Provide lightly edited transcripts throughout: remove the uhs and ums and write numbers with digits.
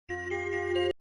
An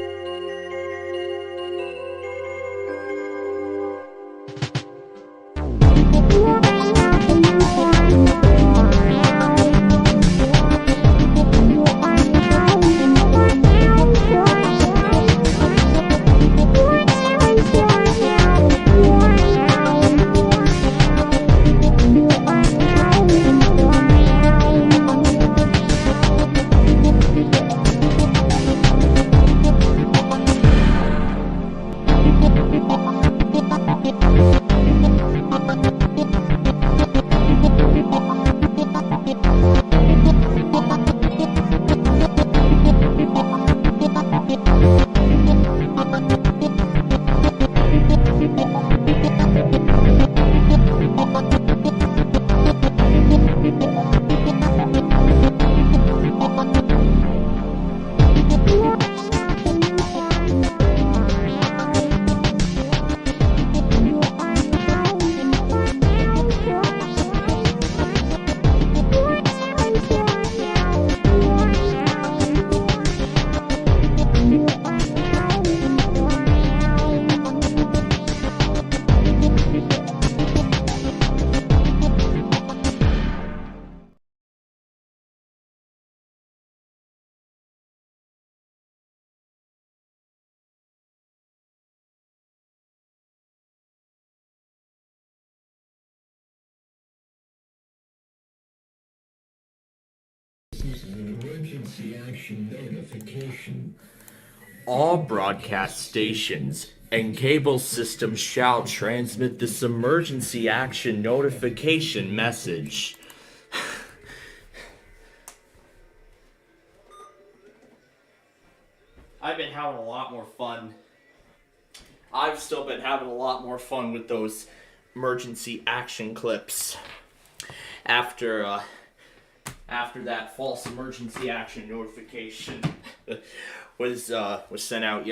emergency action notification. All broadcast stations and cable systems shall transmit this emergency action notification message. I've been having a lot more fun. I've still been having a lot more fun with those emergency action clips after that false emergency action notification was sent out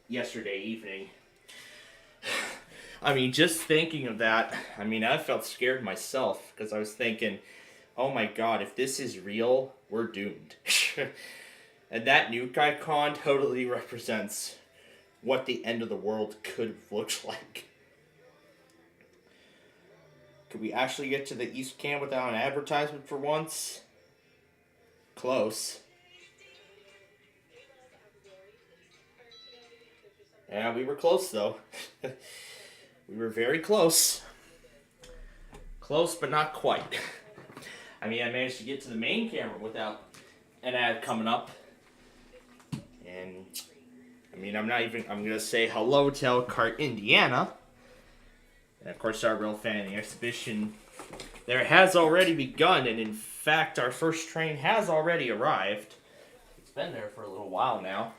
yesterday evening. I mean, just thinking of that, I mean, I felt scared myself because I was thinking, oh my god, if this is real, we're doomed. And that nuke icon totally represents what the end of the world could have looked like. Could we actually get to the East Camp without an advertisement for once? Close. Yeah, we were close though. We were very close. Close, but not quite. I mean, I managed to get to the main camera without an ad coming up. And, I mean, I'm going to say hello to Elkhart, Indiana. And of course, our real fan of the exhibition there has already begun, and in fact, our first train has already arrived. It's been there for a little while now.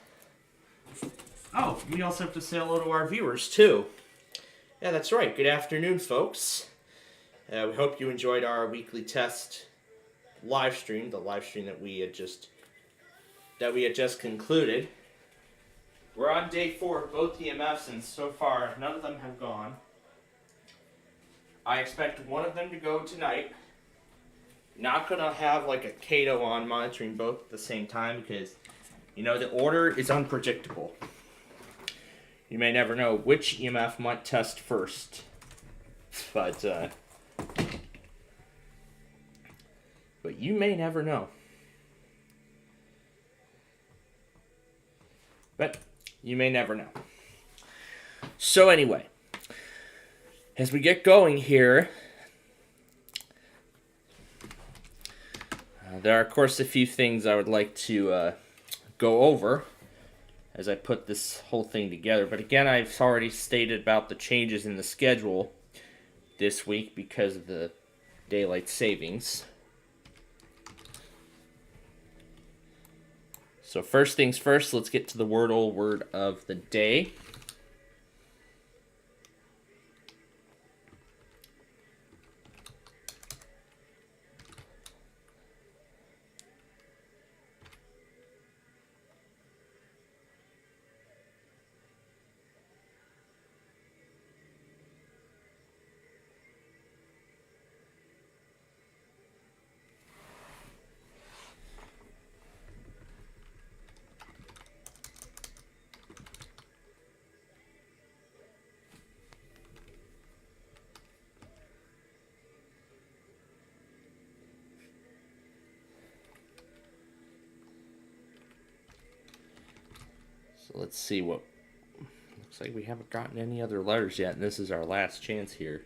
Oh, we also have to say hello to our viewers, too. Yeah, that's right. Good afternoon, folks. We hope you enjoyed our weekly test live stream, the live stream that we had just concluded. We're on day 4 of both EMFs, and so far, none of them have gone. I expect one of them to go tonight. Not gonna have like a Cato on monitoring both at the same time because, you know, the order is unpredictable. You may never know which EMF might test first. But you may never know. But you may never know. So anyway, as we get going here, there are, of course, a few things I would like to go over as I put this whole thing together. But again, I've already stated about the changes in the schedule this week because of the daylight savings. So first things first, let's get to the word of the day. let's see what... Looks like we haven't gotten any other letters yet, and this is our last chance here.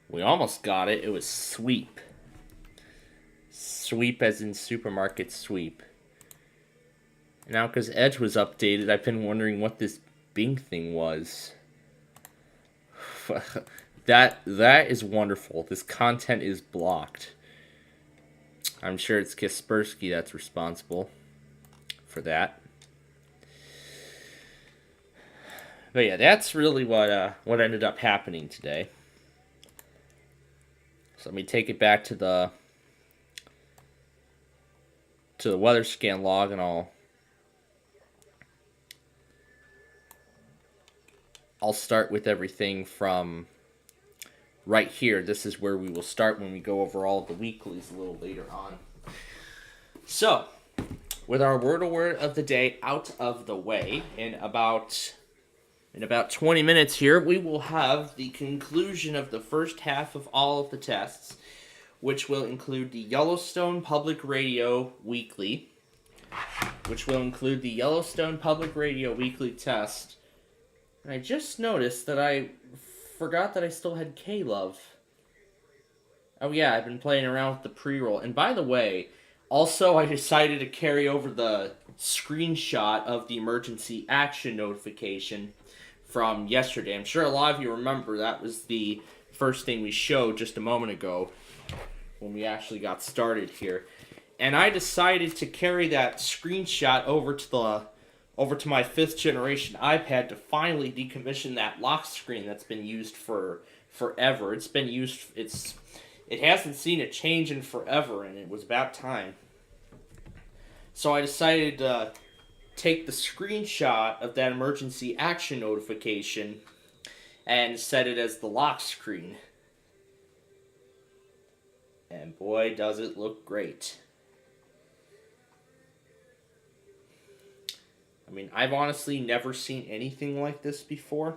We almost got it. It was sweep. Sweep as in supermarket sweep. Now, because Edge was updated, I've been wondering what this Bing thing was. That is wonderful. This content is blocked. I'm sure it's Kaspersky that's responsible for that. But yeah, that's really what ended up happening today. So let me take it back to the weather scan log, and I'll start with everything from right here. This is where we will start when we go over all of the weeklies a little later on. So, with our word of the day out of the way, in about 20 minutes here, we will have the conclusion of the first half of all of the tests, which will include the Yellowstone Public Radio Weekly, test. And I just noticed that I forgot that I still had K-Love. Oh yeah, I've been playing around with the pre-roll. And by the way, also I decided to carry over the screenshot of the emergency action notification from yesterday. I'm sure a lot of you remember that was the first thing we showed just a moment ago when we actually got started here. And I decided to carry that screenshot over to my 5th generation iPad to finally decommission that lock screen that's been used for forever. It's been used, it hasn't seen a change in forever, and it was about time. So I decided to take the screenshot of that emergency action notification and set it as the lock screen. And boy, does it look great. I mean, I've honestly never seen anything like this before.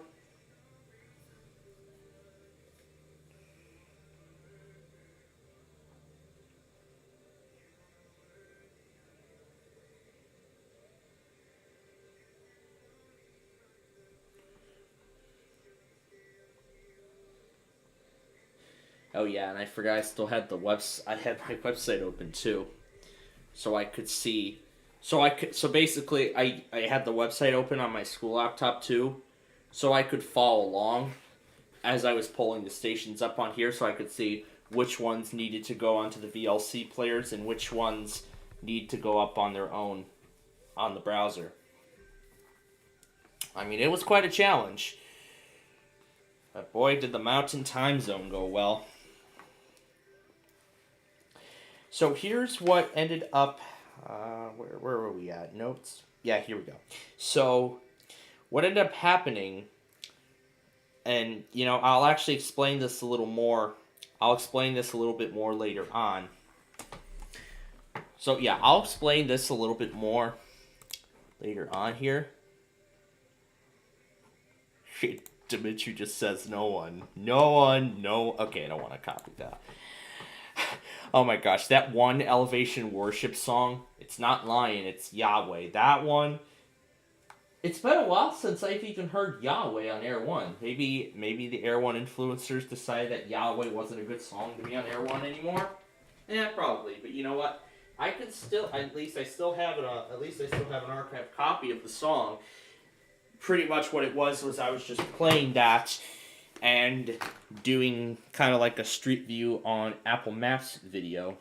Oh yeah, and I forgot I still had I had my website open too, so I could see. So basically, I had the website open on my school laptop too, so I could follow along as I was pulling the stations up on here, so I could see which ones needed to go onto the VLC players and which ones need to go up on their own on the browser. I mean, it was quite a challenge. But boy, did the Mountain Time Zone go well. So here's what ended up, where were we at? Notes? Yeah, here we go. So what ended up happening, and, you know, I'll actually explain this a little more. I'll explain this a little bit more later on. So, yeah, I'll explain this a little bit more later on here. Dimitri just says no one. Okay, I don't want to copy that. Oh my gosh, that one Elevation Worship song, it's not Lion, it's Yahweh. That one, it's been a while since I've even heard Yahweh on Air 1. Maybe the Air 1 influencers decided that Yahweh wasn't a good song to be on Air 1 anymore. Yeah, probably. But you know what? I could still, at least I still have an archived copy of the song. Pretty much what it was I was just playing that and doing kind of like a street view on Apple Maps video.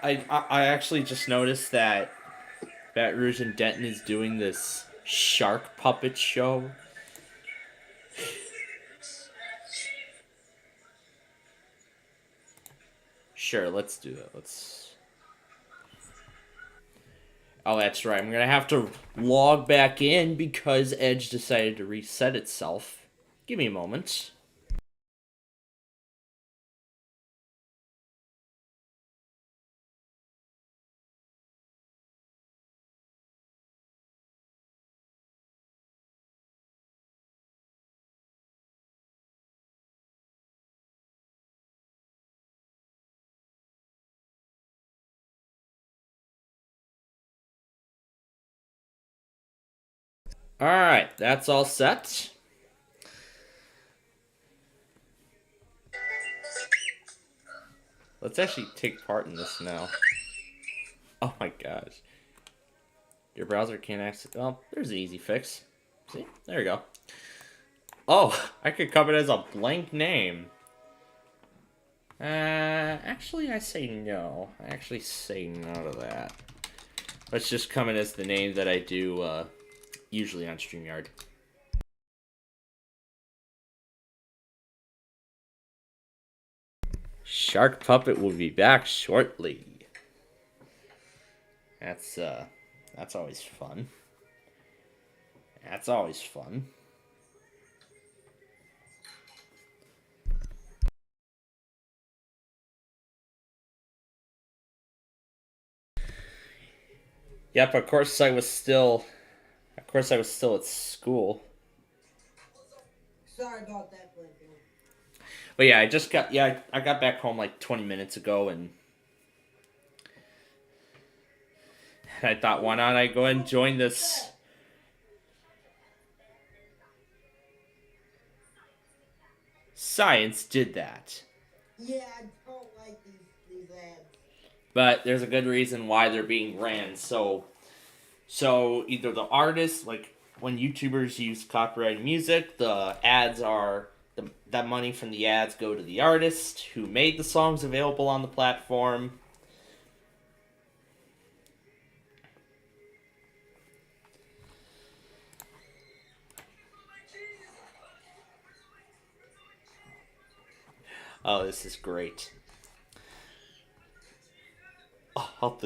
I actually just noticed that Baton Rouge and Denton is doing this shark puppet show. Sure, let's do that. Let's. Oh, that's right. I'm gonna have to log back in because Edge decided to reset itself. Give me a moment. Alright, that's all set. Let's actually take part in this now. Oh my gosh. Your browser can't access... Oh, there's an easy fix. See? There you go. Oh, I could come it as a blank name. Actually, I say no. I actually say no to that. Let's just come in as the name that I do, usually on StreamYard. Shark Puppet will be back shortly. That's always fun. That's always fun. Yep, of course I was still at school. Sorry about that, Plainfield. But yeah, I got back home like 20 minutes ago, and I thought, why not I go ahead and join this? Science did that. Yeah, I don't like these ads. But there's a good reason why they're being ran. So either the artist, like when YouTubers use copyrighted music, the ads are that money from the ads go to the artist who made the songs available on the platform. Oh, this is great. Oh, all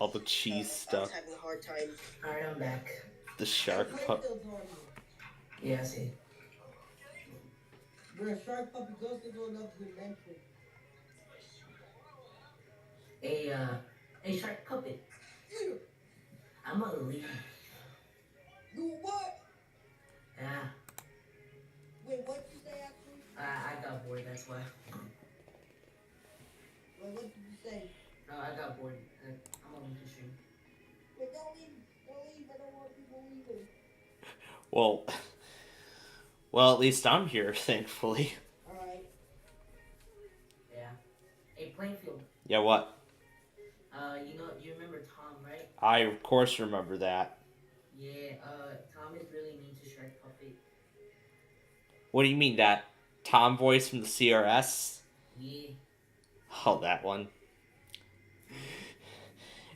the cheese stuff. I was having a hard time. Alright, I'm back. The shark pup. Yeah, I see. Where a shark puppy goes to go another dimension. A shark puppet. I'm gonna leave. You what? Yeah. Wait, what'd you say actually? I got bored, that's why. Wait, what did you say? No, I got bored. I'm gonna leave the stream. Wait, don't leave. I don't want people leaving. Well, at least I'm here, thankfully. Alright. Yeah. Hey, Plainfield. Yeah, what? You remember Tom, right? I, of course, remember that. Yeah, Tom is really mean to Shark Puppet. What do you mean, that Tom voice from the CRS? Yeah. Oh, that one.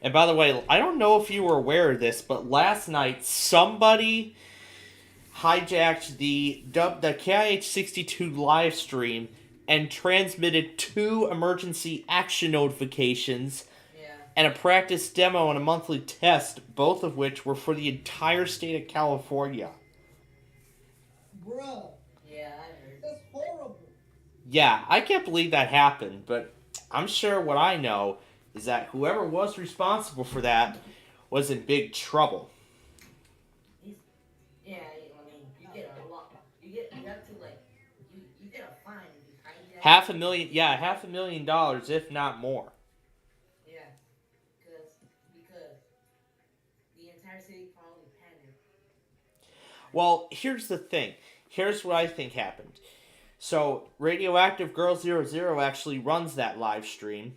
And by the way, I don't know if you were aware of this, but last night somebody hijacked the KIH62 live stream and transmitted 2 emergency action notifications and a practice demo and a monthly test, both of which were for the entire state of California. Bruh. Yeah, I heard. That's horrible. Yeah, I can't believe that happened, but I'm sure what I know is that whoever was responsible for that was in big trouble. Yeah, I mean, you get a lot. You have to, like, you get a fine if you hijack. $500,000, if not more. Yeah, because the entire city probably panicked. Well, here's the thing. Here's what I think happened. So, Radioactive Girl 00 actually runs that live stream.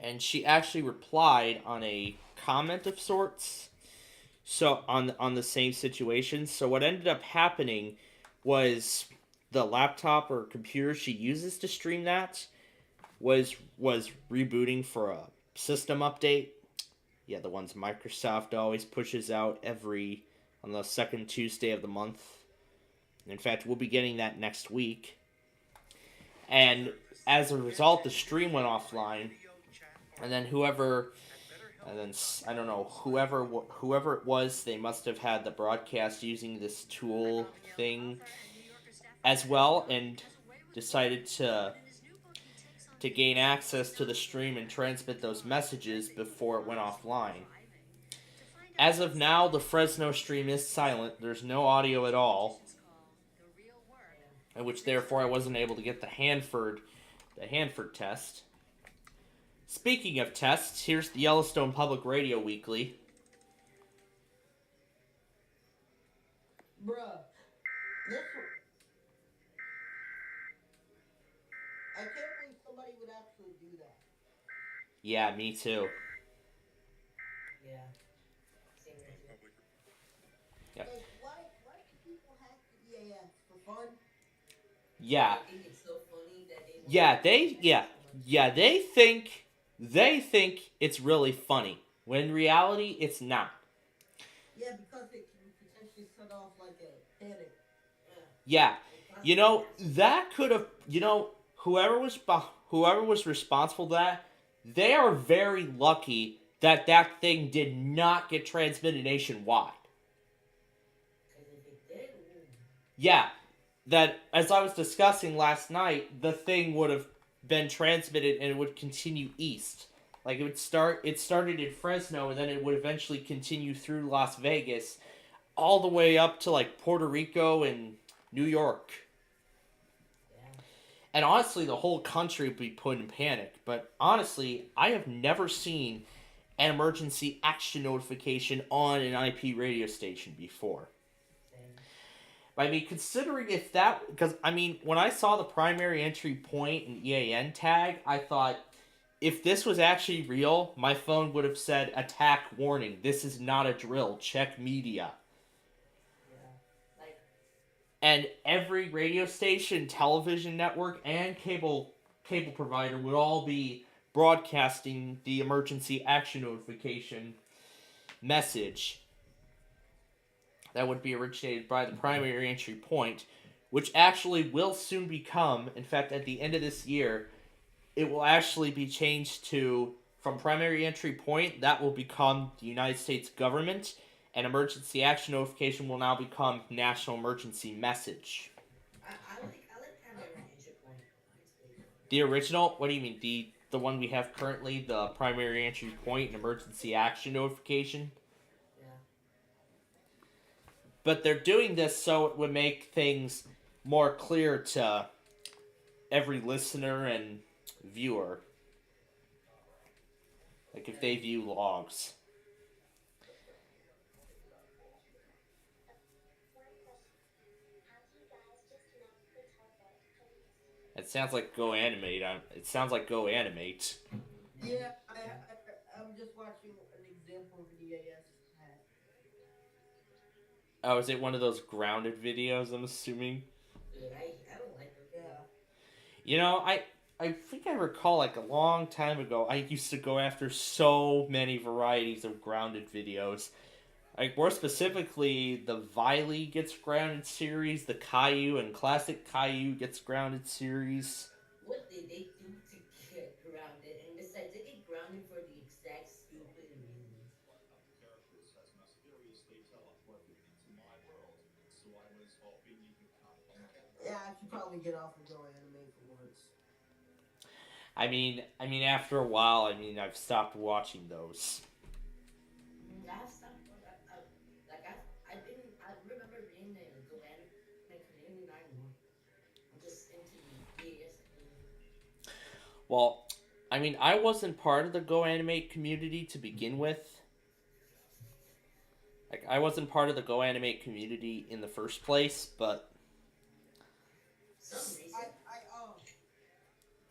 And she actually replied on a comment of sorts. So, on the same situation. So, what ended up happening was the laptop or computer she uses to stream that was rebooting for a system update. Yeah, the ones Microsoft always pushes out on the second Tuesday of the month. In fact, we'll be getting that next week. And as a result, the stream went offline. And then whoever it was, they must have had the broadcast using this tool thing as well, and decided to gain access to the stream and transmit those messages before it went offline. As of now, the Fresno stream is silent. There's no audio at all, and which therefore I wasn't able to get the Hanford test. Speaking of tests, here's the Yellowstone Public Radio Weekly. Bruh, I can't believe somebody would actually do that. Yeah, me too. Yeah. Same with you. Yep. Like, why do people hack the EAS for fun? Yeah. I think it's so funny that they they think it's really funny, when in reality it's not. Yeah, because it can potentially set off like a panic. Yeah. You know, that could have, whoever was responsible for that, they are very lucky that thing did not get transmitted nationwide. Yeah, that, as I was discussing last night, the thing would have been transmitted and it would continue east. Like, it started in Fresno, and then it would eventually continue through Las Vegas, all the way up to, like, Puerto Rico and New York. Yeah. And honestly, the whole country would be put in panic. But honestly, I have never seen an emergency action notification on an IP radio station before. I mean, considering because, I mean, when I saw the primary entry point and EAN tag, I thought, if this was actually real, my phone would have said, attack warning, this is not a drill, check media. Yeah. And every radio station, television network, and cable provider would all be broadcasting the emergency action notification message that would be originated by the primary entry point, which actually will soon become, in fact, at the end of this year, it will actually be changed to, from primary entry point, that will become the United States government, and emergency action notification will now become national emergency message. I like primary entry point. The original? What do you mean? The one we have currently, the primary entry point and emergency action notification? But they're doing this so it would make things more clear to every listener and viewer. Like, if they view logs. It sounds like Go Animate. It sounds like Go Animate. Yeah, I'm just watching an example of an EAS hat. Oh, is it one of those grounded videos, I'm assuming? Dude, I don't like it. Yeah. You know, I think I recall, like, a long time ago, I used to go after so many varieties of grounded videos. Like, more specifically, the Viley Gets Grounded series, the Caillou and Classic Caillou Gets Grounded series. What did they do to get grounded? And besides, they get grounded for the exact stupid reasons. Yeah, I should probably get off and go animate for once. I mean, after a while, I've stopped watching those. I've stopped. I remember being there to go animate community not anymore. I'm just into the EAS community. Well, I wasn't part of the Go Animate community to begin with. Like, I wasn't part of the Go Animate community in the first place, but... Some reason.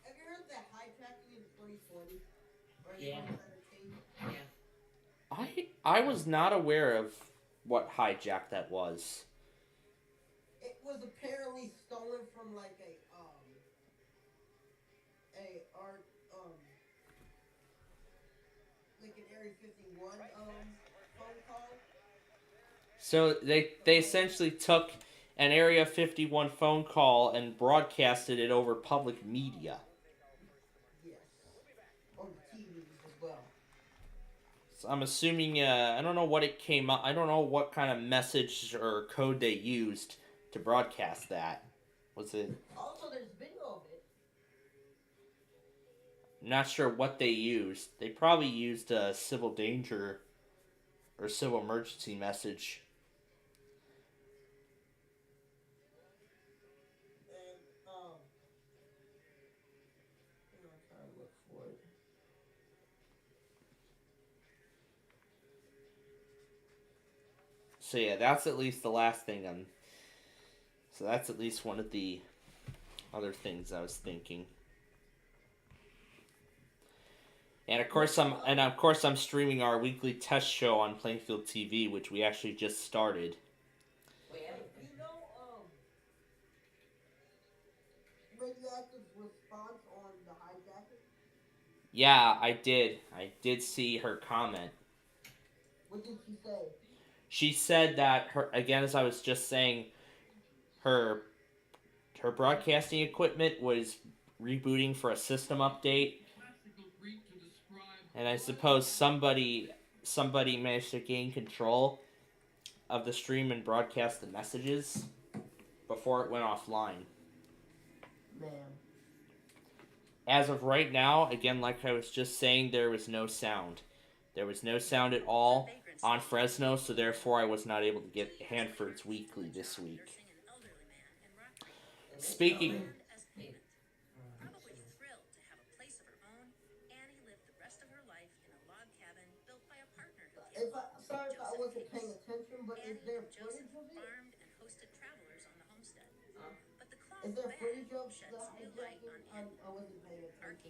Have you heard that hijacking in 2020? Yeah. I was not aware of what hijack that was. It was apparently stolen from like a say are like an Area 51 phone call? So they essentially took an Area 51 phone call and broadcasted it over public media. Yes. On the TVs as well. So I'm assuming, I don't know what it came up, I don't know what kind of message or code they used to broadcast that. Was it? Also, there's video of it. I'm not sure what they used. They probably used a civil danger or civil emergency message. And I'm trying to look for it. So yeah, that's at least the last thing I'm. So that's at least one of the other things I was thinking. And of course I'm streaming our weekly test show on Plainfield TV, which we actually just started. Wait, you know, Radioactive's response on the hijacking? Yeah, I did. I did see her comment. What did she say? She said that her, again, as I was just saying, her broadcasting equipment was rebooting for a system update. And I suppose somebody managed to gain control of the stream and broadcast the messages before it went offline. Man. As of right now, again, like I was just saying, there was no sound. There was no sound at all on Fresno, so therefore I was not able to get Hanford's Weekly this week. Speaking... Sorry if I wasn't paying attention, but is there footage of it? Is there footage of the hijacking? I wasn't paying attention.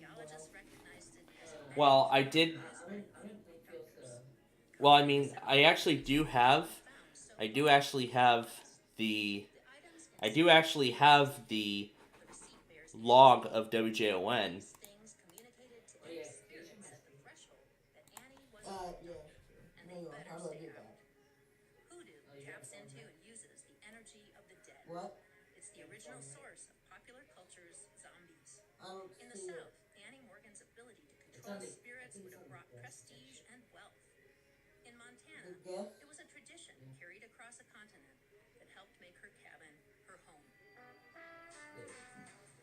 Well, I did... Well, I mean, I do actually have the log of WJON. What? It's the original source of popular culture's zombies. In the South, Annie Morgan's ability to control spirits would have brought prestige and wealth. In Montana, it was a tradition carried across a continent that helped make her cabin her home.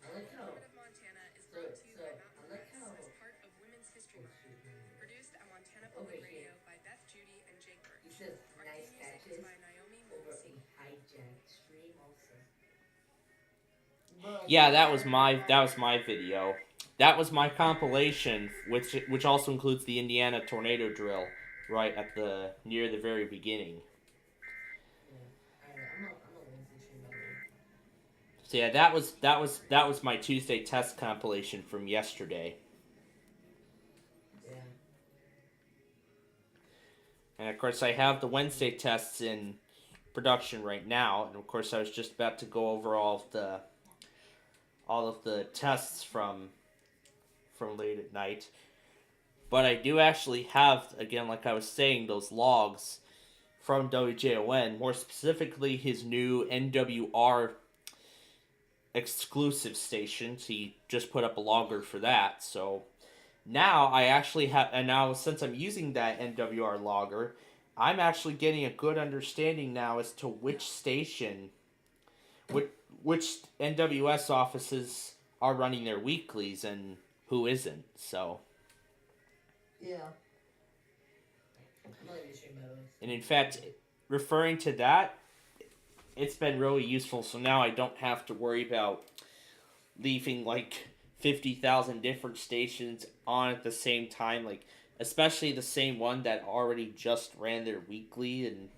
The Government of Montana is brought to you by MontCoEAS as part of Women's History Month. Produced on Montana Public Radio by Beth Judy and Jake Birch. Nice catches by Naomi Moonsie. Yeah, that was my video. That was my compilation, which also includes the Indiana tornado drill, right at near the very beginning. So yeah, that was my Tuesday test compilation from yesterday. And of course, I have the Wednesday tests in production right now, and of course, I was just about to go over all of the tests from late at night. But I do actually have, again, like I was saying, those logs from WJON, more specifically his new NWR exclusive stations. He just put up a logger for that, so now I actually have, and now since I'm using that NWR logger, I'm actually getting a good understanding now as to which station, which NWS offices are running their weeklies and who isn't, so. Yeah. And in fact, referring to that, it's been really useful, so now I don't have to worry about leaving like 50,000 different stations on at the same time, like especially the same one that already just ran their weekly, and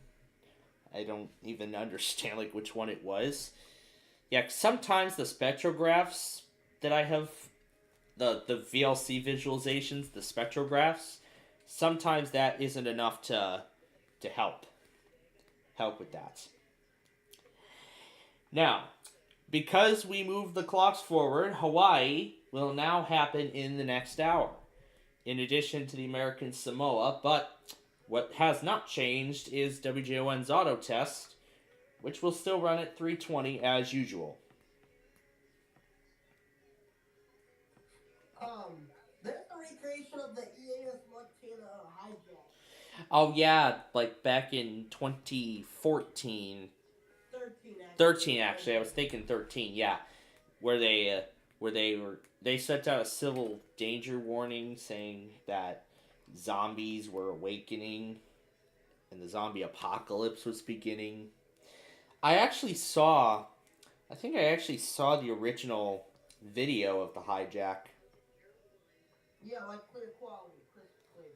I don't even understand like which one it was. Yeah, sometimes the spectrographs that I have, the VLC visualizations, the spectrographs, sometimes that isn't enough to help with that. Now, because we moved the clocks forward, Hawaii will now happen in the next hour, in addition to the American Samoa. But what has not changed is WJON's auto test, which will still run at 3:20 as usual. There's a recreation of the EAS Montana hijack. Oh yeah, like back in 2014. 13 actually. I was thinking 13. Yeah, where they sent out a civil danger warning saying that zombies were awakening and the zombie apocalypse was beginning. I think I actually saw the original video of the hijack. Yeah, like clear quality, crisp clear.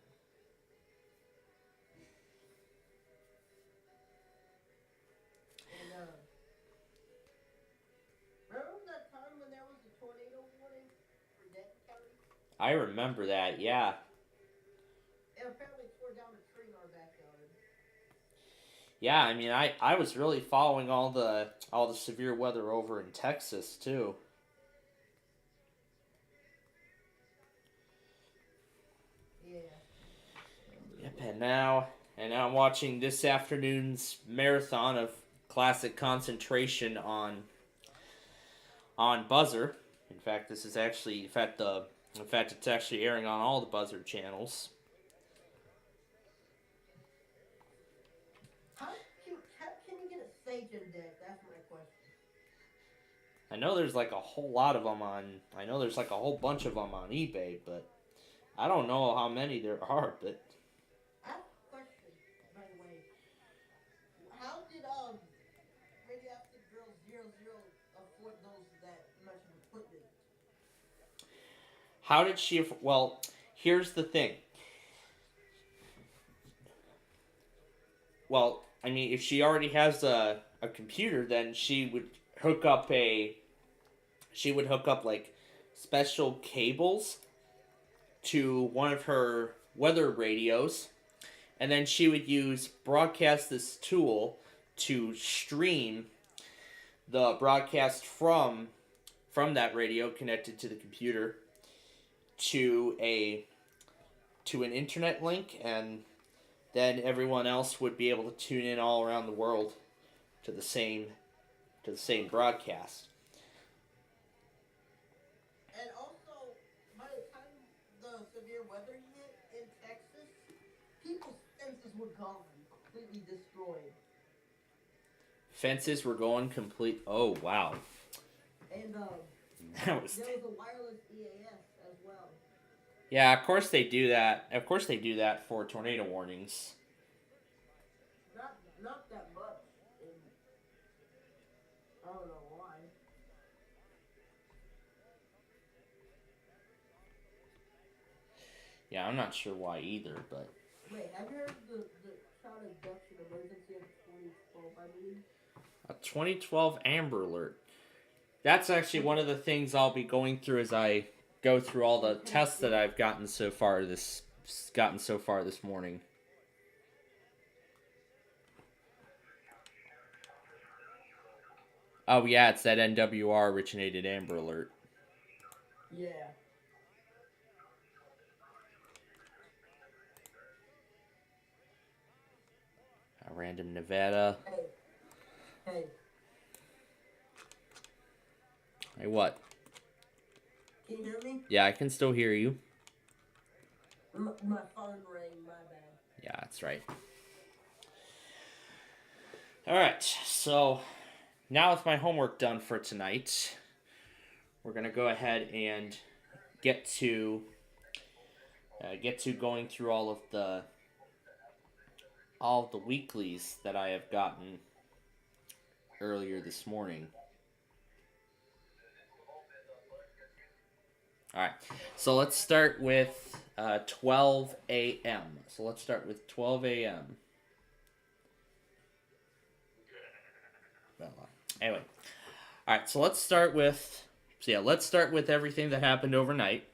And, remember that time when there was a tornado warning for Denton County? I remember that, yeah. It apparently tore down a tree in our backyard. Yeah, I mean, I was really following all the severe weather over in Texas too. Yeah. Yep, and now I'm watching this afternoon's marathon of classic concentration on Buzzer. In fact, this is actually it's actually airing on all the Buzzer channels. How can you get a Sage deck? That's my question. I know there's like a whole lot of them there's like a whole bunch of them on eBay, but I don't know how many there are, but I have a question, by the way. How did Radioactive Girl 00 afford those that much of equipment? how did she? Well, here's the thing. Well, I mean, if she already has a computer, then she would hook up like special cables to one of her weather radios, and then she would broadcast this tool to stream the broadcast from that radio connected to the computer to an internet link, and then everyone else would be able to tune in all around the world to the same broadcast. And also, by the time the severe weather hit in Texas, people's fences were gone, completely destroyed. Fences were going complete. Oh wow! And That was. there was a wireless EAS as well. Yeah, of course they do that. Of course they do that for tornado warnings. Not that much. And I don't know why. Yeah, I'm not sure why either, but. Wait, have you heard of the child abduction emergency of 2012, I believe? A 2012 Amber Alert. That's actually one of the things I'll be going through as I go through all the tests that I've gotten so far this morning. Oh yeah, it's that NWR originated Amber Alert. Yeah. A random Nevada. Hey. Hey, what? Can you hear me? Yeah, I can still hear you. My phone rang, my bad. Yeah, that's right. Alright, so now with my homework done for tonight, we're going to go ahead and get to going through all of the weeklies that I have gotten earlier this morning. Alright, so let's start with 12 a.m. So let's start with 12 a.m. Anyway, alright, so let's start with everything that happened overnight.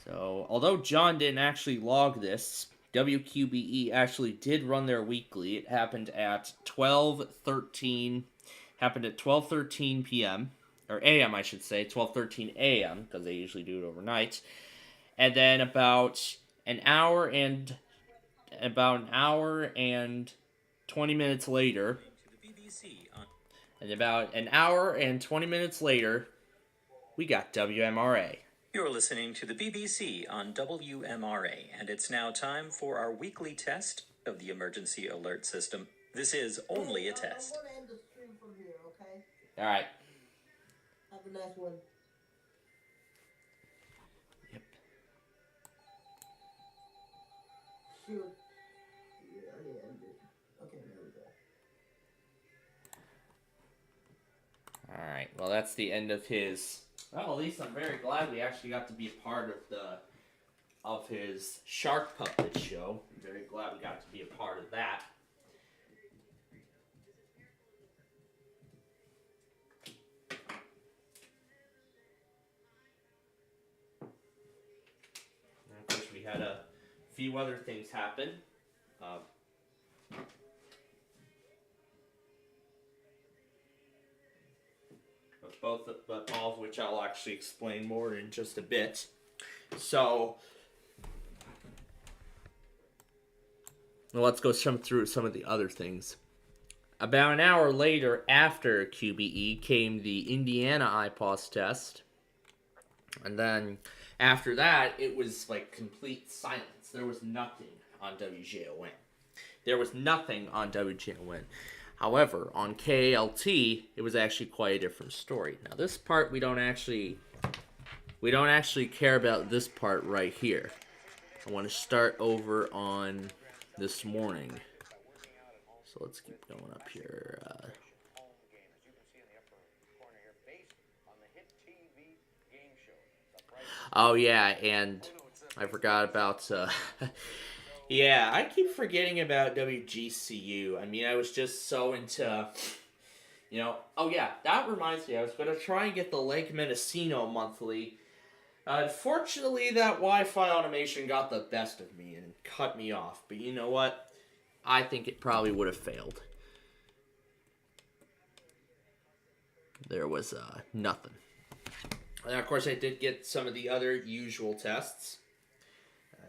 So, although John didn't actually log this, WQBE actually did run their weekly. It happened at 12:13 p.m. or AM, I should say, 12:13 AM, because they usually do it overnight. And then about an hour and 20 minutes later, and about an hour and 20 minutes later, we got WMRA. You're listening to the BBC on WMRA, and it's now time for our weekly test of the emergency alert system. This is only a test. I'm going to end the stream from here, okay? All right. Have a nice one. Yep. Shoot. Yeah, I ended. Okay, there we go. All right. Well, that's the end of his. Well, at least I'm very glad we actually got to be a part of his shark puppet show. I'm very glad we got to be a part of that. And of course, we had a few other things happen. But all of which I'll actually explain more in just a bit. So, well, let's go through some of the other things. About an hour later, after QBE, came the Indiana IPAWS test. And then, after that, it was like complete silence. There was nothing on WJON. There was nothing on WJON. However, on KALT, it was actually quite a different story. Now, this part we don't actually care about this part right here. I want to start over on this morning. So let's keep going up here. Oh yeah, and I forgot about. Yeah, I keep forgetting about WGCU. I mean, I was just so into, oh yeah, that reminds me, I was going to try and get the Lake Mendocino monthly. Unfortunately, that Wi-Fi automation got the best of me and cut me off. But you know what? I think it probably would have failed. There was nothing. And of course, I did get some of the other usual tests.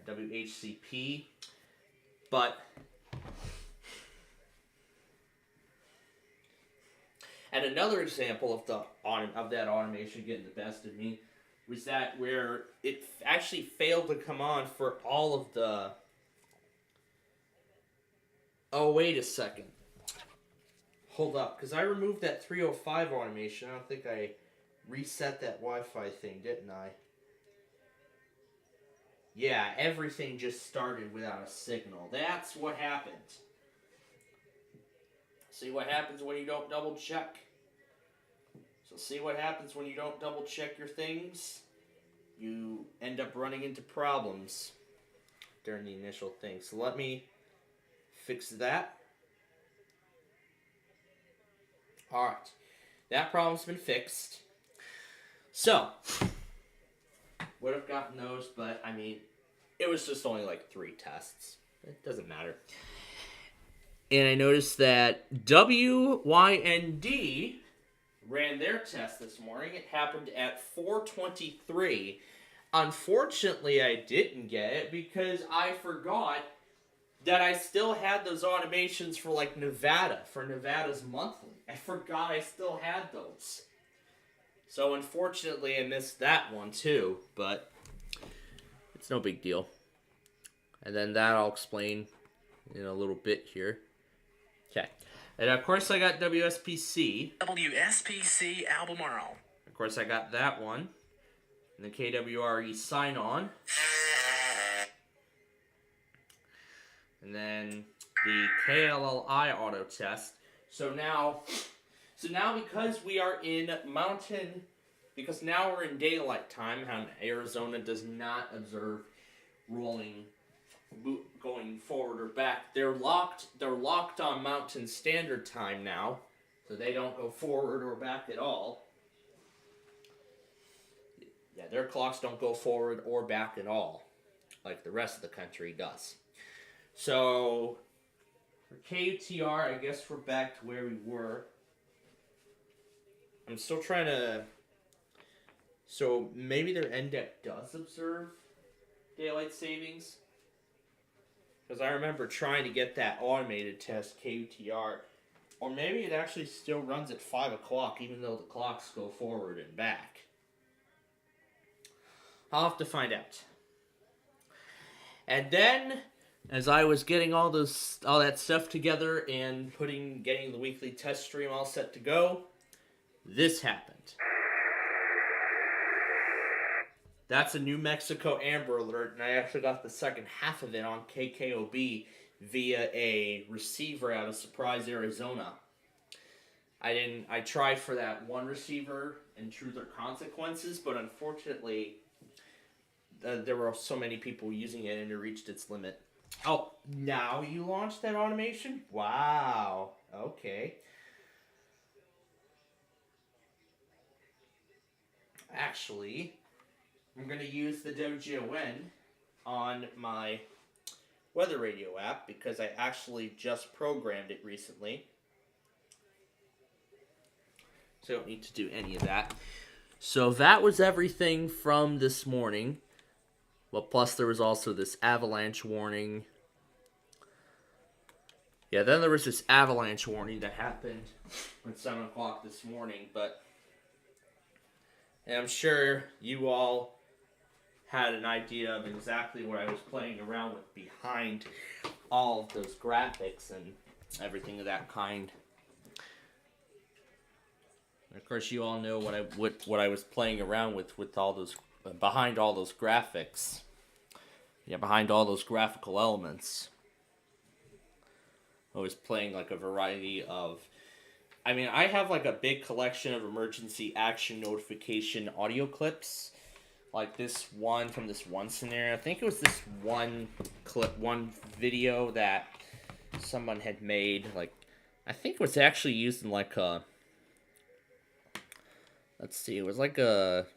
WHCP, but and another example of that automation getting the best of me was that where it actually failed to come on for all of the. Oh, wait a second. Hold up, because I removed that 305 automation. I don't think I reset that Wi-Fi thing, didn't I? Yeah, everything just started without a signal. That's what happened. See what happens when you don't double check. So see what happens when you don't double check your things? You end up running into problems during the initial thing. So let me fix that. Alright. That problem's been fixed. So, would have gotten those, but I mean, it was just only like 3 tests. It doesn't matter. And I noticed that WYND ran their test this morning. It happened at 4:23. Unfortunately, I didn't get it because I forgot that I still had those automations for like Nevada, for Nevada's monthly. I forgot I still had those. So unfortunately, I missed that one too, but it's no big deal. And then that I'll explain in a little bit here. Okay. And of course I got WSPC. WSPC Albemarle. Of course I got that one. And the KWRE sign-on. And then the KLLI auto test. So now because we are in because now we're in daylight time, how Arizona does not observe rolling, going forward or back. They're locked on Mountain Standard Time now, so they don't go forward or back at all. Yeah, their clocks don't go forward or back at all, like the rest of the country does. So, for KUTR, I guess we're back to where we were. I'm still trying to. So maybe their NDEC does observe daylight savings. Because I remember trying to get that automated test, KUTR. Or maybe it actually still runs at 5 o'clock, even though the clocks go forward and back. I'll have to find out. And then, as I was getting all that stuff together and getting the weekly test stream all set to go, this happened. That's a New Mexico Amber Alert, and I actually got the second half of it on KKOB via a receiver out of Surprise, Arizona. I tried for that one receiver in Truth or Consequences, but unfortunately, there were so many people using it and it reached its limit. Oh, now you launched that automation? Wow. Okay. Actually, I'm going to use the WGON on my weather radio app because I actually just programmed it recently. So I don't need to do any of that. So that was everything from this morning. Well, plus there was also this avalanche warning. Yeah, then there was this avalanche warning that happened at 7 o'clock this morning. But I'm sure you all had an idea of exactly what I was playing around with behind all of those graphics and everything of that kind. And of course, you all know what I was playing around with all those behind all those graphics. Yeah, behind all those graphical elements. I was playing like a variety of. I mean, I have like a big collection of emergency action notification audio clips. Like this one from this one scenario. I think it was this one clip, one video that someone had made. Like, I think it was actually used in like a. Let's see, it was like a.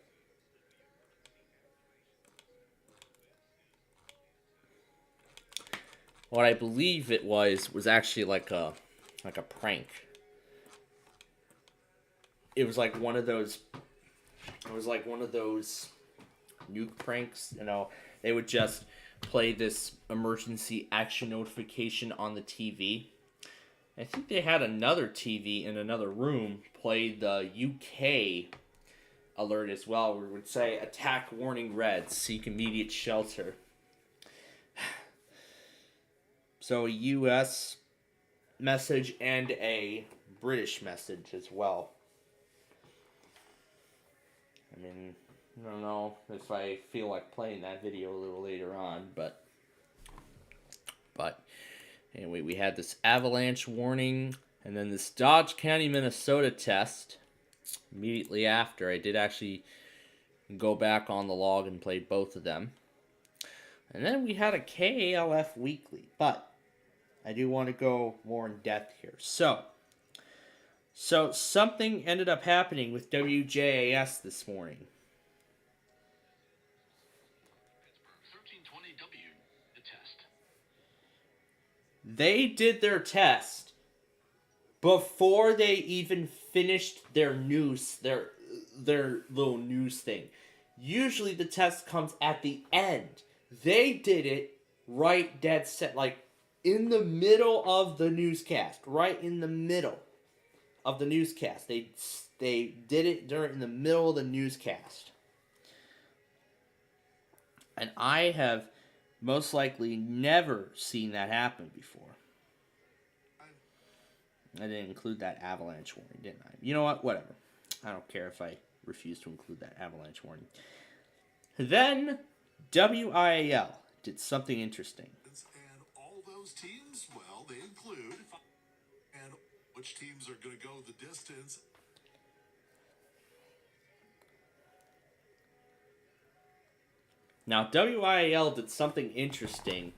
What I believe it was actually like a prank. It was like one of those. It was like one of those nuke pranks. You know, they would just play this emergency action notification on the TV. I think they had another TV in another room play the UK alert as well, where it would say attack warning red, seek immediate shelter. So a US message and a British message as well. I mean, I don't know if I feel like playing that video a little later on, but anyway, we had this avalanche warning, and then this Dodge County, Minnesota test. Immediately after, I did actually go back on the log and played both of them. And then we had a KALF weekly, but I do want to go more in depth here. So something ended up happening with WJAS this morning. 1320W, the test. They did their test before they even finished their news, their little news thing. Usually the test comes at the end. They did it right dead set, like in the middle of the newscast. Right in the middle of the newscast. They did it in the middle of the newscast. And I have most likely never seen that happen before. I didn't include that avalanche warning, didn't I? You know what? Whatever. I don't care if I refuse to include that avalanche warning. Then, WIAL did something interesting. And all those teams, well, they include, and which teams are going to go the distance. Now, WIAL did something interesting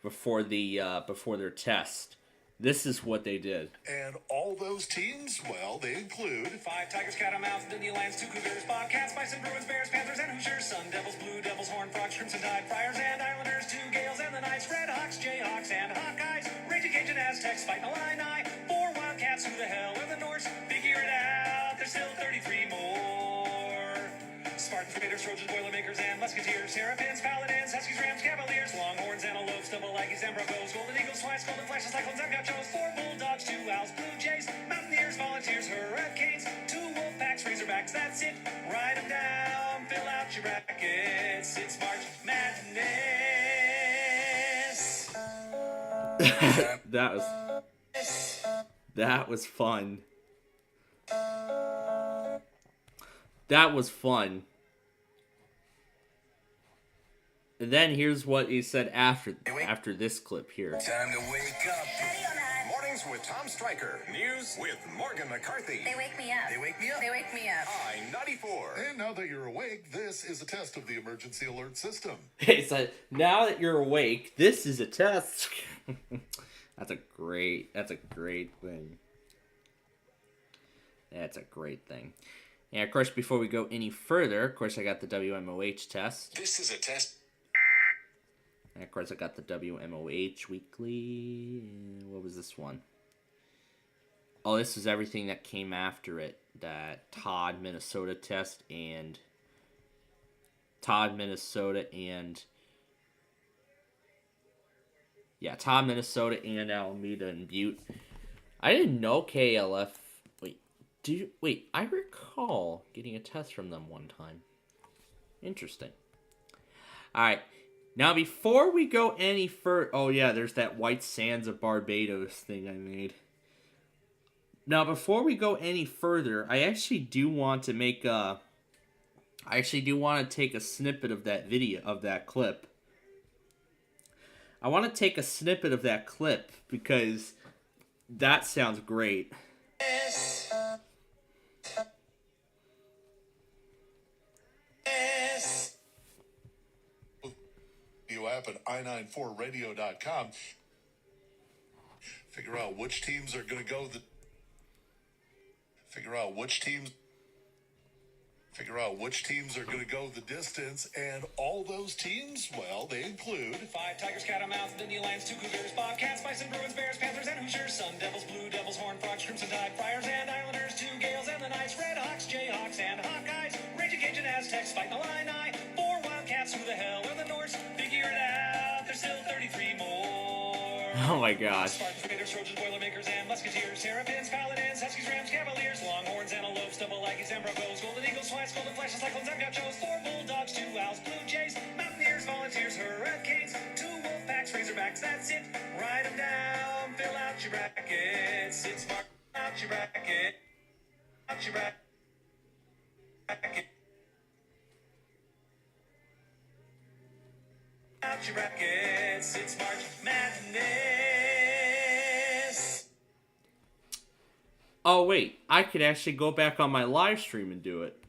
before their test. This is what they did. And all those teams, well, they include 5 Tigers, Catamounts, Indian Lions, 2 Cougars, Bobcats, Bison, Bruins, Bears, Panthers, and Hoosiers, Sun Devils, Blue Devils, Horned Frogs, Crimson Tide, Friars, and Islanders, 2 Gales, and the Knights, Red Hawks, Jayhawks, and Hawkeyes, Raging Cajun Aztecs, fighting Illini, 4 Wildcats, who the hell are the Norse? Figure it out, there's there's still 33 more. Spartans, Raiders, Trojans, Boilermakers, and Musketeers, Terrapins, Paladins, Huskies, Rams, Cavaliers, Longhorns, Antelopes, Double Aggies, and Broncos, Golden Eagles, Twice, Golden Flashes, Cyclones, and Gauchos, 4 Bulldogs, 2 Owls, Blue Jays, Mountaineers, Volunteers, Hurricanes, 2 Wolfpacks, Razorbacks, that's it. Write them down, fill out your brackets. It's March Madness. That was fun. That was fun. And then here's what he said after this clip here. Time to wake up. Mornings with Tom Stryker. News with Morgan McCarthy. They wake me up. They wake me up. They wake me up. I-94. And now that you're awake, this is a test of the emergency alert system. He said, now that you're awake, this is a test. That's a great thing. That's a great thing. And of course, before we go any further, of course, I got the WMOH test. This is a test. And of course, I got the WMOH weekly. What was this one? Oh, this is everything that came after it. That Todd, Minnesota test and Todd, Minnesota and Alameda and Butte. I didn't know KLF. Wait, I recall getting a test from them one time. Interesting. Alright. Now, before we go any further... Oh, yeah, there's that White Sands of Barbados thing I made. Now, before we go any further, I actually do want to make a... I actually do want to take a snippet of that video, of that clip. I want to take a snippet of that clip because that sounds great. You app at i94radio.com. Figure out which teams are going to go the distance, and all those teams, well, they include 5 Tigers, Catamounts, Indian Lions, 2 Cougars, Bobcats, Bison, Bruins, Bears, Panthers, and Hoosiers, Sun Devils, Blue Devils, Horned Frogs, Crimson Tide, Friars, and Islanders, 2 Gales, and the Knights, Red Hawks, Jayhawks, and Hawkeyes, Raging Cajun, Aztecs, fighting the Illini, 4 Wildcats, who the hell are the Norse? Figure it out, there's still 33 more. Oh my gosh. Spartans, Raiders, Trojans, Boilermakers, and Musketeers, Terrapins, Paladins, Huskies, Rams, Cavaliers, Longhorns, Antelopes, Double Aggies, and Broncos, Golden Eagles, Twice, Golden Flashes, Cyclones, and Gauchos, 4 Bulldogs, 2 Owls, Blue Jays, Mountaineers, Volunteers, Hurricanes, 2 Wolfpacks, Razorbacks, that's it. Write them down, fill out your brackets. It's Mark, out your bracket. Out your bracket. Out your brackets. It's March Madness. Oh, wait. I could actually go back on my live stream and do it.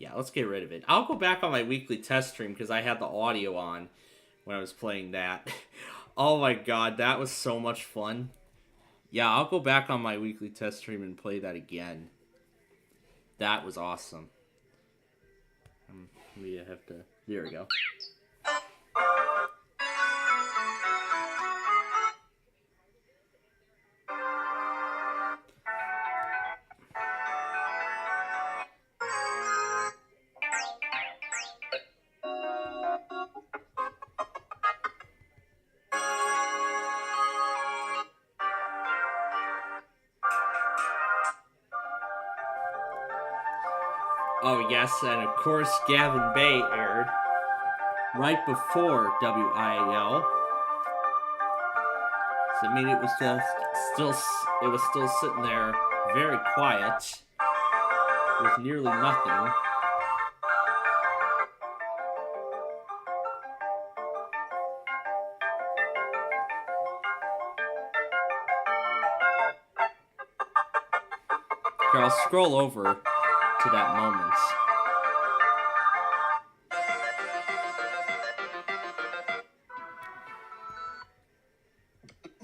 Yeah, let's get rid of it. I'll go back on my weekly test stream because I had the audio on when I was playing that. Oh my god, that was so much fun. Yeah, I'll go back on my weekly test stream and play that again. That was awesome. We have to... There we go. Oh yes, and of course Gavin Bay aired right before WIAL. So I mean it was just still sitting there very quiet with nearly nothing. Here, I'll scroll over to that moment.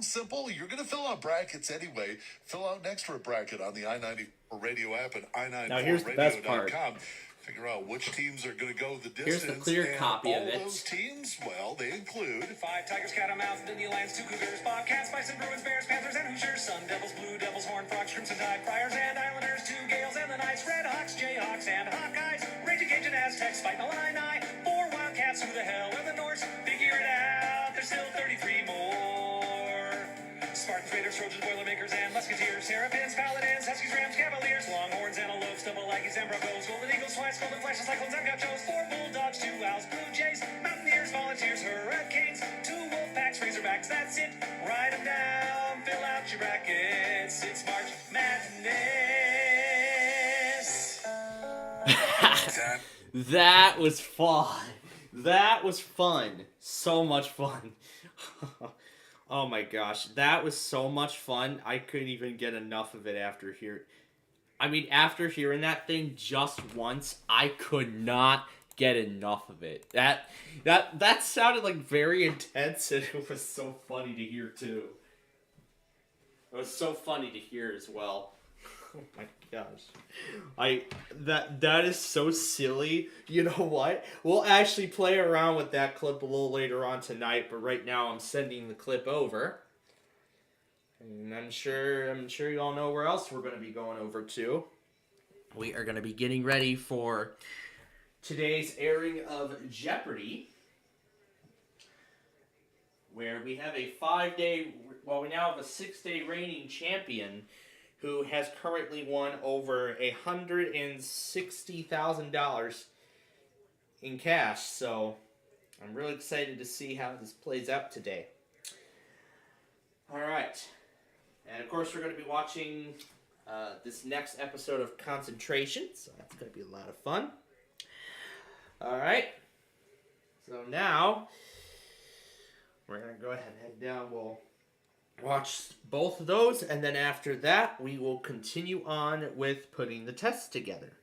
Simple. You're going to fill out brackets anyway. Fill out an extra bracket on the I-94 radio app at Now here's the best part. i94radio.com. Figure out which teams are going to go the Here's distance. the clear and copy of all it. those teams, well, they include 5 Tigers, Catamounts, Indian Lions, 2 Cougars, Bobcats, Bison, Bruins, Bears, Panthers, and Hoosiers, Sun Devils, Blue Devils, Horned Frogs, Crimson Tide, Friars, and Islanders, 2 Gales, and the Knights, Red Hawks, Jayhawks, and Hawkeyes, Raging Cajun, Aztecs, fighting Illini, 4 Wildcats, who the hell are the Norse? Figure it out, there's still 33 more. Spartans, Raiders, Trojans, Boilermakers, and Musketeers, Terrapins, Paladins, Huskies, Rams, Cavaliers, Longhorns, Antelopes, Double Aggies, and Broncos, Golden Eagles, Twice, Golden Flashes, Cyclones, and Gauchos, 4 Bulldogs, 2 Owls, Blue Jays, Mountaineers, Volunteers, Hurricanes, 2 Wolfpacks, Razorbacks, that's it. Write them down, fill out your brackets. It's March Madness. That was fun. That was fun. So much fun. Oh my gosh, that was so much fun. I couldn't even get enough of it after after hearing that thing just once, I could not get enough of it. That sounded like very intense, and it was so funny to hear too. It was so funny to hear as well. Oh my gosh. That is so silly. You know what? We'll actually play around with that clip a little later on tonight, but right now I'm sending the clip over. And I'm sure you all know where else we're going to be going over to. We are going to be getting ready for today's airing of Jeopardy, where we have a 5-day, well, we now have a 6-day reigning champion who has currently won over $160,000 in cash. So I'm really excited to see how this plays out today. All right. And of course, we're going to be watching this next episode of Concentration. So that's going to be a lot of fun. All right. So now we're going to go ahead and head down. We'll watch both of those, and then after that, we will continue on with putting the tests together.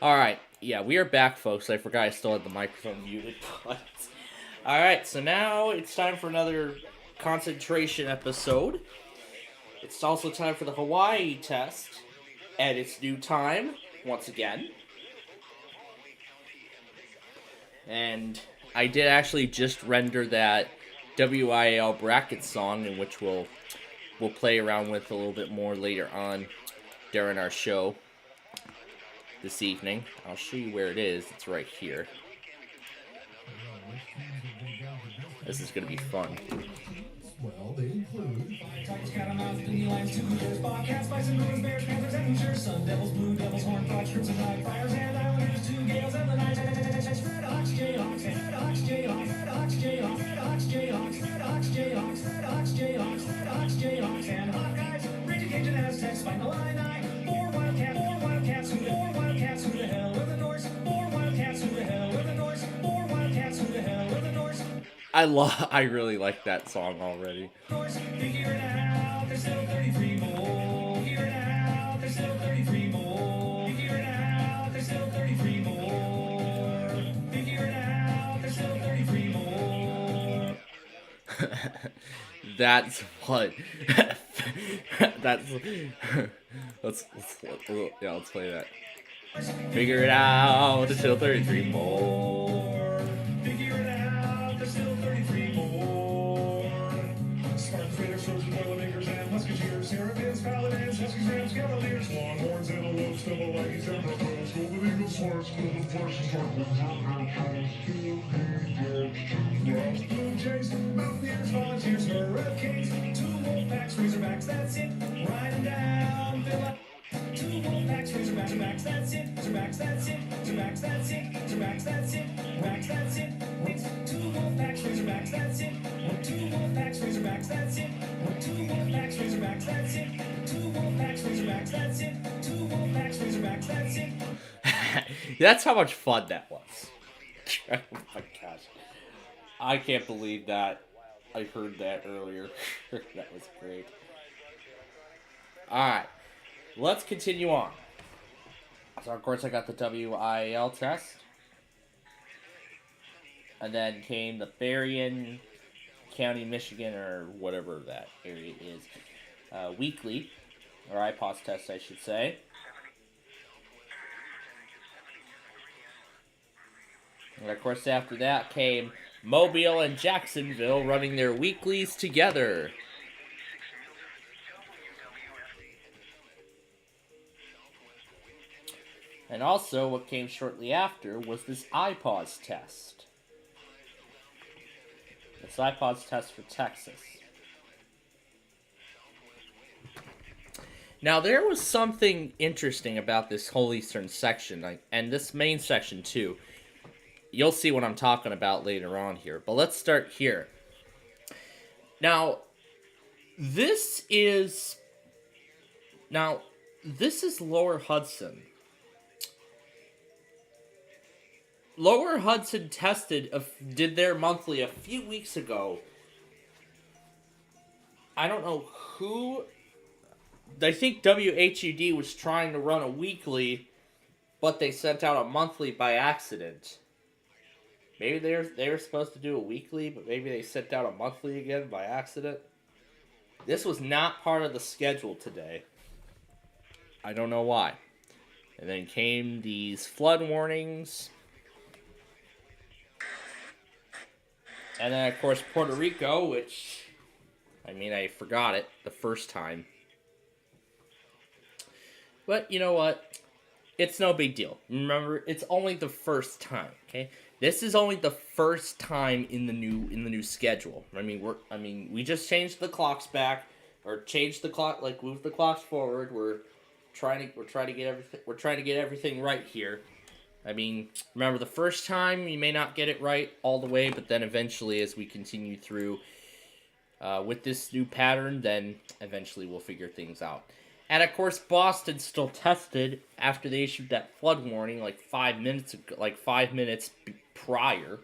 Alright, yeah, we are back, folks. I forgot I still had the microphone muted. Alright, so now it's time for another concentration episode. It's also time for the Hawaii test at its new time, once again. And I did actually just render that WIL bracket song, in which we'll play around with a little bit more later on during our show this evening. I'll show you where it is. It's right here. This is going to be fun. Well, they include Tigers, catamounts, dingy lions, two cougars, bobcats, bison, gorillas, bears, panthers, and hoosiers, sun devils, blue devils, horned frogs, crimson tide, fires, and islanders, two gales, and the night, Redhawks, Jayhawks, Redhawks, Jayhawks, Redhawks, Jayhawks, Redhawks, Jayhawks, Redhawks, Jayhawks, Redhawks, Jayhawks, Redhawks, Jayhawks, and Hawkeyes, Raging Cajun Aztecs, fight the Illini, four Wildcats, who the hell were the Norse, four Wildcats, who the hell were the Norse, four Wildcats, who the hell were the Norse. I really like that song already. Figure it out, there's still 33 more. Figure it out, there's still 33 more. Figure it out, there's still 33 more. Figure it out, there's still 33 more. That's what. That's. Let's play that. Figure it out, there's still 33 more. Figure it out, there's still 33 more. Spartans, raiders, trojans, boilermakers, and musketeers, Saracens, paladins, huskies, rams, cavaliers, longhorns, antelopes, double-leggings, and buffaloes, golden eagles, swans, golden flashes, Rouse, blue jays, mountaineers, volunteers, hurricanes, two wolf packs, razorbacks, that's it, riding down, fill up. Two wolf packs, razorbacks, that's it, razorbacks, that's it, razorbacks, that's it, razorbacks, that's it, razorbacks, that's it, two wolf packs, razorbacks, that's it, two wolf packs, razorbacks, that's it, two wolf packs, razorbacks, that's it, two wolf packs, razorbacks, that's it, two wolf packs, razorbacks, that's it. That's how much fun that was. Oh my gosh. I can't believe that I heard that earlier. That was great. Alright. Let's continue on. So, of course, I got the WIL test. And then came the Berrien County, Michigan, or whatever that area is. Weekly, or IPOS test, I should say. And, of course, after that came Mobile and Jacksonville running their weeklies together. And also, what came shortly after was this IPOS test. This IPOS test for Texas. Now, there was something interesting about this whole eastern section, and this main section too. You'll see what I'm talking about later on here, but let's start here. Now, this is Lower Hudson. Lower Hudson did their monthly a few weeks ago. I don't know who. I think WHUD was trying to run a weekly, but they sent out a monthly by accident. Maybe they were supposed to do a weekly, but maybe they sent out a monthly again by accident. This was not part of the schedule today. I don't know why. And then came these flood warnings. And then, of course, Puerto Rico, which, I forgot it the first time. But, you know what? It's no big deal. Remember, it's only the first time, okay? This is only the first time in the new schedule. We just changed the clocks back, or changed the clock, moved the clocks forward. We're trying to get everything right here. Remember, the first time you may not get it right all the way, but then eventually, as we continue through with this new pattern, then eventually we'll figure things out. And of course, Boston still tested after they issued that flood warning 5 minutes prior.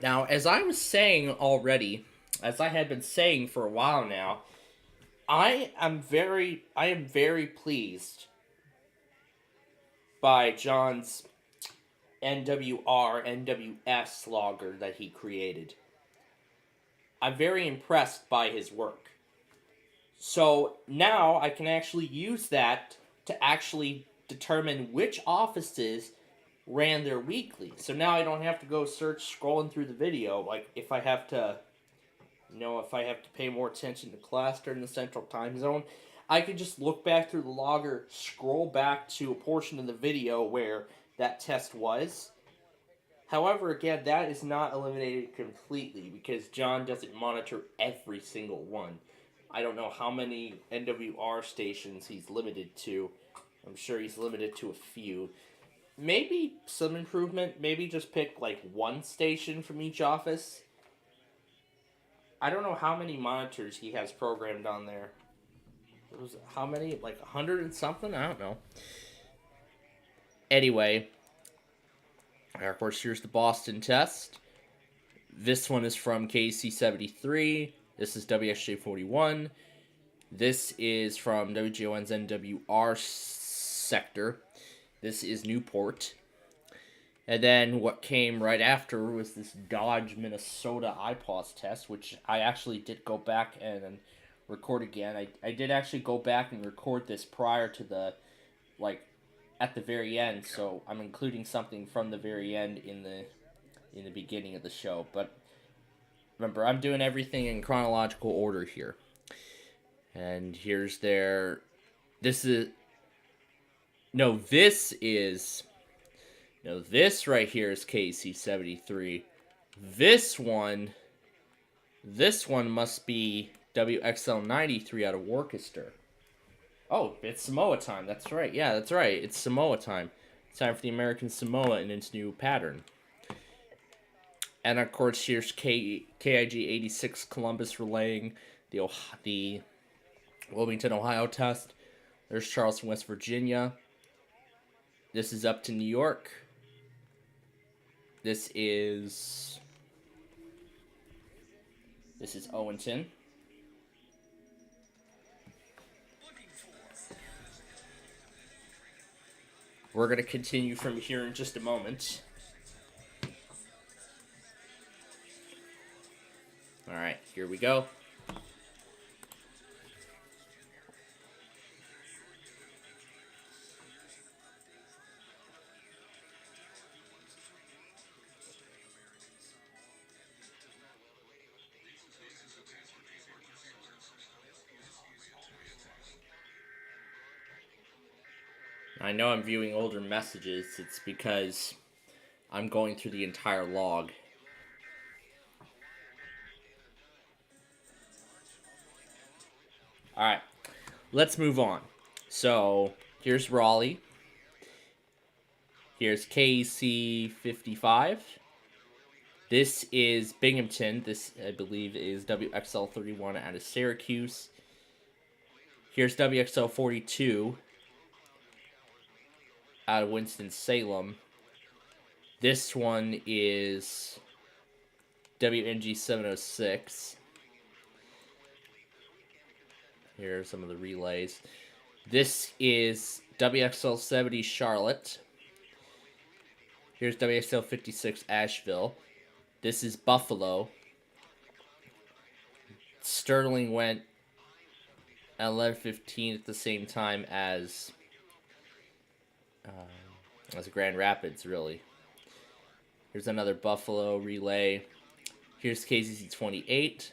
Now, as I was saying already, as I had been saying for a while now, I am very pleased by John's NWS logger that he created. I'm very impressed by his work. So now I can actually use that to actually determine which offices ran their weekly. So now I don't have to go scrolling through the video. Like if I have to pay more attention to class during the central time zone, I can just look back through the logger, scroll back to a portion of the video where that test was. However, again, that is not eliminated completely because John doesn't monitor every single one. I don't know how many NWR stations he's limited to. I'm sure he's limited to a few. Maybe some improvement. Maybe just pick like one station from each office. I don't know how many monitors he has programmed on there. How many? Like 100 and something? I don't know. Anyway, of course, here's the Boston test. This one is from KC73. This is WSJ41. This is from WGON's NWR sector. This is Newport. And then what came right after was this Dodge, Minnesota IPAWS test, which I actually did go back and record again. I did actually go back and record this prior to the, at the very end, so I'm including something from the very end in the beginning of the show. But remember, I'm doing everything in chronological order here. And here's this right here is KC73. This one must be WXL93 out of Worcester. Oh, it's Samoa time. That's right. Yeah, that's right. It's Samoa time. It's time for the American Samoa in its new pattern. And of course, here's KIG 86 Columbus relaying the Wilmington, Ohio test. There's Charleston, West Virginia. This is up to New York. This is Owenton. We're going to continue from here in just a moment. All right, here we go. I know I'm viewing older messages. It's because I'm going through the entire log. Alright, let's move on. So, here's Raleigh. Here's KC55. This is Binghamton. This, I believe, is WXL31 out of Syracuse. Here's WXL42 out of Winston-Salem. This one is WNG706. Here are some of the relays. This is WXL70 Charlotte. Here's WXL56 Asheville. This is Buffalo. Sterling went at 11:15 at the same time as Grand Rapids, really. Here's another Buffalo relay. Here's KZC28.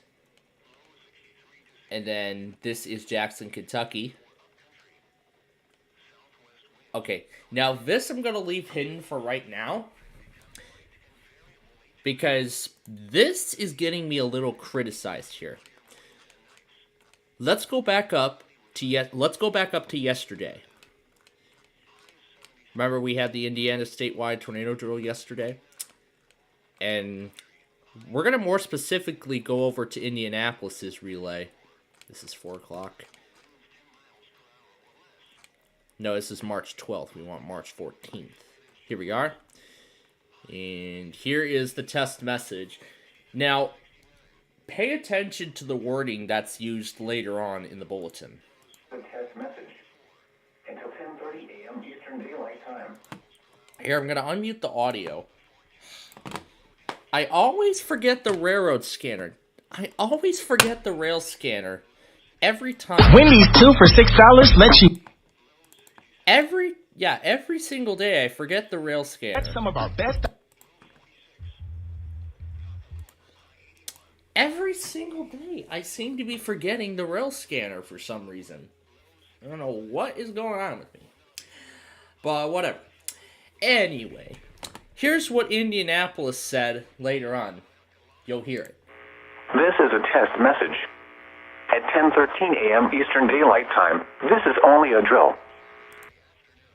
And then this is Jackson, Kentucky. Okay, now this I'm going to leave hidden for right now, because this is getting me a little criticized here. Let's go back up to yesterday. Remember, we had the Indiana statewide tornado drill yesterday, and we're going to more specifically go over to Indianapolis's relay. This is 4 o'clock. No, this is March 12th. We want March 14th. Here we are. And here is the test message. Now, pay attention to the wording that's used later on in the bulletin. The test message until 10:30 a.m. Eastern Daylight Time. Here, I'm going to unmute the audio. I always forget the railroad scanner. I always forget the rail scanner every time. Wendy's 2 for $6 lets you. Every single day I forget the rail scanner. That's some of our best. Every single day I seem to be forgetting the rail scanner for some reason. I don't know what is going on with me. But whatever. Anyway, here's what Indianapolis said later on. You'll hear it. This is a test message. At 10:13 a.m. Eastern Daylight Time, this is only a drill.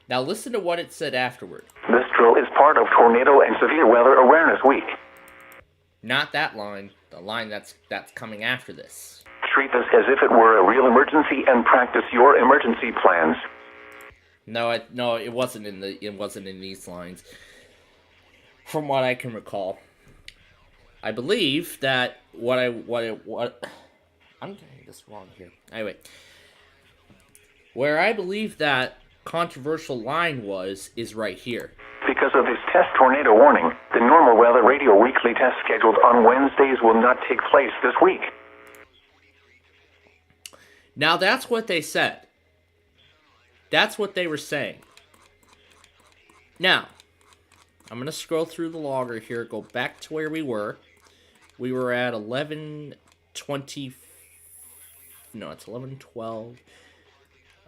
Now listen to what it said afterward. This drill is part of Tornado and Severe Weather Awareness Week. Not that line. The line that's coming after this. Treat this as if it were a real emergency and practice your emergency plans. No, it wasn't in these lines. From what I can recall, I believe that I'm getting this wrong here. Anyway, where I believe that controversial line is right here. Because of this test tornado warning, the normal weather radio weekly test scheduled on Wednesdays will not take place this week. Now that's what they said. That's what they were saying. Now, I'm going to scroll through the logger here, go back to where we were. We were at 11:20. No, it's 11:12.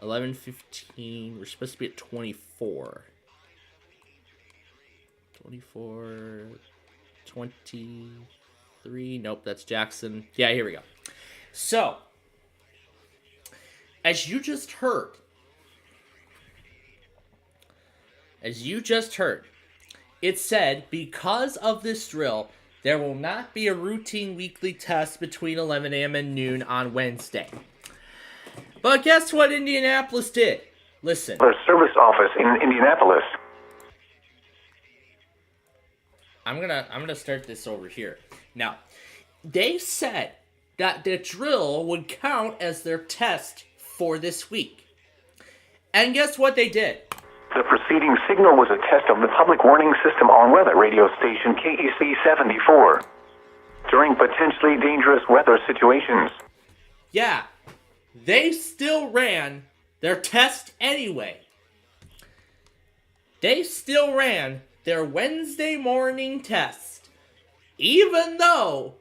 11:15. We're supposed to be at 24. 24. 23. Nope, that's Jackson. Yeah, here we go. So, as you just heard, it said, because of this drill, there will not be a routine weekly test between 11 a.m. and noon on Wednesday. But guess what Indianapolis did? Listen. The service office in Indianapolis. I'm gonna start this over here. Now, they said that the drill would count as their test for this week. And guess what they did? The preceding signal was a test of the public warning system on weather radio station KEC 74 during potentially dangerous weather situations. Yeah, they still ran their test anyway. They still ran their Wednesday morning test, even though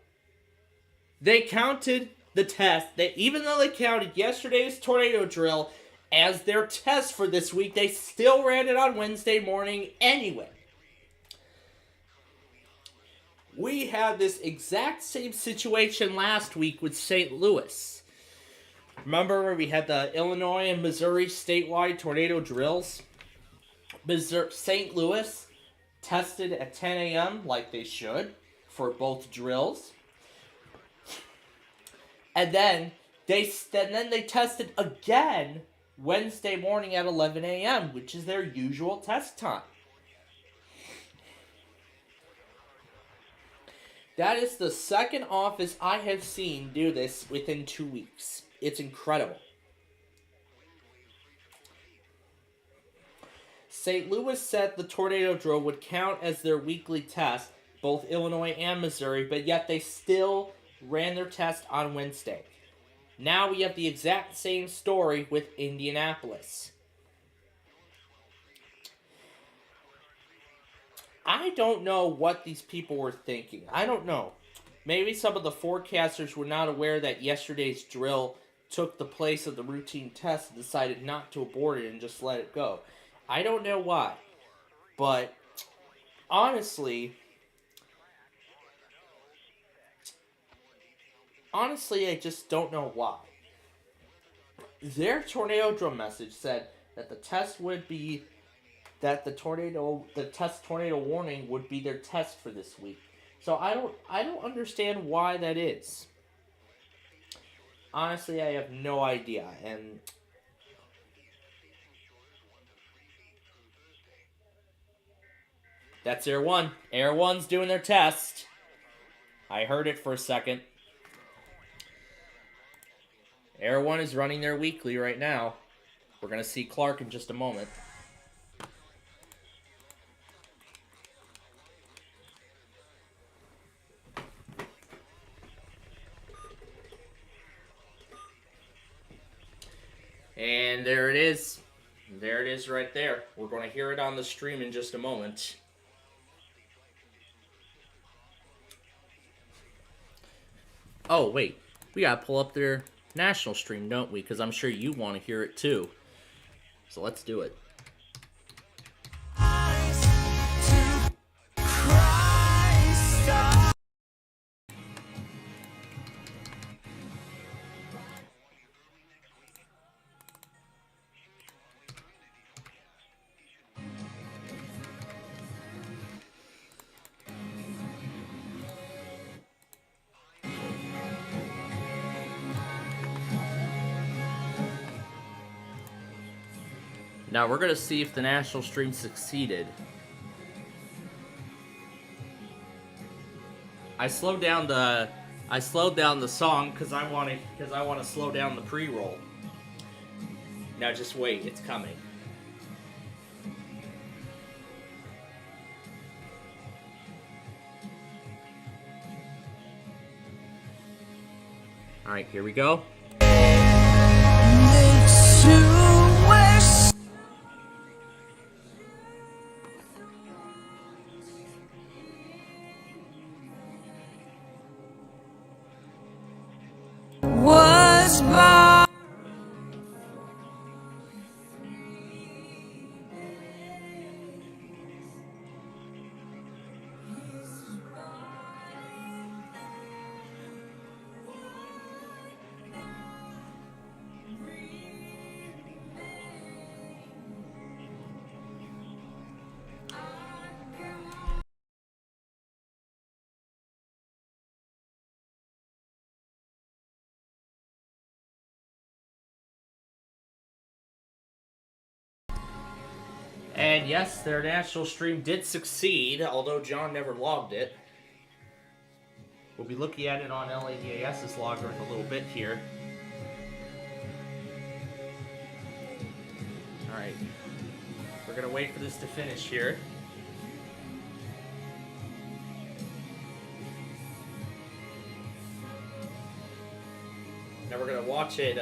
they counted the test, even though they counted yesterday's tornado drill as their test for this week, they still ran it on Wednesday morning anyway. We had this exact same situation last week with St. Louis. Remember where we had the Illinois and Missouri statewide tornado drills? St. Louis tested at 10 a.m. like they should for both drills. And then they tested again Wednesday morning at 11 a.m., which is their usual test time. That is the second office I have seen do this within 2 weeks. It's incredible. St. Louis said the tornado drill would count as their weekly test, both Illinois and Missouri, but yet they still ran their test on Wednesday. Now we have the exact same story with Indianapolis. I don't know what these people were thinking. I don't know. Maybe some of the forecasters were not aware that yesterday's drill took the place of the routine test and decided not to abort it and just let it go. I don't know why. But honestly, I just don't know why. Their tornado drill message said that the test would be that the test tornado warning would be their test for this week. So I don't understand why that is. Honestly, I have no idea. And that's Air 1. Air 1's doing their test. I heard it for a second. Air 1 is running their weekly right now. We're going to see Clark in just a moment. And there it is. There it is right there. We're going to hear it on the stream in just a moment. Oh, wait. We got to pull up their national stream, don't we? Because I'm sure you want to hear it too. So let's do it. Now we're going to see if the national stream succeeded. I slowed down the song because I want to slow down the pre-roll. Now just wait, it's coming. All right, here we go. And yes, their national stream did succeed, although John never logged it. We'll be looking at it on LADAS's logger in a little bit here. Alright. We're going to wait for this to finish here. Now we're going to watch it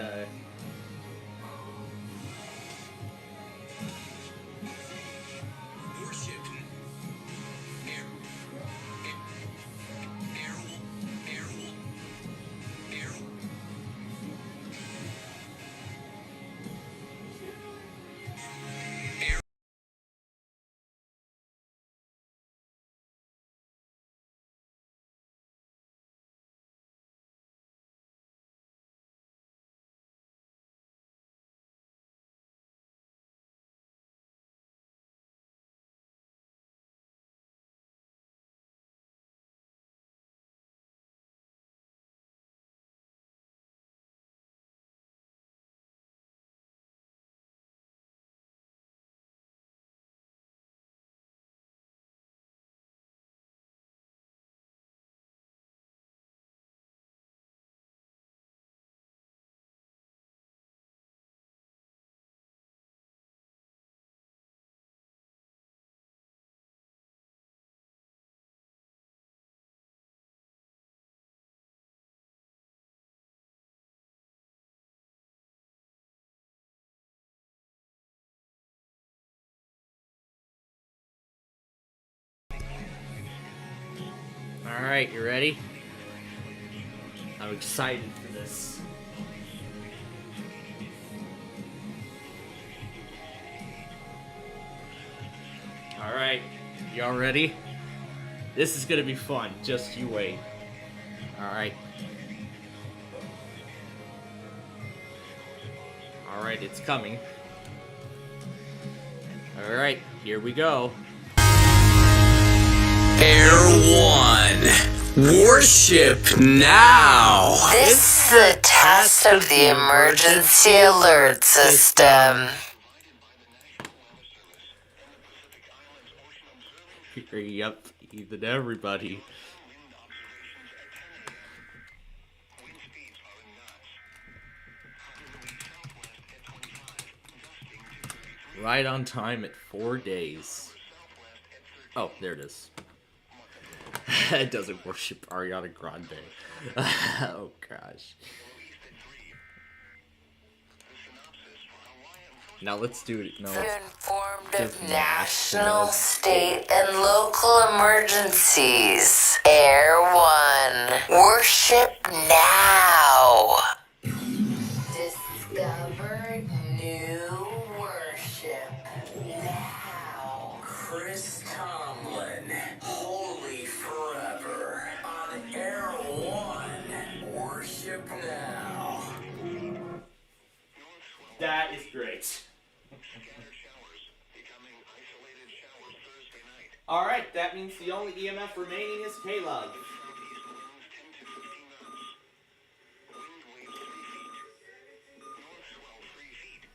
Alright, you ready? I'm excited for this. Alright, y'all ready? This is gonna be fun, just you wait. Alright. Alright, it's coming. Alright, here we go. Air 1, worship now! This is a test of the emergency alert system. Yep, even everybody. Right on time at 4 days. Oh, there it is. It doesn't worship Ariana Grande. Oh, gosh. Now let's do it. No, Informed of national, state, and local emergencies. Air 1. Worship now. Discover new worship now. Chris Tomlin, Holy Forever, on Air 1. Worship now. That is great. Alright, that means the only EMF remaining is K-Love.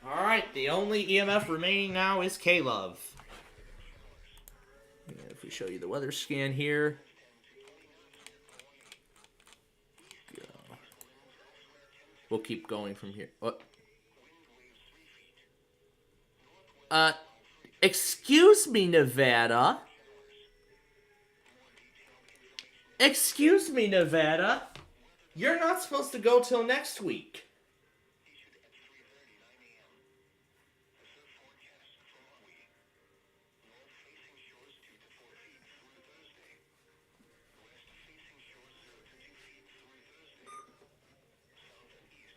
Alright, the only EMF remaining now is K-Love. If we show you the weather scan here. Go. We'll keep going from here. What? Excuse me, Nevada. Excuse me, Nevada. You're not supposed to go till next week.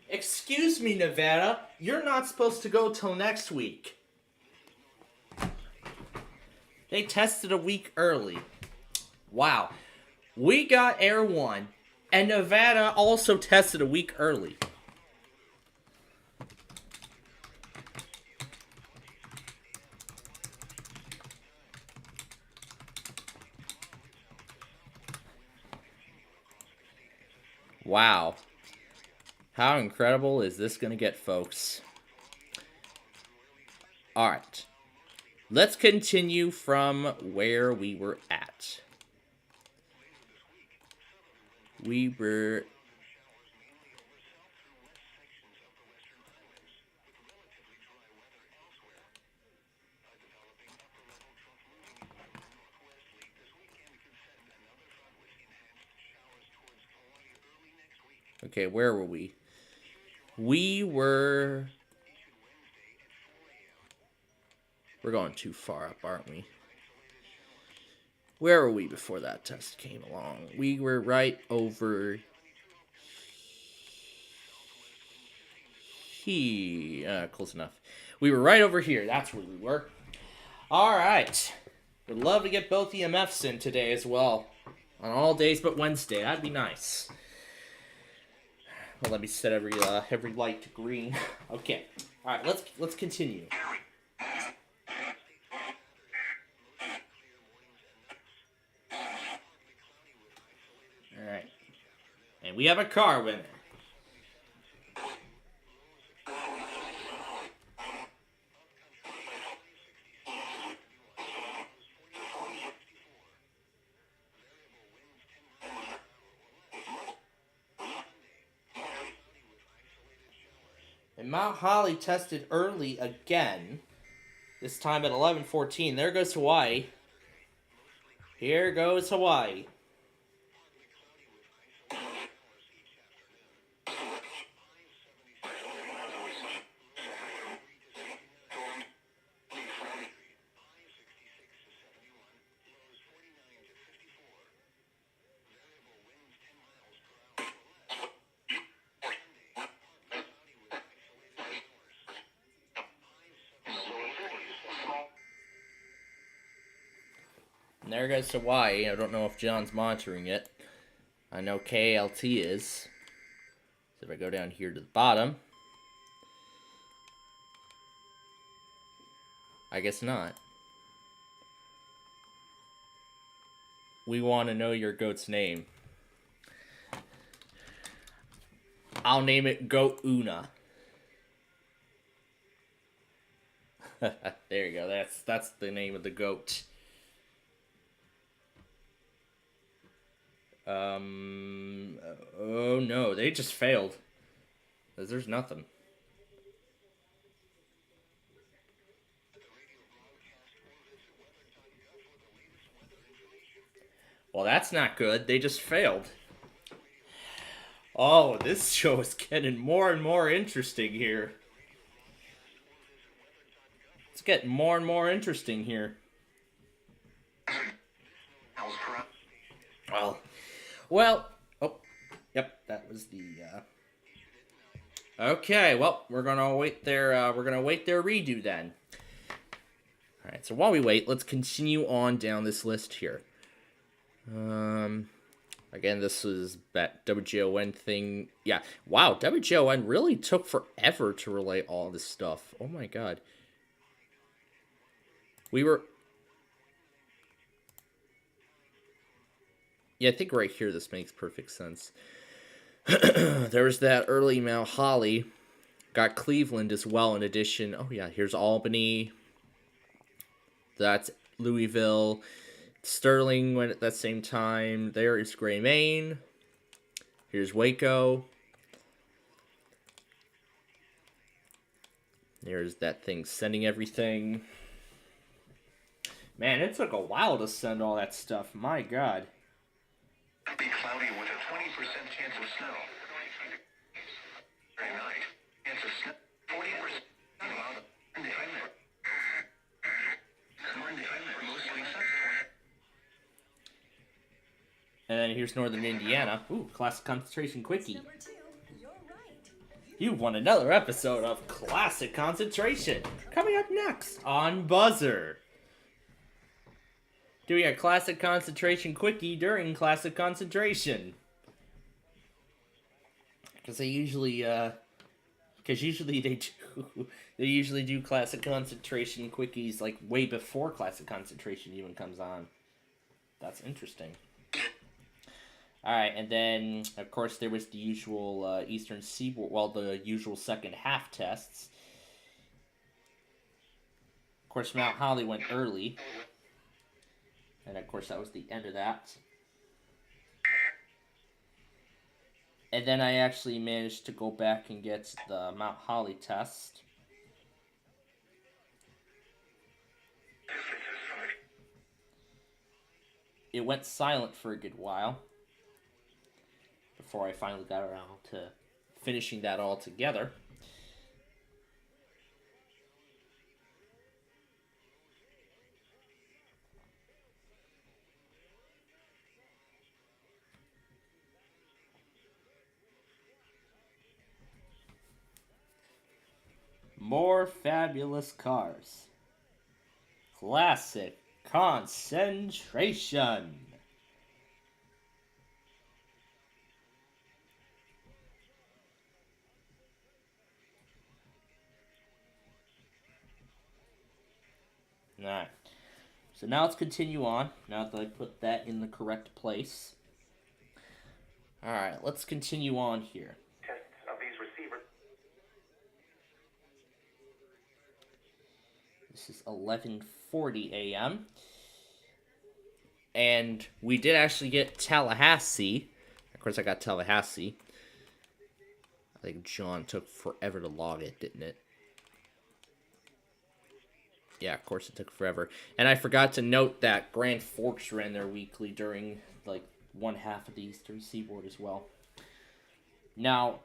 Excuse me, Nevada. You're not supposed to go till next week. They tested a week early. Wow. We got Air 1, and Nevada also tested a week early. Wow. How incredible is this going to get, folks? All right. Let's continue from where we were at. We were... Okay, where were we? We were... We're going too far up, aren't we? Where were we before that test came along? We were right over here. Close enough. We were right over here. That's where we were. All right. Would love to get both EMFs in today as well. On all days but Wednesday. That'd be nice. Well, let me set every light to green. Okay. All right. Let's continue. All right. And we have a car winner. And Mount Holly tested early again. This time at 11:14. There goes Hawaii. Here goes Hawaii. And there goes Hawaii. I don't know if John's monitoring it. I know KLT is. So if I go down here to the bottom. I guess not. We want to know your goat's name. I'll name it Goat Una. There you go. That's the name of the goat. Oh no, they just failed. There's nothing. Well, that's not good. They just failed. Oh, this show is getting more and more interesting here. It's getting more and more interesting here. Well, oh, yep, that was the, okay, well, we're gonna await their redo then. Alright, so while we wait, let's continue on down this list here. Again, this is that WGON thing. Yeah, wow, WGON really took forever to relay all this stuff. Oh my god. Yeah, I think right here this makes perfect sense. There was that early email. Holly got Cleveland as well in addition. Oh yeah, here's Albany. That's Louisville. Sterling went at that same time. There is Gray, Maine. Here's Waco. There's that thing sending everything. Man, it took a while to send all that stuff. My god. Be cloudy with a 20% chance of snow. Very night. Chance of snow. 40%. And then here's Northern Indiana. Ooh, Classic Concentration Quickie. You won another episode of Classic Concentration. Coming up next on Buzzer. Doing a Classic Concentration Quickie during Classic Concentration. Because they usually, they usually do Classic Concentration Quickies like way before Classic Concentration even comes on. That's interesting. Alright, and then, of course, there was the usual Eastern Seaboard, well, the usual second half tests. Of course, Mount Holly went early. And, of course, that was the end of that. And then I actually managed to go back and get the Mount Holly test. It went silent for a good while before I finally got around to finishing that all together. More fabulous cars. Classic Concentration. Alright, so now let's continue on, now that I put that in the correct place. Alright, let's continue on here. Tests of these receivers. This is 11:40 a.m. And we did actually get Tallahassee. Of course, I got Tallahassee. I think John took forever to log it, didn't it? Yeah, of course it took forever. And I forgot to note that Grand Forks ran their weekly during, like, one half of the Eastern Seaboard as well. Now,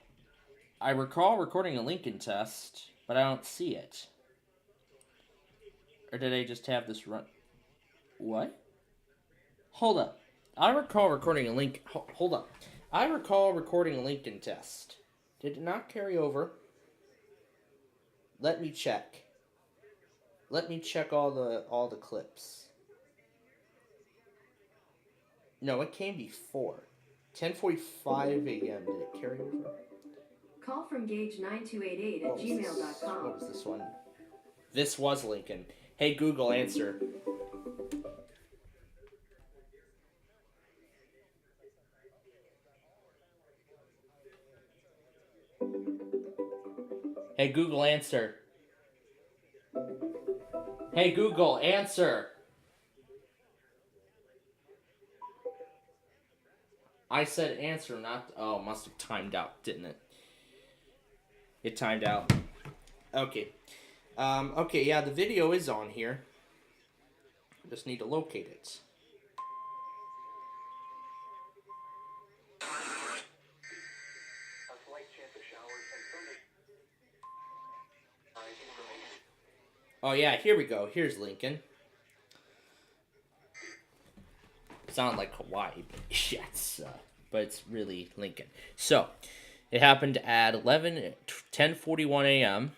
I recall recording a Lincoln test, but I don't see it. Or did I just have this run? What? Hold up. I recall recording a Lincoln... Hold up. I recall recording a Lincoln test. Did it not carry over? Let me check. Let me check all the clips. No, it came before. 10:45 a.m. Did it carry over? Call from gauge9288 at gmail.com. What was this one? This was Lincoln. Hey Google, answer. Hey Google, answer. Hey Google, answer. I said answer, not... Oh, must have timed out, didn't it? It timed out. Okay. Okay, yeah, the video is on here. I just need to locate it. Oh yeah, here we go. Here's Lincoln. Sound like Hawaii, but yes, but it's really Lincoln. So, it happened at 10:41 a.m.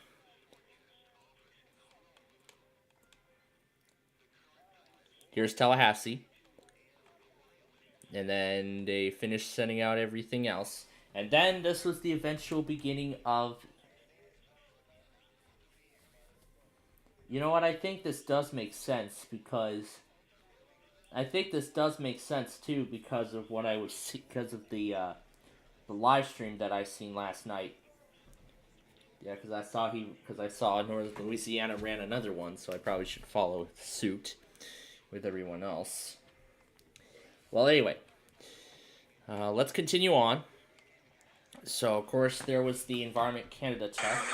Here's Tallahassee. And then they finished sending out everything else. And then this was the eventual beginning of... You know what? I think this does make sense because... I think this does make sense too because of what I was... Because of the live stream that I seen last night. Yeah, because I saw Northern Louisiana ran another one, so I probably should follow suit with everyone else. Well, anyway, let's continue on. So, of course, there was the Environment Canada test.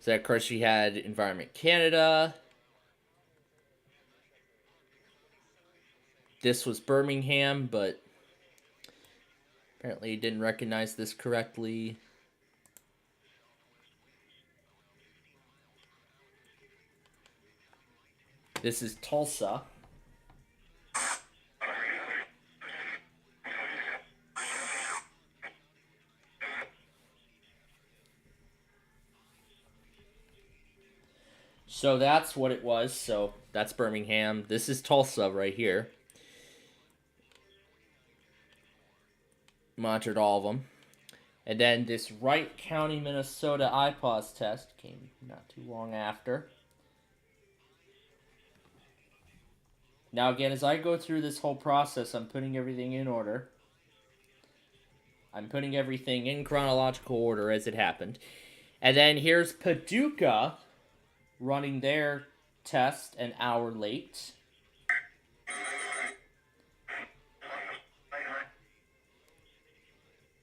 So, of course, we had Environment Canada. This was Birmingham, but apparently didn't recognize this correctly. This is Tulsa. So that's what it was. So that's Birmingham. This is Tulsa right here. Monitored all of them. And then this Wright County, Minnesota IPAWS test came not too long after. Now again, as I go through this whole process, I'm putting everything in order. I'm putting everything in chronological order as it happened. And then here's Paducah running their test an hour late.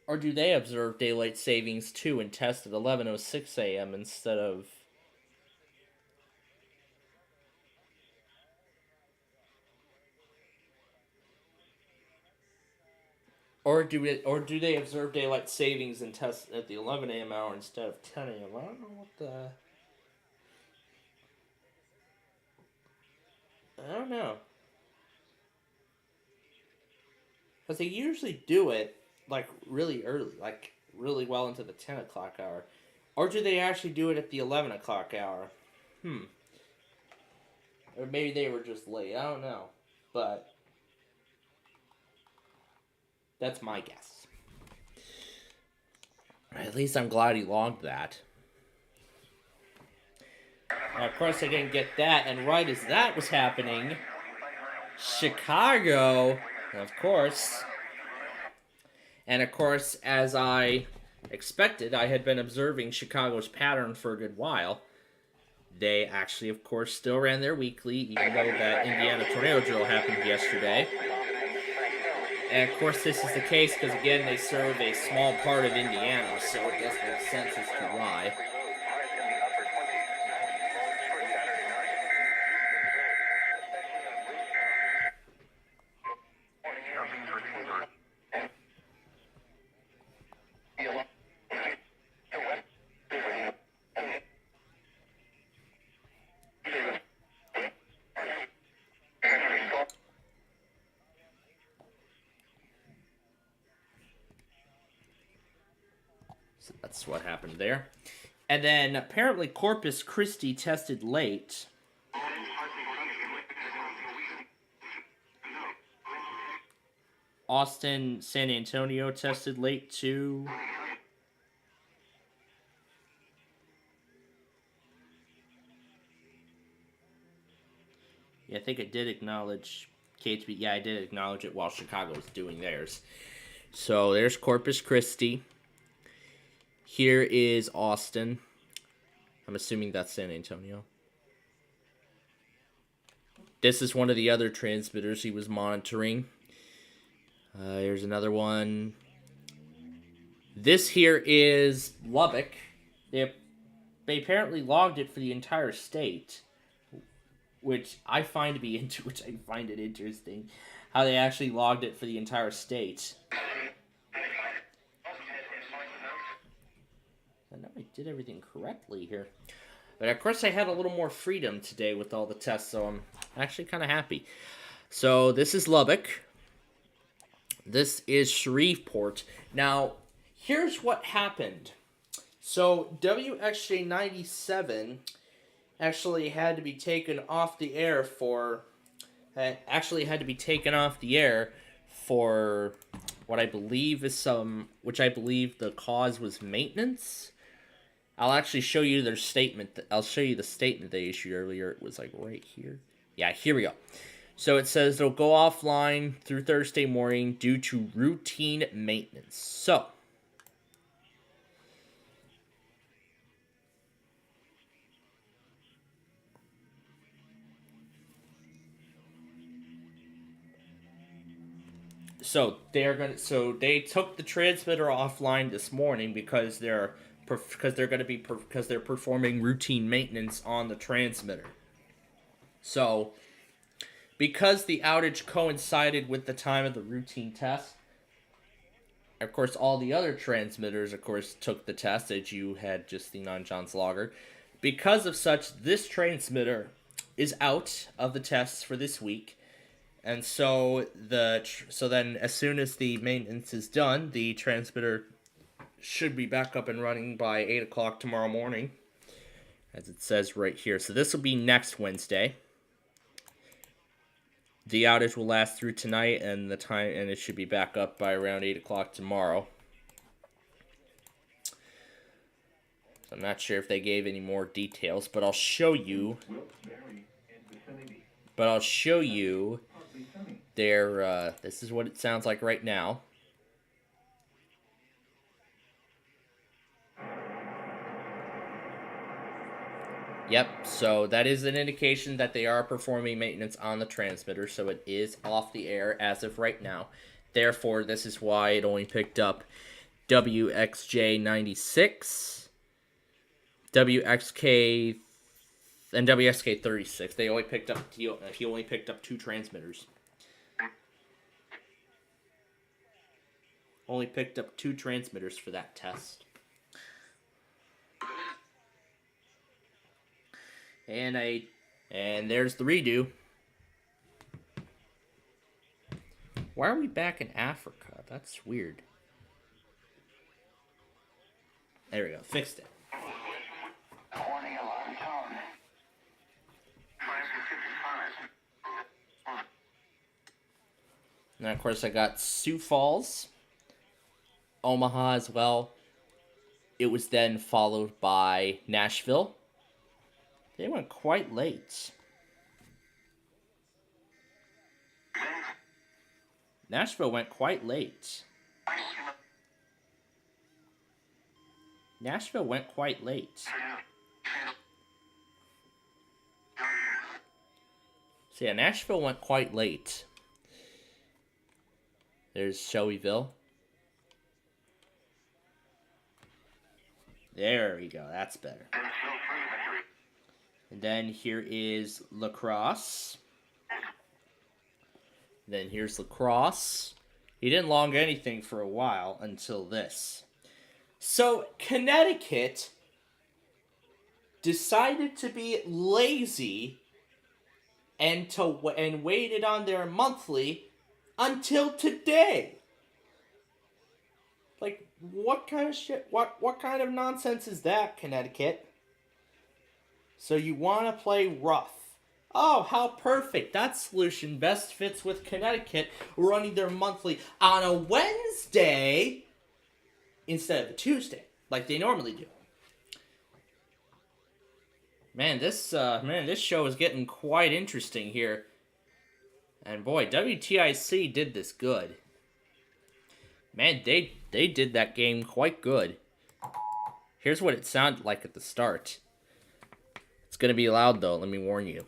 Or do they observe daylight savings too and test at 11:06 a.m. instead of... Or do they observe daylight savings and test at the 11 a.m. hour instead of 10 a.m.? I don't know what the... I don't know. Because they usually do it, like, really early. Like, really well into the 10 o'clock hour. Or do they actually do it at the 11 o'clock hour? Or maybe they were just late. I don't know. But that's my guess. At least I'm glad he logged that. Now, of course, I didn't get that. And right as that was happening, Chicago, of course. And of course, as I expected, I had been observing Chicago's pattern for a good while. They actually, of course, still ran their weekly, even though that Indiana tornado drill happened yesterday. And of course, this is the case because, again, they serve a small part of Indiana, so it does make sense as to why. So that's what happened there. And then apparently Corpus Christi tested late. Austin, San Antonio tested late too. Yeah, I think it did acknowledge KHB. Yeah, I did acknowledge it while Chicago was doing theirs. So there's Corpus Christi. Here is Austin. I'm assuming that's San Antonio. This is one of the other transmitters he was monitoring. Here's another one. This here is Lubbock. They apparently logged it for the entire state, which I find it interesting how they actually logged it for the entire state. I know I did everything correctly here. But of course I had a little more freedom today with all the tests, so I'm actually kind of happy. So this is Lubbock. This is Shreveport. Now, here's what happened. So WXJ97 actually had to be taken off the air for what I believe is which I believe the cause was maintenance. I'll actually show you their statement. I'll show you the statement they issued earlier. It was like right here. Yeah, here we go. So it says it'll go offline through Thursday morning due to routine maintenance. So they took the transmitter offline this morning because they're performing routine maintenance on the transmitter. So, because the outage coincided with the time of the routine test, of course, all the other transmitters, of course, took the test as you had just seen on John's logger. Because of such, this transmitter is out of the tests for this week. And so then as soon as the maintenance is done, the transmitter should be back up and running by 8 o'clock tomorrow morning, as it says right here. So this will be next Wednesday. The outage will last through tonight, and it should be back up by around 8 o'clock tomorrow. So I'm not sure if they gave any more details, but I'll show you. Their this is what it sounds like right now. Yep, so that is an indication that they are performing maintenance on the transmitter, so it is off the air as of right now. Therefore, this is why it only picked up WXJ96, WXK, and WXK36. He only picked up 2 transmitters. Only picked up 2 transmitters for that test. And there's the redo. Why are we back in Africa? That's weird. There we go. Fixed it. And of course I got Sioux Falls, Omaha as well. It was then followed by Nashville. They went quite late. Nashville went quite late. Nashville went quite late. So yeah, Nashville went quite late. There's Shelbyville. There we go, that's better. And then here is La Crosse. Then here's La Crosse. He didn't log anything for a while until this. So Connecticut decided to be lazy and waited on their monthly until today. Like, what kind of shit? What kind of nonsense is that, Connecticut? So you want to play rough. Oh, how perfect. That solution best fits with Connecticut running their monthly on a Wednesday instead of a Tuesday, like they normally do. Man, this show is getting quite interesting here. And boy, WTIC did this good. Man, they did that game quite good. Here's what it sounded like at the start. It's going to be loud, though. Let me warn you.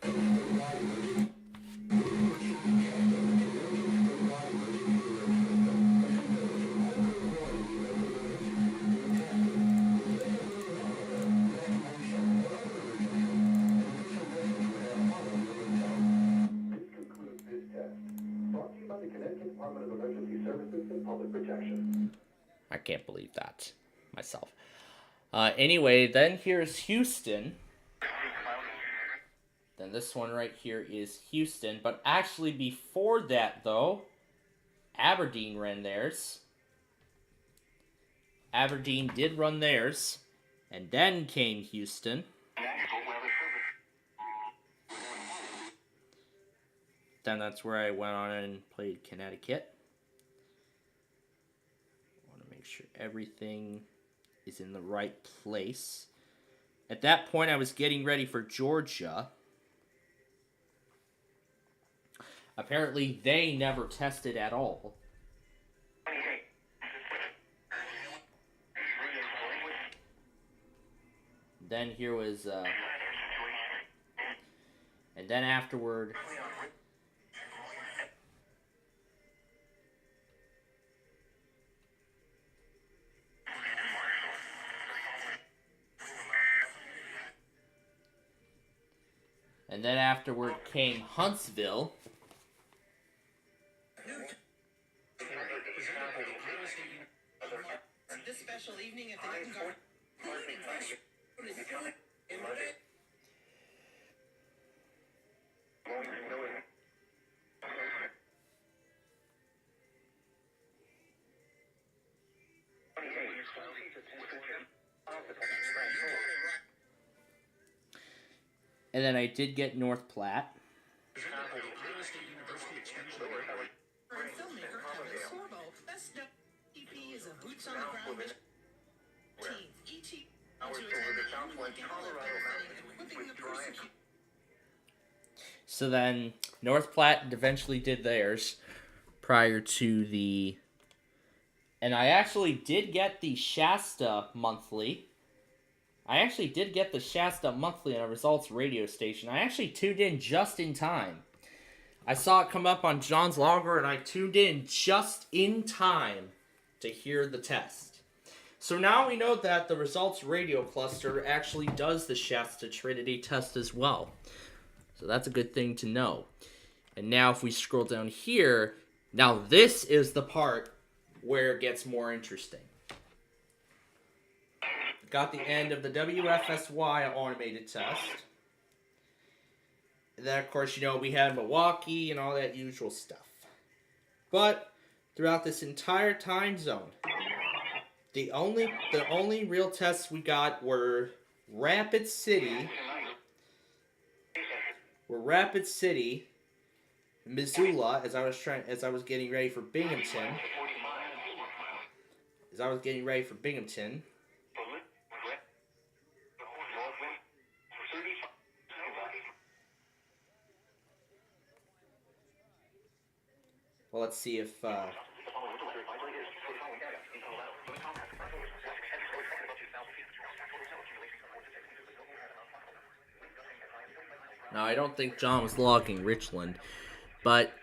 Department of Emergency Services and Public Protection. I can't believe that myself. Anyway, then here's Houston. Then this one right here is Houston. But actually before that, though, Aberdeen ran theirs. Aberdeen did run theirs. And then came Houston. Then that's where I went on and played Connecticut. I want to make sure everything is in the right place. At that point, I was getting ready for Georgia. Apparently, they never tested at all. Then here was, and then afterward, came Huntsville. This special evening at the Newton Garden. And then I did get North Platte. So then North Platte eventually did theirs prior to the... And I actually did get the Shasta Monthly. I actually did get the Shasta Monthly on a results radio station. I actually tuned in just in time. I saw it come up on John's logger, and I tuned in just in time to hear the test. So now we know that the results radio cluster actually does the Shasta Trinity test as well. So that's a good thing to know. And now if we scroll down here, now this is the part where it gets more interesting. Got the end of the WFSY automated test. And then, of course, you know, we had Milwaukee and all that usual stuff. But throughout this entire time zone, the only real tests we got were Rapid City, Missoula, as I was getting ready for Binghamton. Well, let's see if... Now, I don't think John was logging Richland, but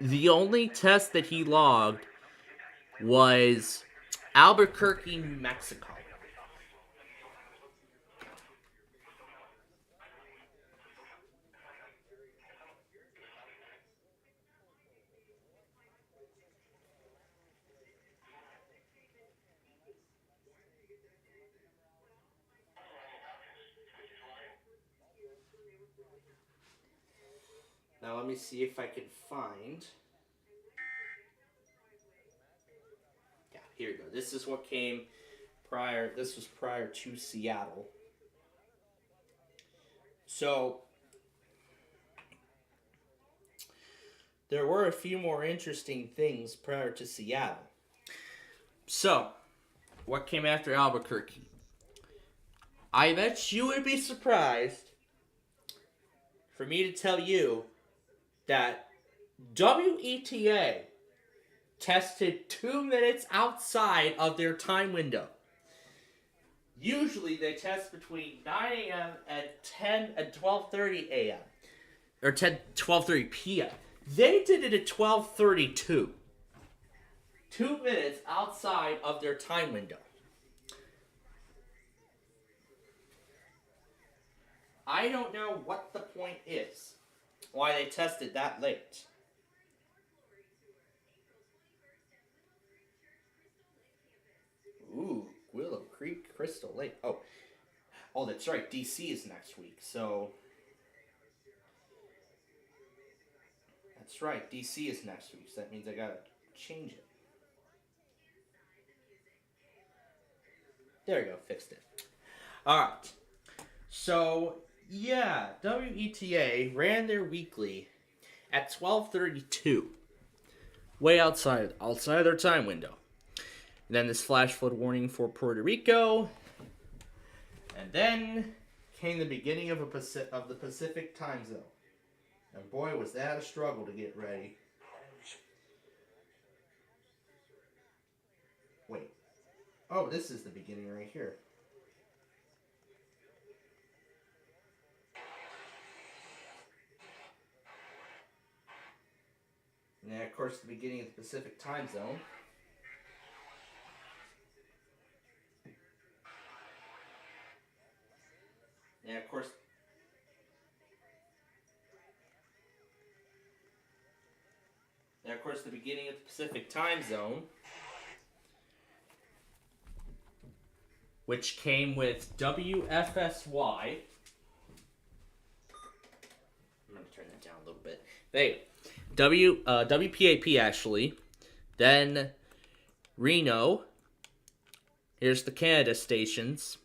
the only test that he logged was Albuquerque, New Mexico. Now let me see if I can find... Yeah, here we go. This is what came prior. This was prior to Seattle. So there were a few more interesting things prior to Seattle. So, what came after Albuquerque? I bet you would be surprised for me to tell you that WETA tested 2 minutes outside of their time window. Usually they test between 9 a.m. and 12:30 a.m. or 12:30 p.m. They did it at 12:32. 2 minutes outside of their time window. I don't know what the point is. Why they tested that late. Crystal Lake. Oh, that's right. DC is next week. So that's right. DC is next week. So that means I gotta change it. There we go. Fixed it. All right. So yeah, WETA ran their weekly at 12:32, way outside of their time window. And then this flash flood warning for Puerto Rico, and then came the beginning of the Pacific time zone. And boy, was that a struggle to get ready. Wait. Oh, this is the beginning right here. And then, of course, the beginning of the Pacific time zone. And, of course, the beginning of the Pacific time zone, which came with WFSY. I'm going to turn that down a little bit. There you go. WPAP, actually. Then Reno. Here's the Canada stations.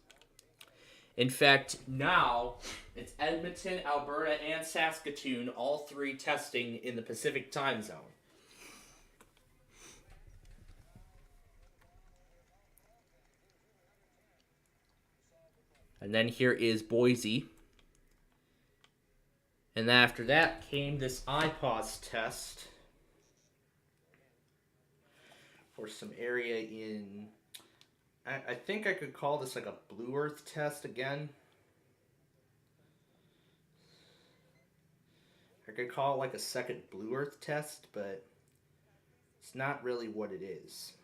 In fact, now it's Edmonton, Alberta, and Saskatoon, all three testing in the Pacific time zone. And then here is Boise. And after that came this IPAWS test for some area in, I think I could call this like a Blue Earth test again. I could call it like a second Blue Earth test, but it's not really what it is.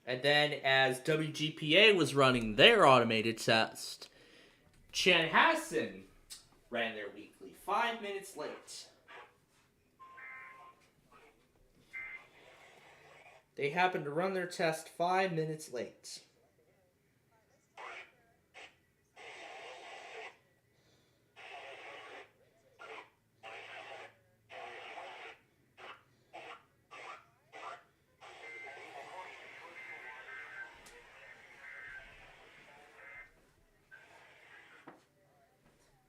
And then as WGPA was running their automated test, Chanhassen ran their weekly 5 minutes late. They happened to run their test 5 minutes late.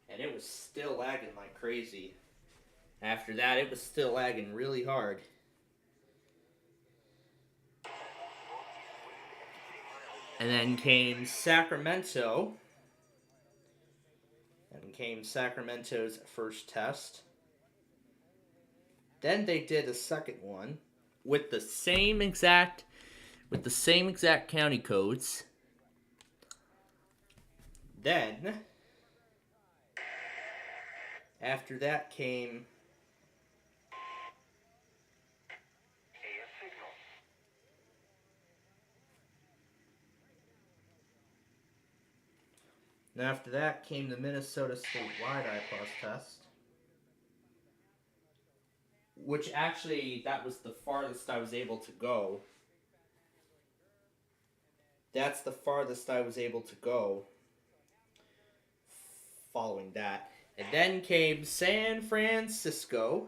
And it was still lagging like crazy. After that, it was still lagging really hard. And then came Sacramento. And came Sacramento's first test. Then they did a second one with the same exact county codes. Then after that came the Minnesota statewide IPAWS test, which actually, that was the farthest I was able to go. That's the farthest I was able to go following that. And then came San Francisco.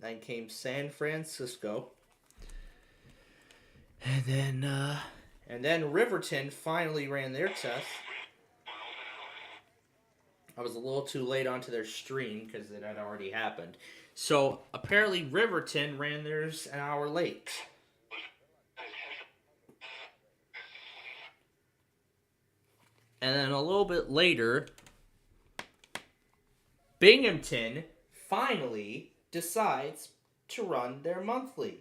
Then came San Francisco. And then Riverton finally ran their test. I was a little too late onto their stream because it had already happened. So apparently Riverton ran theirs an hour late. And then a little bit later, Binghamton finally decides to run their monthly.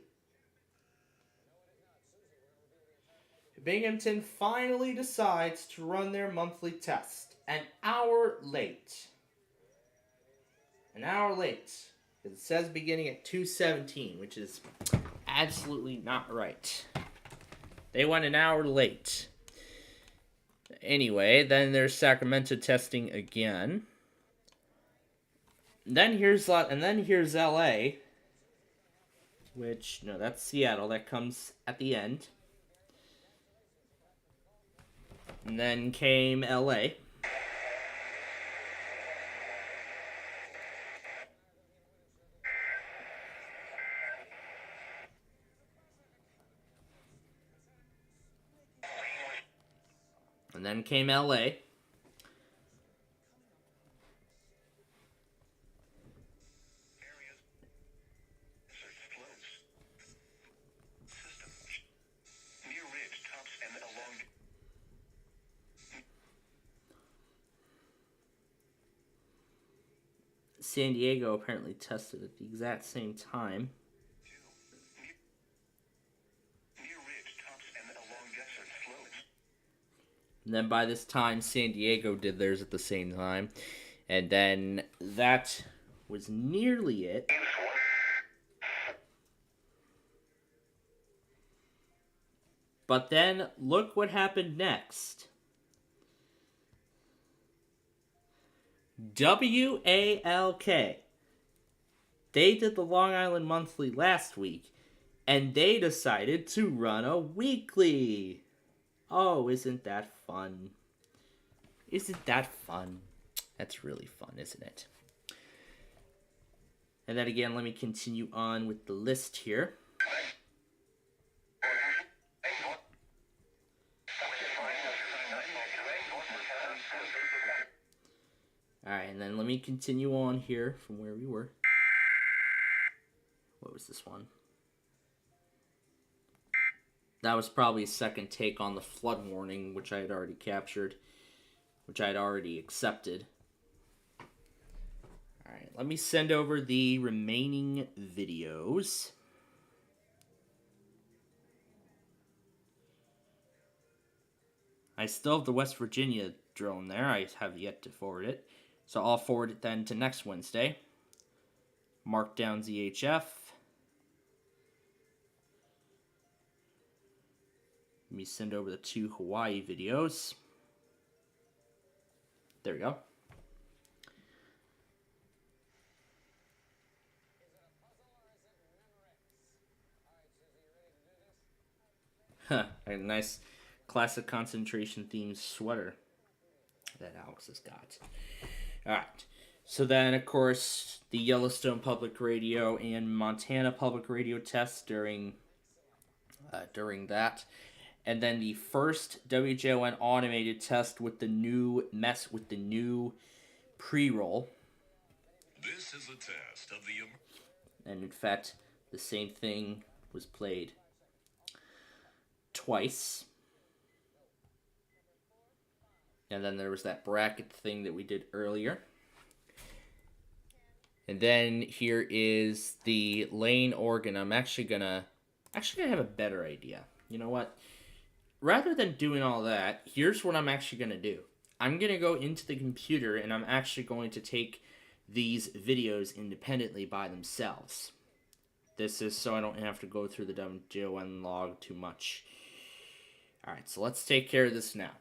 Binghamton finally decides to run their monthly test. An hour late. An hour late. It says beginning at 2:17, which is absolutely not right. They went an hour late. Anyway, then there's Sacramento testing again. Then here's LA, which, no, that's Seattle. That comes at the end. And then came LA. And then came LA. San Diego apparently tested at the exact same time. And then by this time, San Diego did theirs at the same time. And then that was nearly it. But then look what happened next. WALK. They did the Long Island Monthly last week, and they decided to run a weekly. Oh, isn't that fun? Isn't that fun? That's really fun, isn't it? And then again, let me continue on with the list here. Alright, and then let me continue on here from where we were. What was this one? That was probably a second take on the flood warning, which I had already captured, which I had already accepted. Alright, let me send over the remaining videos. I still have the West Virginia drone there. I have yet to forward it. So I'll forward it then to next Wednesday. Markdown ZHF. Let me send over the 2 Hawaii videos. There we go. A nice classic concentration themed sweater that Alex has got. Alright, so then of course the Yellowstone Public Radio and Montana Public Radio tests during that, and then the first WJON automated test with the new pre-roll. This is a test of the... And in fact, the same thing was played twice. And then there was that bracket thing that we did earlier. And then here is the Lane organ. I'm actually gonna have a better idea. You know what? Rather than doing all that, here's what I'm actually gonna do. I'm gonna go into the computer and I'm actually going to take these videos independently by themselves. This is so I don't have to go through the WJON log too much. Alright, so let's take care of this now.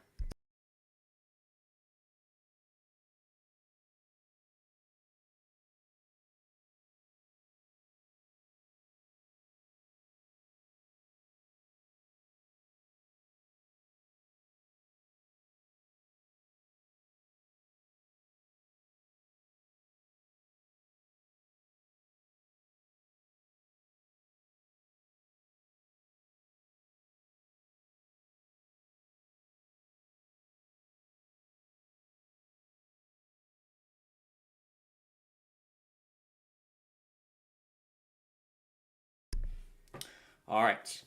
Alright,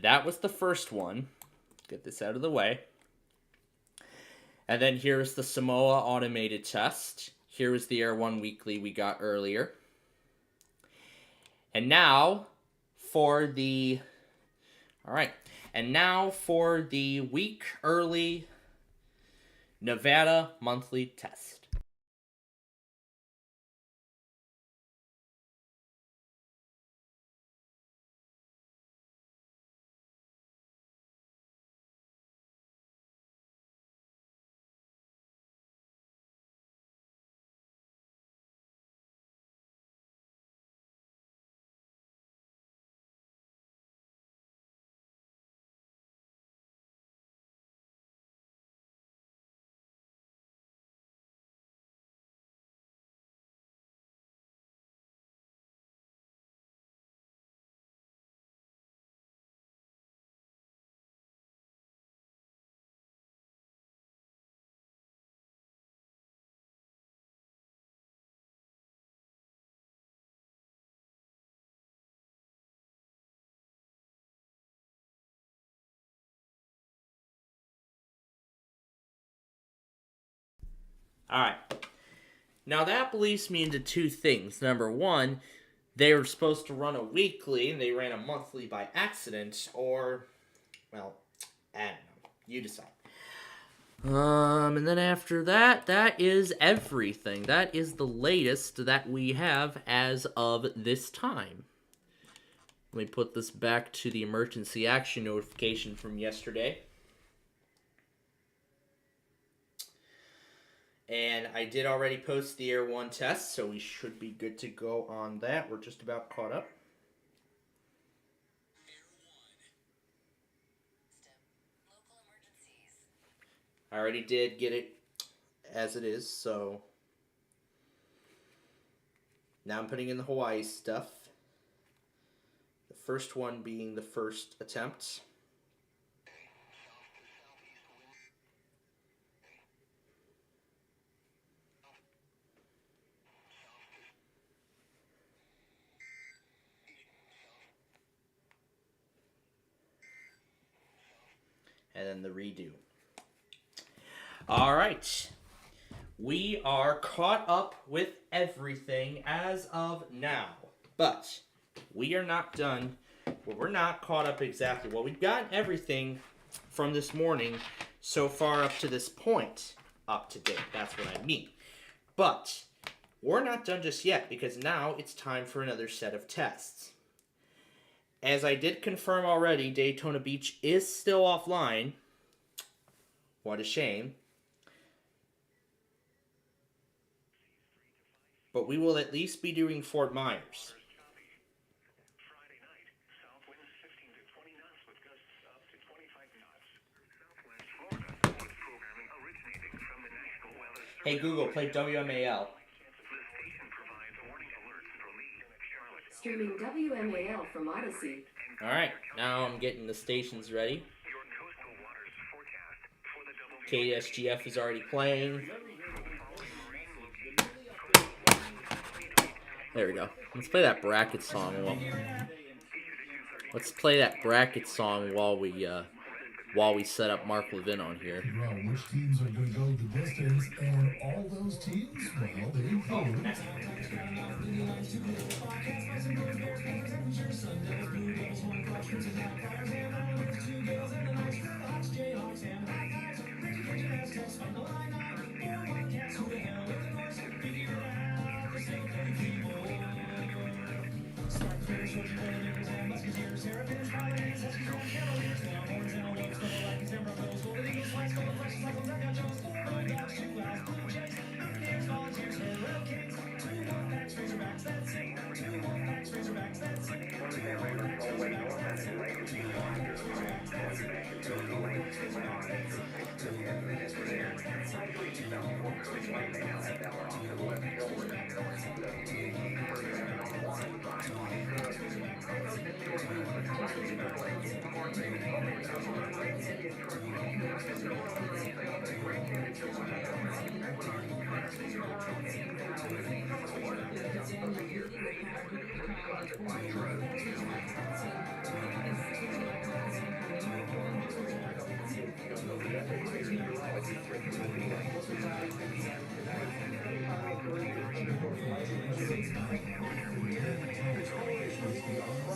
that was the first one. Get this out of the way. And then here's the Samoa automated test. Here is the Air 1 Weekly we got earlier. And now for the... Alright, and now for the week early Nevada monthly test. Alright. Now that leads me into two things. Number one, they were supposed to run a weekly, and they ran a monthly by accident, or, well, I don't know. You decide. And then after that, that is everything. That is the latest that we have as of this time. Let me put this back to the emergency action notification from yesterday. And I did already post the Air 1 test, so we should be good to go on that. We're just about caught up. I already did get it as it is, so now I'm putting in the Hawaii stuff. The first one being the first attempt. And then the redo. All right, we are caught up with everything as of now, but we are not done. Well, we're not caught up exactly. Well, we've gotten everything from this morning so far up to this point up to date. That's what I mean. But we're not done just yet, because now it's time for another set of tests. As I did confirm already, Daytona Beach is still offline. What a shame. But we will at least be doing Fort Myers. Hey Google, play WMAL. Streaming WMAL from Odyssey. Alright, now I'm getting the stations ready. KSGF is already playing. There we go. Let's play that bracket song. Let's play that bracket song while we set up Mark Levin on here. Well, which teams are going to go the distance, and all those teams, well, they include...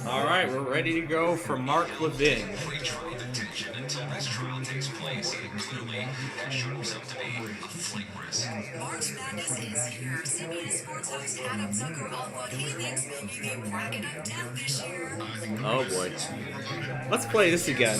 All right, we're ready to go for Mark Levin. Until this trial takes place, clearly that showed himself to be a flight risk. March Madness is here. CBS Sports host Adam Zucker of what he thinks will be a bracket of death this year. Oh boy. Let's play this again.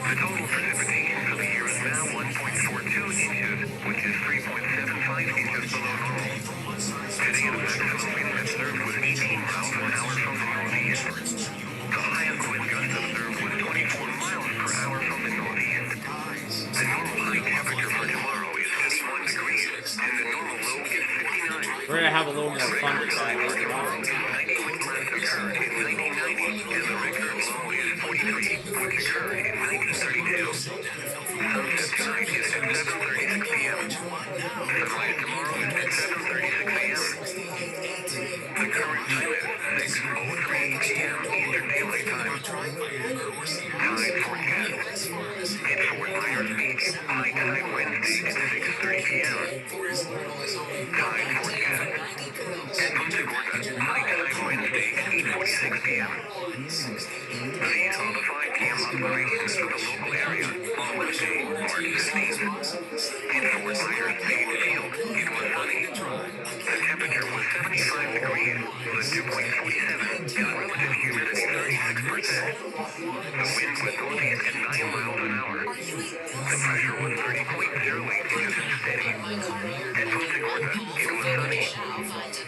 The total precipitation for the year is now 1.42 inches, which is 3.75 inches below normal. Today, the maximum wind observed was 18 miles per hour from the northeast. The highest wind gust observed was 24 miles per hour from the northeast. The We're gonna have a little more fun with that later on. 90 with class occurred in 1990, and the record low is 43, which occurred in 1932. Sunset tonight is at 7:36 p.m. Sunrise tomorrow is at 7:36 a.m. The current time is 6:03 p.m. Eastern Daylight Time. Tide forecast. In Fort Myers Beach, high tide Wednesday at 6:30 p.m. Tide forecast. At Punta Gorda, high tide Wednesday at 8:46 p.m. These are the 5 p.m. operations for the local area on Wednesday, March 15th. In Fort Myers Beach Field, it was sunny. The temperature was 75 degrees with a dew point 47 and relative humidity 36%. The wind was northeast at 9 miles an hour. The pressure was 30.08 inches and steady. At Punta Gorda, it was sunny.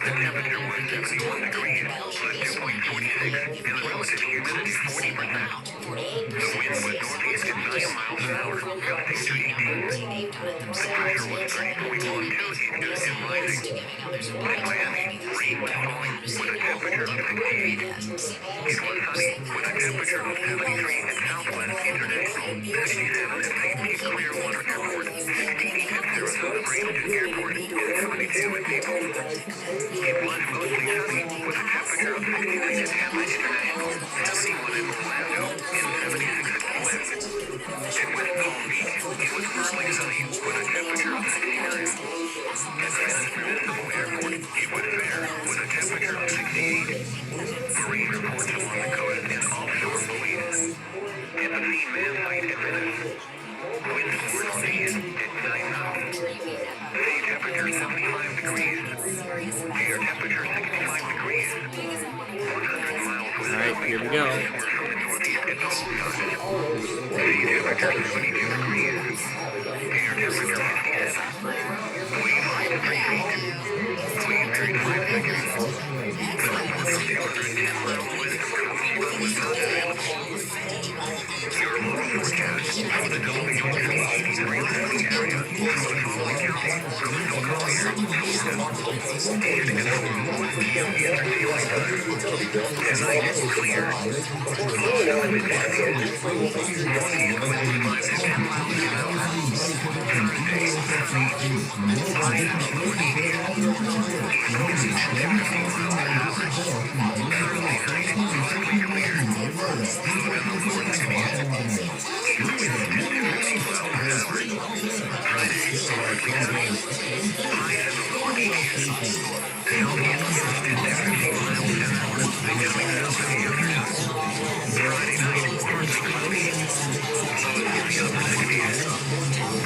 The temperature was 71 degrees with a dew point 46 and the relative humidity 40%. The wind was northeast at 9 miles an hour, gusting to 18. The pressure was 30.12 inches and rising. At Miami, rain was falling with a temperature of 68. It was sunny with a temperature of 73 at Southwest International, 57 at St. Pete Clearwater Airport, 68 at Sarasota Bradenton Airport, and 72 at Naples. It was mostly sunny with a temperature of 56 at Tampa International, 71 at Orlando, and 76 at Flint. At West Palm Beach, it was mostly sunny with a temperature of 69. At Venice Municipal Airport, it was fair with a temperature of 68. Marine reports along the coast and offshore buoys. At the main man site at Venice, winds were northeast at 9 knots. Sea temperature 75 degrees. Air temperature 65 degrees. 100 miles west. Alright, here we go. Northeast at 12 knots. Sea temperature 72 degrees. Air temperature 57. Wave height 3 feet. Wind speed 5 seconds. The report is 210 miles west of coast, but was not available. Your local forecast for the WMC Green Valley area includes Foley County, coastal Collier, and control 1 p.m. Eastern Daylight Time. Tonight is clear. Low 7 to 50. Northeast winds 5 to 10 miles an hour. Thursday, 70. High 48. East winds 10 to 15 miles an hour. Thursday night, mostly clear. Low in the lower 60s. East winds 10 to 15 miles an hour. Friday, partly sunny. High in the lower 80s. Southeast winds 10 to 15 miles an hour. Becoming south in the afternoon. Friday night, partly cloudy. Low in the upper 60s.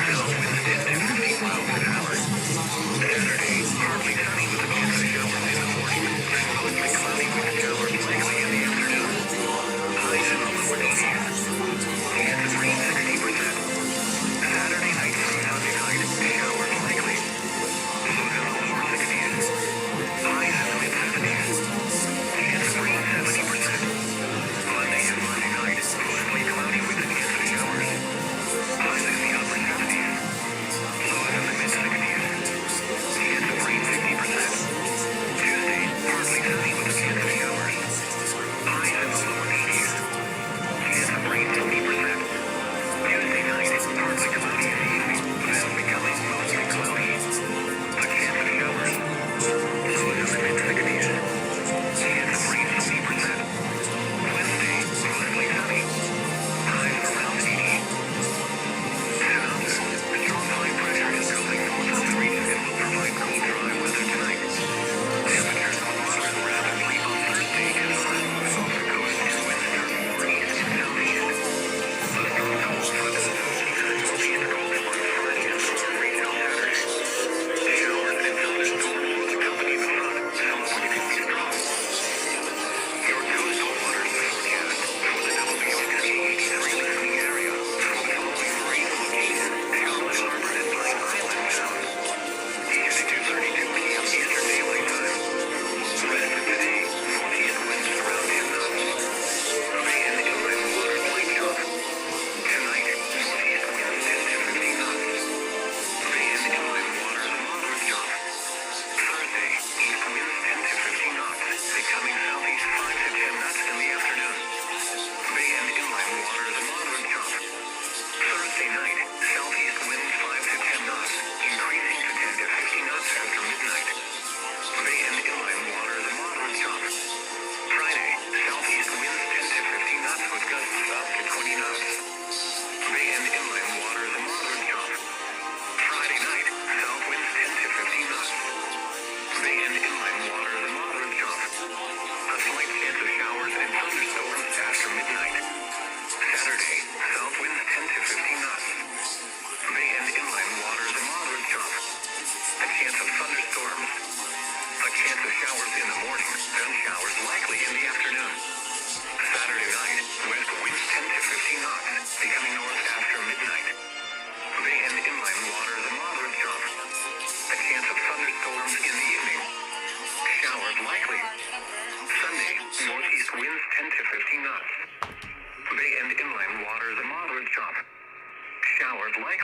South winds 10 to 15 miles an hour. Saturday, partly sunny with a chance of showers in the morning. Mostly cloudy with showers likely in the afternoon. Highs in the lower 80s. Chance of rain 60%. Saturday night from now to night, showers likely. Lows in the lower 60s. Highs in the mid 70s. Chance of rain 70%. Monday and Monday night, mostly cloudy with a chance of showers.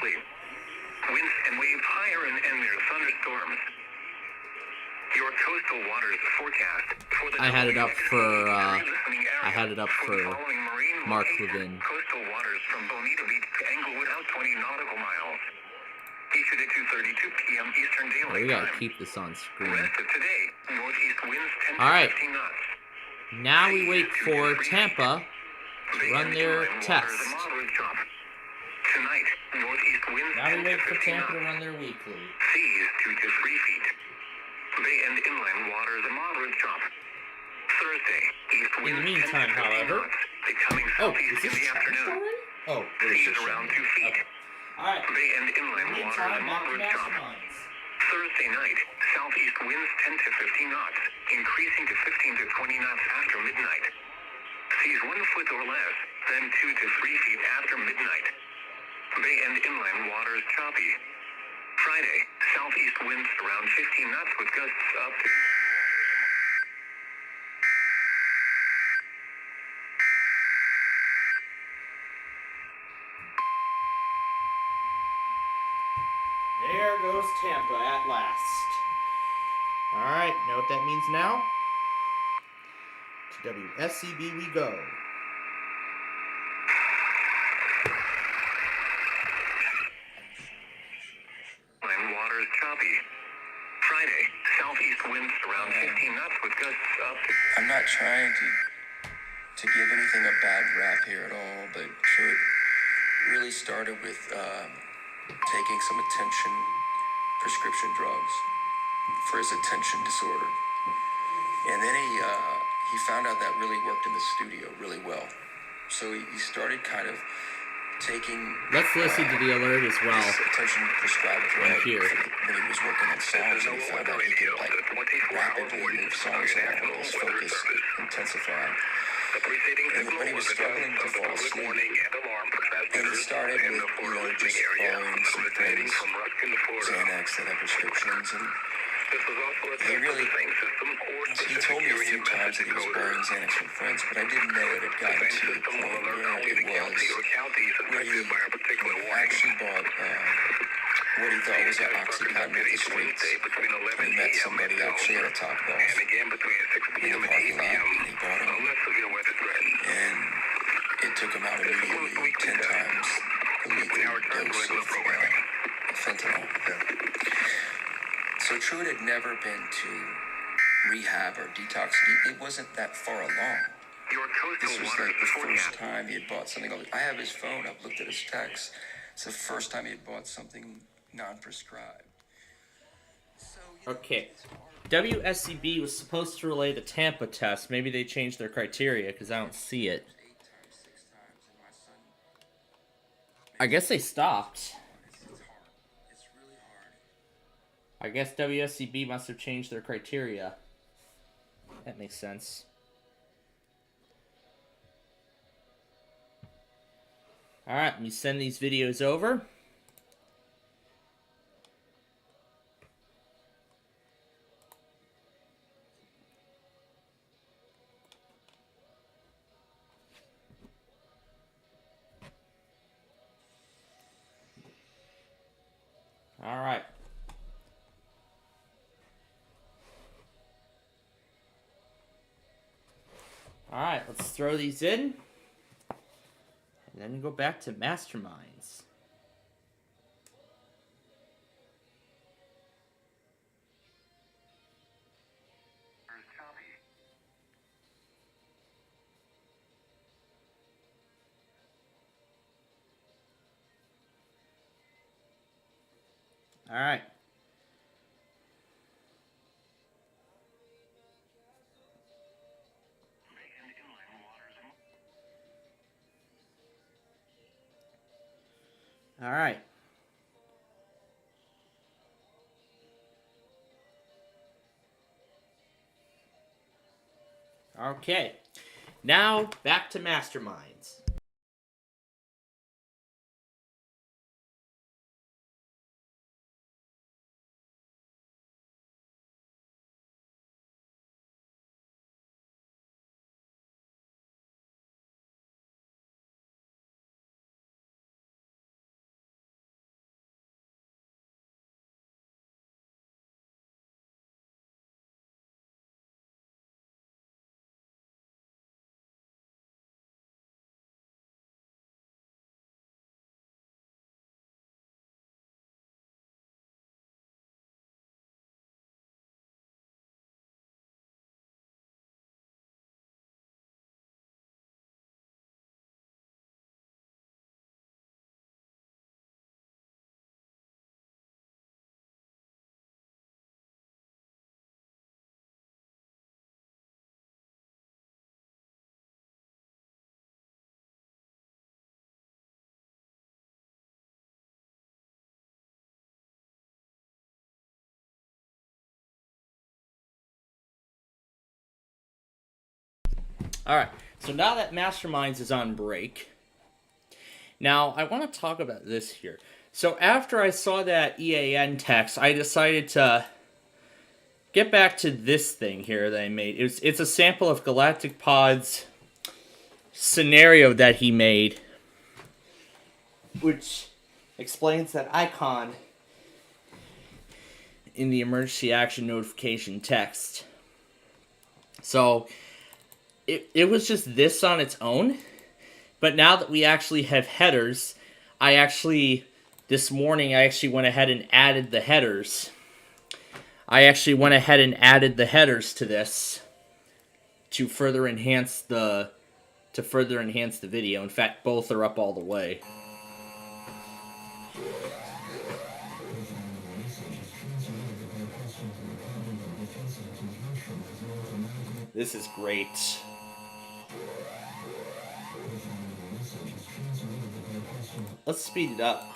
weekly. Winds and waves higher and near thunderstorms. Your coastal waters forecast for the I had it up for following marine Mark locations. Levin. Coastal waters from Bonita Beach to Englewood out 20 nautical miles. Issued at 2:32 p.m. Eastern Daylight We gotta Time. keep this on screen. Rest of today, northeast winds 10 All right. to 15 knots. Now we wait for Tampa to run their test. Tonight, northeast winds Now we 10 wait to for 15 Tampa to knots. run their weekly. Seas 2 to 3 feet. Bay and inland waters a moderate chop. Thursday, east In winds the meantime, 10 to 15 however, knots. Becoming southeast in the afternoon. Oh, Seas around 2 feet. Alright. Bay and inland waters a moderate chop. Thursday night, southeast winds 10 to 15 knots, increasing to 15 to 20 knots after midnight. Seas 1 foot or less, then 2 to 3 feet after midnight. Bay and inland waters choppy. Friday, southeast winds around 15 knots with gusts up to... There goes Tampa at last. Alright, know what that means now? To WSCB we go. Waters choppy. Friday, southeast winds around 15 knots with gusts up to... I'm not trying to give anything a bad rap here at all, but Truett really started with taking some prescription drugs for his attention disorder. And then he found out that really worked in the studio really well. So he started kind of taking... Let's listen to the alert as well. Attention prescribed drug right here. When he was working on songs, and he found out he could rapidly move songs along with his focus intensify. But he was struggling to fall asleep. And he started with, just borrowing some things, Xanax and other prescriptions, and he really, he told me a few times that he was borrowing Xanax from friends, but I didn't know it had gotten to the point where he actually bought what he thought was an Oxycontin at the streets. He met somebody actually at a Top Golf in the parking lot, and he bought him. And it took him out immediately 10 times the lethal dose of fentanyl. So Truett had never been to rehab or detox. It wasn't that far along. This was like the first time he had bought something. I have his phone. I've looked at his texts. It's the first time he had bought something non-prescribed. Okay. WSCB was supposed to relay the Tampa test. Maybe they changed their criteria because I don't see it. I guess they stopped. I guess WSCB must have changed their criteria. That makes sense. Alright, let me send these videos over. Alright. Alright, let's throw these in. And then go back to Masterminds. Alright. Alright. Okay. Now, back to Masterminds. Alright, so now that Masterminds is on break, now I want to talk about this here. So after I saw that EAN text, I decided to get back to this thing here that I made. It's a sample of Galactic Pod's scenario that he made, which explains that icon in the emergency action notification text. So it was just this on its own, but now that we actually have headers, this morning I actually went ahead and added the headers. I actually went ahead and added the headers to this to further enhance the video. In fact, both are up all the way. This is great. Let's speed it up.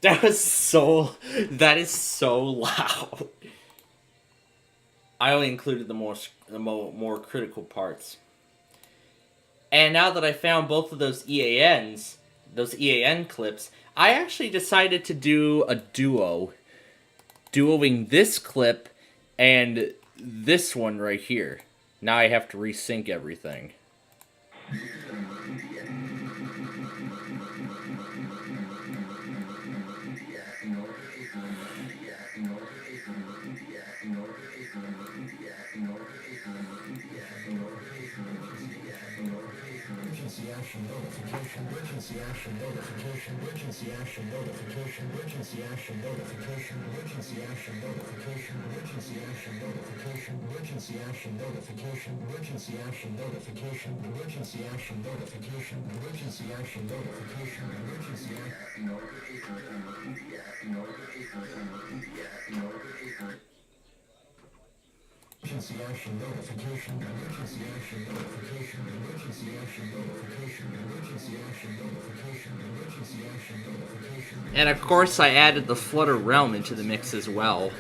That is so loud. I only included the more critical parts. And now that I found both of those EAN clips, I actually decided to do a duoing this clip and this one right here. Now I have to resync everything. Emergency action notification, emergency action notification, emergency action notification, emergency action notification, emergency action notification, emergency action notification, emergency action notification, emergency action notification, emergency action notification, emergency action notification. Emergency action notification, emergency action notification, emergency action notification, emergency action notification, emergency action notification. And of course I added the Flutter Realm into the mix as well.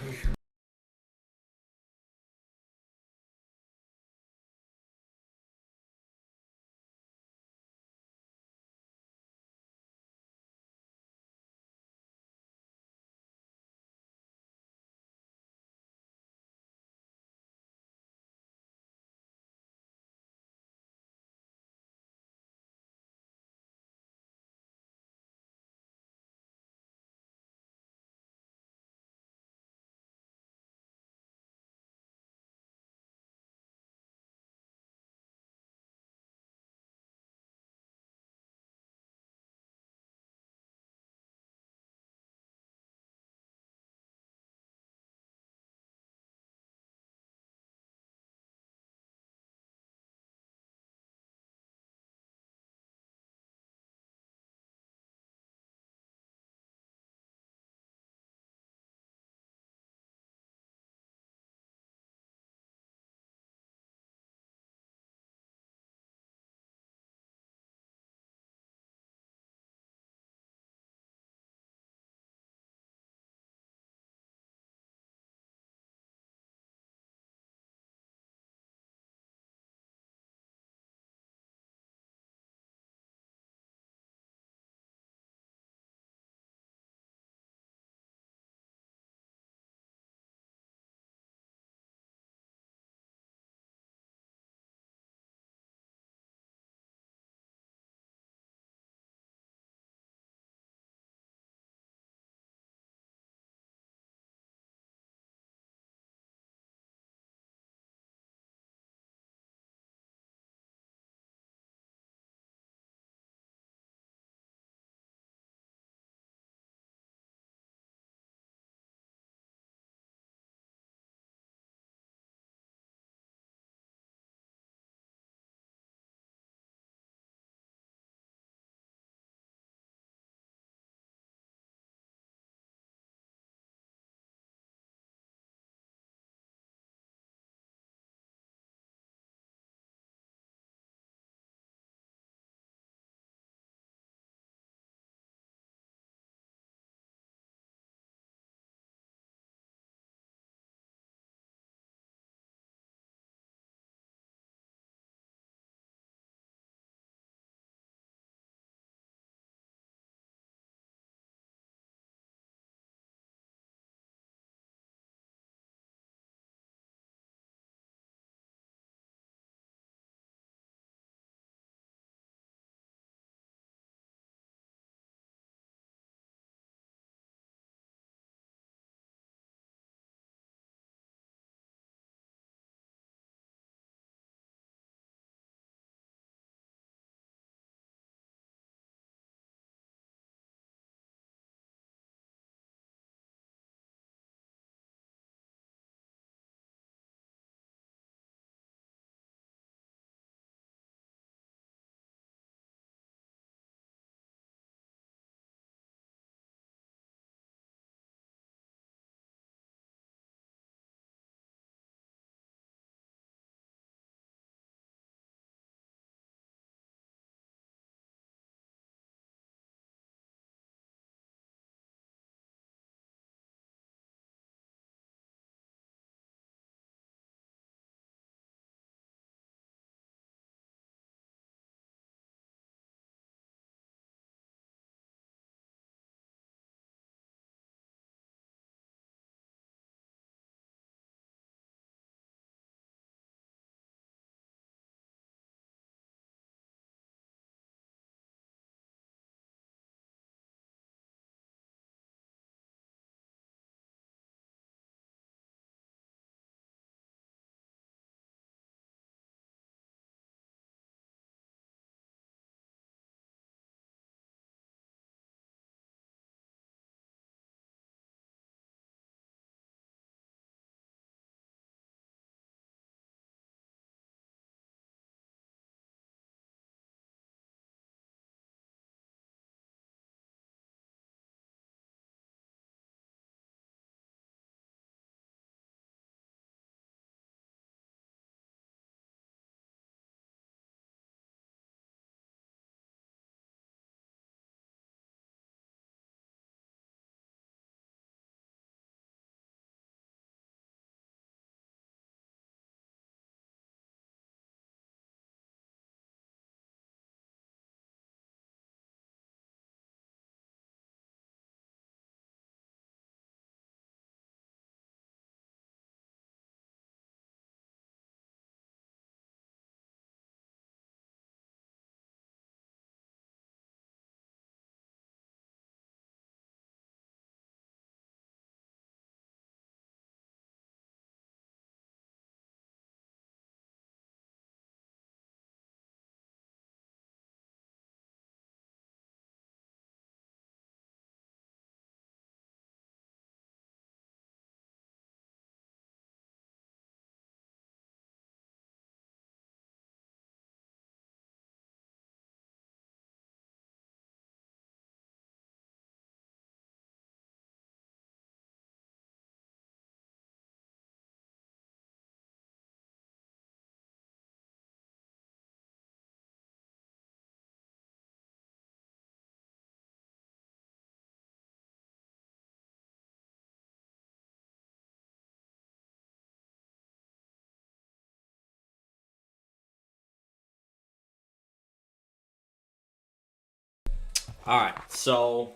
Alright, so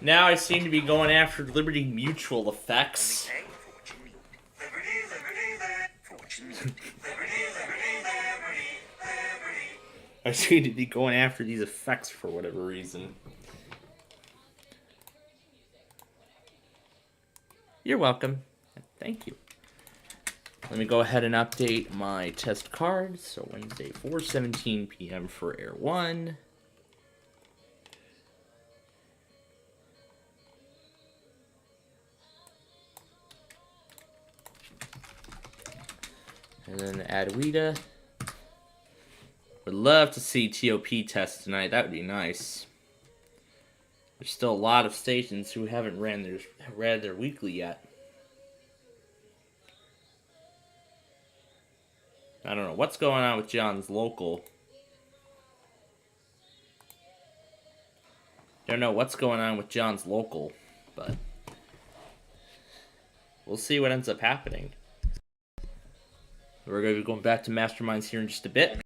now I seem to be going after Liberty Mutual effects. I seem to be going after these effects for whatever reason. You're welcome. Thank you. Let me go ahead and update my test cards. So Wednesday, 4:17 p.m. for Air 1. And then Adwita. Would love to see TOP test tonight. That would be nice. There's still a lot of stations who haven't read their weekly yet. I don't know what's going on with John's local. Don't know what's going on with John's local, but we'll see what ends up happening. We're going to be going back to Masterminds here in just a bit.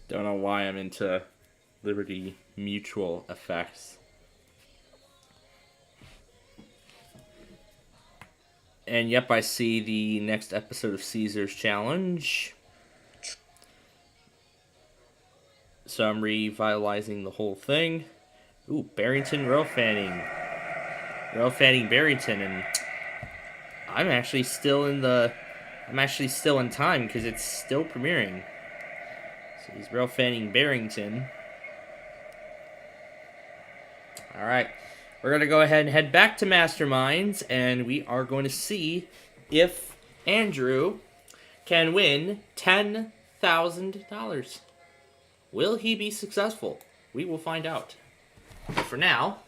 Don't know why I'm into Liberty Mutual effects. And yep, I see the next episode of Caesar's Challenge. So I'm revitalizing the whole thing. Ooh, Barrington Row Fanning. Row Fanning Barrington, and I'm actually still in time because it's still premiering. So he's Row Fanning Barrington. Alright. We're going to go ahead and head back to Masterminds, and we are going to see if Andrew can win $10,000. Will he be successful? We will find out. But for now,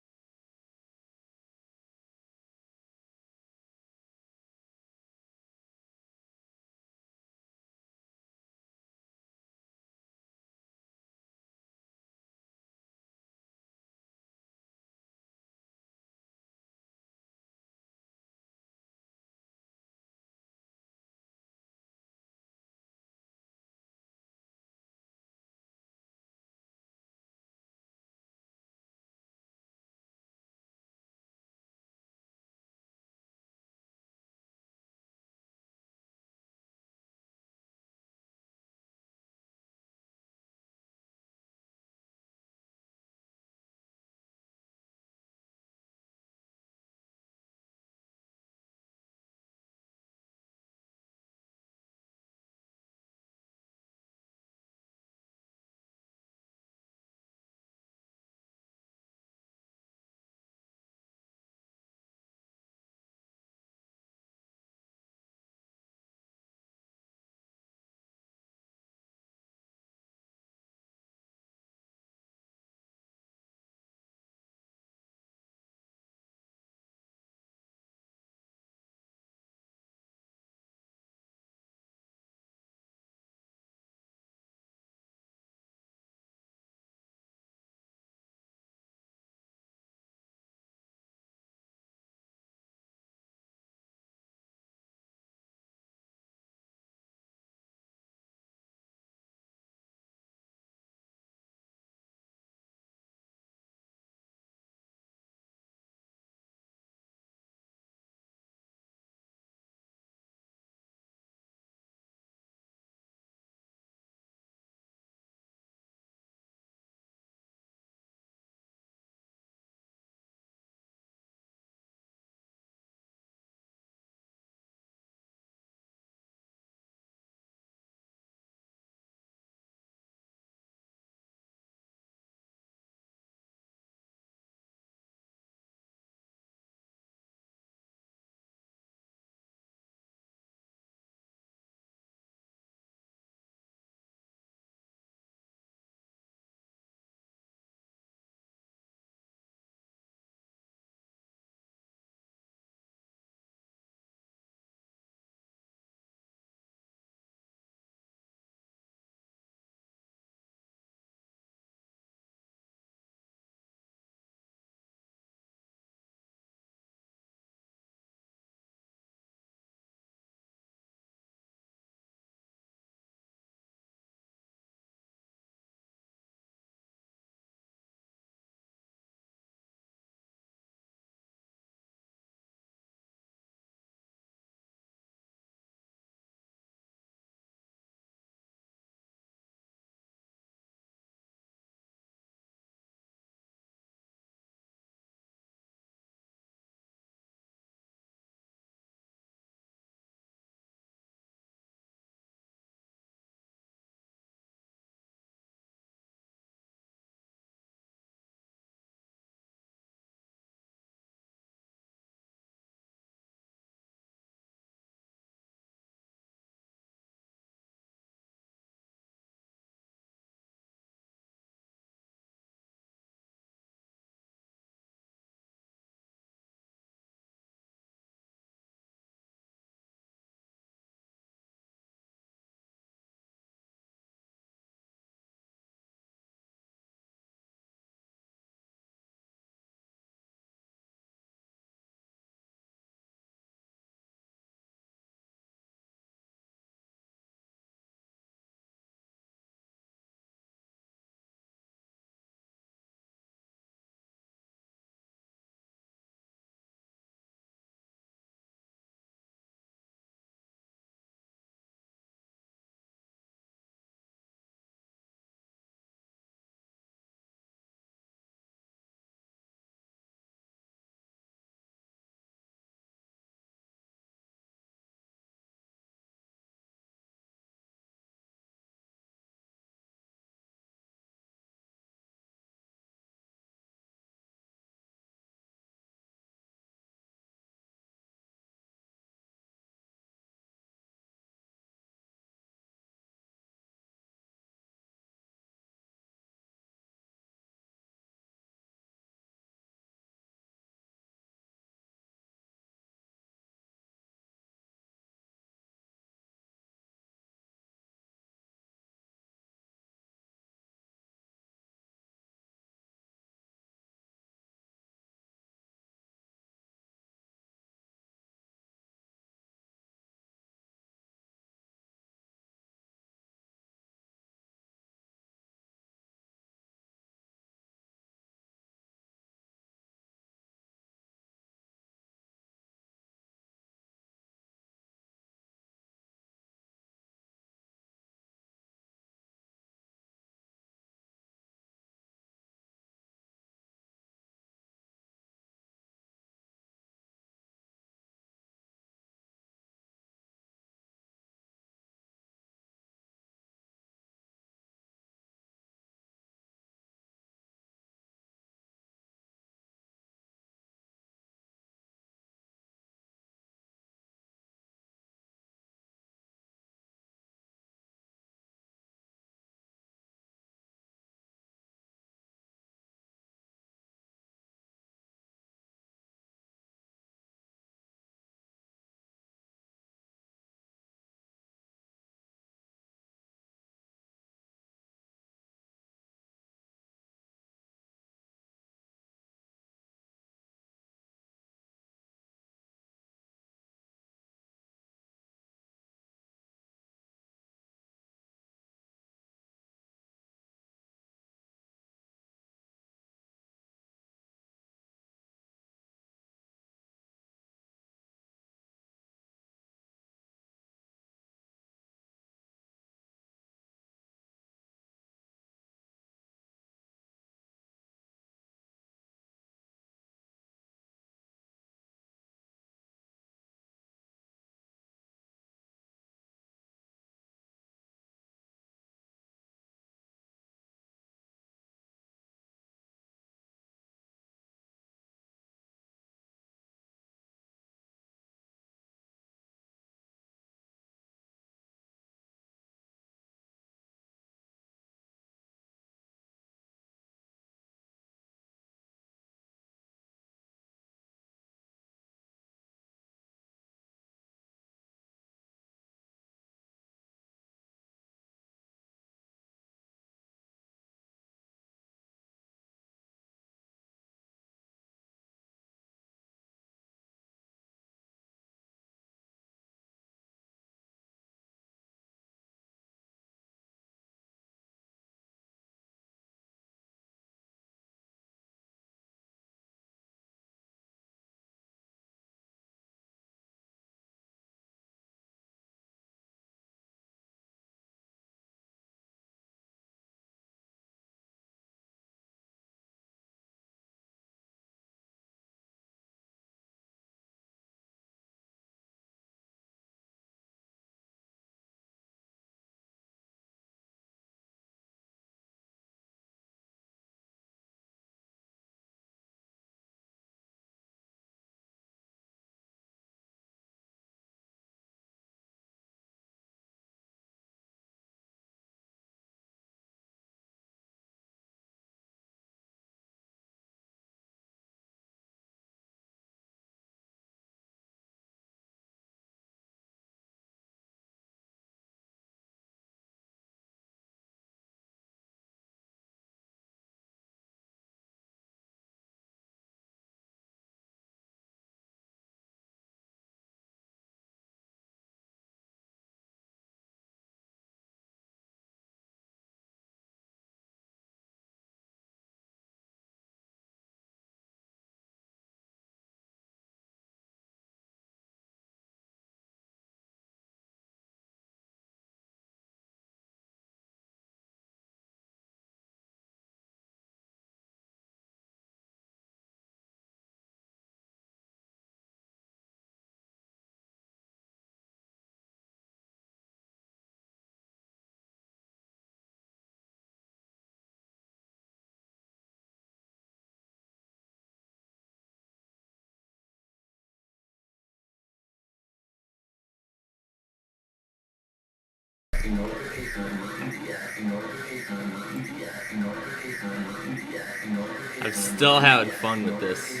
I'm still having fun with this.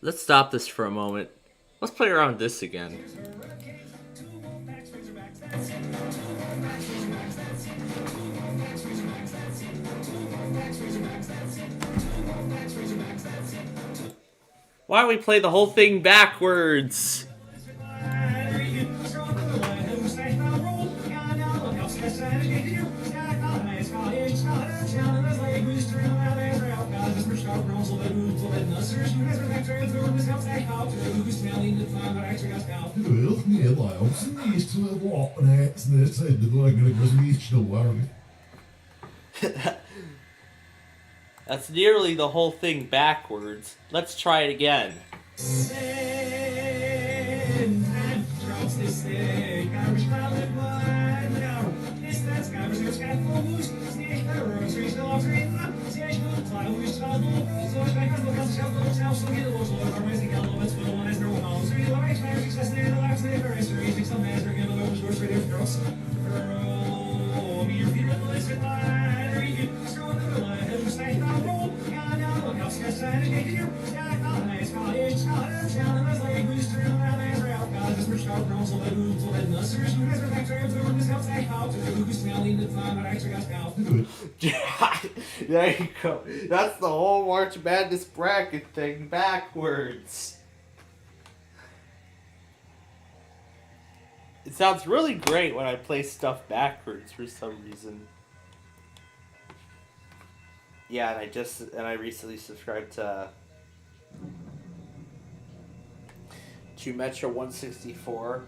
Let's stop this for a moment. Let's play around with this again. Why don't we play the whole thing backwards? That's nearly the whole thing backwards. Let's try it again. There you go. That's the whole March Madness bracket thing backwards. It sounds really great when I play stuff backwards for some reason. Yeah, and I recently subscribed to Metro 164.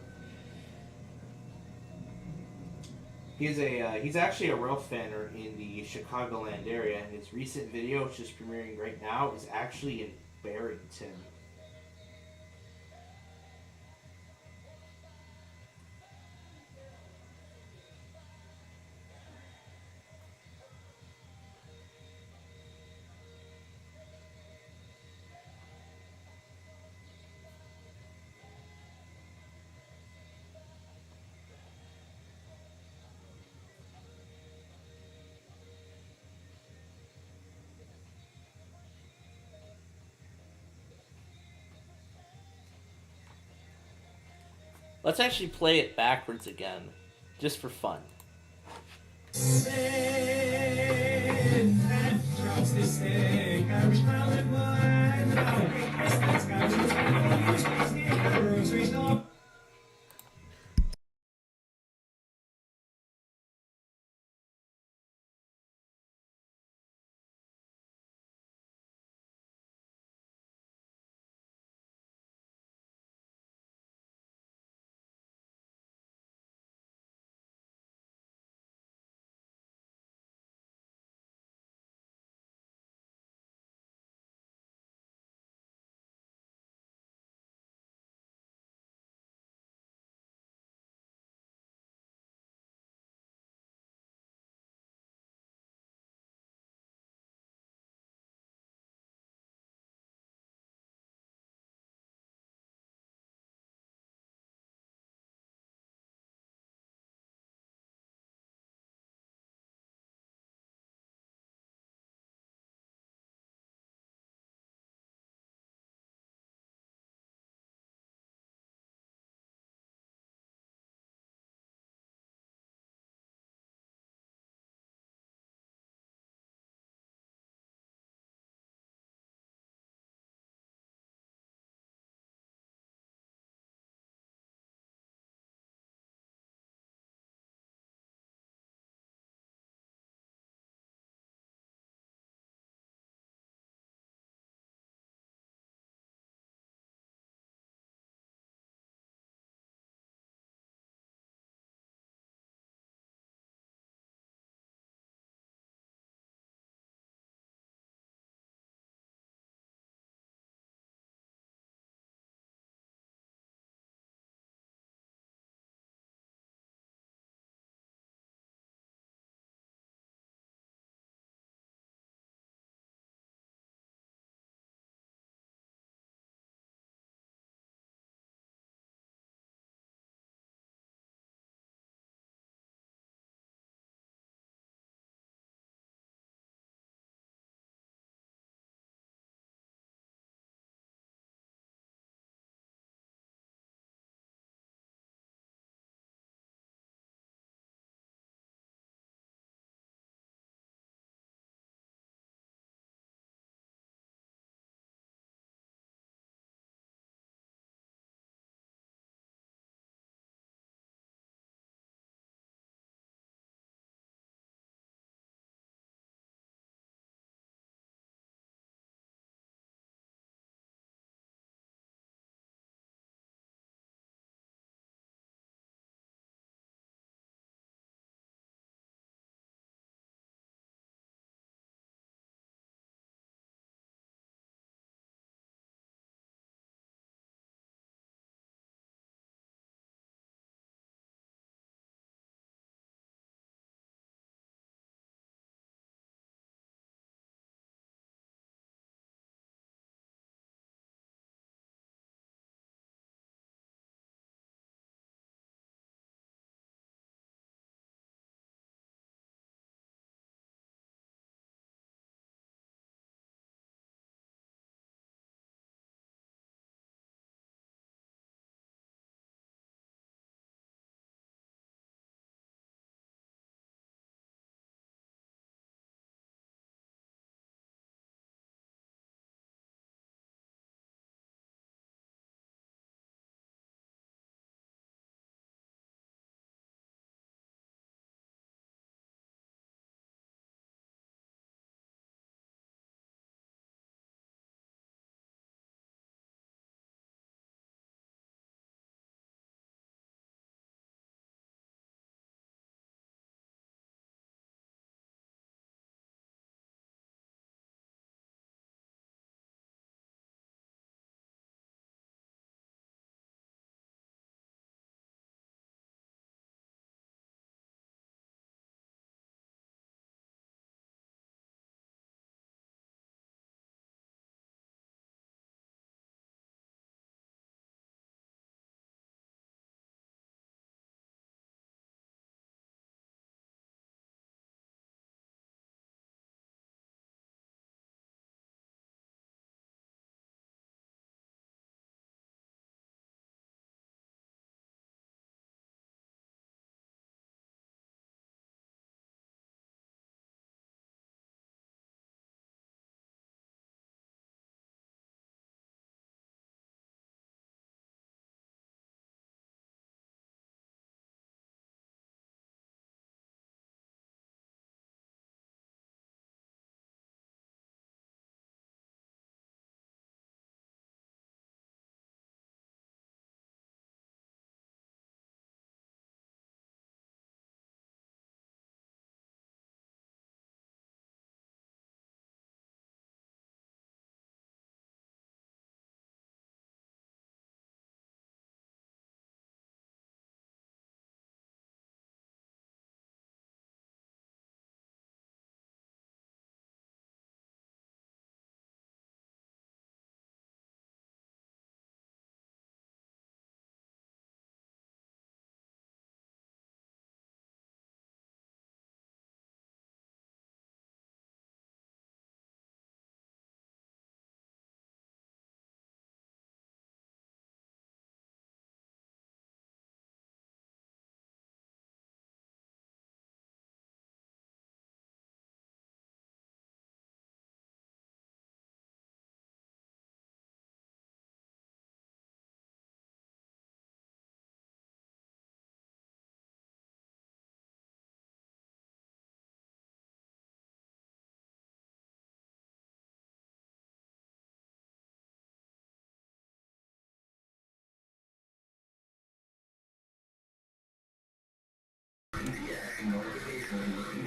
He's actually a real fan in the Chicagoland area, and his recent video, which is premiering right now, is actually in Barrington. Let's actually play it backwards again, just for fun.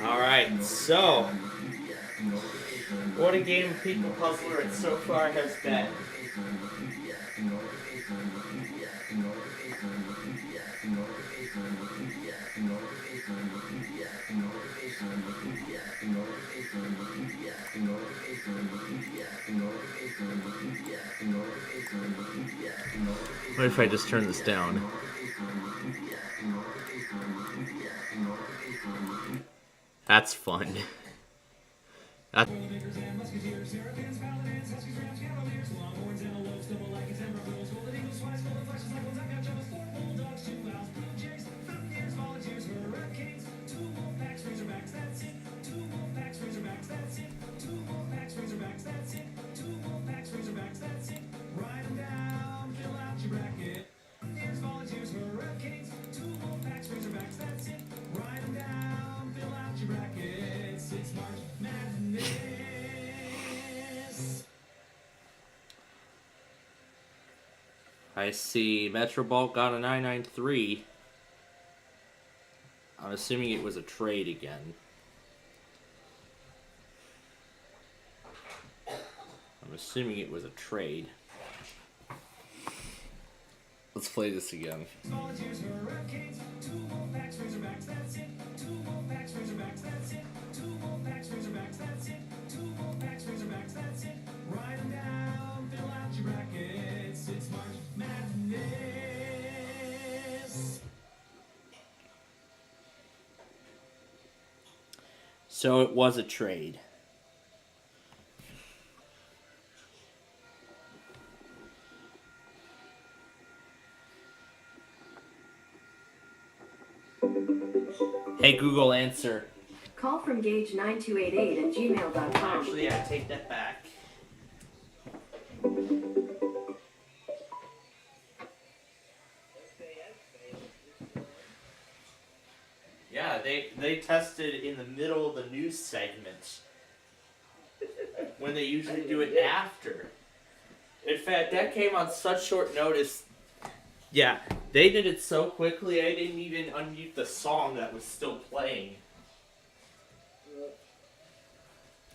Alright, so what a game of People Puzzler it so far has been. What if I just turn this down? That's fun. That's I see Metro Bulk got a 993. I'm assuming it was a trade again. I'm assuming it was a trade. Let's play this again. So it was a trade. Hey Google, answer. Call from Gage9288 at gmail.com. Actually, I take that back. Yeah, they tested in the middle of the news segment when they usually do it after. In fact, that came on such short notice. Yeah, they did it so quickly I didn't even unmute the song that was still playing.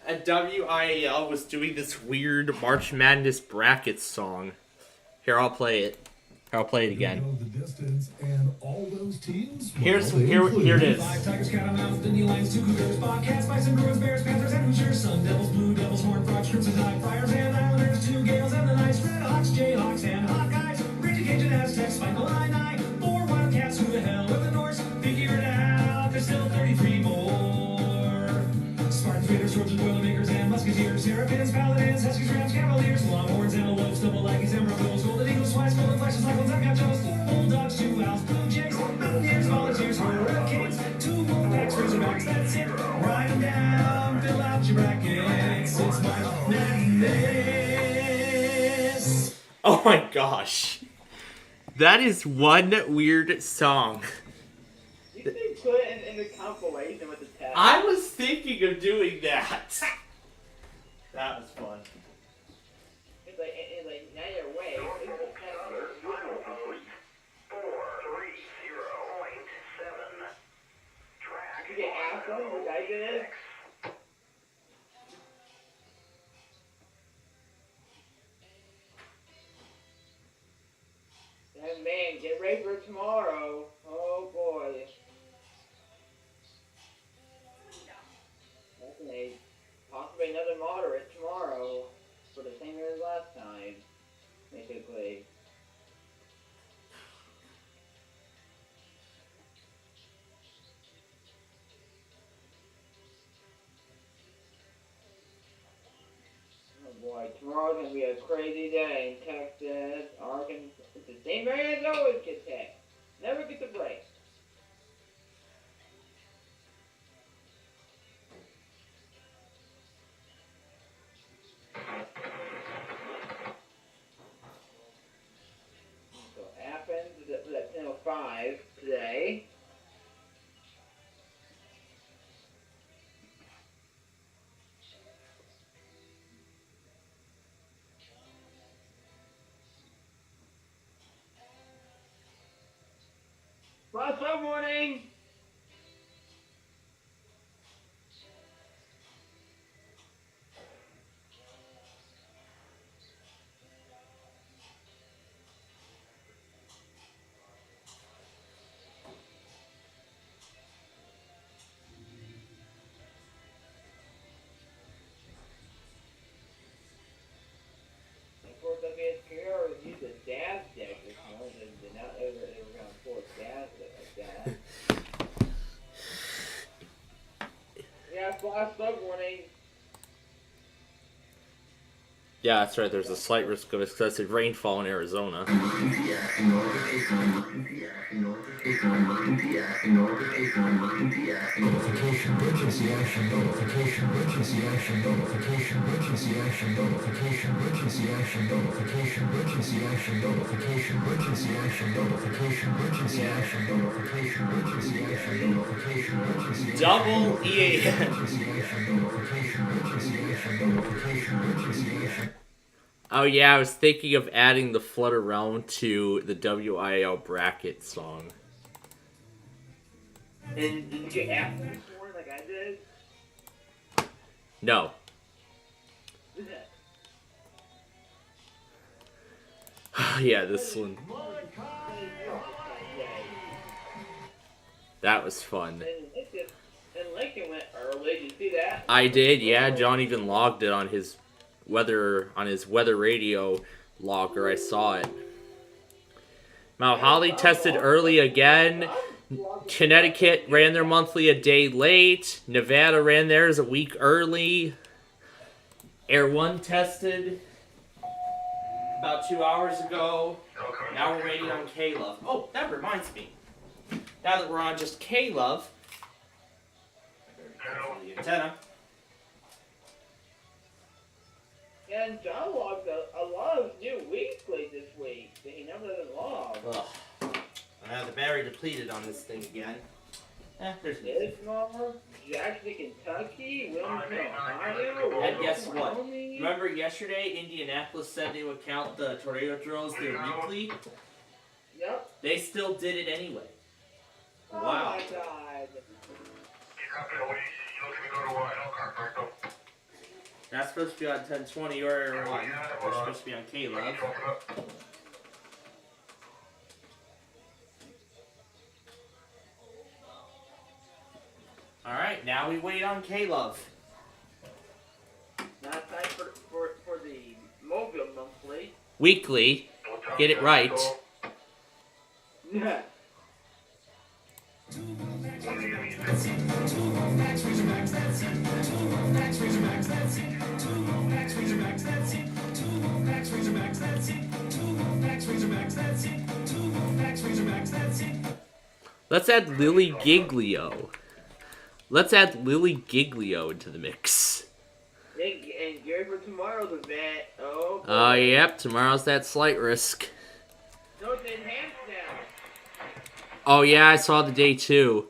And WIAL was doing this weird March Madness brackets song. Here, I'll play it. I'll play it again. The distance and all those teams. Here it is. Five Tigers, Catamounts, Dindy Lions, 2 Cougars, Bobcats, Bison, Bruins, Bears, Panthers, and Hoosiers, Sun Devils, Blue Devils, Horned Frogs, Crimson Tide, Friars, and Islanders, 2 Gales, and the Knights, Red Hawks, Jayhawks, and Hawkeyes, Raging Cajun, Aztecs, Spike, Illini, 4 Wildcats, who the hell with the Norse? Figure it out, there's still 33 more. Spartans, Raiders, Trojans, Boilermakers, and Musketeers, Terrapins, Paladins, Huskies, Rams, Cavaliers, Longhorns, Antelopes, Double Lackeys, and Rebels, Golden Eagles, Swines, Golden Flashes, Cyclones, Ungachos, Bulldogs, 2 Owls, Blue Jays, Mountaineers, Volunteers, Hurricanes, 2 Wolfpacks, Razorbacks, that's it. Write them down, fill out your brackets. It's March Madness. Oh my gosh. That is one weird song. You can put it in the compilation with the test. I was thinking of doing that. That was fun. It's like now you're away. It's the test. 430.7. Track. You get asked them, you guys did it. And man, get ready for tomorrow. Oh boy. That's possibly another moderate tomorrow for the same year as last time, basically. Oh boy, tomorrow's gonna be a crazy day in Texas, Arkansas. It's the same area as always gets hit. Never gets a break. So Athens is at 10:05 today. warning. Yeah, that's right. There's a slight risk of excessive rainfall in Arizona. Notification, emergency action notification, emergency action notification, emergency action notification, emergency action notification, emergency action notification, emergency action notification, emergency action notification, emergency action notification, emergency Double EAS. emergency action notification, emergency action notification, emergency action. Oh yeah, I was thinking of adding the Flood Around to the WIL bracket song. And did you ask them before like I did? No. Yeah, this one. That was fun. And Lincoln went early. Did you see that? I did, yeah. John even logged it on his weather radio logger. I saw it. Mount Holly tested early again. Connecticut ran their monthly a day late. Nevada ran theirs a week early. Air 1 tested about 2 hours ago. Now we're waiting on K-Love. Oh, that reminds me. Now that we're on just K-Love, the antenna. And John logged a lot of new weekly this week that he never did log. Ugh. I have the battery depleted on this thing again. There's Bismarck, Jackson, Kentucky, Wilmington, Ohio. And guess what? Remember yesterday, Indianapolis said they would count the tornado drills their weekly? Yep. They still did it anyway. Oh Wow. my god. That's supposed to be on 1020 or Air 1. We're supposed to be on K-Love. Alright, now we wait on K-Love. Now it's time for the Mobile monthly. Weekly. Get it right. Yeah. Let's add Lily Giglio. Let's add Lily Giglio into the mix. And Gary for tomorrow's event. Oh. Oh, yep. Tomorrow's that slight risk. No, it's enhanced now. Oh, yeah. I saw the day too.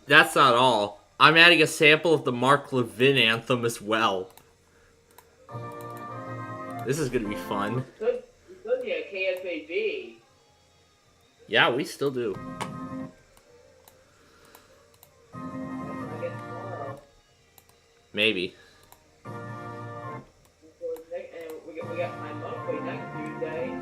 That's not all. I'm adding a sample of the Mark Levin anthem as well. This is gonna be fun. Good yeah, KFAB. Yeah, we still do. Maybe. And we got my monthly next Tuesday.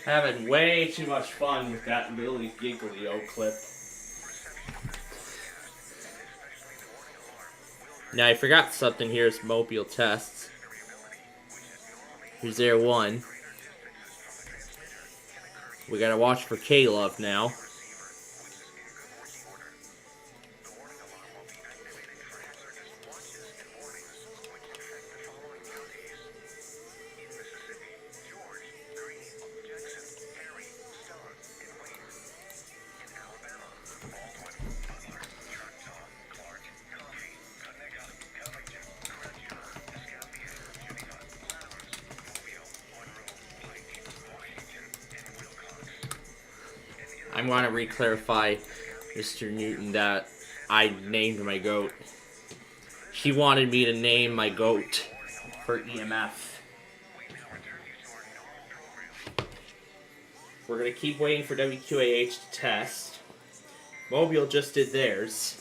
Having way too much fun with that Lily Giglio clip. Now I forgot something. Here's mobile tests. Here's Air 1. We gotta watch for K-Love now. I want to re-clarify, Mr. Newton, that I named my goat. She wanted me to name my goat for EMF. We're going to keep waiting for WQAH to test. Mobile just did theirs.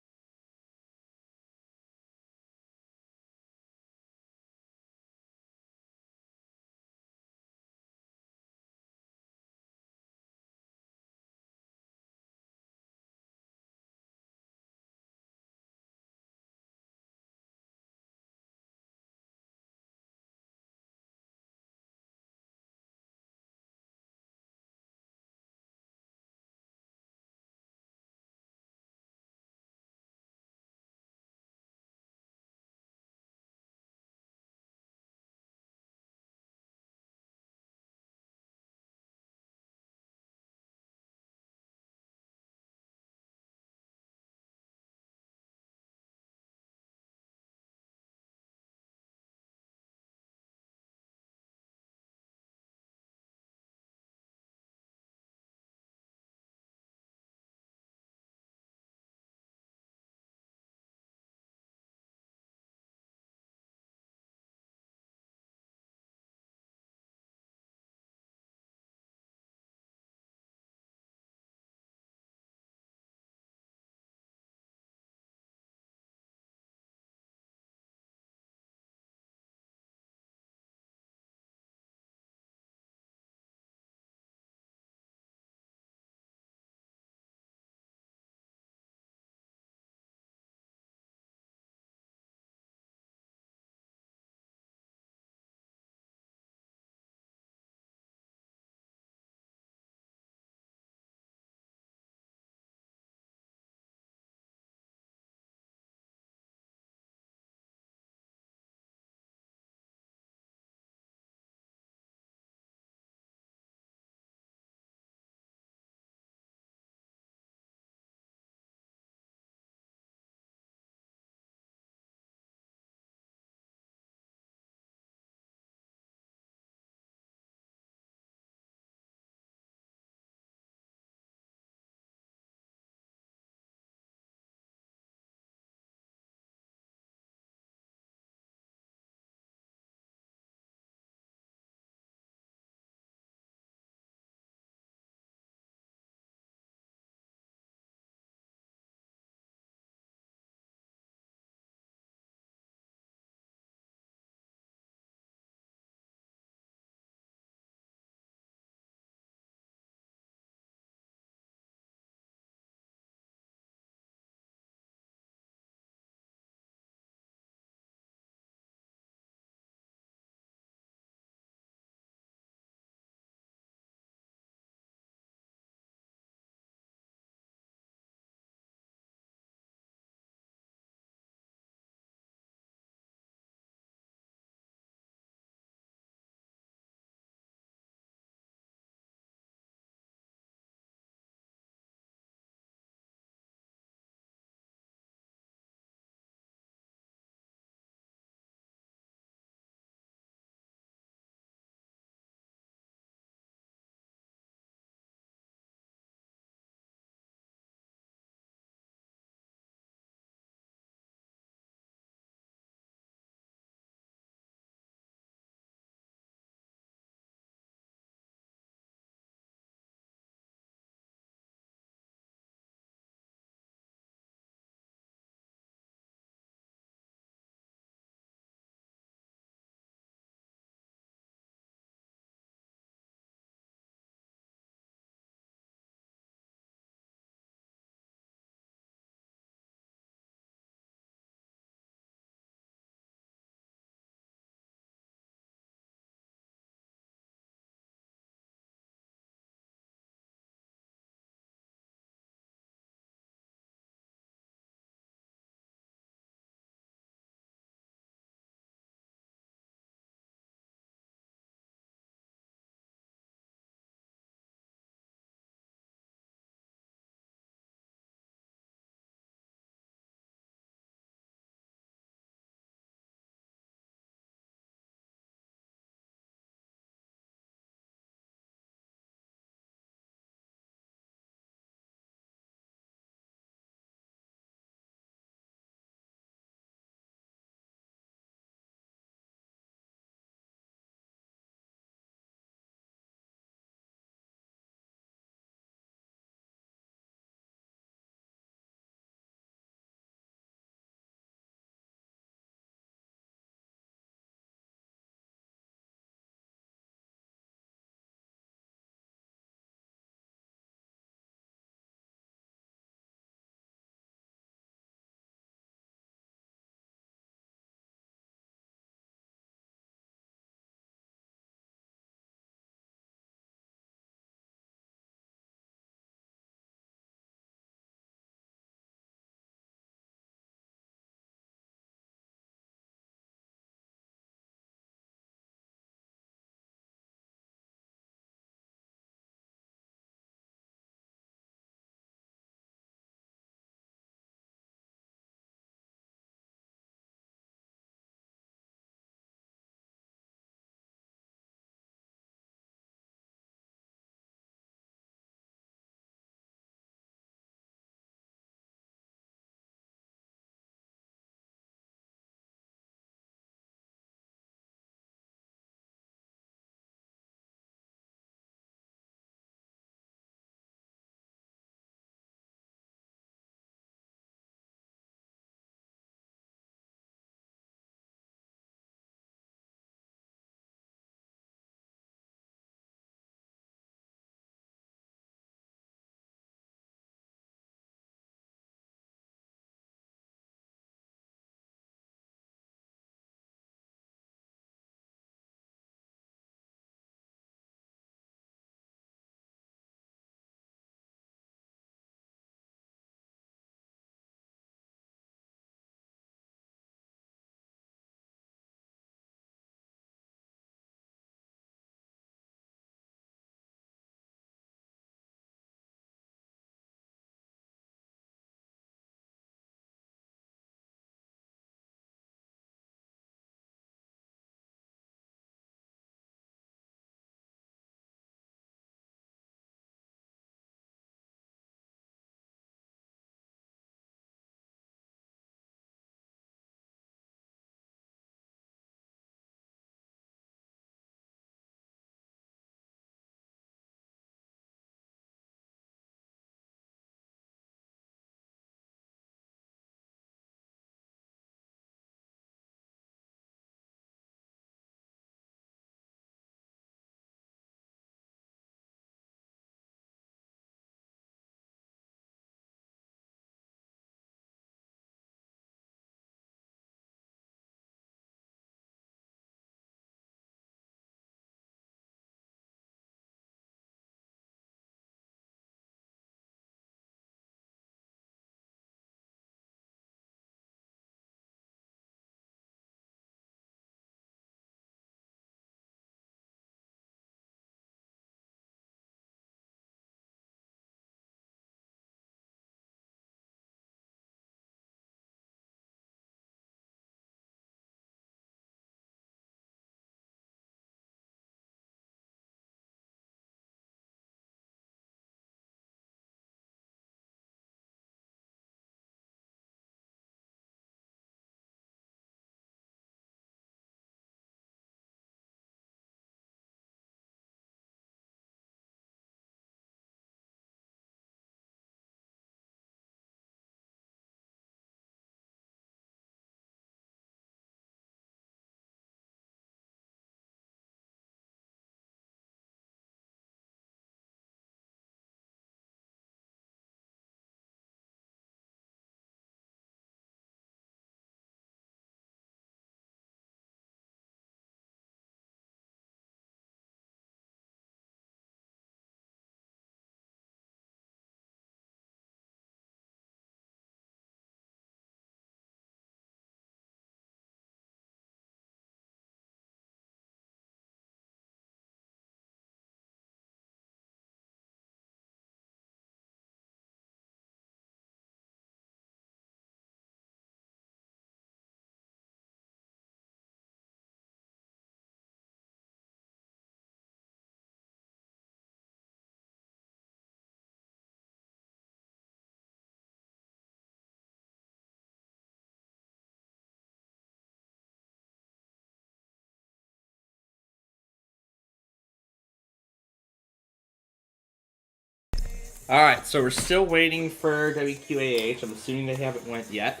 Alright, so we're still waiting for WQAH. I'm assuming they haven't went yet.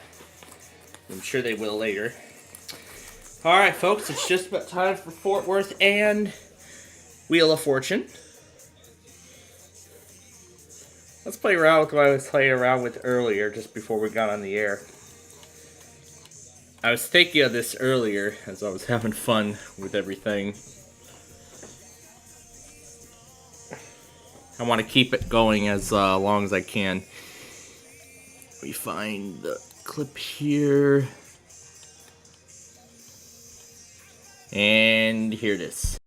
I'm sure they will later. Alright, folks, it's just about time for Fort Worth and Wheel of Fortune. Let's play around with what I was playing around with earlier, just before we got on the air. I was thinking of this earlier, as I was having fun with everything. I want to keep it going as long as I can. Let me find the clip here. And here it is.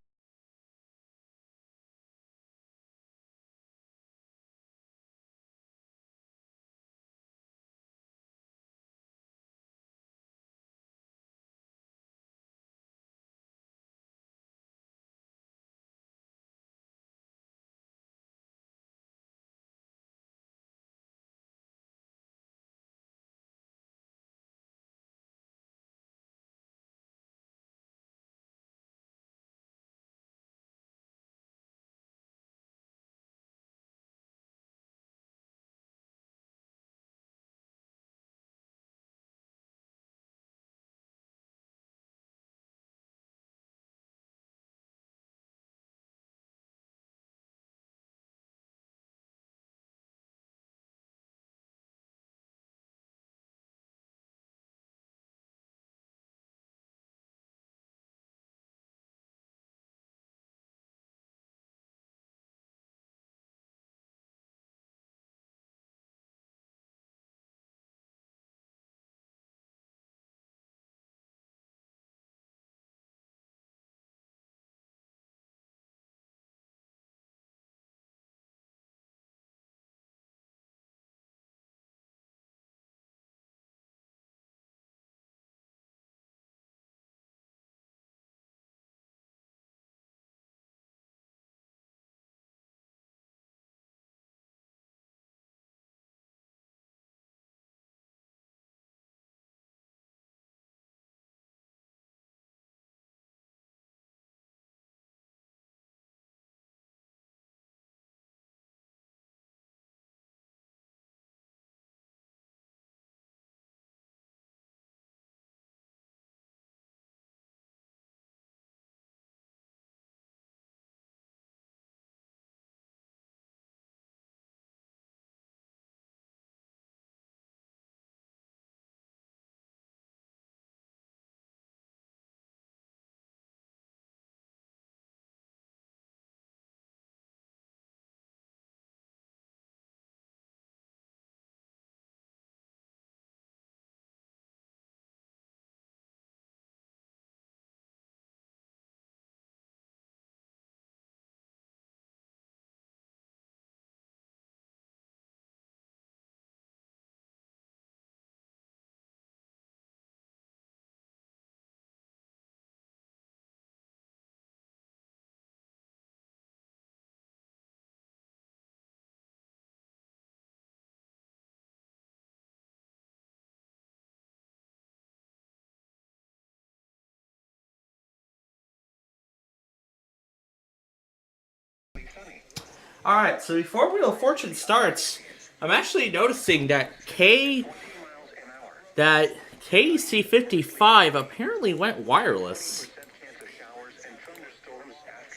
Alright, so before Wheel of Fortune starts, I'm actually noticing that KEC55 apparently went wireless.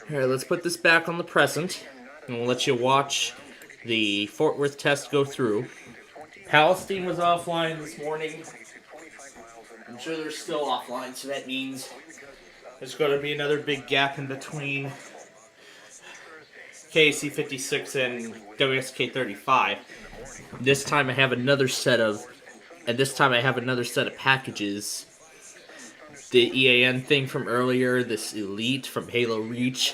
Here, let's put this back on the present, and we'll let you watch the Fort Worth test go through. Palestine was offline this morning. I'm sure they're still offline, so that means there's going to be another big gap in between KAC56 and WSK35. This time I have another set of packages. The EAN thing from earlier, this Elite from Halo Reach,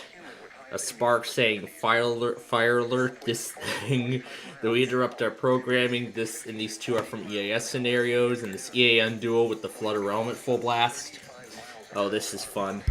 a Spark saying fire alert, this thing, that we interrupt our programming, this and these two are from EAS scenarios, and this EAN duo with the Flutter Element full blast. Oh, this is fun.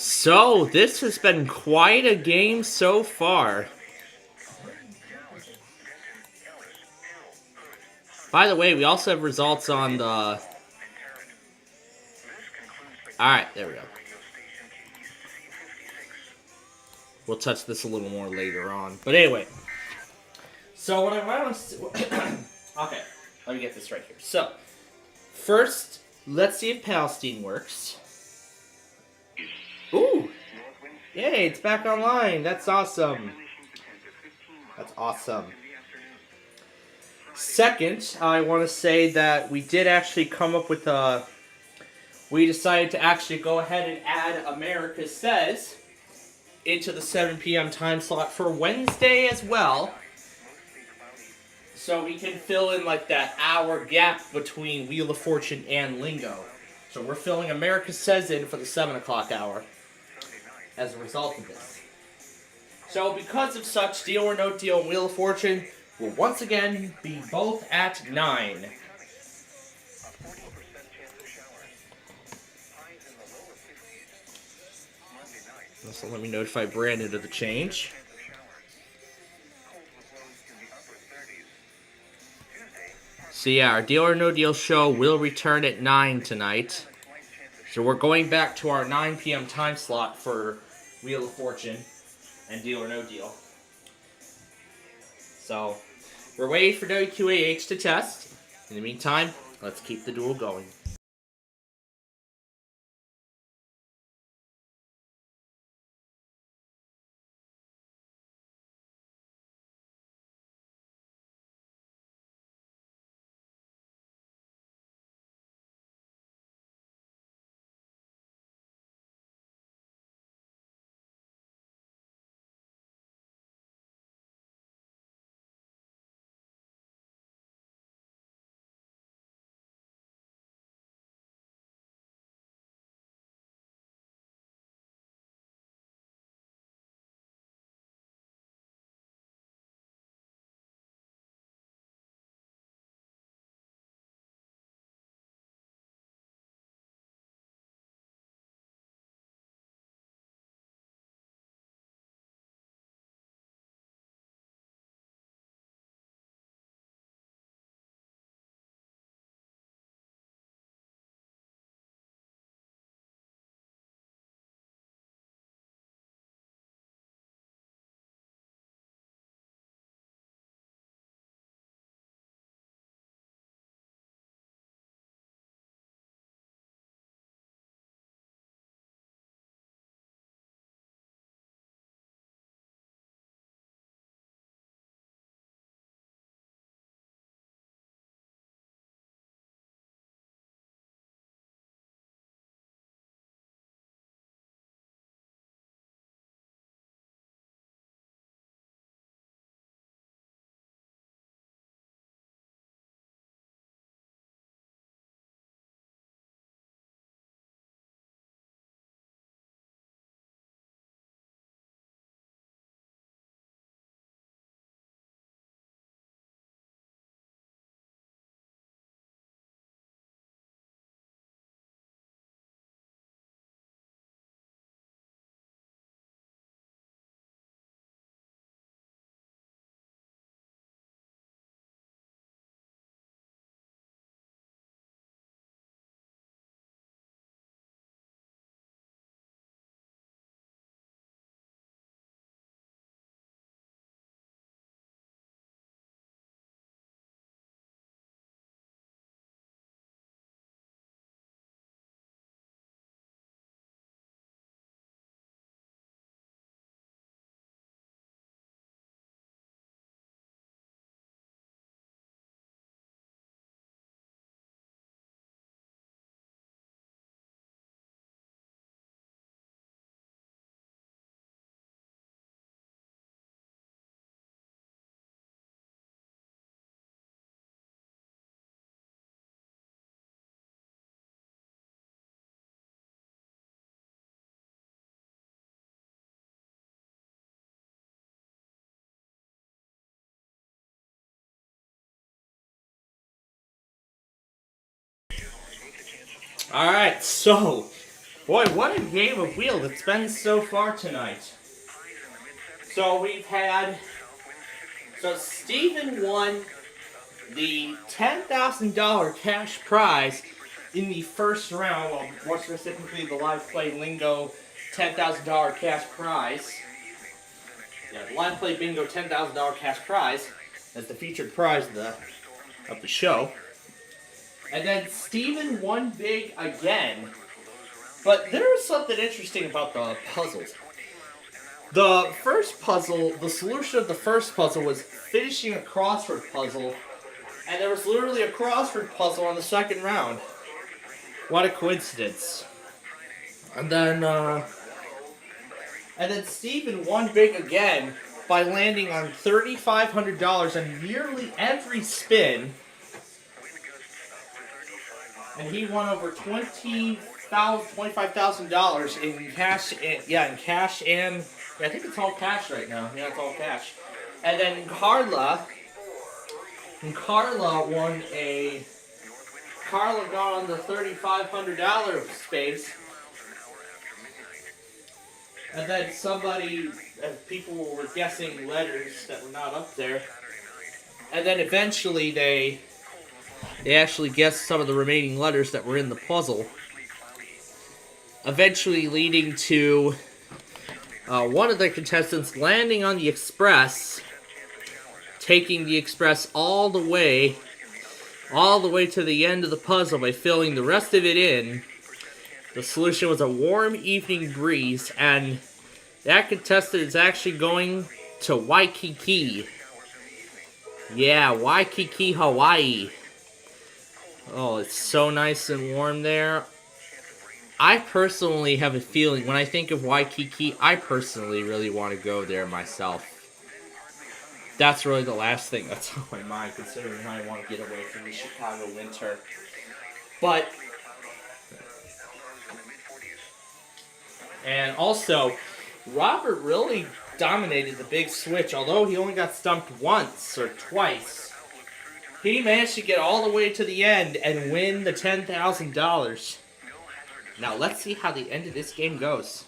So, this has been quite a game so far. By the way, we also have results on the... Alright, there we go. We'll touch this a little more later on. But anyway. So, what I want to... Okay, let me get this right here. So, first, let's see if Palestine works. Ooh! Yay, it's back online. That's awesome. That's awesome. Second, I want to say that we did actually come up with a... We decided to actually go ahead and add America Says into the 7 p.m. time slot for Wednesday as well. So we can fill in like that hour gap between Wheel of Fortune and Lingo. So we're filling America Says in for the 7 o'clock hour as a result of this. So because of such, Deal or No Deal and Wheel of Fortune will once again be both at 9. So let me notify Brandon of the change. So yeah, our Deal or No Deal show will return at 9 tonight. So we're going back to our 9 p.m. time slot for Wheel of Fortune and Deal or No Deal. So we're waiting for WQAH to test. In the meantime, let's keep the duel going. Alright, so Boy, what a game of Wheel it's been so far tonight. So we've had... So Steven won the $10,000 cash prize in the first round, well, more specifically the live play lingo $10,000 cash prize. Yeah, the live play bingo $10,000 cash prize as the featured prize of the show. And then Steven won big again. But there was something interesting about the puzzles. The first puzzle, the solution of the first puzzle was finishing a crossword puzzle, and there was literally a crossword puzzle on the second round. What a coincidence. And then Steven won big again by landing on $3,500 on nearly every spin. And he won over $25,000 in cash. In cash and I think it's all cash right now. Yeah, it's all cash. And then Carla won a. Carla got on the $3,500 space. And then people were guessing letters that were not up there. And then eventually they actually guessed some of the remaining letters that were in the puzzle. Eventually leading to one of the contestants landing on the express, taking the express all the way to the end of the puzzle by filling the rest of it in. The solution was a warm evening breeze, and that contestant is actually going to Waikiki. Yeah, Waikiki, Hawaii. Oh, it's so nice and warm there. I personally have a feeling, when I think of Waikiki, I personally really want to go there myself. That's really the last thing that's on my mind, considering I want to get away from the Chicago winter. But, and also, Robert really dominated the big switch, although he only got stumped once or twice. He managed to get all the way to the end and win the $10,000. Now let's see how the end of this game goes.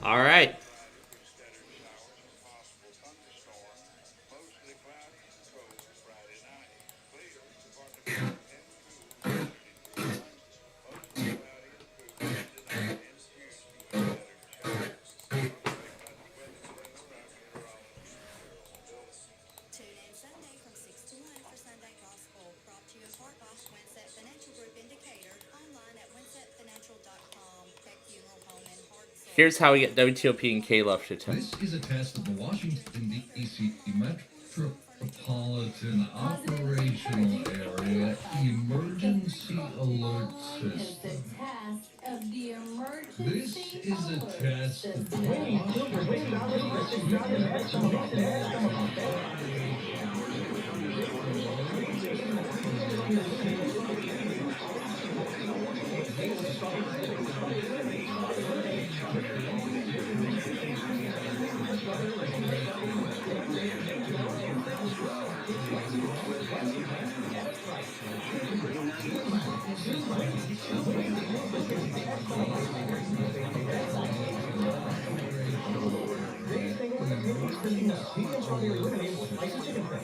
All right. Tune in Sunday from 6 to 1 for Sunday Gospel, brought to you in part by Winsett Financial Group Indicator, online at winsettfinancial.com. Peck Funeral Home in Hartselle. Here's how we get WTOP and K Love to tell. This is a test of the Washington, D.C. Metropolitan Operational Area Emergency Alert System. This is a test of the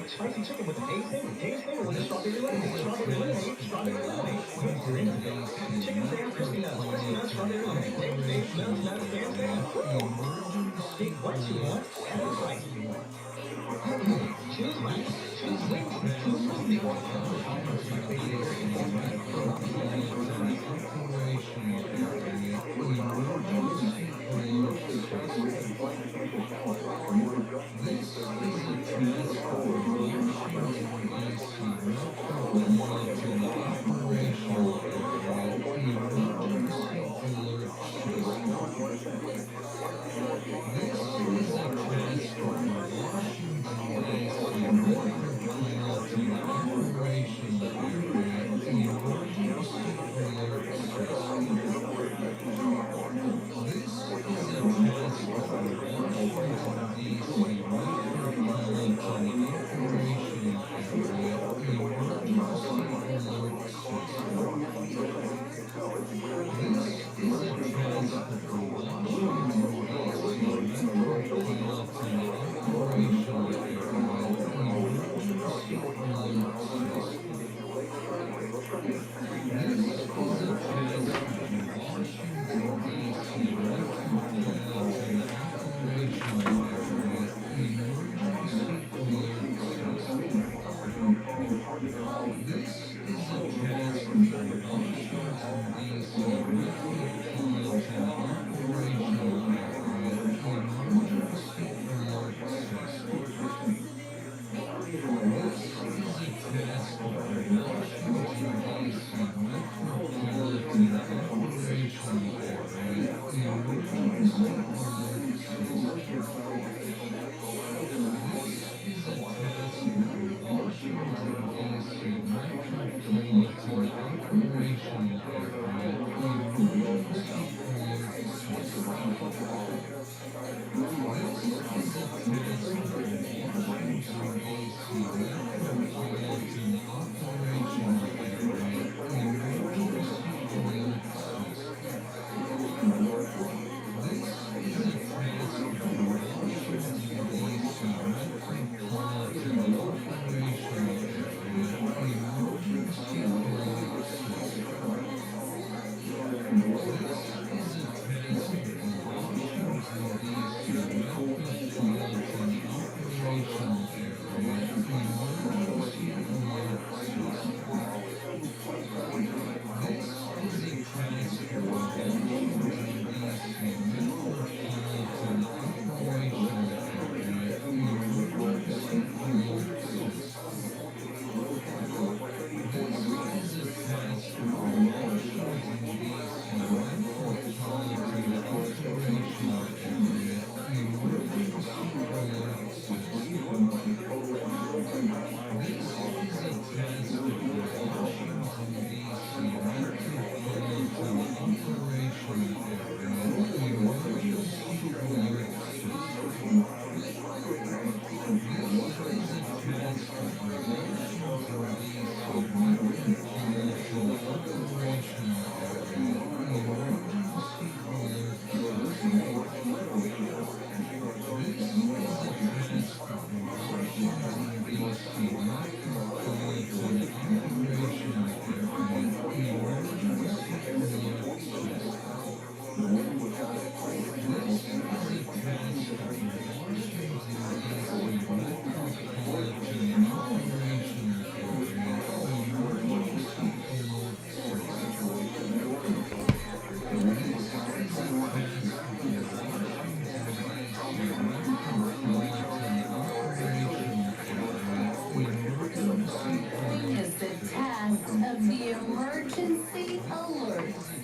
Spicy chicken with the haze thing, with the strawberry lemonade, strawberry lemonade, strawberry lemonade. Chicken Sam's crispy nuts, strawberry lemonade, nuts, Pick what you want at a price you want. Choose rice, choose wings, choose smoothie.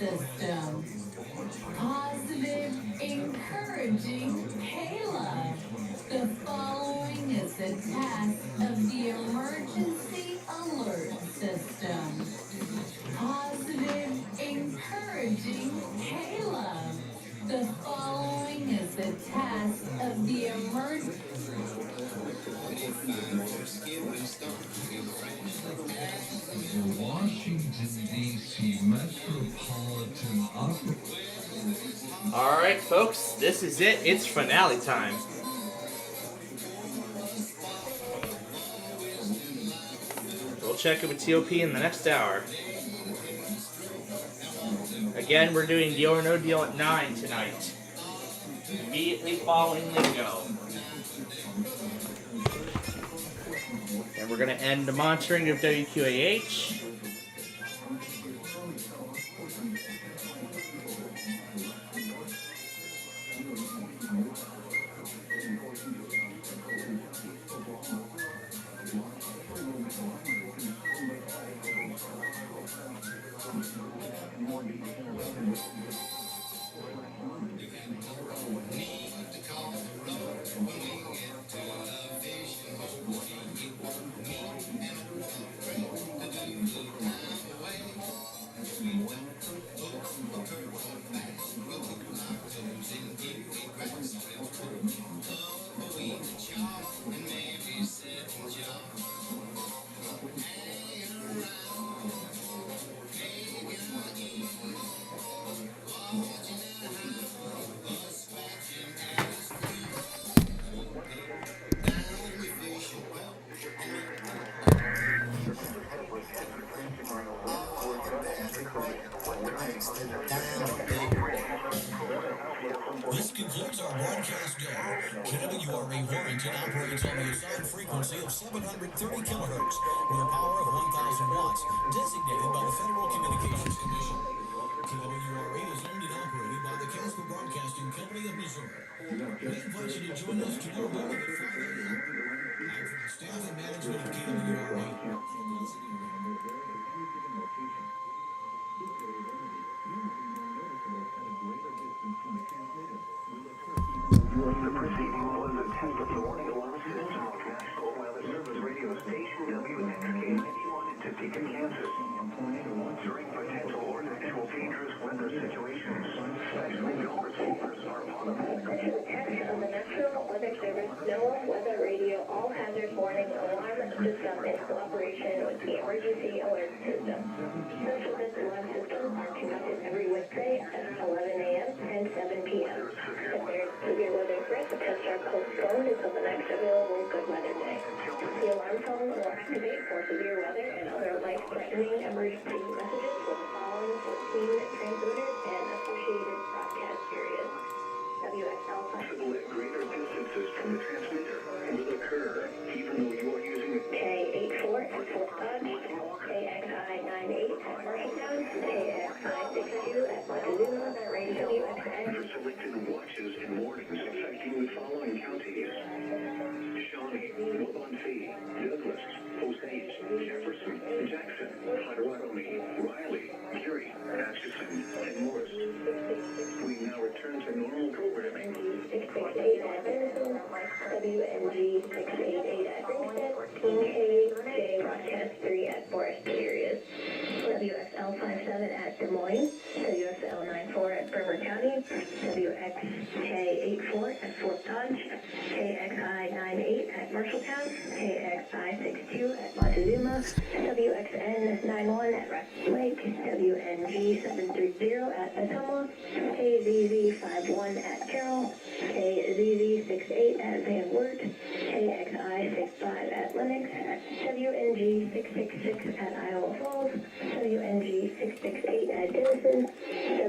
system. Positive, encouraging Kayla. The following is the task of the emergency alert system. Positive, encouraging Kayla. The following is the task of the emergency. The Washington, D.C. Metropolitan Opera. All right, folks, this is it. It's finale time. We'll check in with TOP in the next hour. Again, we're doing Deal or No Deal at 9 tonight. Immediately following Lingo. And we're going to end the monitoring of WQAH. This concludes our broadcast day. KWRA Warrington operates on the assigned frequency of 730 kilohertz with a power of 1,000 watts, designated by the Federal Communications Commission. KWRA is owned and operated by the Casper Broadcasting Company of Missouri. We invite you to join us tomorrow morning at 5 a.m. I'm from the staff and management of KWRA. The proceeding was a test of the warning alarm system of National Weather Service radio station WXK 91 in Topeka, Kansas. During potential or actual dangerous weather situations, special numbers are possible. This is a text of the National Weather Service NOAA Weather Radio All Hazard Warning Alarm System in cooperation with the Emergency Alert System. Social distance alarm systems are conducted every Wednesday at 11 a.m. and 7 p.m. If there is severe weather threat, the tests are postponed until the next available good weather day. The alarm tone will activate for severe weather and other life-threatening emergency messages for the following 14 transmitters and associated broadcast areas. WXL At greater distances from the transmitter will occur, even though you are using a K84 at Fort Dodge, KXI98 at Marshalltown, KXI62 at Montezuma, WXN. selected watches and warnings affecting the following counties: Shawnee, Waubonsee, Douglas, Osage, Jefferson, Jackson, Potawatomi, Riley, Cerri, Atchison, and Morris. We now return to normal programming. 668 at Madison, WNG 688 at Gwinnett, KJ broadcast 3 at Forest areas, WXL 57 at Des Moines, WXL 94 at Bremer County, WXK 84 at Fort Dodge, KXI 98 at Marshalltown, KXI 62 at Montezuma, WXN 91 at Rapid Lake, WNG 730 at Ottumwa, KZZ 51 at Carroll, KZZ 68 at Van Wert, KXI 65 at Lennox, WNG 666 at Iowa Falls, WNG 668 at Denison,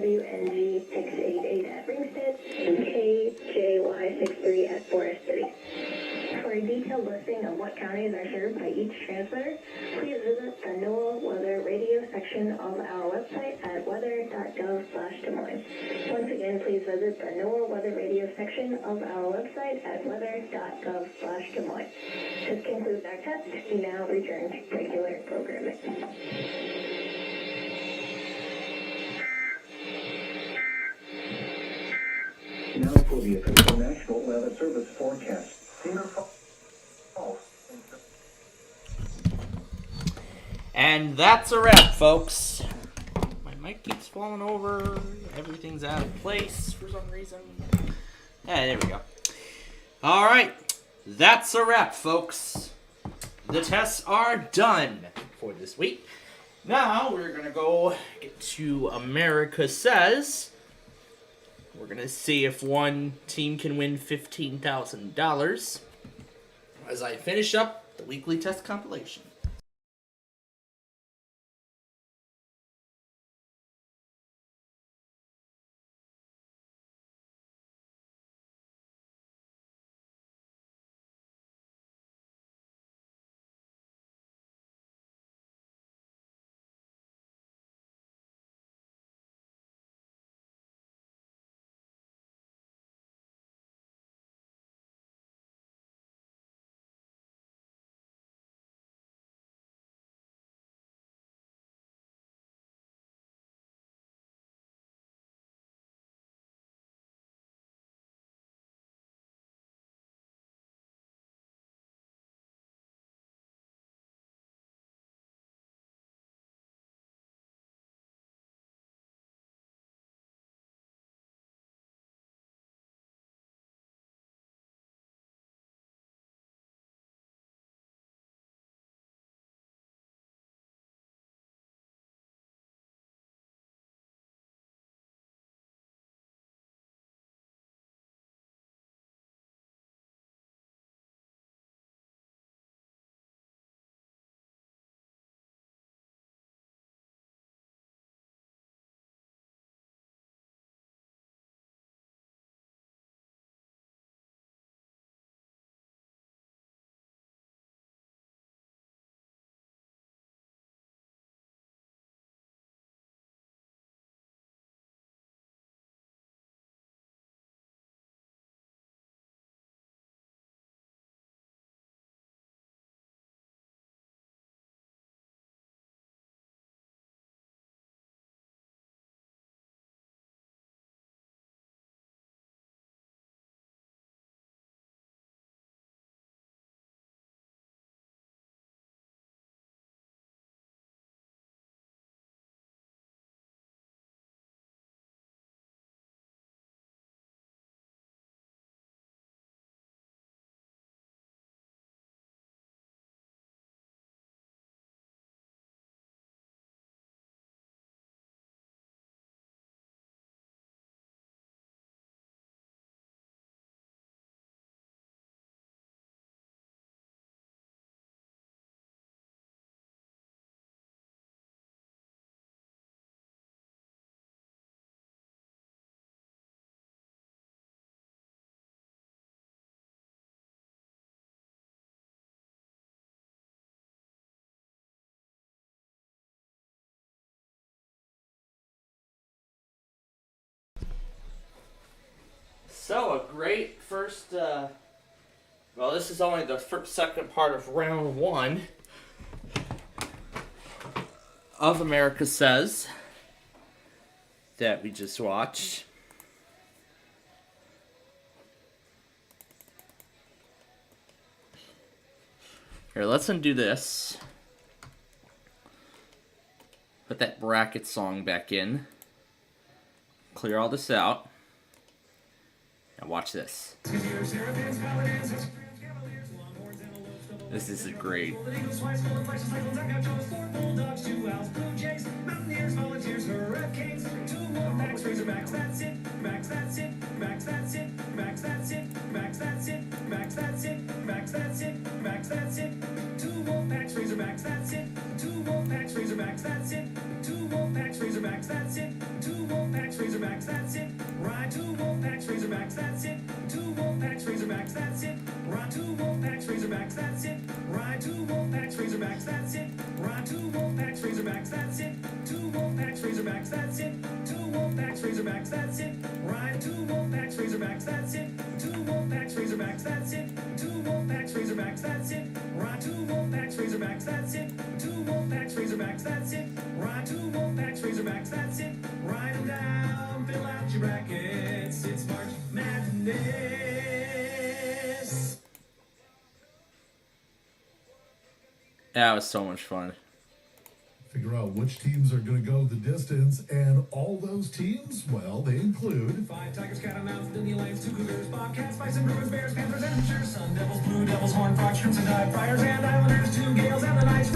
WNG 688 at Ringstead, and KJY 63 at Forest City. For a detailed listing of what counties are served by each transmitter, please visit the NOAA Weather Radio section of our website at weather.gov/Des Moines. Once again, please visit the NOAA Weather Radio section of our website at weather.gov/Des Moines. This concludes our test. We now return to regular programming. Now for the official National Weather Service forecast. Cedar Falls. And that's a wrap, folks. My mic keeps falling over. Everything's out of place for some reason. Yeah, there we go. All right. That's a wrap, folks. The tests are done for this week. Now we're going to go get to America Says. We're going to see if one team can win $15,000 as I finish up the weekly test compilation. So, a great first, well, this is only the second part of round one of America Says that we just watched. Here, let's undo this. Put that bracket song back in. Clear all this out. Now watch this. This is great. Ride 2 Wolfpacks, Razorbacks, that's it. 2 Wolfpacks, Razorbacks, that's it. Ride 2 Wolfpacks, Razorbacks, that's it. Ride 2 Wolfpacks, Razorbacks, that's it. Ride 2 Wolfpacks, Razorbacks, that's it. 2 Wolfpacks, Razorbacks, that's it. 2 Wolfpacks, Razorbacks, that's it. Ride 2 Wolfpacks, Razorbacks, that's it. 2 Wolfpacks, Razorbacks, that's it. 2 Wolfpacks, Razorbacks, that's it. Ride 2 Wolfpacks, Razorbacks, that's it. 2 Wolfpacks, Razorbacks, that's it. Ride 2 Wolfpacks, Razorbacks, that's it. Ride 'em down, fill out your brackets. It's March Madness. this. That was so much fun. Figure out which teams are going to go the distance, and all those teams, well, they include 5 tigers, catamounts, Indian lions, 2 cougars, bobcats, bison, bruins, bears, panthers, and hoosiers, sun devils, blue devils, horned frogs, crimson tide, friars, and islanders, 2 gales, and the knights.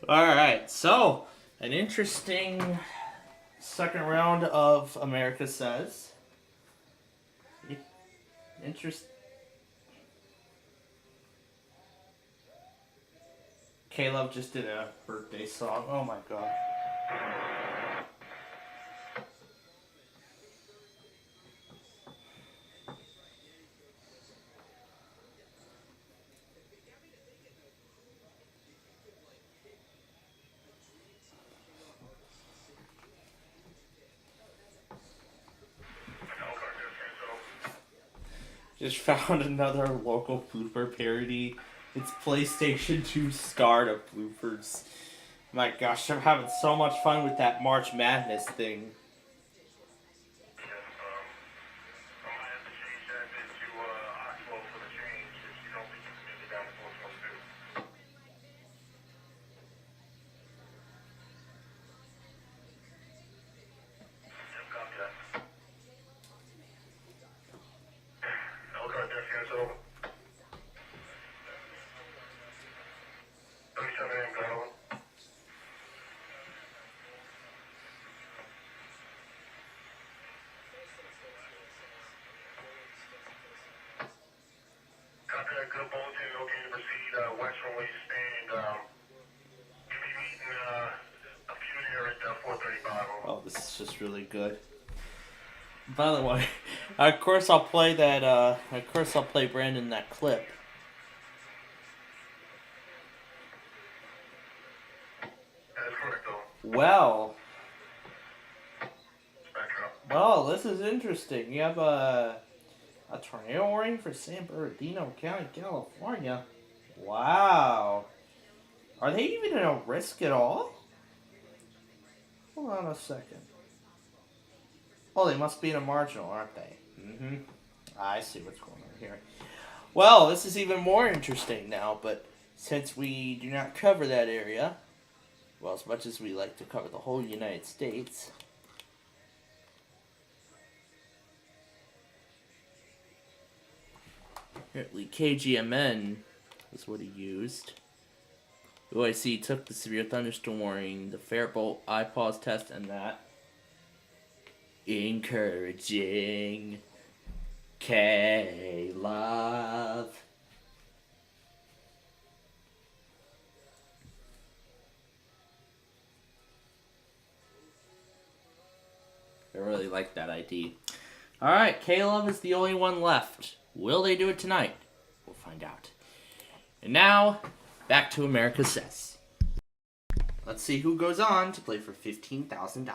Alright, so an interesting second round of America Says. Caleb just did a birthday song. Oh my god. Just found another local blooper parody. It's PlayStation 2 start of bloopers. My gosh, I'm having so much fun with that March Madness thing. Oh, this is just really good. By the way, of course I'll play that. Of course I'll play Brandon that clip. Well, this is interesting. You have a tornado warning for San Bernardino County, California. Wow. Are they even at a risk at all? Hold on a second. Oh, they must be in a marginal, aren't they? Mm-hmm. I see what's going on here. Well, this is even more interesting now, but since we do not cover that area, well, as much as we like to cover the whole United States, apparently KGMN is what he used. OIC took the severe thunderstorm warning, the Fairbolt iPause test, and that. Encouraging K-Love. I really like that ID. Alright, K-Love is the only one left. Will they do it tonight? We'll find out. And now, back to America Says. Let's see who goes on to play for $15,000.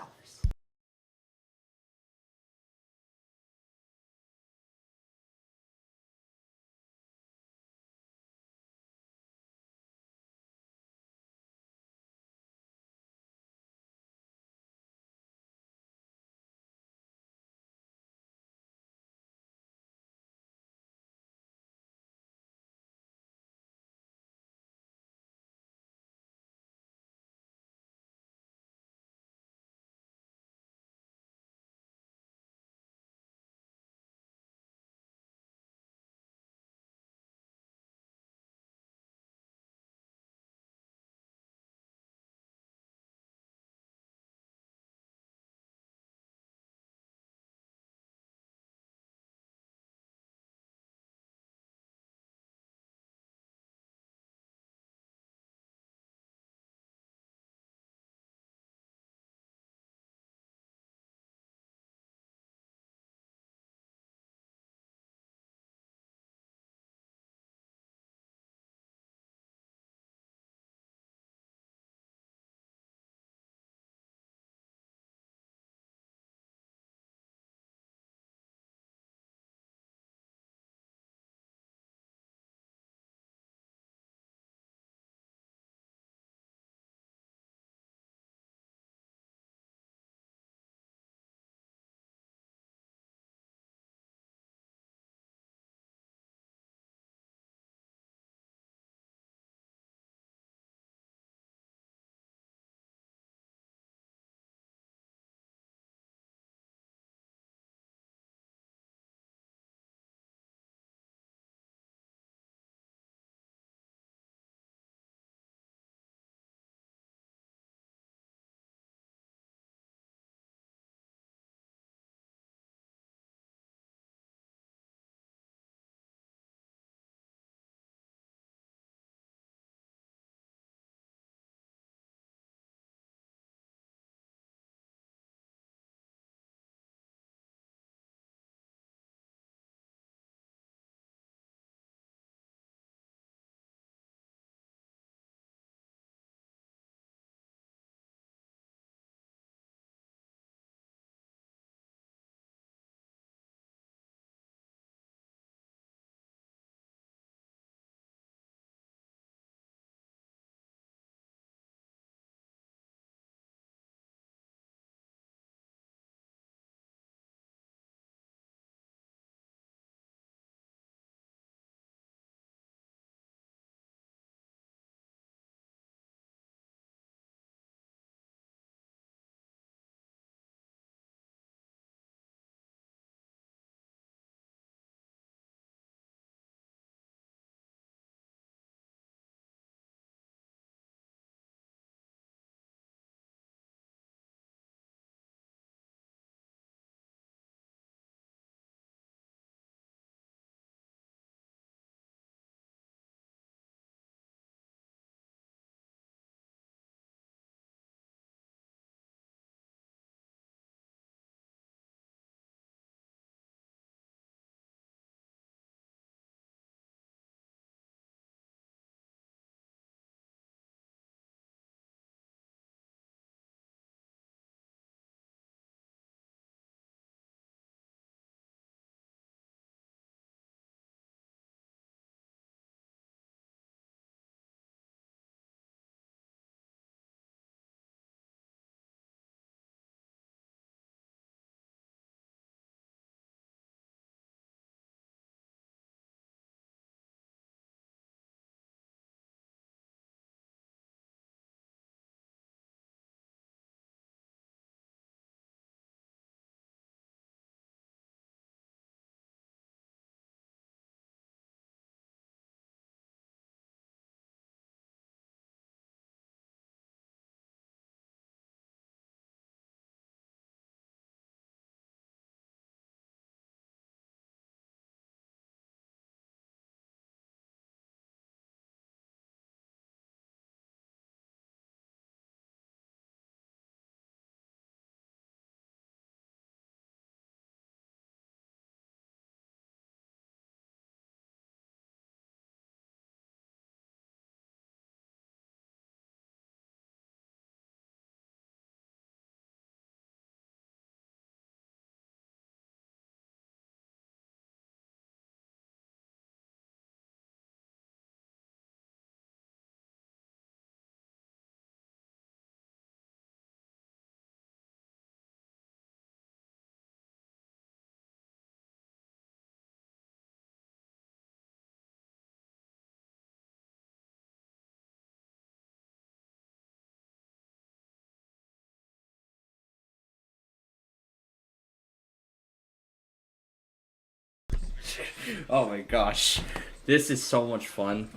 Oh my gosh. This is so much fun.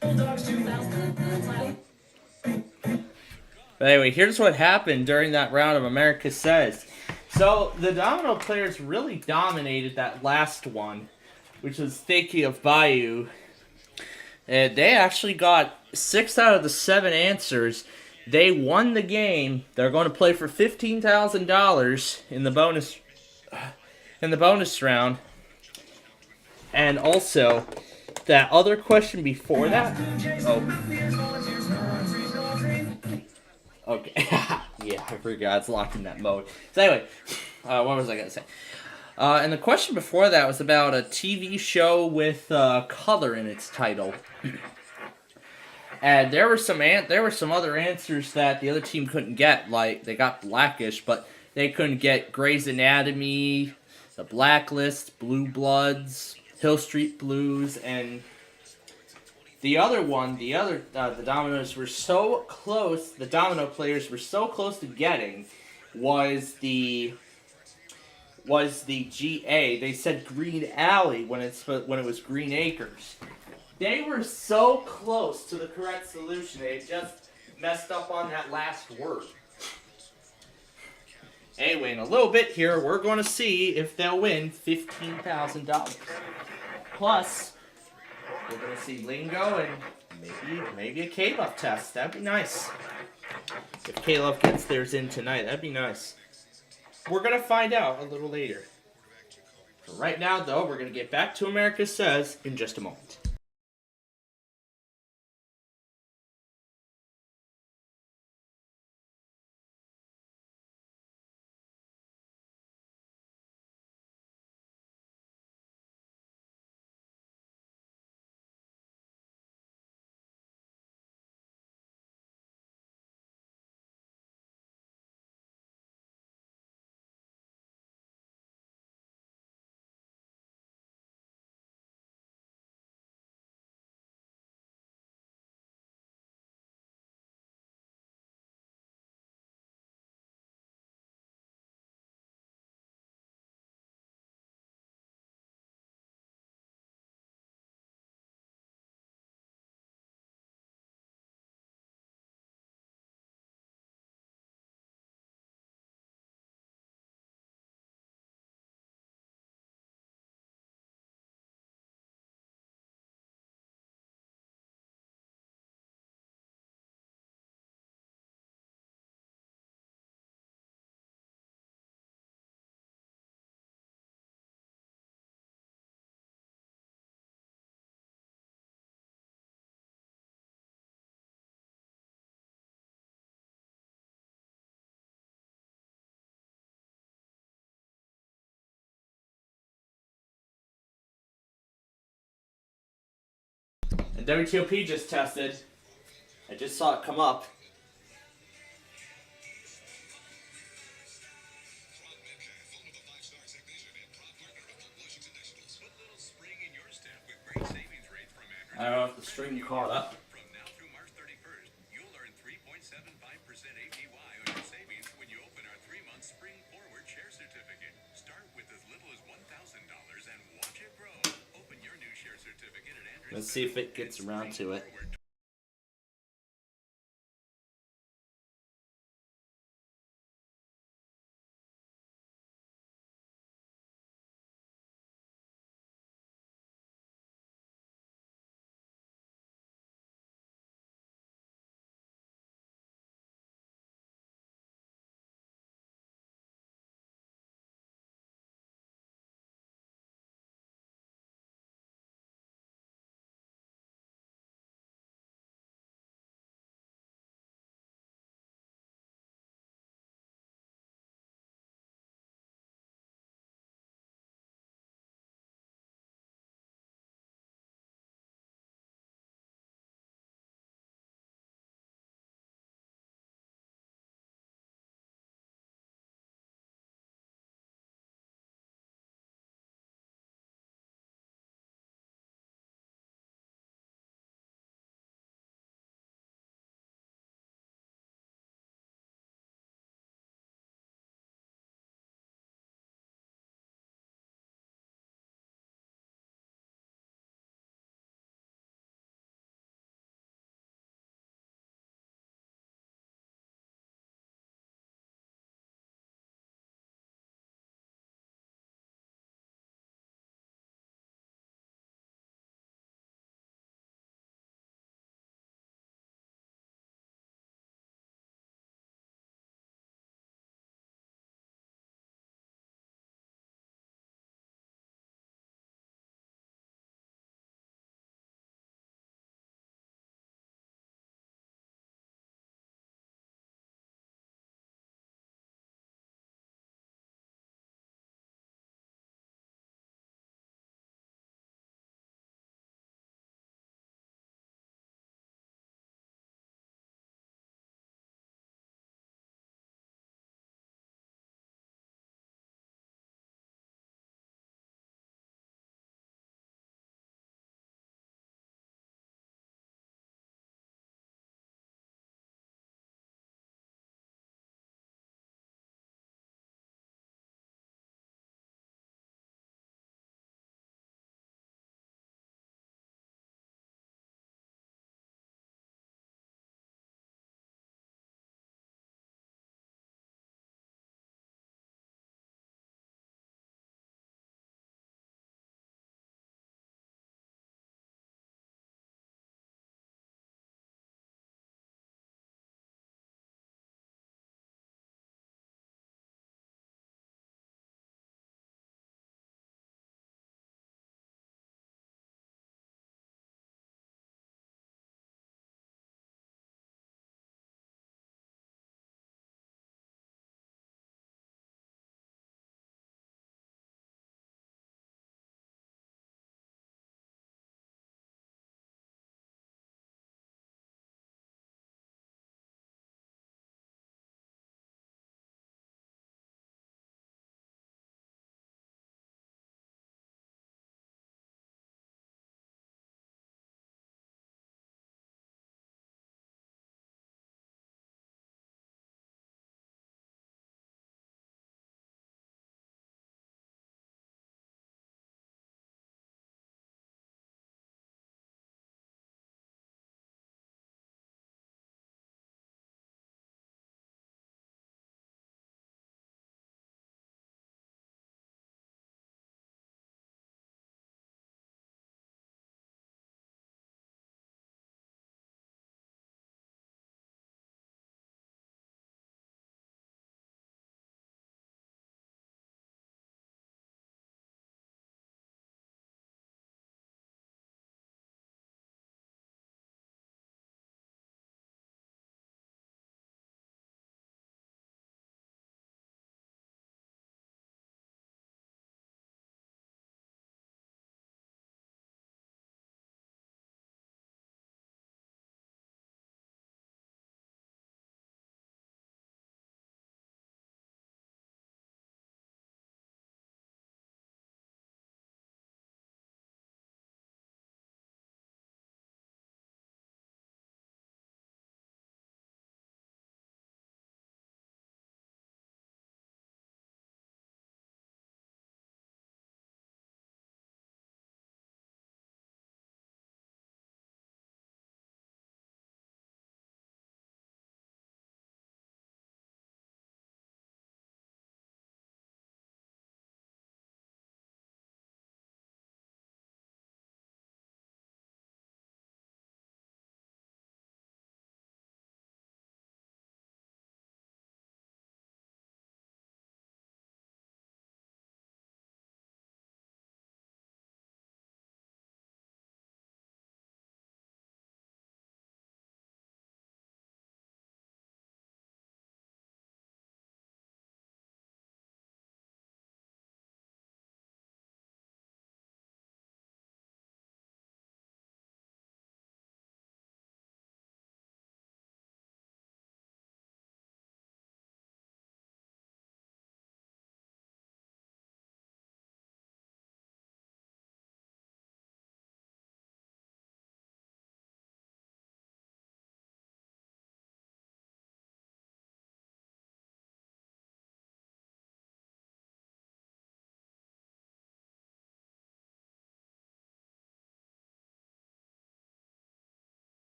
But anyway, here's what happened during that round of America Says. So, the domino players really dominated that last one, which was Thinking of Bayou. And they actually got 6 out of the 7 answers. They won the game. They're going to play for $15,000 in the bonus round. And also, that other question before that. Okay. Yeah, I forgot. It's locked in that mode. So anyway, what was I going to say? And the question before that was about a TV show with color in its title. And there were some other answers that the other team couldn't get. Like, they got Blackish, but they couldn't get Grey's Anatomy, The Blacklist, Blue Bloods, Hill Street Blues, and the other one, the dominoes were so close, the domino players were so close to getting, was the GA. They said Green Alley when it was Green Acres. They were so close to the correct solution, they just messed up on that last word. Anyway, in a little bit here, we're going to see if they'll win $15,000. Plus, we're going to see lingo and maybe a K-Love test. That'd be nice. If K-Love gets theirs in tonight, that'd be nice. We're going to find out a little later. For right now, though, we're going to get back to America Says in just a moment. And WTOP just tested. I just saw it come up. I don't know if the string caught up. From now through March 31st, you'll earn 3.75% APY on your savings when you open our 3-month Spring Forward Share Certificate. Start with as little as $1,000 and watch it grow. Open your new share certificate at Andrews. Let's see if it gets around to it.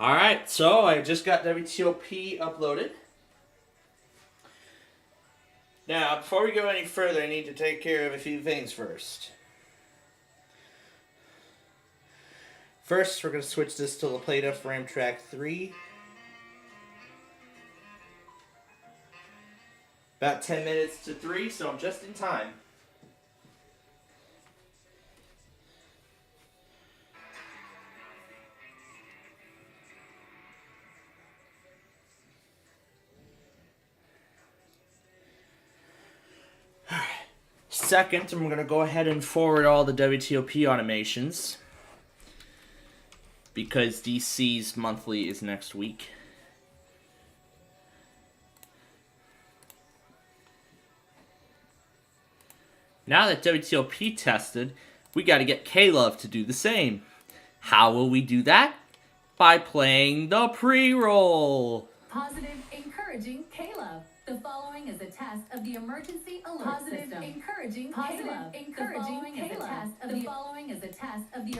Alright, so I just got WTOP uploaded. Now, before we go any further, I need to take care of a few things first. First, we're going to switch this to La Plata Frame Track 3. About 10 minutes to 3, so I'm just in time. Second, I'm going to go ahead and forward all the WTOP automations, because DC's monthly is next week. Now that WTOP tested, we got to get K-Love to do the same. How will we do that? By playing the pre-roll. Positive, encouraging K-Love. The following is a test of the emergency alert system. Positive, encouraging K-Love. Encouraging K-Love. The following is a test of the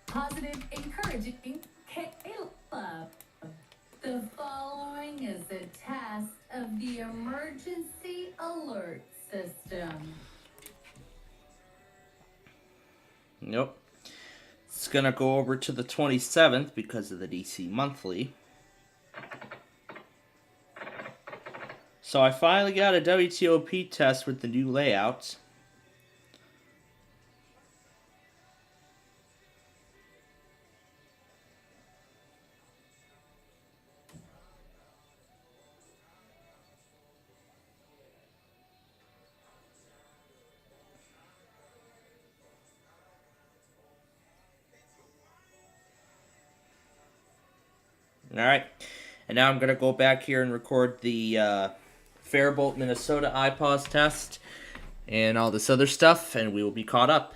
Positive, encouraging K-Love. The following is a test of the emergency alert system. Nope. It's going to go over to the 27th because of the DC monthly. So I finally got a WTOP test with the new layout. Alright, and now I'm going to go back here and record the Faribault, Minnesota IPAWS test and all this other stuff, and we will be caught up.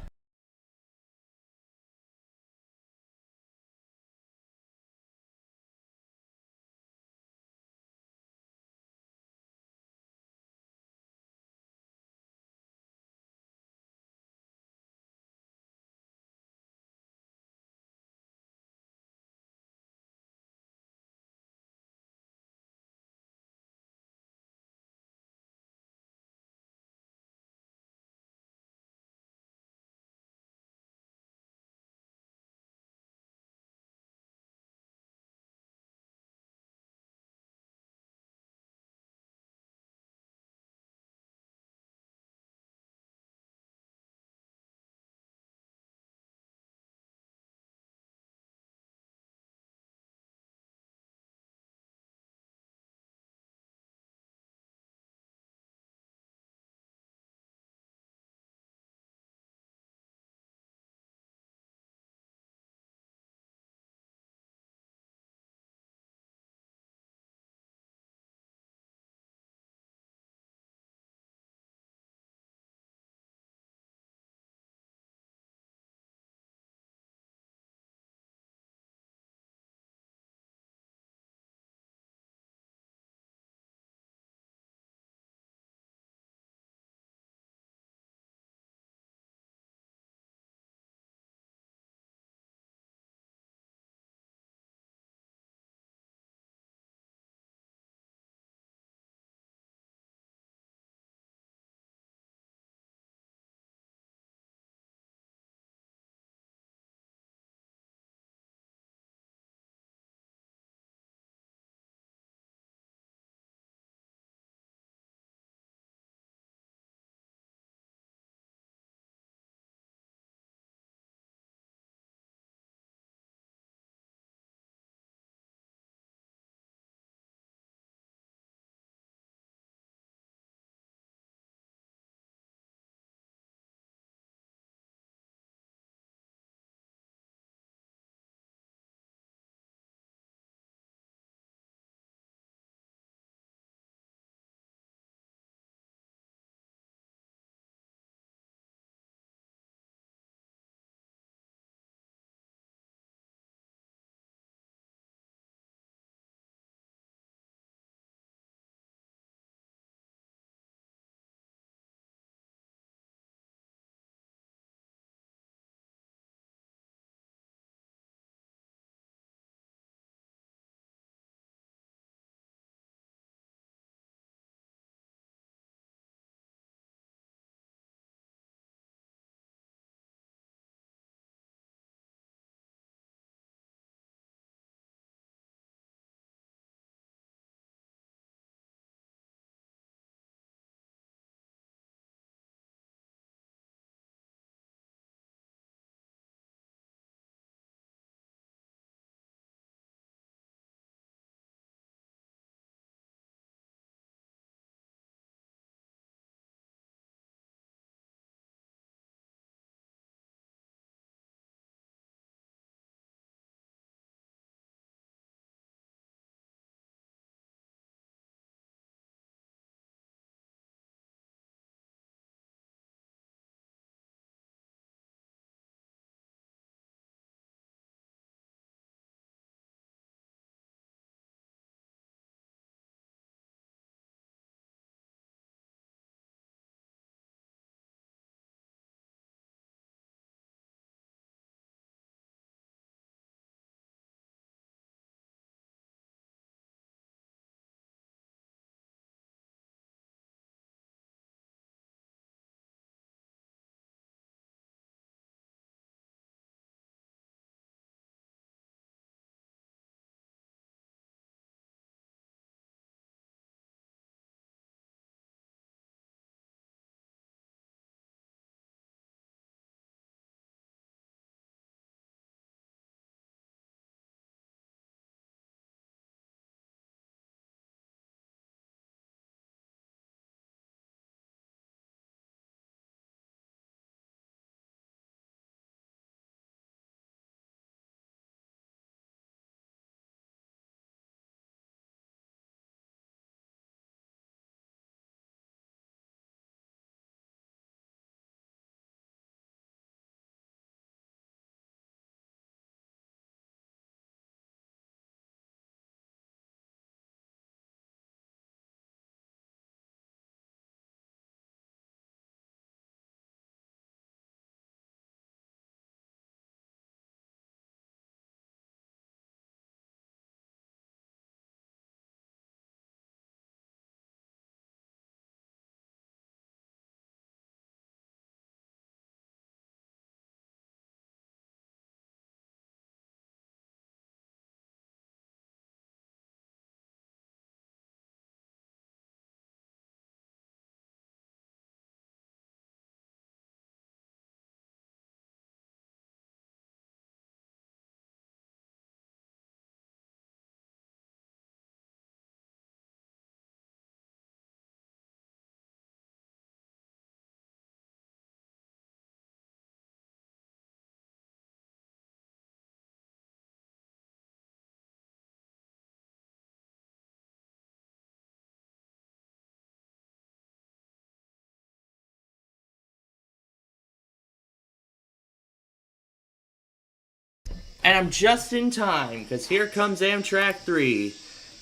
And I'm just in time, because here comes Amtrak 3,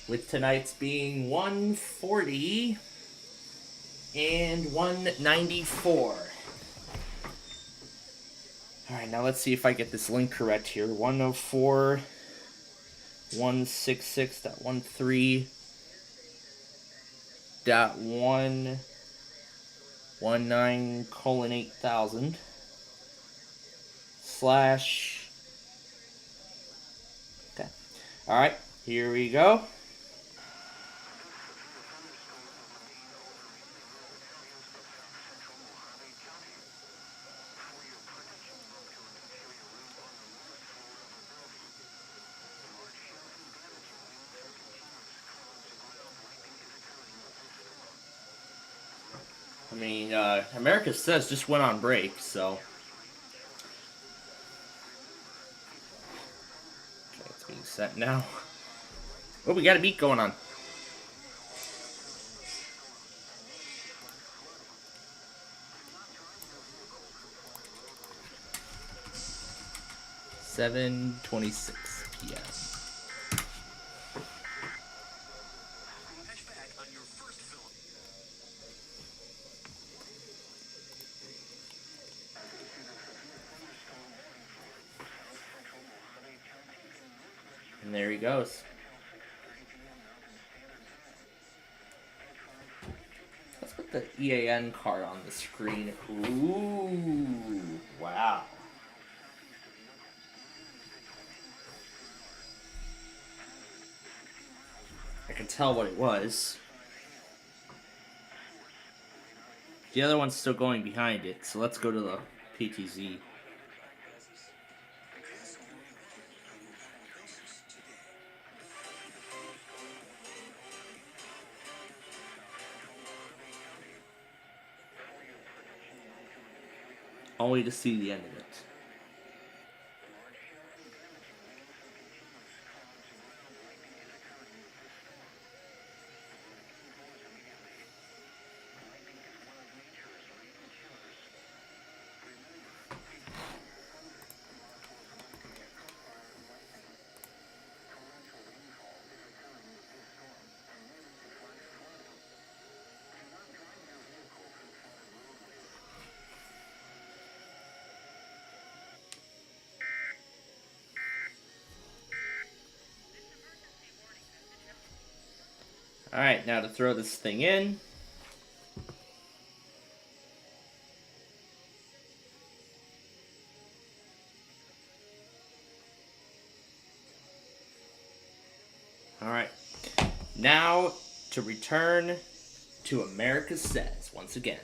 with tonight's being 140 and 194. Alright, now let's see if I get this link correct here. 104.166.1.119:8000 slash. Okay. Alright, here we go. I mean, America Says just went on break, so. Okay, it's being set now. Oh, we got a beat going on. (7:26 p.m.) And there he goes. Let's put the EAN card on the screen. Ooh, wow. I can tell what it was. The other one's still going behind it, so let's go to the PTZ. Only to see the end of it. Alright, now to throw this thing in. Alright, now to return to America Says once again.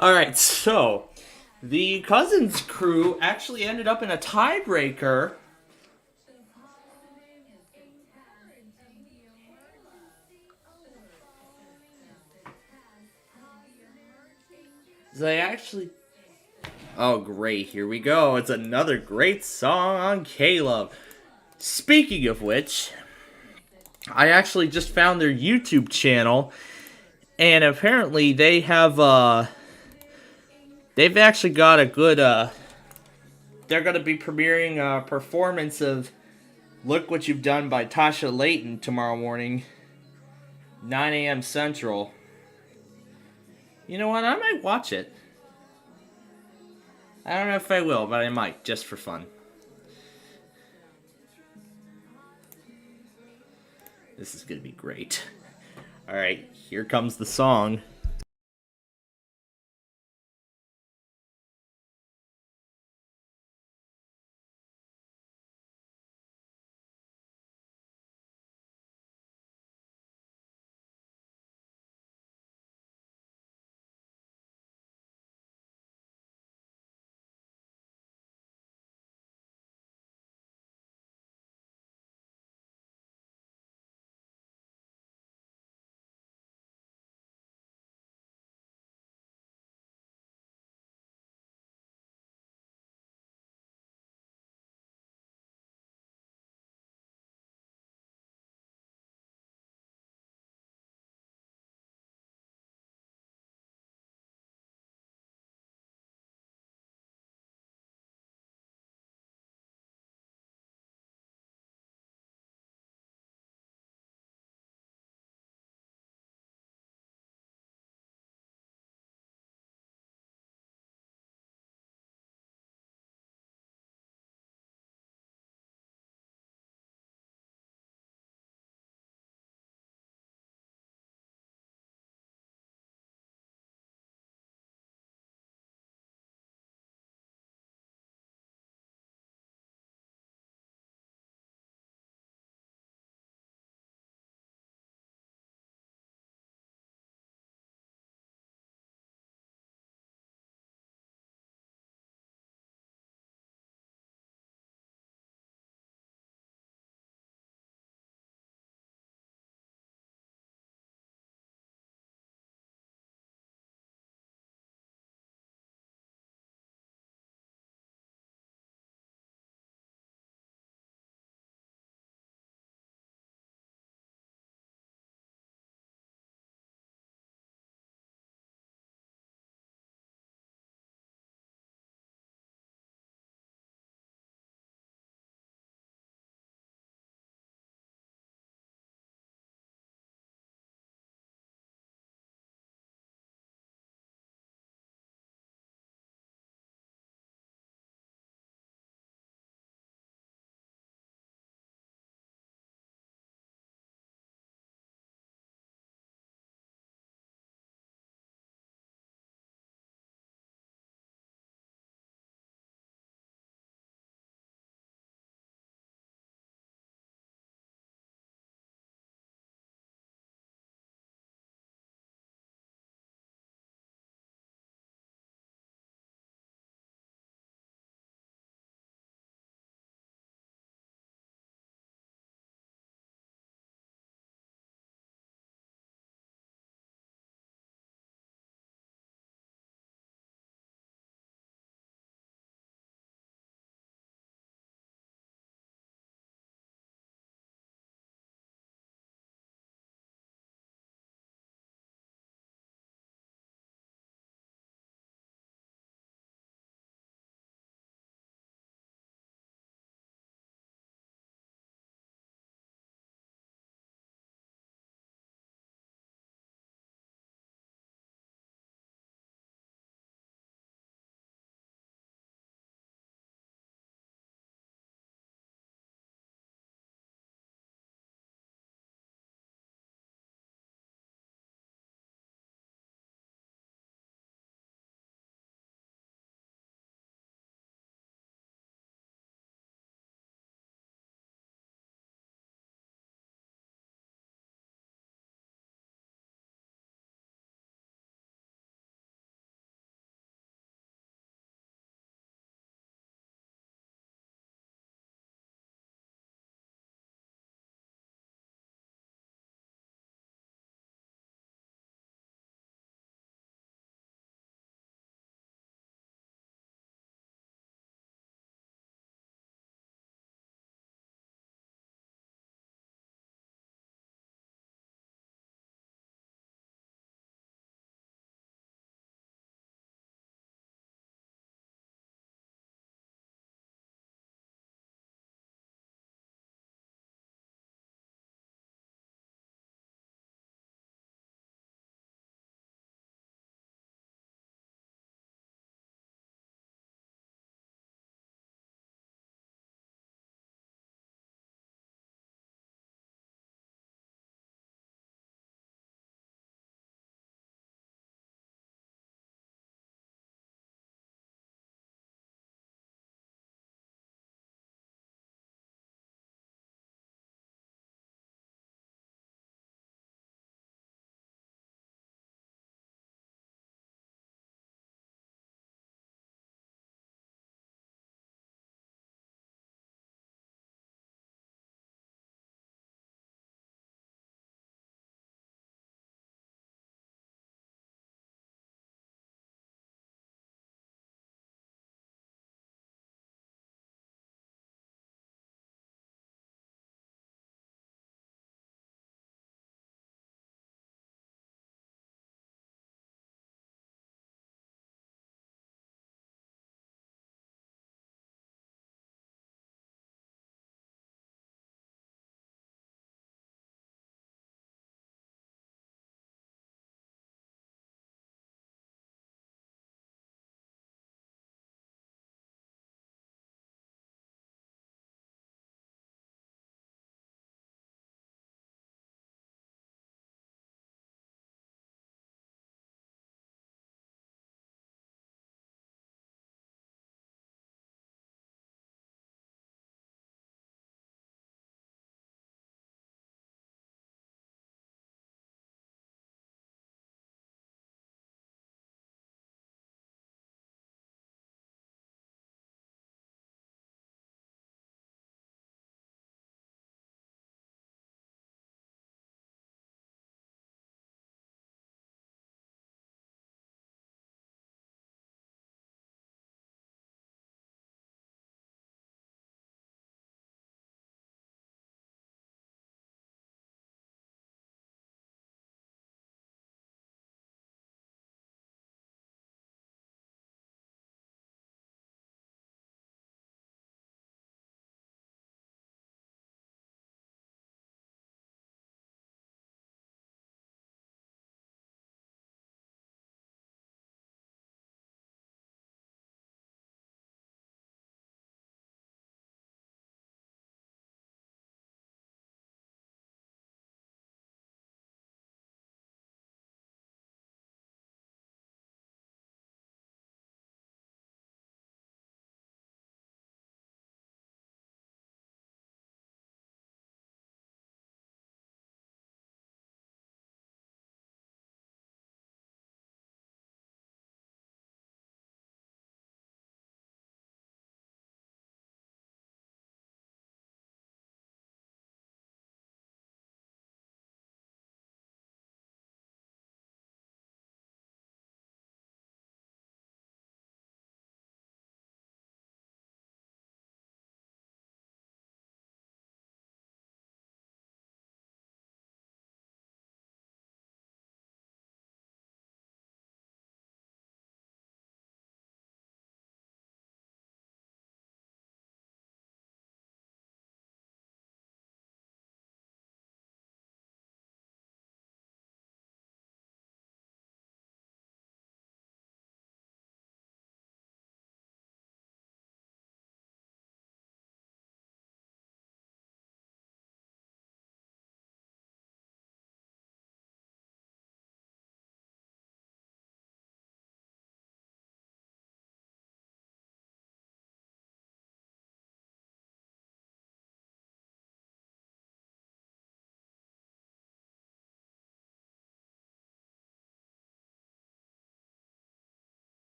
All right, so the Cousins crew actually ended up in a tiebreaker. They actually... Oh, great. Here we go. It's another great song on Caleb. Speaking of which, I actually just found their YouTube channel, and apparently they have, they've actually got a good, they're going to be premiering a performance of Look What You've Done by Tasha Layton tomorrow morning, 9 a.m. Central. You know what? I might watch it. I don't know if I will, but I might, just for fun. This is going to be great. Alright, here comes the song.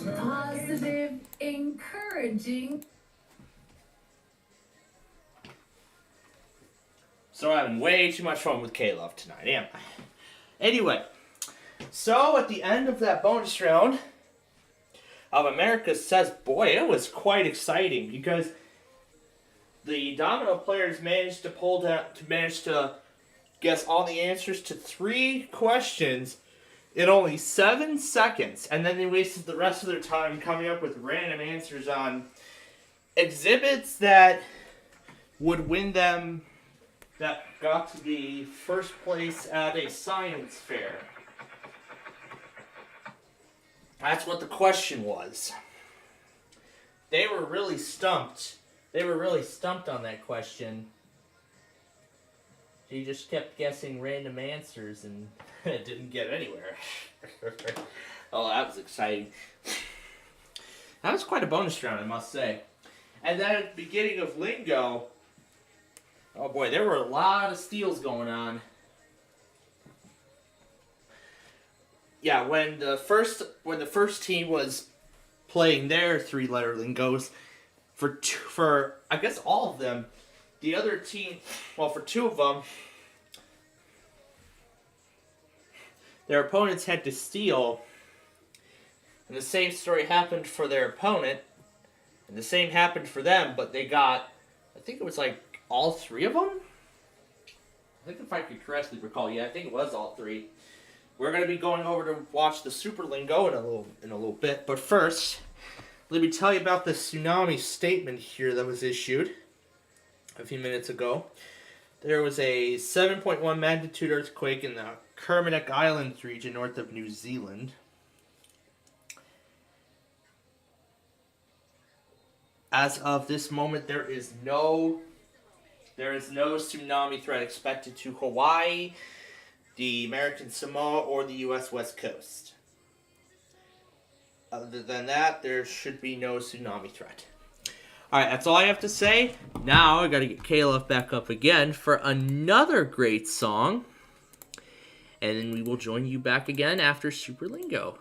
Positive, encouraging. So I'm having way too much fun with K-Love tonight, am I? Anyway, so at the end of that bonus round of America Says, boy, it was quite exciting because the domino players managed to guess all the answers to 3 questions in only 7 seconds, and then they wasted the rest of their time coming up with random answers on exhibits that would win them, that got to be first place at a science fair. That's what the question was. They were really stumped. They were really stumped on that question. She just kept guessing random answers and didn't get anywhere. Oh, that was exciting. That was quite a bonus round, I must say. And then at the beginning of Lingo, oh boy, there were a lot of steals going on. Yeah, when the first team was playing their 3-letter lingos, for I guess all of them, the other team, well, for 2 of them, their opponents had to steal, and the same story happened for their opponent, and the same happened for them, but they got, I think it was like all 3 of them? I think if I could correctly recall, yeah, I think it was all 3. We're going to be going over to watch the Super Lingo in a little bit, but first, let me tell you about the tsunami statement here that was issued a few minutes ago. There was a 7.1 magnitude earthquake in the Kermadec Islands region north of New Zealand. As of this moment, there is no tsunami threat expected to Hawaii, the American Samoa, or the U.S. West Coast. Other than that, there should be no tsunami threat. Alright, that's all I have to say. Now I gotta get Caleb back up again for another great song. And then we will join you back again after Super Lingo.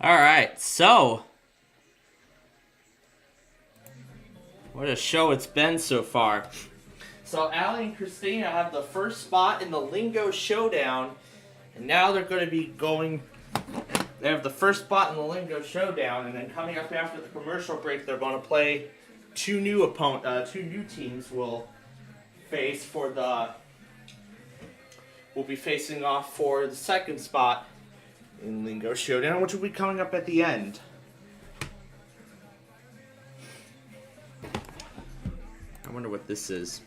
All right, so what a show it's been so far. So Allie and Christina have the first spot in the Lingo Showdown, and now they're going to be going. They have the first spot in the Lingo Showdown, and then coming up after the commercial break, they're going to play two new teams will face for the. Will be facing off for the second spot in Lingo Showdown, which will be coming up at the end. I wonder what this is.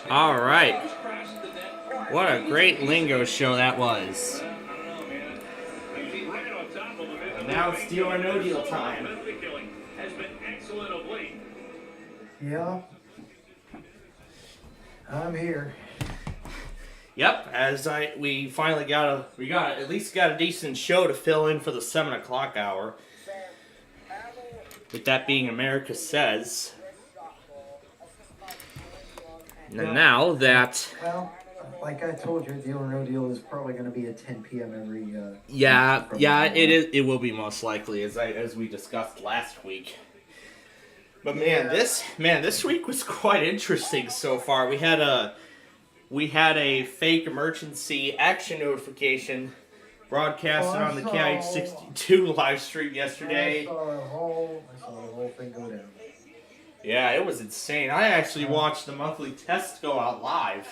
All right. What a great lingo show that was. And now it's deal or no deal time. Yeah. I'm here. Yep, we finally got at least got a decent show to fill in for the 7 o'clock hour. With that being America Says. And now that... Well, like I told you, Deal or No Deal is probably going to be at 10 p.m. every... Yeah, it will be most likely, as we discussed last week. But man, this week was quite interesting so far. We had a fake emergency action notification broadcasted on the KIH62 live stream yesterday. I saw the whole thing go down. Yeah, it was insane. I actually watched the monthly test go out live.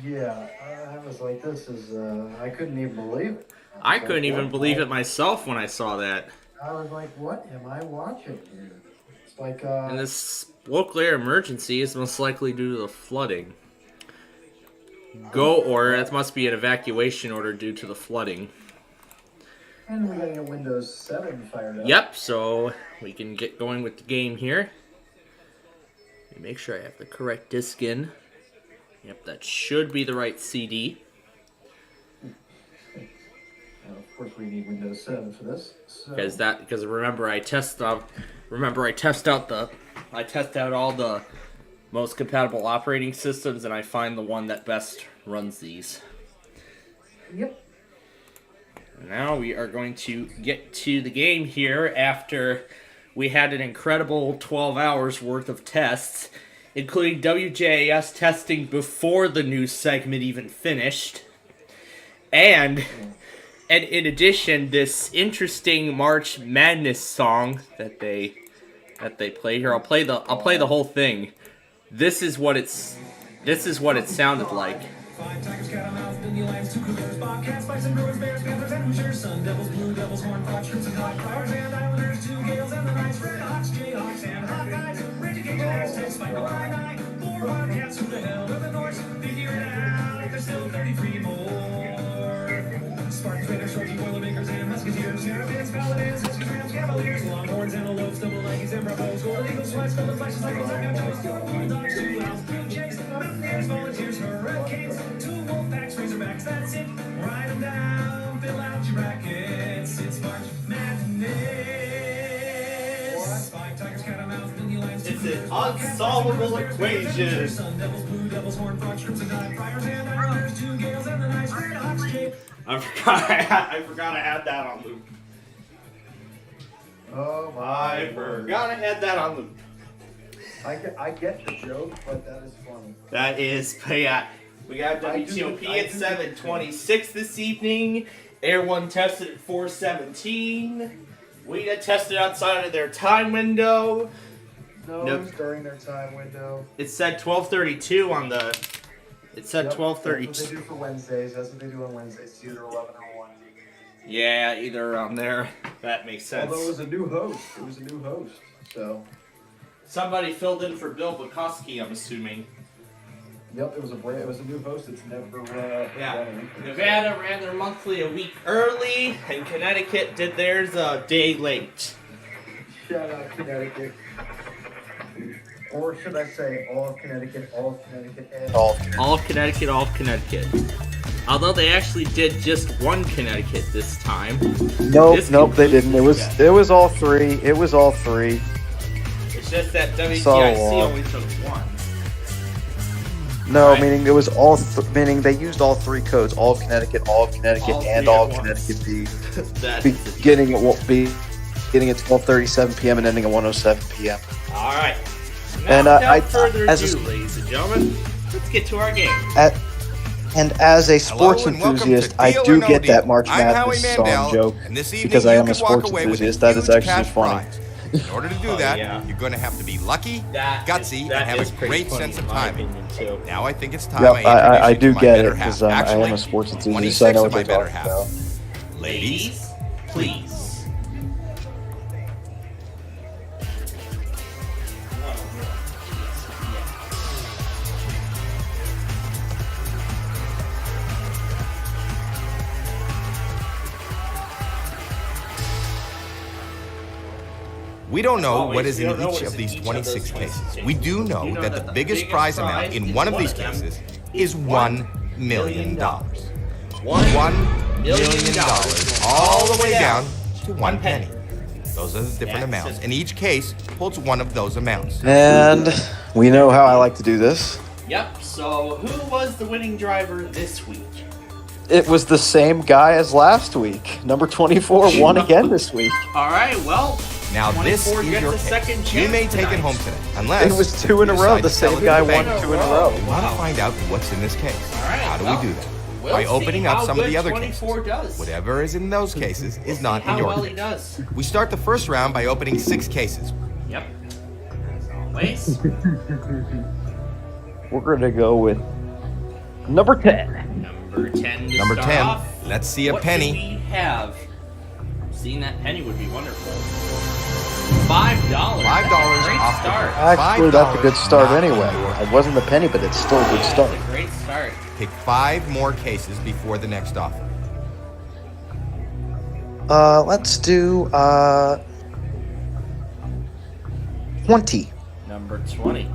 Yeah, I was like, this is, I couldn't even believe it. I couldn't even believe it myself when I saw that. I was like, what am I watching here? It's like, And this local air emergency is most likely due to the flooding. Go order, that must be an evacuation order due to the flooding. And we gotta get Windows 7 fired up. Yep, so we can get going with the game here. Let me make sure I have the correct disc in. Yep, that should be the right CD. And of course, we need Windows 7 for this. Because remember I test out all the most compatible operating systems, and I find the one that best runs these. Yep. Now we are going to get to the game here after we had an incredible 12 hours worth of tests, including WJAS testing before the news segment even finished. And in addition, this interesting March Madness song that they play here. I'll play the whole thing. This is what it sounded like. Five tigers, catamounts, Bindi lions, 2 cougars, bobcats, bison, bruins, bears, panthers, and hoosiers, sun devils, blue devils, horned frogs, crimson tide, friars and islanders, 2 gales and the knights, red hawks, jayhawks, and hawkeyes, raging king Aztecs, fight the eye, 4 wildcats, who the hell are the Norse? Figure it out, there's still 33 more. Spartans, raiders, Trojans, Boilermakers, and Musketeers, Saracens, Paladins, Huskies, Rams, Cavaliers, Longhorns, Antelopes, Double Leggies, and Bravos, Golden Eagles, Swats, Golden Flashes, Cyclones, Ungouts, Bulldogs, 2 Owls, Blue Jays, Mountaineers, Volunteers, Hurricanes, 2 Wolfpacks, Razorbacks, that's it. Write them down, fill out your brackets. It's March Madness. 5 tigers, catamounts, Bindi lions, 2 It's an unsolvable equation. Sun devils, blue devils, horned frogs, crimson tide, friars and islanders, 2 gales and the knights, red hawks, jay. I forgot I had that on loop. Oh my! I forgot I had that on loop. I get the joke, but that is funny. That is, yeah. We got WTOP at 7:26 this evening. Air 1 tested at 4:17. WEAS tested outside of their time window. No, Nope. it's during their time window. It said 12:32 on the. It said Yep, 12:32. That's what they do for Wednesdays. That's what they do on Wednesdays. It's either 11 or 1. Yeah, either on there. That makes sense. Although it was a new host. So. Somebody filled in for Bill Bukowski, I'm assuming. Yep, it was a new host. It's never. Yeah. running. Nevada ran their monthly a week early, and Connecticut did theirs a day late. Shout out Connecticut. Or should I say all of Connecticut, and all of Connecticut. Although they actually did just one Connecticut this time. Nope, they didn't. It was all three. It was all three. It's just that WTIC only took one. No, right. Meaning it was all. Meaning they used all 3 codes: all of Connecticut, and all of Connecticut B. Beginning at 12:37 p.m. and ending at 1:07 p.m. All right. And without further ado, ladies and gentlemen, let's get to our game. And as a sports enthusiast, I do get that March Madness song joke because I am a sports enthusiast. That is actually funny. In order to do that, you're going to have to be lucky, gutsy, and have a great sense of timing. Now I think it's time I do get it because I am a sports enthusiast, so I know what they're talking about. Ladies, please. We don't know what is in each of these 26 cases. We do know that the biggest prize amount in one of these cases is $1 million. $1 million all the way down to 1 penny. Those are the different amounts, and each case holds one of those amounts. And we know how I like to do this. Yep, so who was the winning driver this week? It was the same guy as last week. Number 24 won again this week. All right, well, now this is your case. You may take it home today, unless it was 2 in a row. The same guy won 2 in a row. We want to find out what's in this case. How do we do that? By opening up some of the other cases. Whatever is in those cases is not in your case. We start the first round by opening 6 cases. Yep. Always. We're going to go with number 10. Number 10 to Number start 10. Off. Let's see a penny. What do we have? Seeing that penny would be wonderful. $5. $5 off start. Actually, that's a good start anyway. It wasn't a penny, but it's still a good start. That's a great start. Pick 5 more cases before the next offer. Let's do 20. Number 20.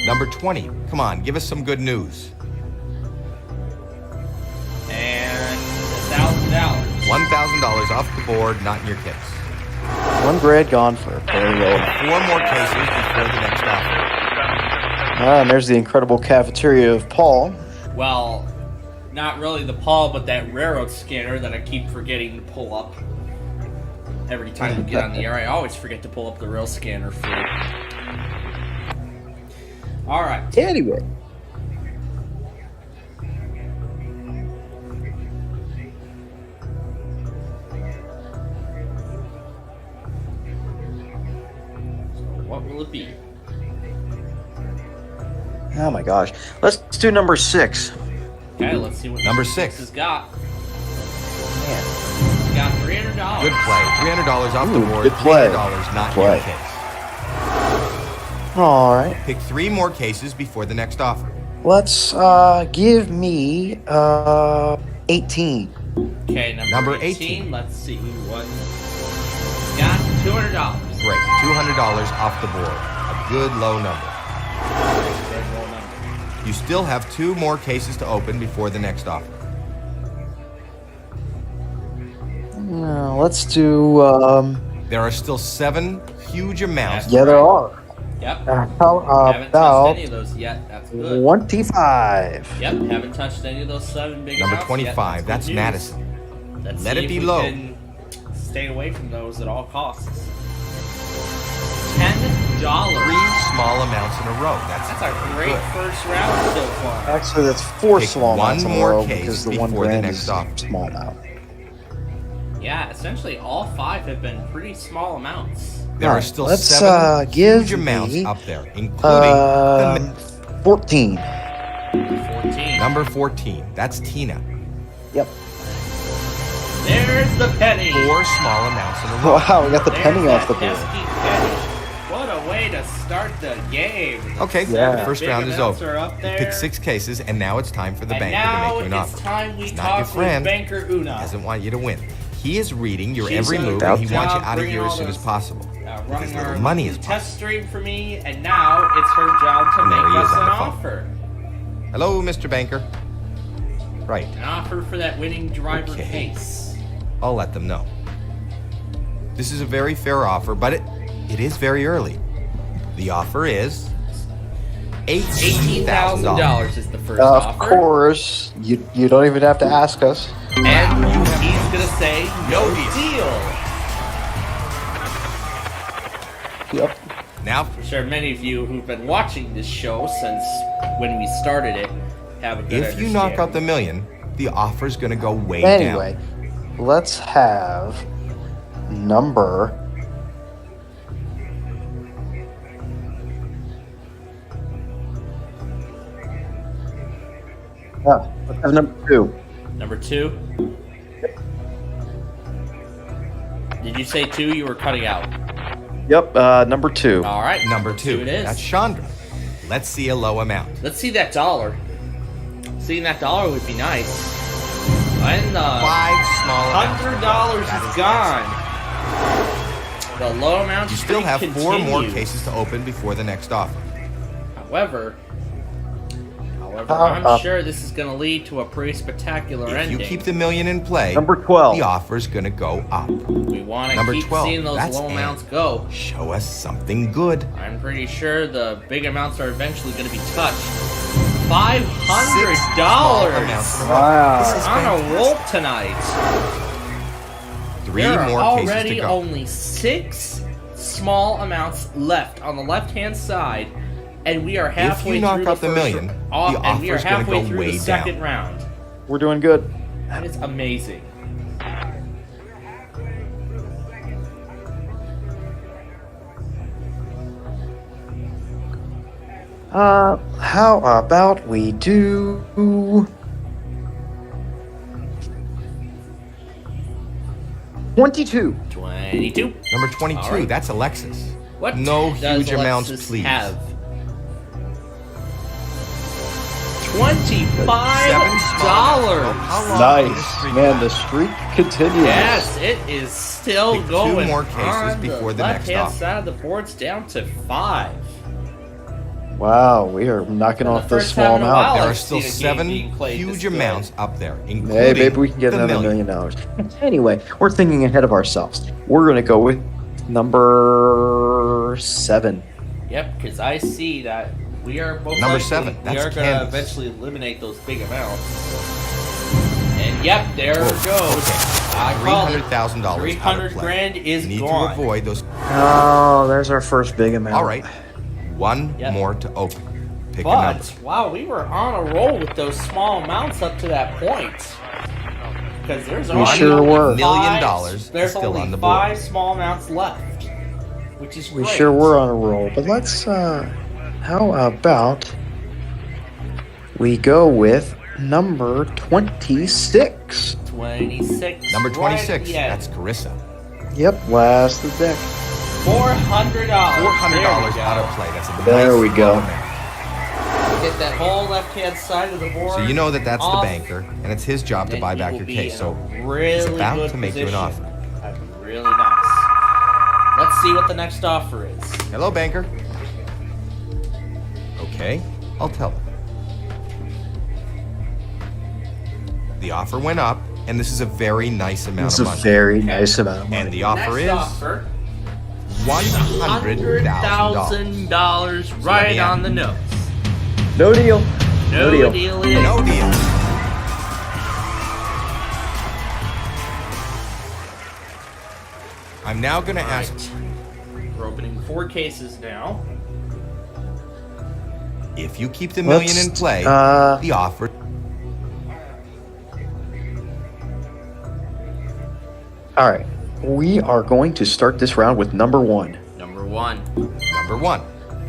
Number 20. Come on, give us some good news. And $1,000. $1,000 off the board, not in your case. $1,000 gone for a penny. 4 more cases before the next offer. And there's the incredible cafeteria of Paul. Well, not really the Paul, but that railroad scanner that I keep forgetting to pull up. Every time we get on the air, I always forget to pull up the rail scanner for it. All right. Anyway. What will it be? Oh my gosh. Let's do number 6. Okay, let's see what number 6 has got. Man. Got $300. Good play. $300 off the board. Good play. $300 not in your case. All right. Pick 3 more cases before the next offer. Let's give me 18. Okay, number 18. Let's see what got. $200. Great. $200 off the board. A good low number. You still have 2 more cases to open before the next offer. Let's do. There are still 7 huge amounts. Yeah, there are. Yep. How haven't about touched any of those yet. That's good. 25. Yep, haven't touched any of those 7 big Number amounts 25. yet. That's Madison. Let's Let see it be if we low. can stay away from those at all costs. $10. 3 small amounts in a row. That's a great good. first round so far. Actually, that's 4 Pick small one amounts in a more row case because the before the $1,000 next is offer. a small amount. Yeah, essentially all 5 have been pretty small amounts. There are still let's 7 give huge amounts me, up there, including 14. 14. Number 14. That's Tina. Yep. There's the penny. 4 small amounts in a row. Wow, we got the penny There's off the that board. pesky penny. What a way to start the game. Okay, Yeah. the first Big round is amounts over. are up there. Pick 6 cases, and now it's time for the And banker to now make you an it's offer. time we He's not your talk friend. with Banker Una. He doesn't want you to win. He is reading your She's every done a move, great and he wants you job out of bringing here as all soon as those- possible. Because running our little money is test stream for me, and now it's her job to And there make he is us on an the phone. offer. Hello, Mr. Banker. Right. An offer for that winning driver case. I'll let them know. This is a very fair offer, but it is very early. The offer is $18,000 is the first Of offer. course. You don't even have to ask us. And he's going to say, no deal. Yep. Now, I'm sure many of you who've been watching this show since when we started it have a good if you knock out the million, the offer's going to go way Anyway, down. let's have number. Let's have number 2. Number 2? Did you say 2? You were cutting out. Yep, number 2. All right. Number 2. It is. That's Chandra. Let's see a low amount. Let's see that dollar. Seeing that dollar would be nice. And $5 small amounts. $100 is gone. The low amount You still have streak 4 more continues. cases to open before the next offer. However, I'm sure this is going to lead to a pretty spectacular If ending. you keep the million in play, Number 12. the offer's going to go up. We want to Number keep 12, seeing those that's low Ann. amounts go. Show us something good. I'm pretty sure the big amounts are eventually going to be touched. $500. Wow. This is On a fantastic. roll tonight. 3 There are more cases to already go. only 6 small amounts left on the left-hand side, and we are halfway If you knock through out the the first million, and the we are offer's gonna halfway go through way the second down. round. We're doing good. That is amazing. How about we do 22? 22. Number 22, All right. that's Alexis. What No does huge amounts, Alexis please. have? $25. How long will this Nice. streak Man, last? the streak continues. Yes, it is still Pick 2 going. more cases on before the the next left-hand offer. side of the board's down to 5. Wow, we are knocking For the off this first time small in a amount. while, There are I've still seen a game 7 being played this huge good. amounts up there, including Hey, maybe we can get the another $1 million. million. Anyway, we're thinking ahead of ourselves. We're going to go with number 7. Yep, because I see that we are both Number likely- 7, We that's are going to Candace. eventually eliminate those big amounts. And yep, there it goes. I called it. $300,000 out 300 of play. grand is You need gone. to avoid those. Oh, there's our first big amount. All right, 1 Yep. more to open. Pick a number. But wow, we were on a roll with those small amounts up to that point. Because there's We only sure were. $1 million is There's still only on the board. 5 small amounts left, which is We great. sure were on a roll. But let's, how about we go with number 26? 26. Number right 26, at the end. that's Carissa. Yep, last of the deck. $400. $400 out of play. That's a There nice we go. amount. Get that whole left-hand side of the board. So you know that that's the off, banker, and it's his job to then buy he back will your be case. in So a really he's about good to make you an position. offer. That'd be really nice. Let's see what the next offer is. Hello, banker. Okay, I'll tell him. The offer went up, and this is a very nice amount It's of a money. very nice amount of And money. the offer Next is offer, $100,000. $100,000 right Yeah. on the nose. No deal. No deal. deal is. No deal. I'm now going to ask. We're opening 4 cases now. If you keep the million in play, uh, the offer. All right. We are going to start this round with number 1. Number 1. Number 1.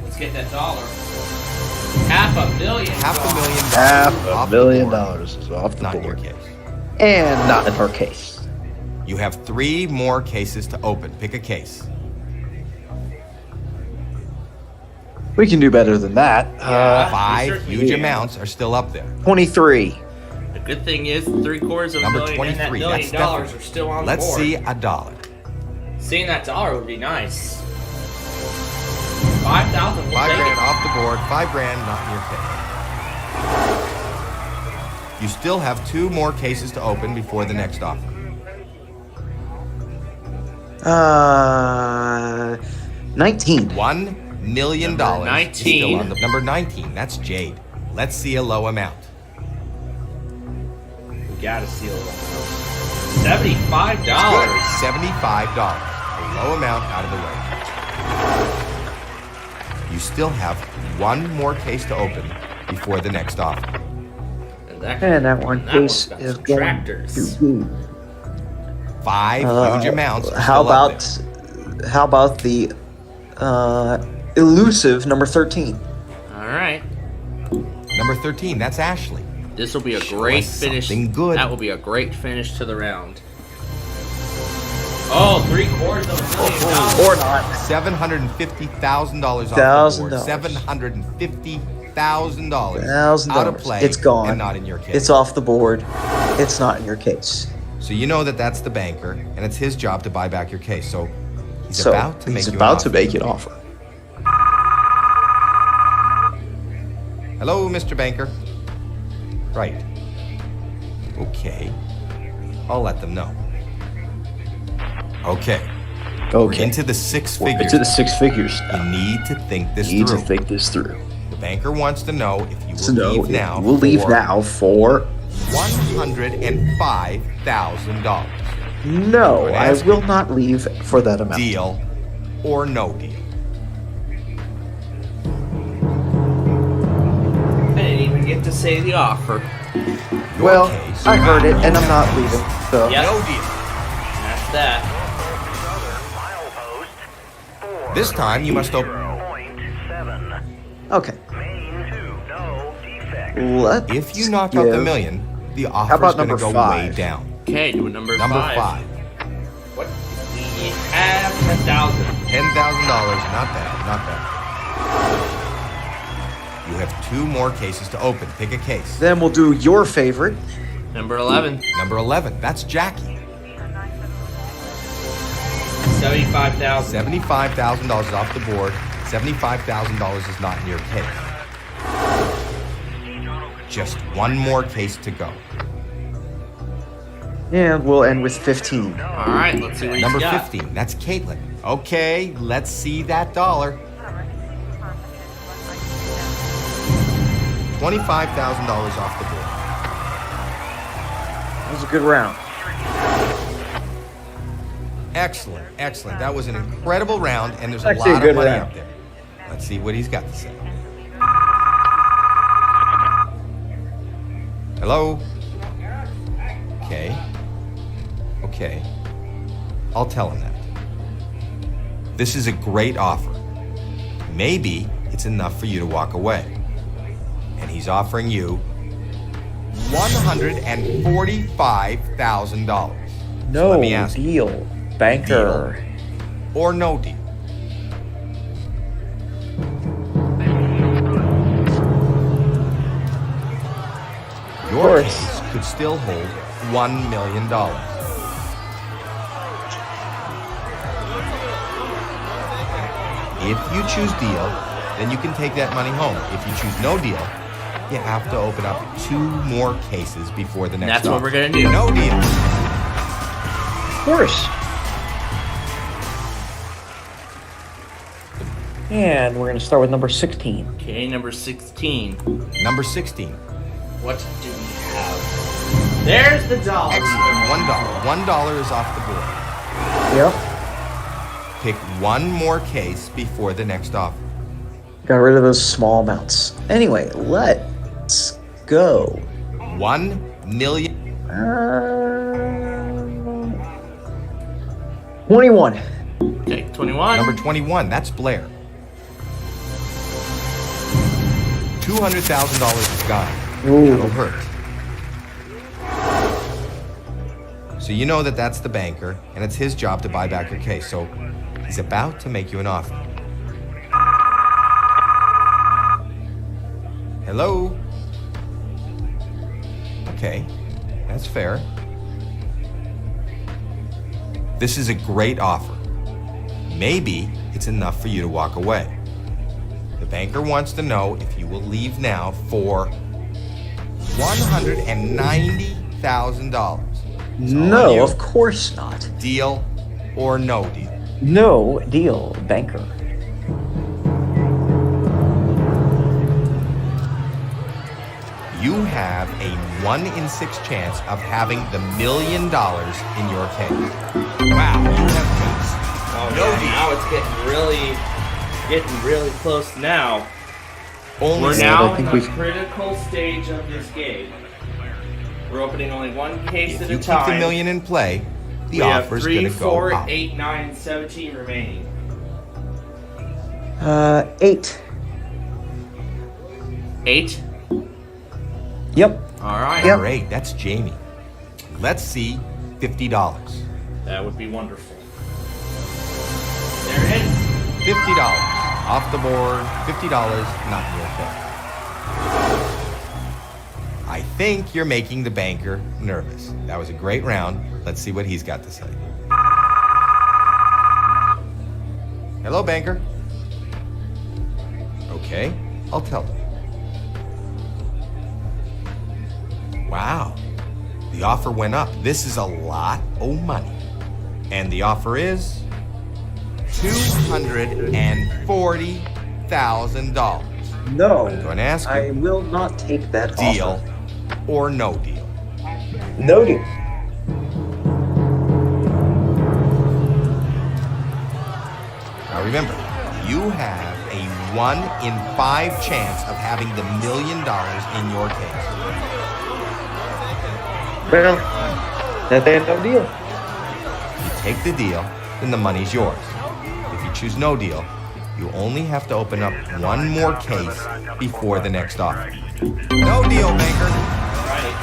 Let's get that dollar. $500,000. $500,000. $500,000 is off the Not in your board. case. And not in our case. You have 3 more cases to open. Pick a case. We can do better than that. 5 certainly huge can. amounts are still up there. 23. The good thing is, $750,000 Number and that 23. $1 That's million are definitely. still on Let's the board. see $1. Seeing that dollar would be nice. 5,000. We'll 5 take grand it. off the board. 5 grand not in your case. You still have 2 more cases to open before the next offer. 19. $1 million. Number is still 19. on the number 19. That's Jade. Let's see a low amount. We gotta seal it. $75. Good. $75. A low amount out of the way. You still have 1 more case to open before the next offer. And that one case got is some going tractors. to be. 5 huge amounts. Are How still up about the elusive number 13? All right. there. Number 13. That's Ashley. This will be a Show great us finish. something good. That will be a great finish to the round. Oh, $750,000. Or not. $750,000 off the board. $750,000 out of play. It's gone. And not in your case. It's off the board. It's not in your case. So you know that that's the banker, and it's his job to buy back your case. So He's about to make an offer. Hello, Mr. Banker. Right. Okay. I'll let them know. Okay. We're into the six figures. now. You need to think this through. The banker wants to know if you will leave now. We'll leave now for $105,000. No, I will not leave for that amount. Deal or no deal? I didn't even get to say the offer. Well, I heard it, and I'm not leaving. So. Yep. No deal. That's that. This time you must open. Okay. If you knock out the million, the offer's going to go way down. Okay, doing number Number five. 5. What? We have $10,000. $10,000. Not bad. Not bad. You have 2 more cases to open. Pick a case. Then we'll do your favorite. Number 11. Number 11. That's Jackie. $75,000. $75,000 is off the board. $75,000 is not in your case. Just 1 more case to go. And we'll end with 15. All right, let's see what you Number got. 15. That's Caitlin. Okay, let's see that dollar. $25,000 off the board. That was a good round. Excellent, excellent. That was an incredible round, and there's a Actually, lot a of good money round. up there. Let's see what he's got to say. Hello? Okay. Okay. I'll tell him that. This is a great offer. Maybe it's enough for you to walk away. And he's offering you $145,000. No let me ask you, deal, banker. deal or no deal? Your case could still hold $1 million. If you choose deal, then you can take that money home. If you choose no deal, you have to open up 2 more cases before the next That's what offer. we're going to do. No deal. Of course. And we're going to start with number 16. Okay, number 16. Number 16. What do we have? There's the dollar. Excellent. $1. $1 is off the board. Yep. Pick 1 more case before the next offer. Got rid of those small amounts. Anyway, let's go. 1 million. 21. Okay, 21. Number 21. That's Blair. $200,000 is gone. Ooh. That'll hurt. So you know that that's the banker, and it's his job to buy back your case. So he's about to make you an offer. Hello? Okay, that's fair. This is a great offer. Maybe it's enough for you to walk away. The banker wants to know if you will leave now for $190,000. No, of course not. Deal or no deal? No deal, banker. You have a 1 in 6 chance of having the $1 million in your case. Wow, you have just no deal. Now it's getting really close now. Only We're said, now I in think the we've- critical stage of this game. We're opening only 1 case If at you a keep time. the million in play, the we have offer's 3, going to go 4, up. 8, 9, 17 remaining. 8. 8? Yep. All right. Number 8, that's Jamie. Let's see $50. That would be wonderful. There it is. $50 off the board. $50, not in your case. I think you're making the banker nervous. That was a great round. Let's see what he's got to say. Hello, banker. Okay, I'll tell them. Wow, the offer went up. This is a lot of money. And the offer is $240,000. No, I'm going to ask you. I will not take that Deal offer. or no deal? No deal. Now remember, you have a 1 in 5 chance of having the $1 million in your case. Well, that ain't no deal. If you take the deal, then the money's yours. If you choose no deal, you only have to open up one more case before the next offer. No deal, banker. All right.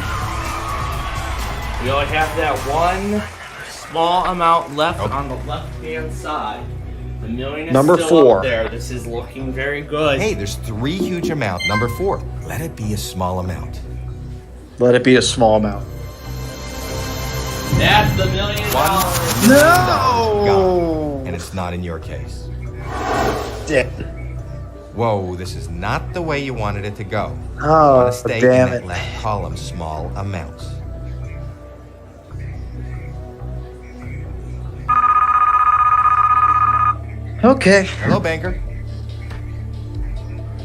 We only have that one small amount left on the left-hand side. The million is Number still 4. up there. This is looking very good. Hey, there's 3 huge amounts. Number 4, let it be a small amount. Let it be a small amount. That's the $1 million. No! Gone. And it's not in your case. Whoa, this is not the way you wanted it to go. You Oh, want to stay damn in it. that left column, small amounts. Okay. Hello, banker.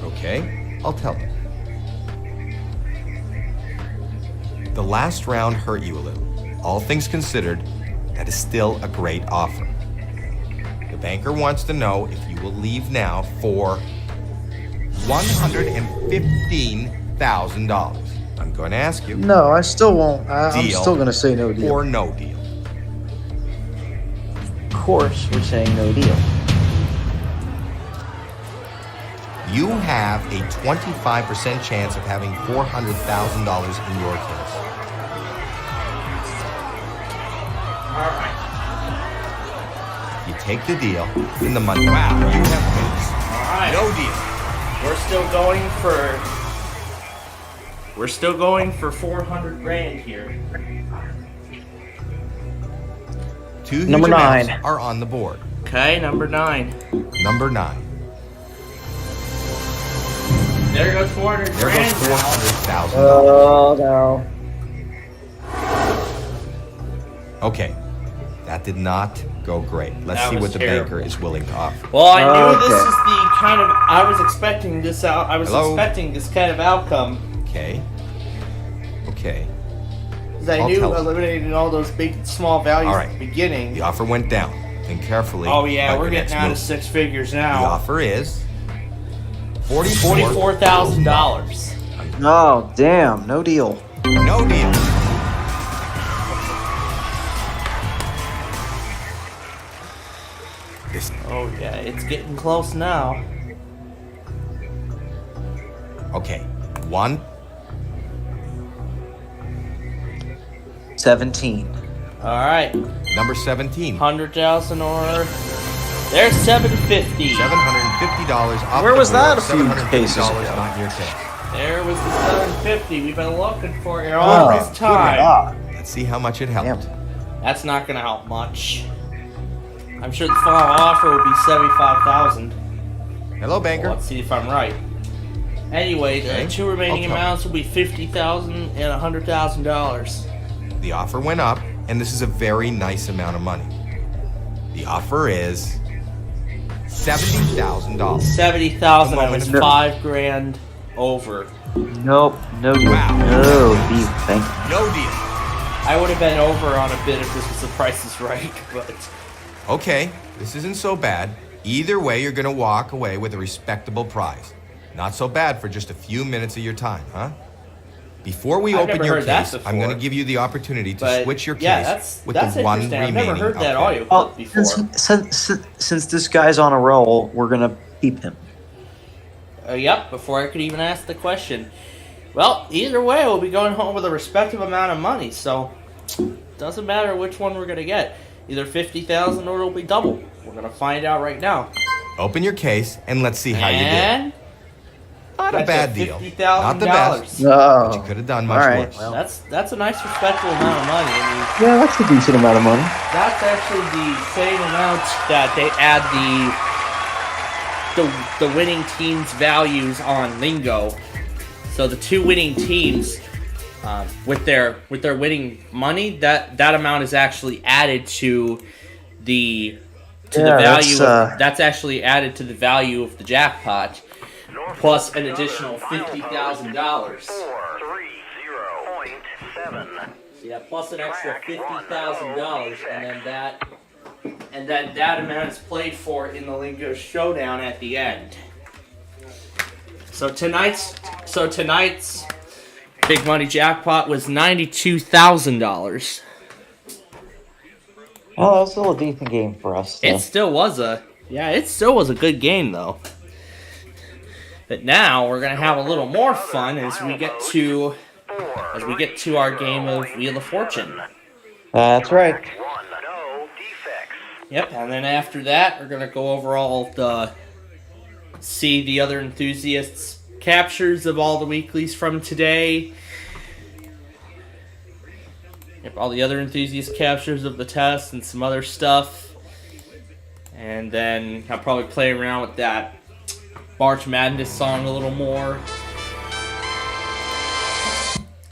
Okay, I'll tell them. The last round hurt you a little. All things considered, that is still a great offer. The banker wants to know if you will leave now for $115,000. I'm going to ask you. No, I still won't. I'm Deal still going to say no deal. or no deal. Of course, we're saying no deal. You have a 25% chance of having $400,000 in your case. All right. You take the deal, then the money. Wow, you have wins. All right. No deal. We're still going for 400 grand here. 2 huge Number amounts 9. are on the board. Okay, number 9. Number 9. There goes 400 There goes grand. $400,000. Oh, no. Okay, that did not go great. Let's That see was what the terrible. banker is willing to offer. Well, I knew Okay. this is the kind of I was expecting this out. I was Hello? expecting this kind of outcome. Okay. Okay. Because I I'll knew tell him. eliminating all those big, small values All at right. the beginning. The offer went down. Think carefully. Oh yeah, about we're your getting next out move. of 6 figures The now. offer is $44,000. Oh, damn. No deal. No deal. This, Oh yeah, it's getting close now. okay. 1. 17. All right, Number 17. 100,000 or there's 750. $750 off Where the was that board. a few $750 cases ago? not in your case. There was the 750. We've been looking for it Oh, all this good time. God. Let's see how much it helped. That's not gonna help much. I'm sure the final offer will be 75,000. Hello, banker. Well, let's see if I'm right. Anyway, Okay. the 2 remaining I'll tell amounts will be $50,000 and $100,000. The offer went up, and this is a very nice amount of money. The offer is $70,000. 70,000. I Moment was of- 5 grand over. Nope. No deal. Wow. No deal. Thank you. No deal. I would have been over on a bid if this was the Price is Right, but Okay, this isn't so bad. Either way, you're going to walk away with a respectable prize. Not so bad for just a few minutes of your time, huh? Before we I've open never your heard that case, I'm going to before. give you the opportunity to But, switch your case yeah, that's with the one interesting. I've remaining. never heard that okay. audio clip Well, before. since this guy's on a roll, we're going to keep him. Yep, before I could even ask the question. Well, either way, we'll be going home with a respective amount of money, so doesn't matter which one we're gonna get. Either 50,000 or it'll be double. We're gonna find out right now. Open your case and let's see how you did. And Not a that's bad at deal. $50,000. Not the best. No. But you could have done much All right, worse. well. That's a nice respectable amount of money. I mean, Yeah, that's a decent amount of money. that's actually the same amount that they add the the winning team's values on Lingo. So the two winning teams, with their winning money, that amount is actually added to the value. That's actually added to the value of the jackpot, plus an additional $50,000. Yeah, plus an extra $50,000, and then that amount is played for in the Lingo Showdown at the end. So tonight's big money jackpot was $92,000. Oh, that was still a decent game for us. It still was a good game though. But now we're gonna have a little more fun as we get to our game of Wheel of Fortune. That's right. Yep, and then after that, we're gonna go over see the other enthusiasts' captures of all the weeklies from today. Yep, all the other enthusiast captures of the test and some other stuff. And then I'll probably play around with that March Madness song a little more.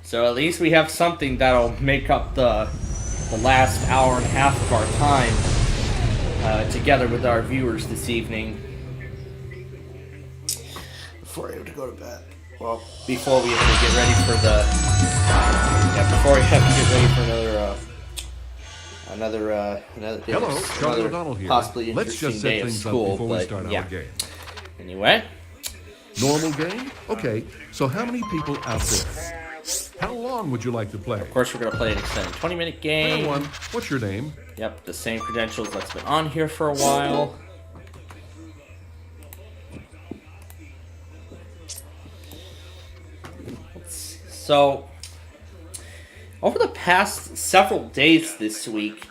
So at least we have something that'll make up the last hour and a half of our time together with our viewers this evening. Before I have to go to bed. Well, before we have to get ready for another day. Hello, Charlie O'Donnell here. Possibly Let's just interesting day set of things school, up before we but start yeah. our game. Anyway. Normal game? Okay, so how many people out there? How long would you like to play? Of course, we're going to play an extended 20-minute game. One. What's your name? Yep, the same credentials that's been on here for a while. So, over the past several days this week,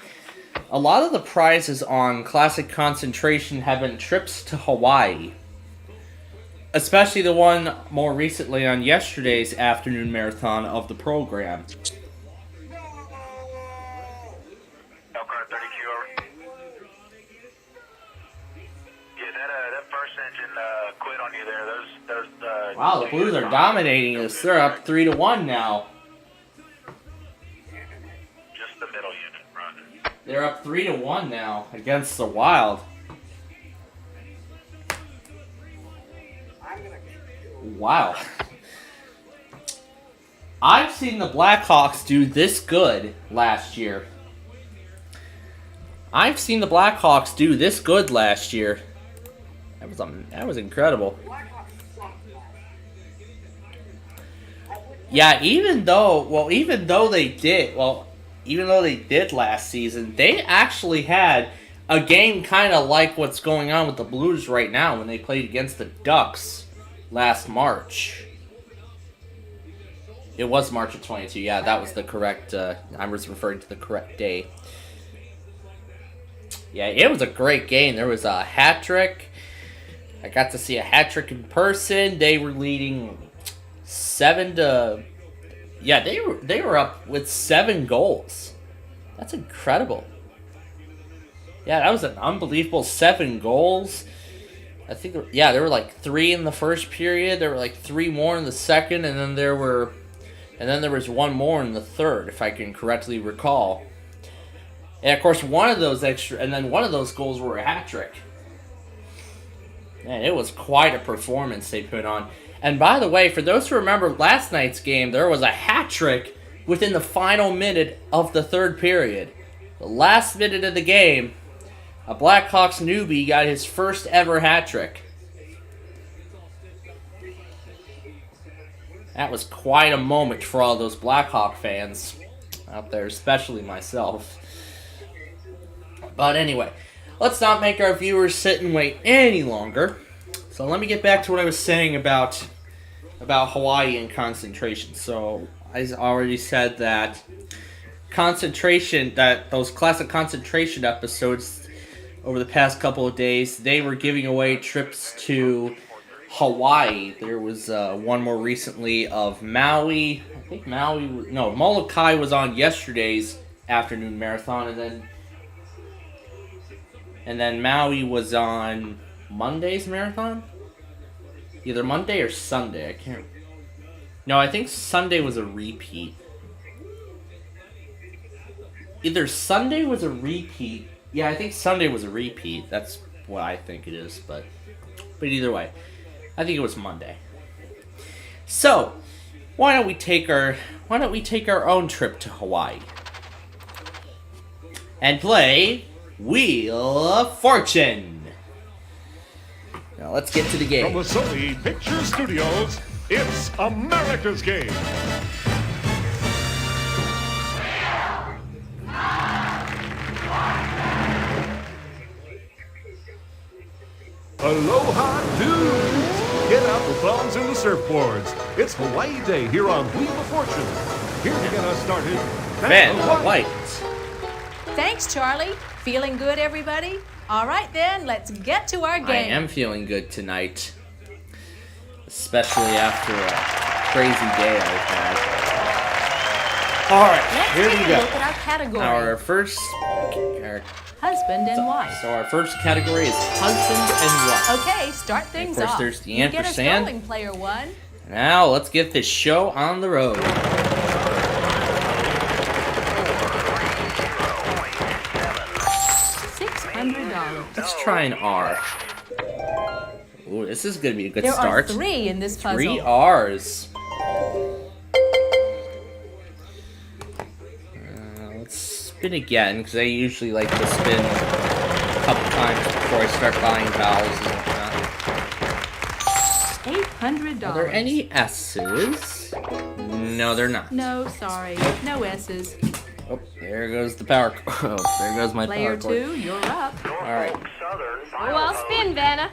a lot of the prizes on Classic Concentration have been trips to Hawaii. Especially the one more recently on yesterday's afternoon marathon of the program. Wow, the Blues are dominating us. They're up 3-1 now. Just the middle unit, run. They're up 3-1 now against the Wild. Wow. I've seen the Blackhawks do this good last year. That was incredible. Yeah, even though they did last season, they actually had a game kind of like what's going on with the Blues right now when they played against the Ducks last March. It was March of 22. Yeah, that was the correct. I was referring to the correct day. Yeah, it was a great game. There was a hat trick. I got to see a hat trick in person. They were leading 7-. Yeah, they were up with 7 goals. That's incredible. Yeah, that was an unbelievable 7 goals. I think, there were like 3 in the first period. There were like 3 more in the second, and then there was 1 more in the third, if I can correctly recall. And of course, one of those goals were a hat trick. Man, it was quite a performance they put on. And by the way, for those who remember last night's game, there was a hat trick within the final minute of the third period. The last minute of the game, a Blackhawks newbie got his first ever hat trick. That was quite a moment for all those Blackhawk fans out there, especially myself. But anyway, let's not make our viewers sit and wait any longer. So let me get back to what I was saying about Hawaii and concentration. So I already said that those classic concentration episodes over the past couple of days, they were giving away trips to Hawaii. There was one more recently of Maui. I think Molokai was on yesterday's afternoon marathon, and then Maui was on Monday's marathon? Either Monday or Sunday. I can't. No, I think Sunday was a repeat. Either Sunday was a repeat. Yeah, I think Sunday was a repeat. That's what I think it is, but either way, I think it was Monday. So, why don't we take our own trip to Hawaii and play Wheel of Fortune? Now let's get to the game. From the Sony Picture Studios, it's America's Game. Aloha, dudes! Get out the bombs and the surfboards. It's Hawaii Day here on Wheel of Fortune. Here to get us started, Vanna White. Thanks, Charlie. Feeling good, everybody? All right, then, let's get to our game. I am feeling good tonight, especially after a crazy day I've had. All right, here we go. Look at our category. Our first husband and wife. So our first category is husband and wife. Okay, start things off. Of course, off. there's the you get us ampersand. rolling, player one. Now let's get this show on the road. $600. Let's try an R. Ooh, this is gonna be a good there start. There are 3 in this puzzle. 3 R's. Let's spin again, because I usually like to spin a couple times before I start buying vowels and whatnot. $800. Are there any S's? No, they're not. No, sorry. No S's. Oh, there goes the power cord. Oh, there goes my Player power cord. 2, you're up. All right. Oh, I'll spin, Vanna.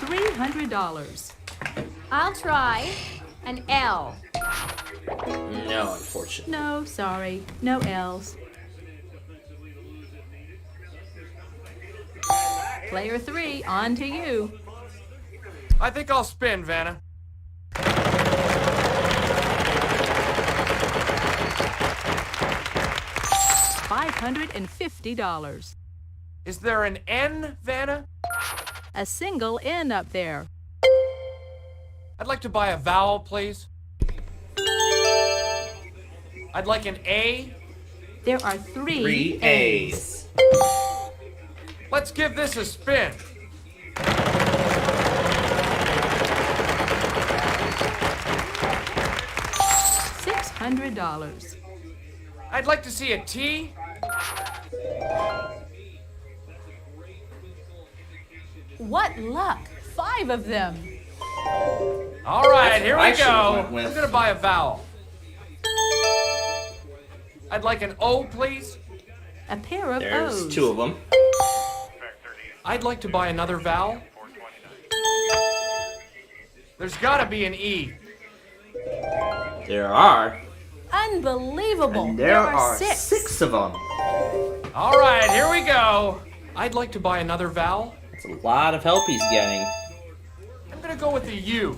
$300. I'll try an L. No, unfortunately. No, sorry. No L's. Player 3, on to you. I think I'll spin, Vanna. $550. Is there an N, Vanna? A single N up there. I'd like to buy a vowel, please. I'd like an A. There are 3 3 A's. Let's give this a spin. $600. I'd like to see a T. What luck! 5 of them. All right, That's here what I we should've go. went with. I'm gonna buy a vowel. I'd like an O, please. A pair of There's O's. 2 of them. I'd like to buy another vowel. There's gotta be an E. There are. Unbelievable. And there are 6. 6 of them. All right, here we go. I'd like to buy another vowel. That's a lot of help he's getting. I'm gonna go with the U.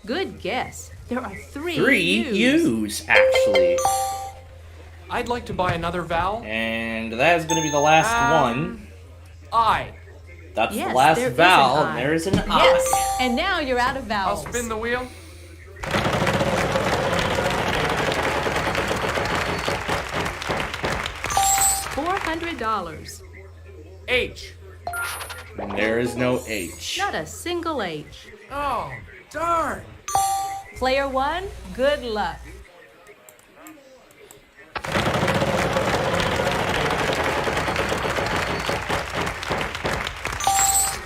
Good guess. There are 3 3 U's, actually. I'd like to buy another vowel. And that is going to be the last one. I. That's Yes, the last there is vowel, an I. and there is an I. Yes, and now you're out of vowels. I'll spin the wheel. $400. H. And there is no H. Not a single H. Oh, darn. Player 1, good luck.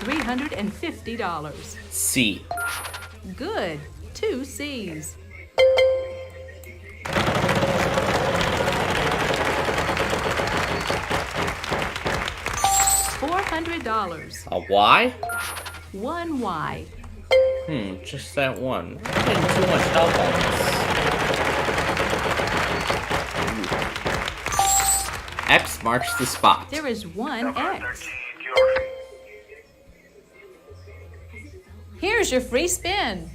$350. C. Good. 2 C's. $400. A Y? 1 Y. Just that one. I'm getting too much help on this. X marks the spot. There is 1 X. Here's your free spin.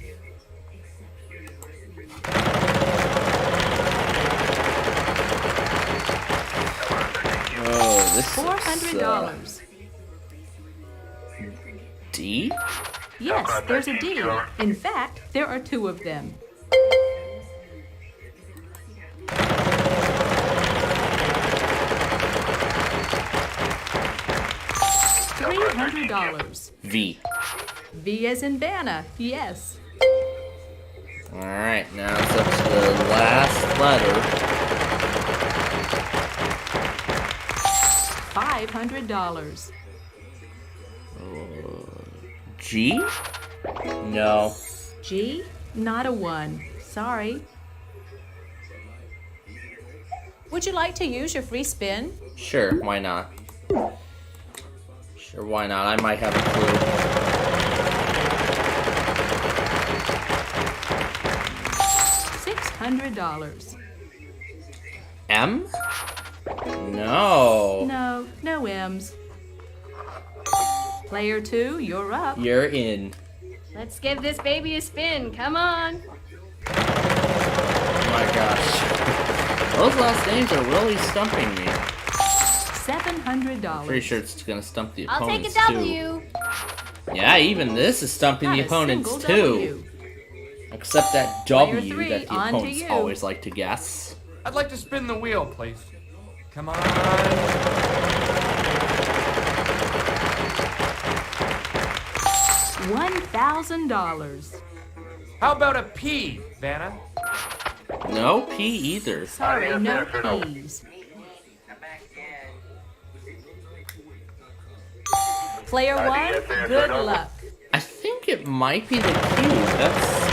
this $400. D? Yes, there's a D. In fact, there are two of them. $300. V. V as in Vanna, yes. Alright, now it's up to the last letter. $500. G? No. G? Not a 1. Sorry. Would you like to use your free spin? Sure, why not? Sure, why not? I might have a clue. $600. M? No. No, no M's. Player 2, you're up. You're in. Let's give this baby a spin. Come on. Oh my gosh. Those last names are really stumping me. $700. Pretty sure it's gonna stump the I'll take opponents a W. too. Yeah, even this is stumping Not the a opponents single too. W. Except that Player W 3, that the on to opponents you. always like to guess. I'd like to spin the wheel, please. Come on. $1,000. How about a P, Vanna? No P either. Sorry, no P's. Player 1, good luck. I think it might be the Q. That's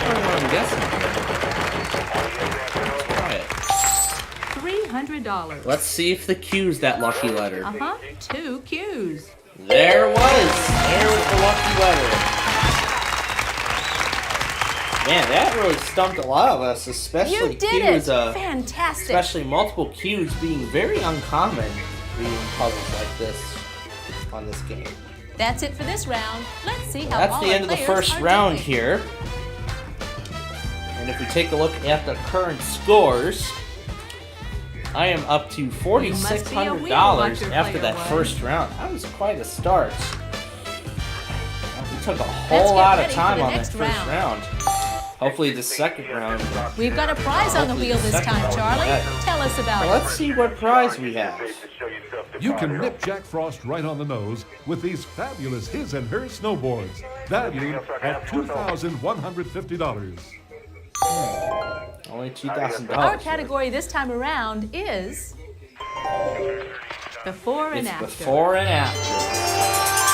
kind of what I'm guessing here. Let's try it. $300. Let's see if the Q's that lucky letter. Uh-huh, 2 Q's. There it was. There was the lucky letter. Man, that really stumped a lot of us, especially You did Q's. it! Fantastic! Especially multiple Q's being very uncommon being puzzles like this on this game. That's it for this round. Let's see how That's all the our end of the players first are round doing. here. And if we take a look at the current scores, I am up to $4,600 after that first round. That was quite a start. We took a whole lot of time on that first round. Hopefully the second round. We've got a prize on the wheel this time, Charlie. Tell us about Well, it. let's see what prize we have. You can nip Jack Frost right on the nose with these fabulous his and her snowboards, valued at $2,150. Only $2,000. Our category this time around is before and It's after. before and after.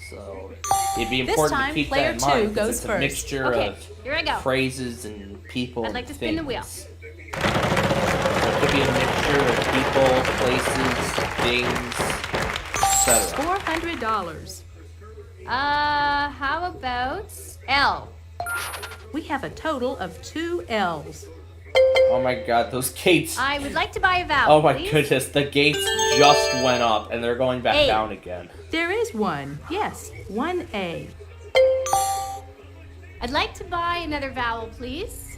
So it'd be This important time, to keep player that in mind. 2 goes It's a first. mixture Okay, of here I go. phrases and people. I'd like to spin the wheel. So it could be a mixture of people, places, things, etc. $400. How about L? We have a total of 2 L's. Oh my god, those gates. I would like to buy a vowel, Oh my please. goodness, the gates just went up and they're going back A. down again. There is one. Yes, 1A. I'd like to buy another vowel, please.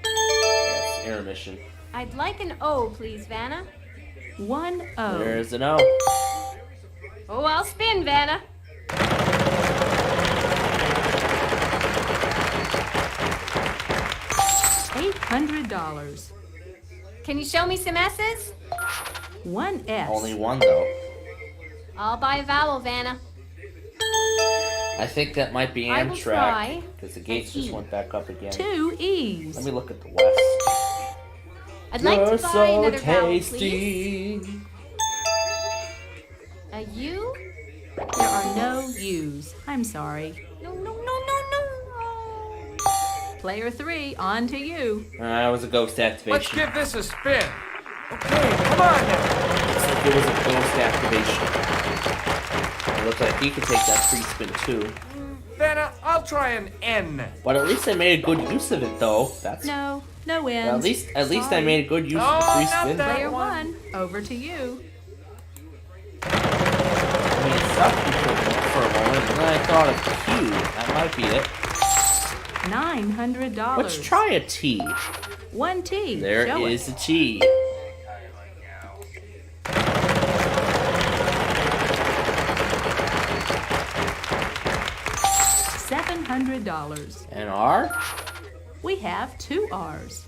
Yes, intermission. I'd like an O, please, Vanna. 1O. There's an O. Oh, I'll spin, Vanna. $800. Can you show me some S's? 1S. Only one though. I'll buy a vowel, Vanna. I think that might be I will Amtrak try because the gates just went back up again. 2 E's. Let me look at the west. I'd like You're to buy so another vowel, tasty. please. A U? There are no U's. I'm sorry. No. Player 3, on to you. That was a ghost Let's activation. give this a spin. Okay, come on now. Looks like it was a ghost activation. It looks like he could take that free spin too. Vanna, I'll try an N. But at least I made a good use of it though. That's No N's. well, at least I made a good use of No, the free not spin. that Player one. 1, over to you. I mean, it sucked for a moment, and then I thought of Q. That might be it. $900. Let's try a T. 1T. There Show is it. a T. $800. And R? We have 2 R's.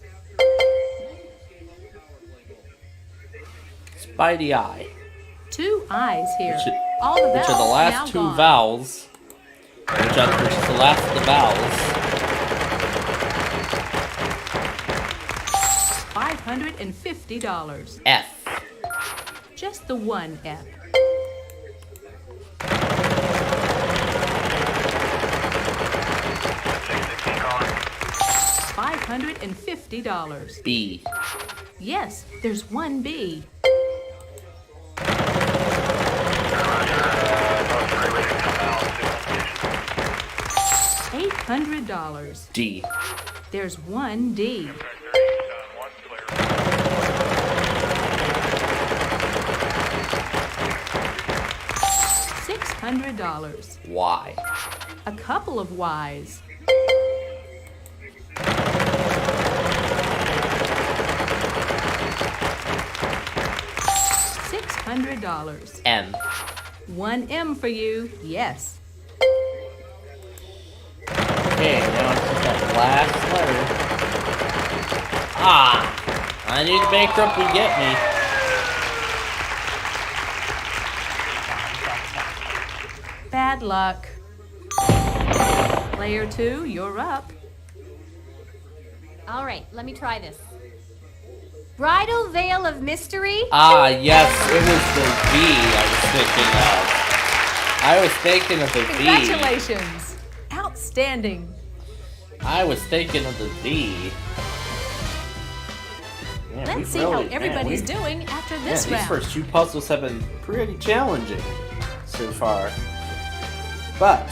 Spidey eye. 2 I's here. Which All the vowels are the now last 2 gone. vowels. Which is the last of the vowels. $550. F. Just the one F. $550. B. Yes, there's one B. $800. D. There's one D. $600. Y. A couple of Y's. $600. M. One M for you, yes. Okay, now it's just that last letter. Ah! I knew the bankrupt would get me. Bad luck. Player 2, you're up. All right, let me try this. Bridal Veil of Mystery? Ah, yes, it was the V I was thinking of. I was thinking of the V. Congratulations. Outstanding. I was thinking of the V. Man, Let's see how everybody's doing after this round. These first 2 puzzles have been pretty challenging so far. But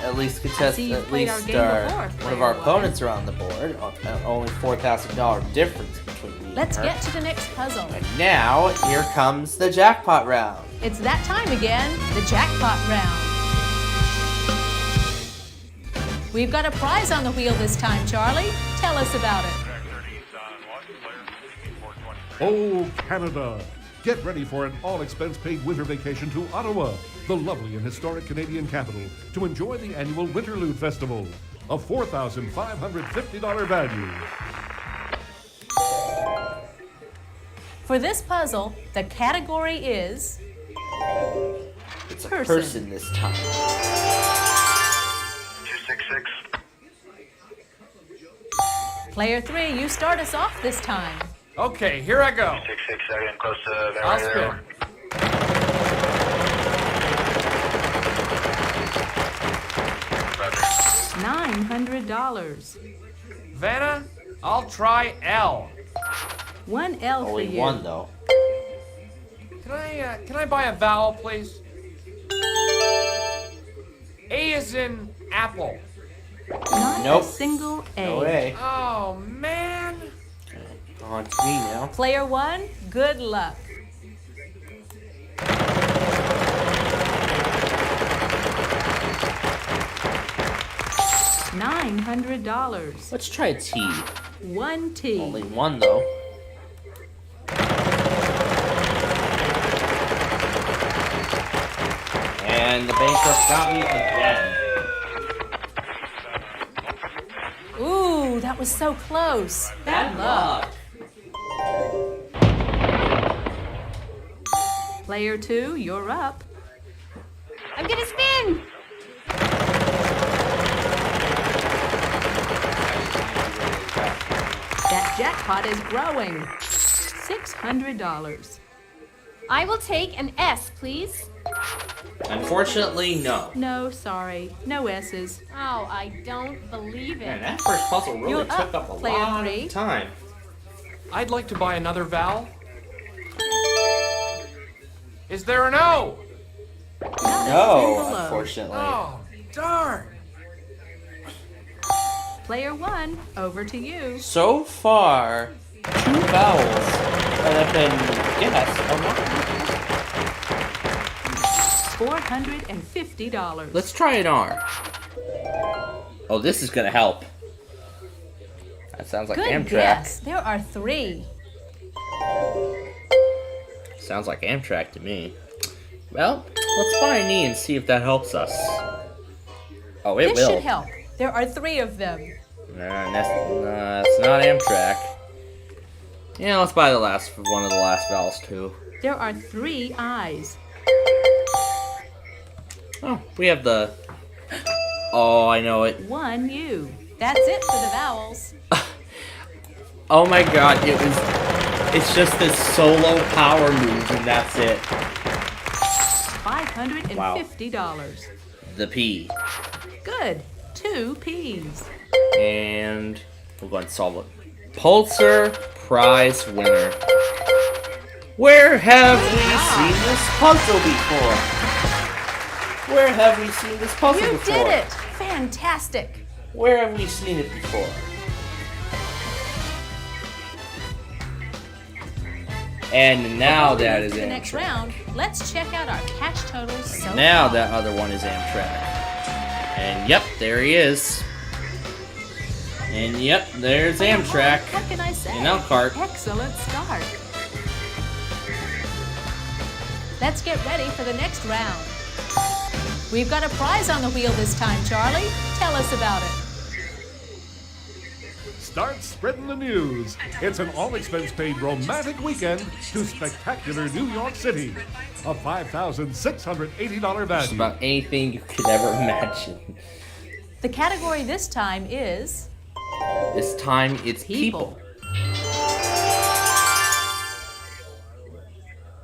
at least one of our opponents are on the board. Only $4,000 difference between me Let's and her. get to the next puzzle. And now here comes the jackpot round. It's that time again, the jackpot round. We've got a prize on the wheel this time, Charlie. Tell us about it. Oh, Canada! Get ready for an all-expense-paid winter vacation to Ottawa, the lovely and historic Canadian capital, to enjoy the annual Winterlude Festival, a $4,550 value. For this puzzle, the category is... It's a person this time. 266. Player 3, you start us off this time. Okay, here I go. 266, getting close to that I'll right there. $900. Vanna, I'll try L. One L for Only you. one though. Can I buy a vowel, please? A is in apple. Not Nope. a single A. No way. Oh, man. On to me now. Player 1, good luck. $900. Let's try a T. One T. Only one though. And the bankrupt got me again. Ooh, that was so close. Bad luck. Player 2, you're up. I'm gonna spin! That jackpot is growing. $600. I will take an S, please. Unfortunately, no. No, sorry. No S's. Oh, I don't believe it. Man, that first puzzle really You're took up, up a player lot 3. of time. I'd like to buy another vowel. Is there an O? No, unfortunately. Oh, darn. Player 1, over to you. So far, 2 vowels that have been guessed are $450. Let's try an R. Oh, this is gonna help. That sounds like Good Amtrak. guess. There are 3. Sounds like Amtrak to me. Well, let's buy an E and see if that helps us. Oh, it This will. should help. There are 3 of them. That's not Amtrak. Yeah, let's buy one of the last vowels too. There are 3 I's. Oh, we have the. Oh, I know it. 1 U. That's it for the vowels. Oh my God! It's just this solo power move, and that's it. $550. The P. Good. 2 P's. And we'll go ahead and solve it. Pulitzer Prize winner. Where have we seen this puzzle before? Where have we seen this puzzle before? You did it! Fantastic! Where have we seen it before? And now that is the Amtrak. next round, let's check out our cash totals so Now far. that other one is Amtrak. And yep, there he is. And yep, there's Amtrak. What can I say? In Elkhart. Excellent start. Let's get ready for the next round. We've got a prize on the wheel this time, Charlie. Tell us about it. Start spreading the news. It's an all-expense-paid romantic weekend to spectacular New York City. A $5,680 value. Just about anything you could ever imagine. The category this time is... This time it's people.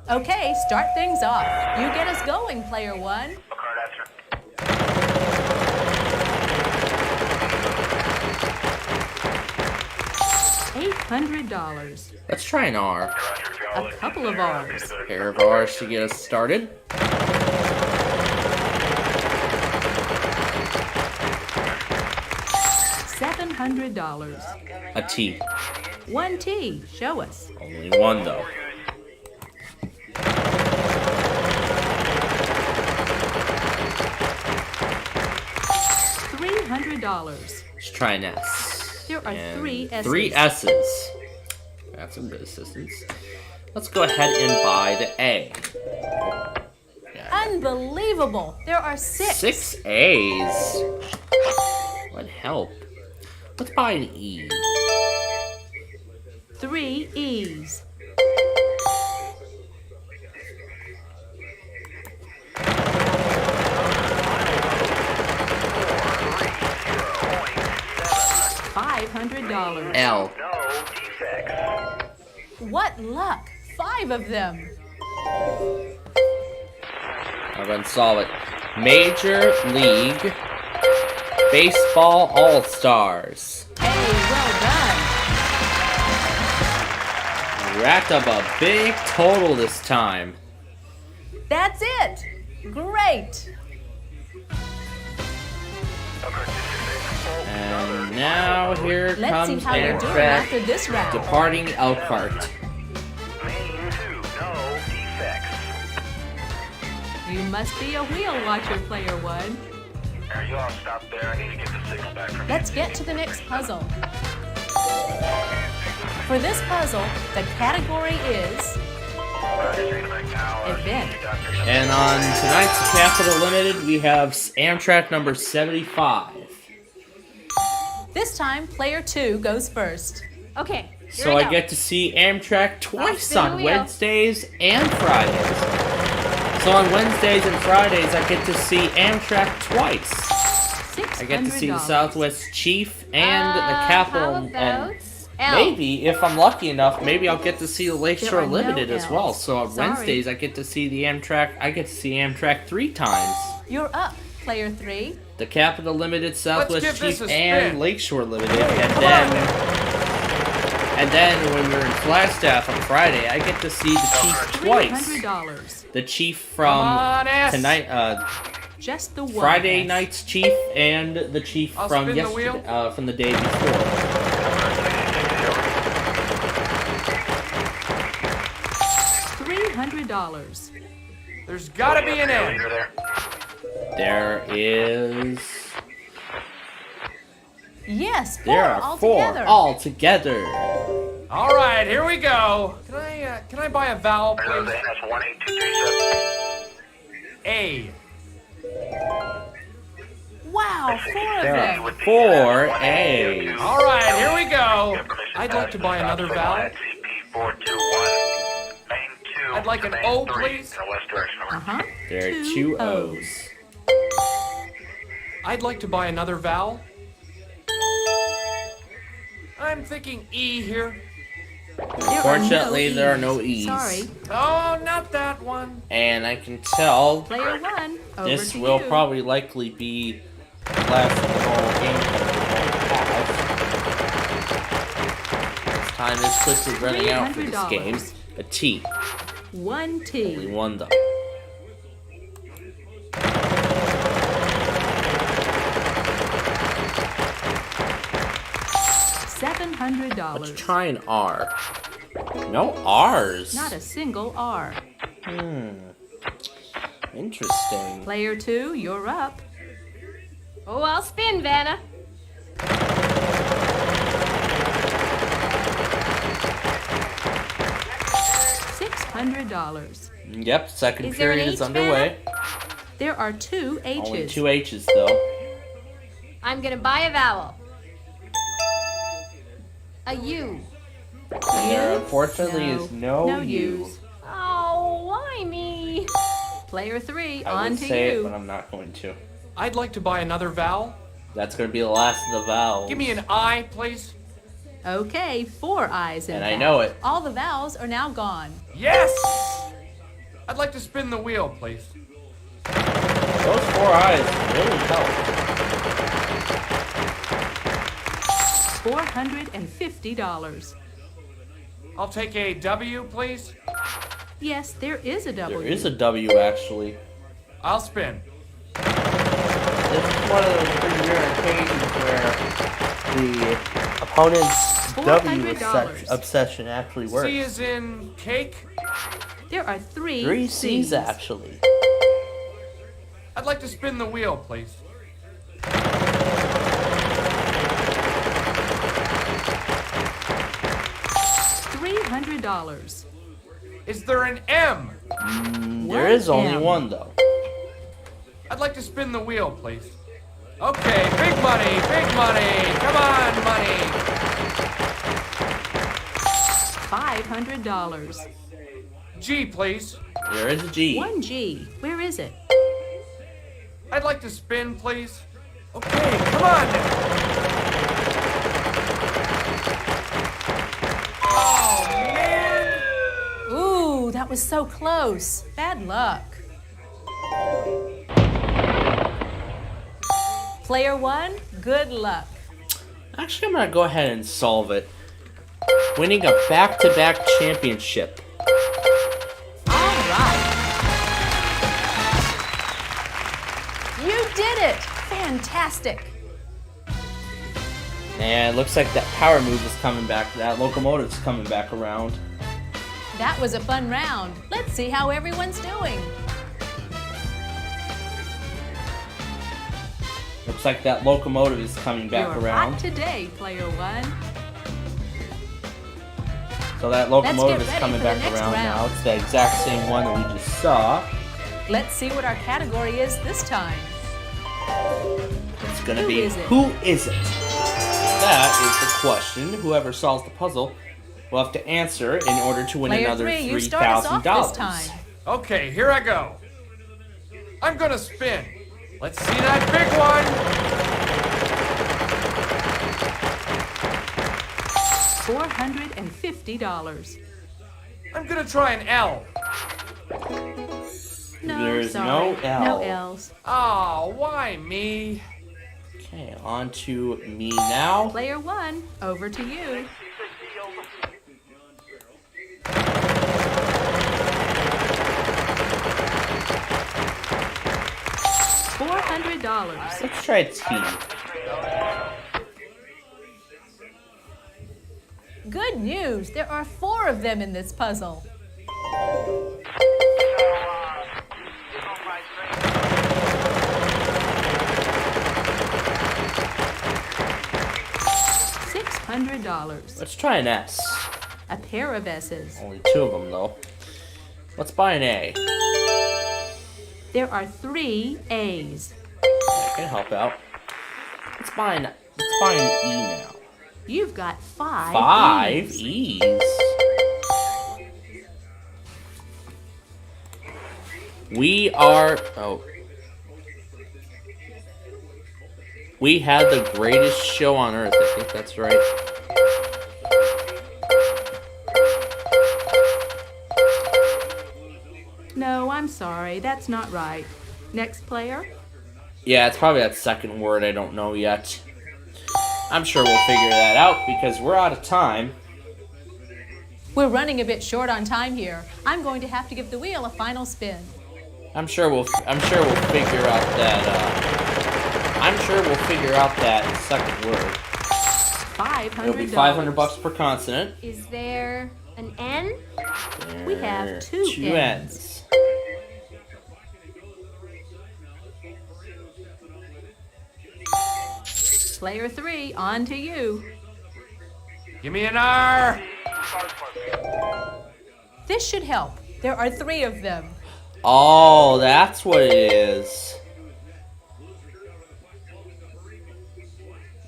Okay, start things off. You get us going, player 1. $800. Let's try an R. A couple of R's. A pair of R's to get us started. $700. A T. 1 T. Show us. Only one though. $300. Let's try an S. There are And 3 S's. 3 S's. That's some good assistance. Let's go ahead and buy the A. Unbelievable! There are 6. 6 A's. What help? Let's buy an E. 3 E's. $500. L. What luck! 5 of them. I'll go and solve it. Major League Baseball All-Stars. Hey, well done. Racked up a big total this time. That's it. Great. And now here Let's comes see how you're doing after Amtrak this round. departing Elkhart. You must be a wheel watcher, player 1. You all stop there. I need to get the signal back from Let's get to the next puzzle. For this puzzle, the category is event. And on tonight's Capital Limited, we have Amtrak number 75. This time, player 2 goes first. Okay, here So we I go. get to see Amtrak twice spin the on wheel. Wednesdays and Fridays. So on Wednesdays and Fridays, I get to see Amtrak twice. I get to see the $600. Southwest Chief and the Capital, how about and L? maybe if I'm lucky enough, maybe I'll get to see the There Lakeshore are no Limited as well. Ls. So on Sorry. Wednesdays, I get to see the Amtrak. I get to see Amtrak 3 times. You're up, player 3. The Capital Limited, Southwest give this Chief, a and spin. Lakeshore Limited, and then when we're in Flagstaff on Friday, I get to see the Chief twice. $300. The Chief from Come on, S. tonight, Just the one. Friday S. night's Chief, and the Chief I'll from spin the yesterday, wheel. from the day before. $300. There's gotta be an N. There is. Yes, 4 There are altogether. 4 altogether. All right, here we go. Can I buy a vowel, please? That's 18237. A. Wow, 4 of There them. are 4 A's. All right, here we go. I'd like to buy another vowel. I'd like an O, please. Uh-huh. There are 2 O's. I'd like to buy another vowel. I'm thinking E here. Unfortunately, there are no E's. Sorry. Oh, not that one. And I can tell Player 1, over this to will you. probably likely be less than the normal gameplay we're going to have. This time is quickly running out for this game. A T. 1 T. Only 1 though. $700. Let's try an R. No R's. Not a single R. Interesting. Player 2, you're up. Oh, I'll spin, Vanna. $600. Yep, second Is there an period is H, underway. There are 2 H's. Only 2 H's though. I'm gonna buy a vowel. A U. And there unfortunately is no U. U's. Oh, why me? Player 3, I on would to say you. it, but I'm not going to. I'd like to buy another vowel. That's going to be the last of the vowels. Give me an I, please. Okay, 4 I's in And that. I know it. All the vowels are now gone. Yes! I'd like to spin the wheel, please. Those 4 I's really help. $450. I'll take a W, please. Yes, there is a W. There is a W actually. I'll spin. This is one of those pretty rare occasions where the opponent's W $400. obsession actually works. C is in cake. There are 3 3 C's. C's actually. I'd like to spin the wheel, please. $300. Is there an M? There is only M. 1 though. I'd like to spin the wheel, please. Okay, big money, big money. Come on, money. $500. G, please. There is a G. 1 G. Where is it? I'd like to spin, please. Okay, come on now. Oh, man. Ooh, that was so close. Bad luck. Player 1, good luck. Actually, I'm going to go ahead and solve it. Winning a back-to-back championship. All right. You did it. Fantastic. And it looks like that power move is coming back. That locomotive's coming back around. That was a fun round. Let's see how everyone's doing. Looks like that locomotive is coming back You're around. hot today, Player 1. So that locomotive Let's is get ready coming for the back next around round. now. It's the exact same one that we just saw. Let's see what our category is this time. It's gonna Who be is it? who is it? That is the question. Whoever solves the puzzle will have to answer in order to win Player another 3, you start us off $3,000. this time. Okay, here I go. I'm gonna spin. Let's see that big one. $450. I'm gonna try an L. No, There's sorry. no L. No L's. Oh, why me? Okay, on to me now. Player 1, over to you. $400. Let's try T. Good news, there are 4 of them in this puzzle. $600. Let's try an S. A pair of S's. Only 2 of them though. Let's buy an A. There are 3 A's. can help out. Let's buy an E now. You've got 5 5 E's. E's. We are... Oh. We had the greatest show on earth. I think that's right. No, I'm sorry. That's not right. Next player? Yeah, it's probably that second word I don't know yet. I'm sure we'll figure that out because we're out of time. We're running a bit short on time here. I'm going to have to give the wheel a final spin. I'm sure we'll figure out that. I'm sure we'll figure out that second word. $500. It'll be $500 per consonant. Is there an N? We have two N's. Player 3, on to you. Give me an R. This should help. There are 3 of them. Oh, that's what it is.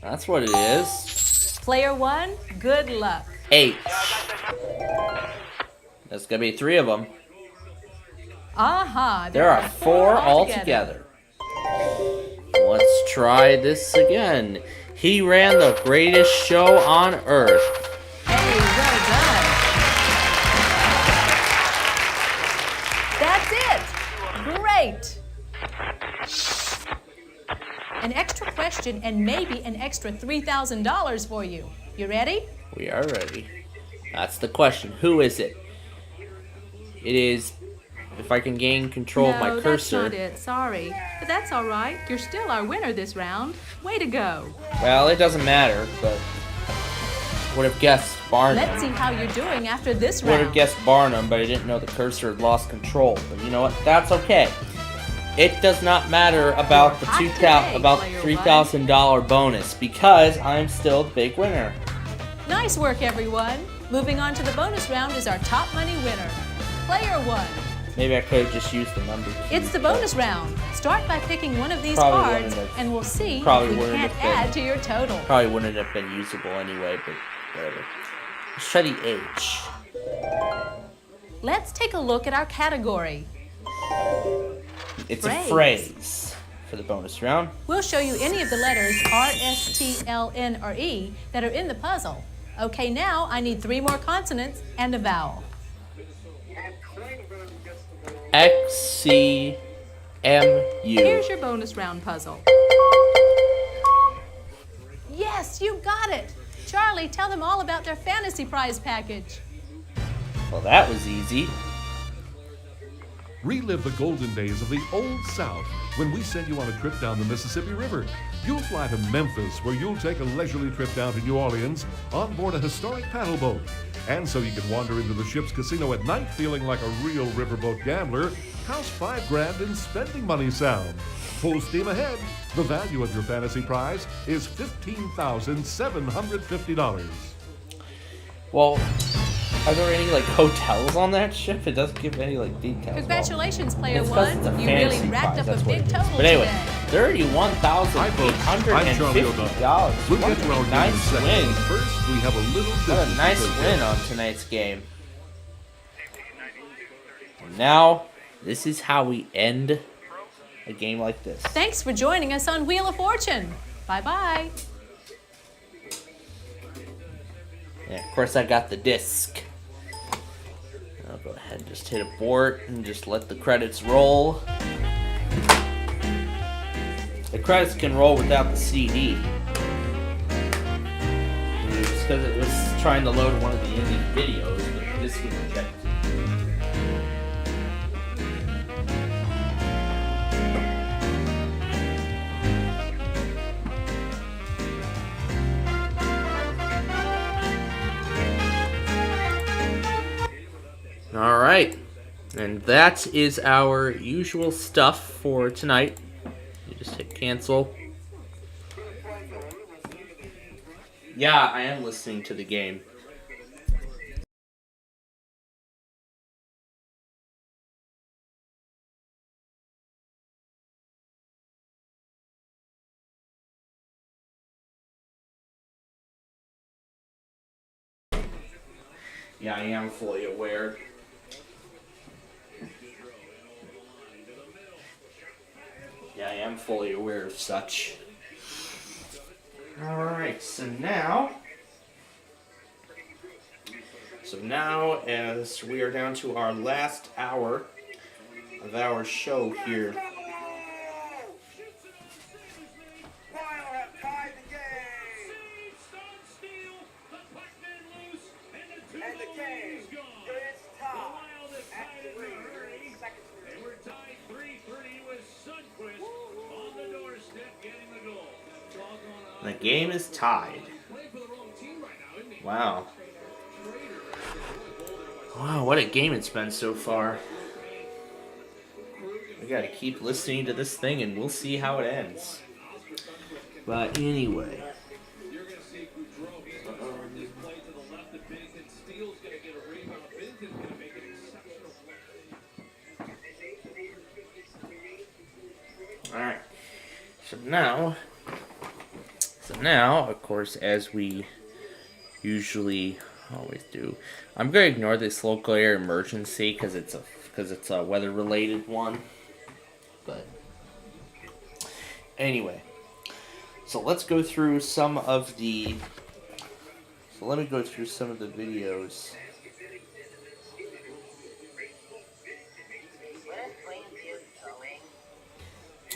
That's what it is. Player 1, good luck. H. There's gonna be 3 of them. Aha, There are 4 altogether. Let's try this again. He ran the greatest show on earth. Hey, well done. That's it. Great. An extra question and maybe an extra $3,000 for you. You ready? We are ready. That's the question. Who is it? It is... If I can gain control of my cursor. No, that's not it. Sorry. But that's all right. You're still our winner this round. Way to go. Well, it doesn't matter, but... Would have guessed Barnum. Let's see how you're doing after this Would round. have guessed Barnum, but I didn't know the cursor had lost control. But you know what? That's okay. It does not matter about the $3,000 bonus because I'm still the big winner. Nice work, everyone. Moving on to the bonus round is our top money winner. Player 1. Maybe I could have just used the number. It's the bonus round. Start by picking one of these Probably cards, and we'll see if probably we wouldn't can't have been- add to your total. Probably wouldn't have been usable anyway, but whatever. Let's try the H. Let's take a look at our category. It's Phrase. a phrase for the bonus round. We'll show you any of the letters R, S, T, L, N, or E that are in the puzzle. Okay, now I need 3 more consonants and a vowel. XCMU. Here's your bonus round puzzle. Yes, you got it. Charlie, tell them all about their fantasy prize package. Well, that was easy. Relive the golden days of the Old South when we send you on a trip down the Mississippi River. You'll fly to Memphis, where you'll take a leisurely trip down to New Orleans on board a historic paddle boat. And so you can wander into the ship's casino at night feeling like a real riverboat gambler. How's $5 in spending money sound? Full steam ahead. The value of your fantasy prize is $15,750. Well, are there any like hotels on that ship? It doesn't give any like details. Congratulations, player It's 'cause 1. it's a You really fantasy racked prize, up that's a what big it is. total But anyway, today. $31,850. We'll get to our game in a Nice second. win. First, we have a little What a business nice to take win care on of. tonight's game. And now, this is how we end a game like this. Thanks for joining us on Wheel of Fortune. Bye-bye. Yeah, of course I got the disc. I'll go ahead and just hit abort and just let the credits roll. The credits can roll without the CD. Just because it was trying to load one of the indie videos, but this was rejected. All right, and that is our usual stuff for tonight. You just hit cancel. Yeah, I am listening to the game. Yeah, I am fully aware. Yeah, I am fully aware of such. Alright, so now as we are down to our last hour of our show here. The game is tied. Wow. Wow, what a game it's been so far. We gotta keep listening to this thing and we'll see how it ends. But anyway. Alright. So now, of course, as we usually always do, I'm going to ignore this local air emergency because it's a weather-related one. But anyway, so let's go through some of the. So let me go through some of the videos.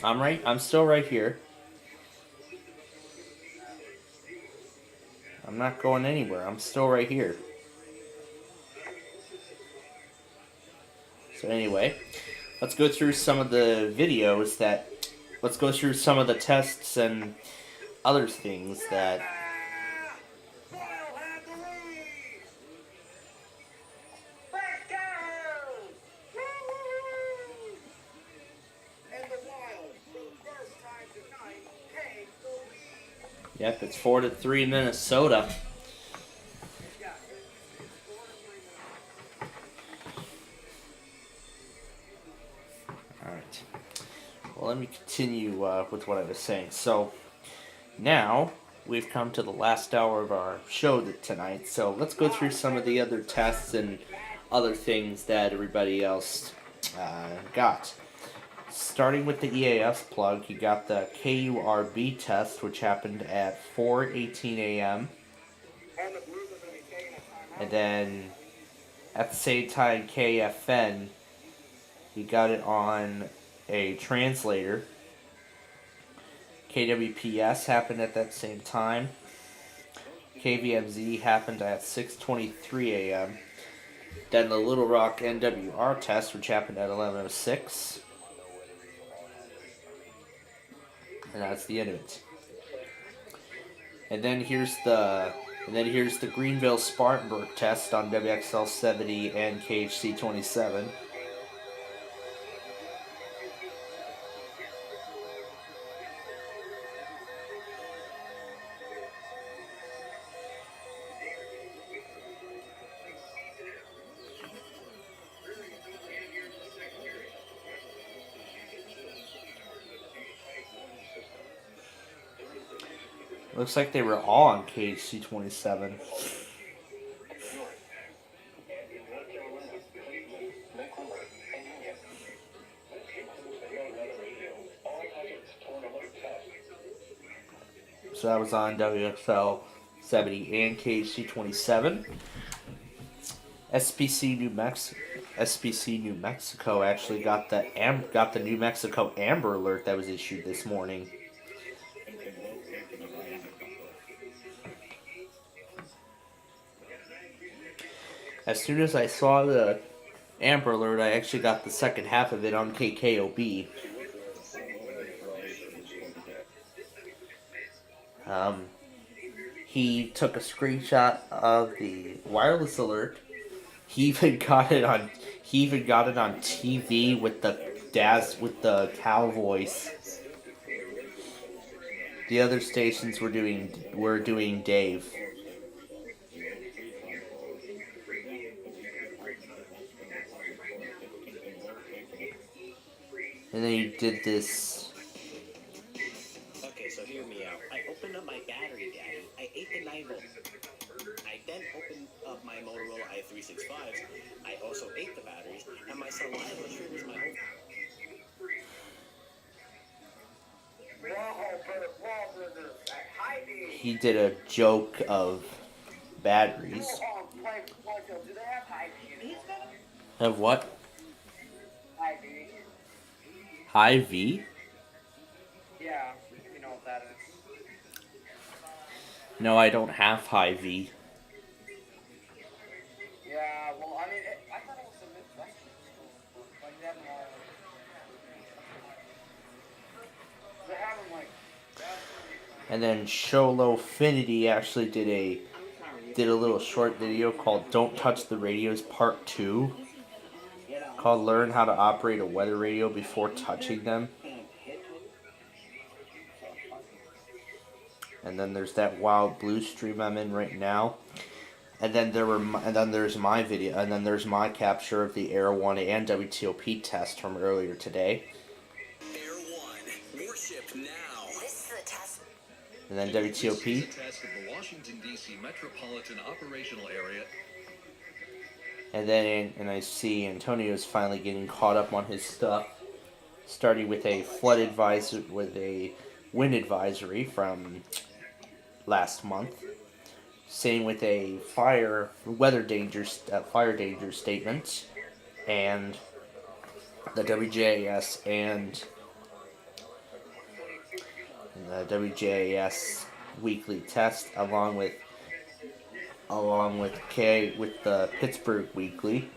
I'm still right here. I'm not going anywhere. I'm still right here. So anyway, let's go through some of the videos let's go through some of the tests and other things that Yep, it's 4-3 Minnesota. Alright. Well, let me continue with what I was saying. So, now we've come to the last hour of our show tonight. So, let's go through some of the other tests and other things that everybody else got. Starting with the EAS plug, you got the KURB test, which happened at 4:18 a.m. And then at the same time, KFN, you got it on a translator. KWPS happened at that same time. KVMZ happened at 6:23 a.m. Then the Little Rock NWR test, which happened at 11:06. And that's the end of it. And then here's the Greenville Spartanburg test on WXL 70 and KHC 27. Looks like they were all on KHC 27. So that was on WXL 70 and KHC 27. SPC New Mexico actually got the New Mexico Amber Alert that was issued this morning. As soon as I saw the Amber Alert, I actually got the second half of it on KKOB. He took a screenshot of the wireless alert. He even got it on TV with the cow voice. The other stations were doing Dave. And then you did this. Okay, so hear me out. I opened up my battery, Daddy. I ate the 9 volt. I then opened up my Motorola. I my 365s, I also ate the batteries, and my saliva triggers my whole... He did a joke of batteries. Of what? High V? Yeah, you know what that is. No, I don't have high V. Yeah, well, I mean, I thought it was a Midwestern school. Like, they have them all. They have them, like... And then Sholofinity actually did a little short video called "Don't Touch the Radios Part 2," called "Learn How to Operate a Weather Radio Before Touching Them." And then there's that Wild Blue stream I'm in right now. And then there's my video, and then there's my capture of the Air 1 and WTOP test from earlier today. Air 1, warship now. This is a test. And then WTOP. This is a test of the Washington, D.C. metropolitan operational area. And then I see Antonio's finally getting caught up on his stuff, starting with a flood advisory, with a wind advisory from last month. Same with a fire danger statement, and the WJAS and the WJAS weekly test, along with the Pittsburgh weekly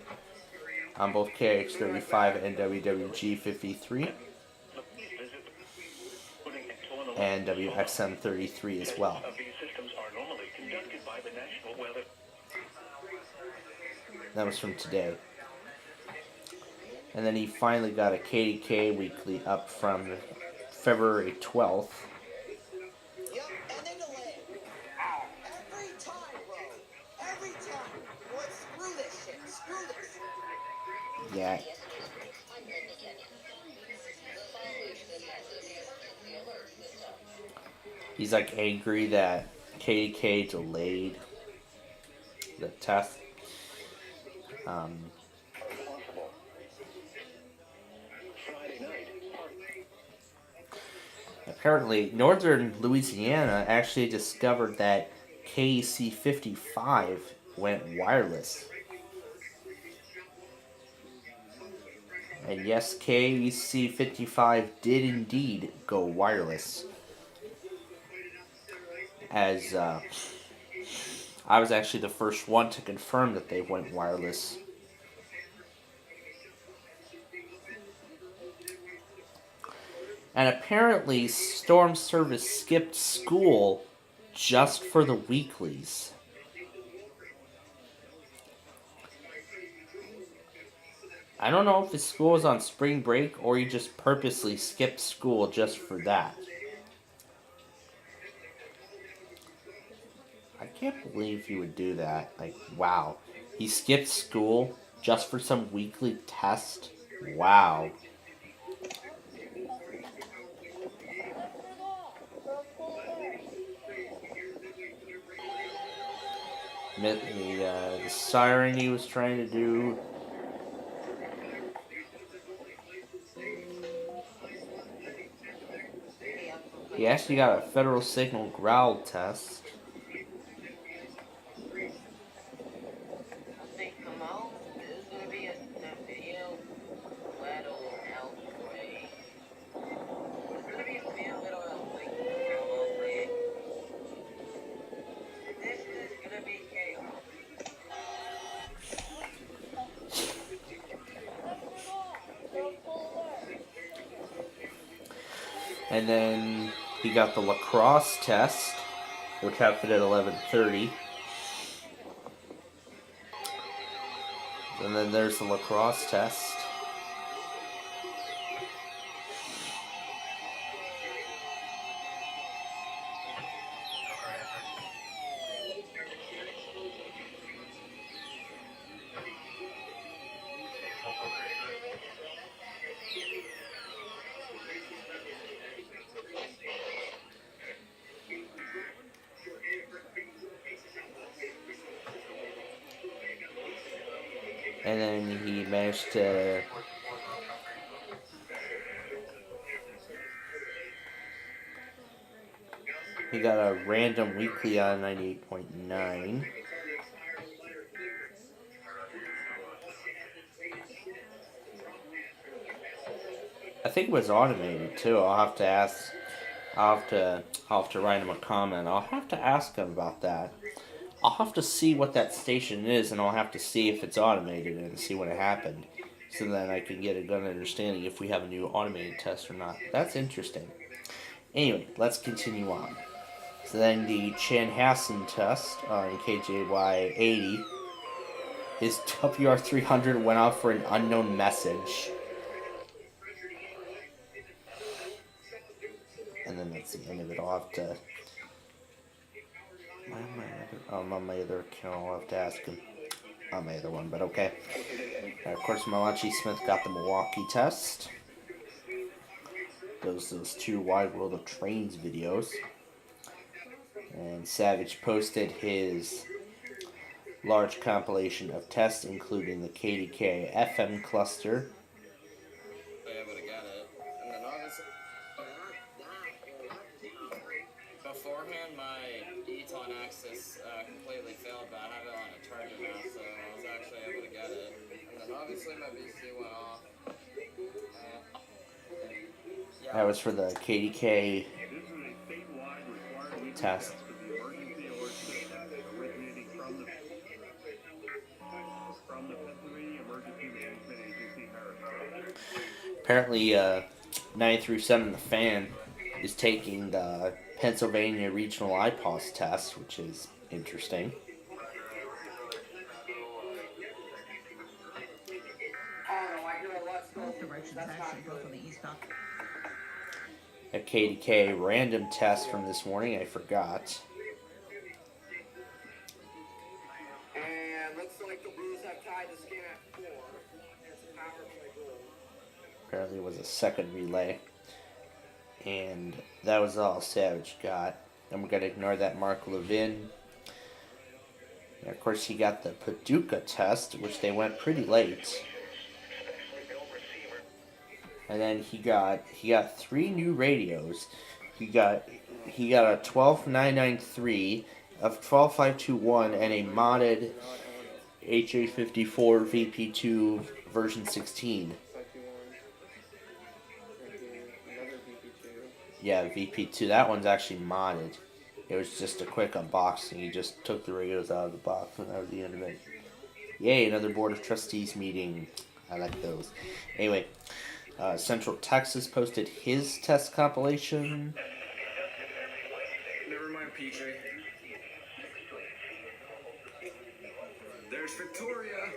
on both KX35 and WWG53 and WXM33 as well. That was from today. And then he finally got a KDK weekly up from February 12th. Yep, and they delay it. Every time, bro. Every time. Boy, screw this shit. Screw this. Yeah. He's like angry that KDK delayed the test. Apparently, Northern Louisiana actually discovered that KEC 55 went wireless. And yes, KEC 55 did indeed go wireless. As I was actually the first one to confirm that they went wireless. And apparently, Storm Service skipped school just for the weeklies. I don't know if the school is on spring break or you just purposely skipped school just for that. I can't believe he would do that. Like, wow. He skipped school just for some weekly test? Wow. The siren he was trying to do. He actually got a federal signal growl test. And then he got the lacrosse test, which happened at 11:30. And then there's the lacrosse test. And then he managed to he got a random weekly on 98.9. I think it was automated too. I'll have to ask. I'll have to write him a comment. I'll have to ask him about that. I'll have to see what that station is, and I'll have to see if it's automated and see what happened, so then I can get a good understanding if we have a new automated test or not. That's interesting. Anyway, let's continue on. So then the Chanhassen test on KJY 80. His WR300 went off for an unknown message. And then that's the end of it. I'll have to... on my other account, I'll have to ask him on my other one, but okay. Of course, Malachi Smith got the Milwaukee test. Those two Wide World of Trains videos. And Savage posted his large compilation of tests, including the KDK FM cluster. I would have got it. And then obviously, beforehand, my Eton Axis completely failed, but I have it on a charger now, so I was actually able to get it. And then obviously my BC went off. That was for the KDK test. Apparently, 937 The Fan is taking the Pennsylvania Regional IPOS test, which is interesting. A KDK random test from this morning, I forgot. And looks like the Blues have tied the skin at 4. It's a power play goal. Apparently it was a second relay. And that was all Savage got. And we're going to ignore that Mark Levin. And of course he got the Paducah test, which they went pretty late. And then he got 3 new radios. He got a 12993, a 12521, and a modded HA54 VP2 version 16. Yeah, VP2. That one's actually modded. It was just a quick unboxing. He just took the radios out of the box, and that was the end of it. Yay, another Board of Trustees meeting. I like those. Anyway. Central Texas posted his test compilation. Never mind, PJ. There's Victoria.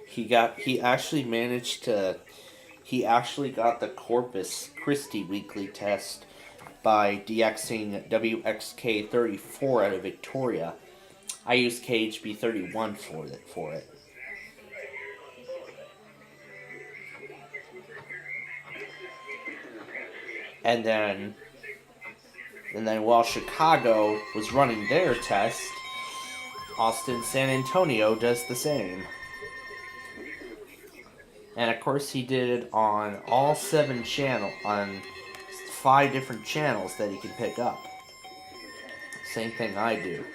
He actually got the Corpus Christi weekly test by DXing WXK34 out of Victoria. I used KHB31 for it. And then while Chicago was running their test, Austin San Antonio does the same. And of course he did it on all 7 on 5 different channels that he could pick up. Same thing I do.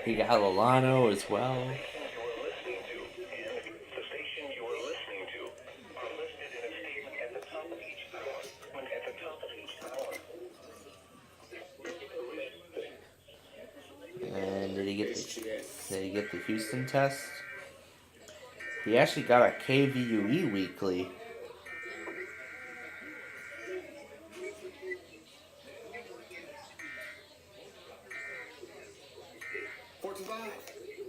He got Lolano as well. And did he get the Houston test? He actually got a KVUE weekly.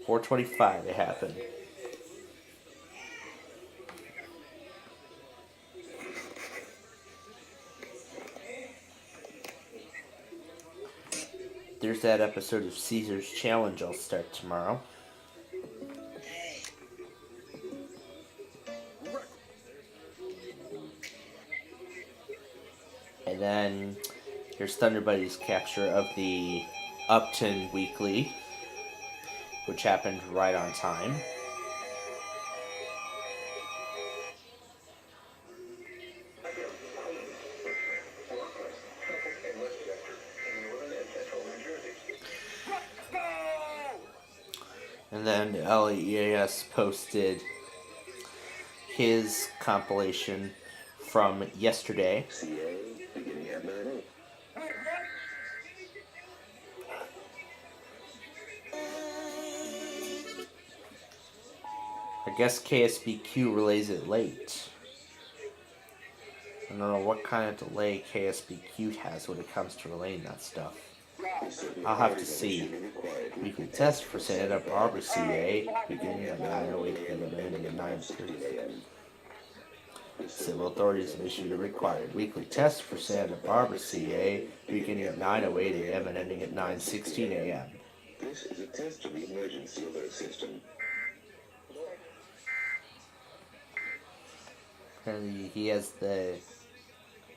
4:25 it happened. There's that episode of Caesar's Challenge I'll start tomorrow. And then here's Thunder Buddy's capture of the Upton Weekly, which happened right on time. And then LEAS posted his compilation from yesterday. I guess KSBQ relays it late. I don't know what kind of delay KSBQ has when it comes to relaying that stuff. I'll have to see. Weekly test for Santa Barbara, CA, beginning at 9:08 and ending at 9:30. Civil authorities have issued a required weekly test for Santa Barbara, CA, beginning at 9:08 a.m. and ending at 9:16 a.m. This is a test of the emergency alert system. And he has the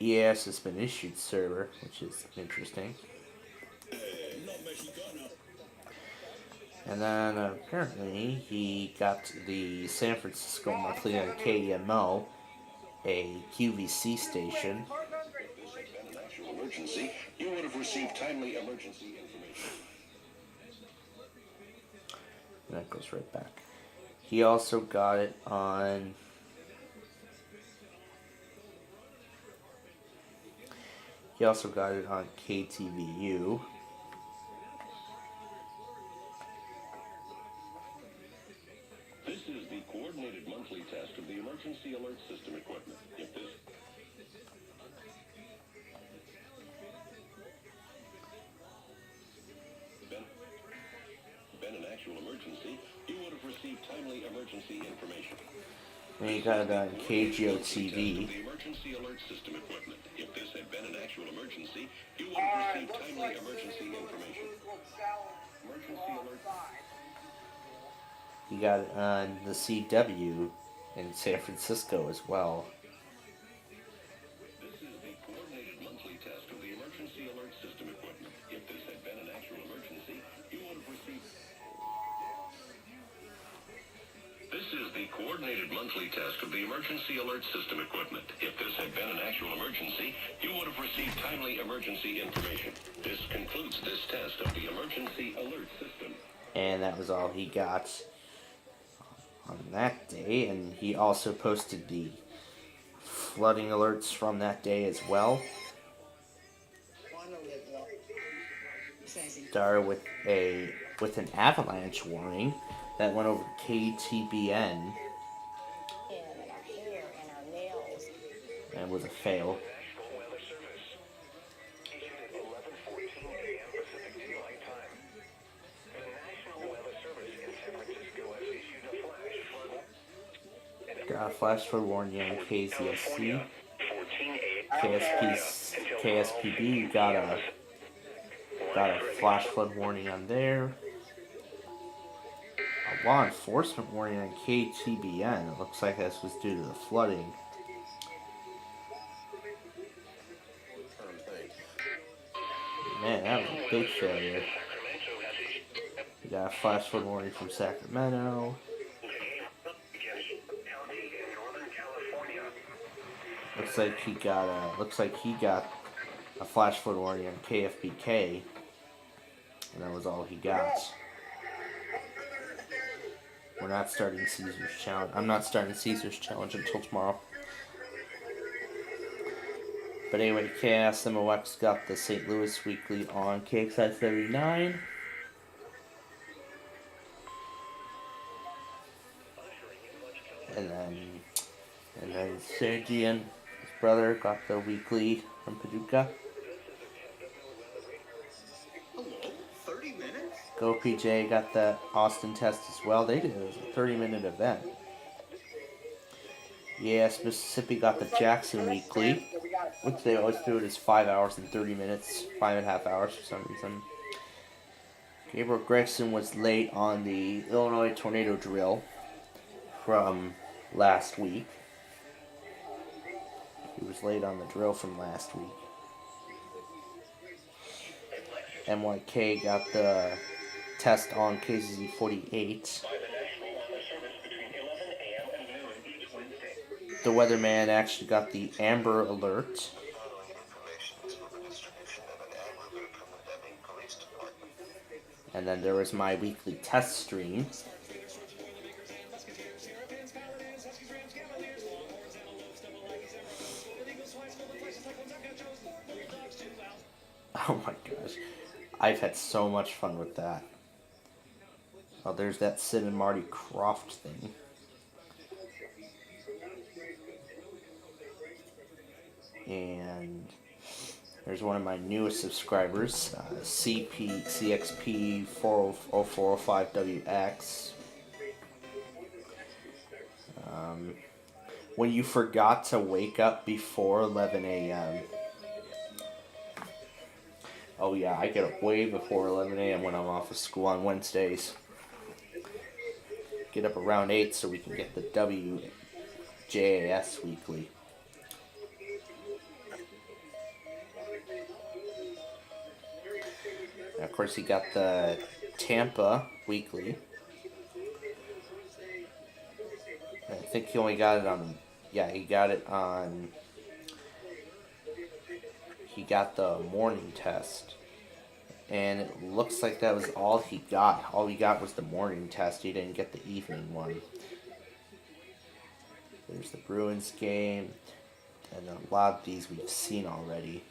EAS has been issued server, which is interesting. And then apparently he got the San Francisco Monthly on KMO, a QVC station. Emergency, you would have received timely emergency information. And that goes right back. He also got it on KTVU. This is the coordinated monthly test of the emergency alert system equipment. If this been an actual emergency, you would have received timely emergency information. And he got it on KGO TV. The emergency alert system equipment. If this had been an actual emergency, you would have received timely emergency information. Emergency alert. He got it on the CW in San Francisco as well. This is the coordinated monthly test of the emergency alert system equipment. If this had been an actual emergency, you would have received. This is the coordinated monthly test of the emergency alert system equipment. If this had been an actual emergency, you would have received timely emergency information. This concludes this test of the emergency alert system. And that was all he got on that day. And he also posted the flooding alerts from that day as well. Started with an avalanche warning that went over KTBN and was a fail. Got a flash flood warning on KZSC. KSPB got a flash flood warning on there. A law enforcement warning on KTBN. It looks like this was due to the flooding. Man, that was a big failure. We got a flash flood warning from Sacramento. Looks like he got a flash flood warning on KFBK, and that was all he got. We're not starting Caesar's Challenge. I'm not starting Caesar's Challenge until tomorrow. But anyway, KSMOX got the St. Louis Weekly on KXI 39. And then Sergi and his brother got the weekly from Paducah. Go PJ got the Austin test as well. They did. It was a 30-minute event. Yeah, Mississippi got the Jackson Weekly, which they always do it as 5 hours and 30 minutes, 5.5 hours for some reason. Gabriel Gregson was late on the Illinois tornado drill from last week. He was late on the drill from last week. MYK got the test on KZZ 48. The weatherman actually got the Amber Alert. And then there was my weekly test stream. Oh my gosh. I've had so much fun with that. Oh, there's that Sid and Marty Croft thing. And there's one of my newest subscribers, CXP40405WX. When you forgot to wake up before 11 a.m. Oh yeah, I get up way before 11 a.m. when I'm off of school on Wednesdays. Get up around 8 so we can get the WJAS weekly. And of course, he got the Tampa weekly. I think he only got it on. Yeah, he got it on. He got the morning test, and it looks like that was all he got. All he got was the morning test. He didn't get the evening one. There's the Bruins game, and a lot of these we've seen already.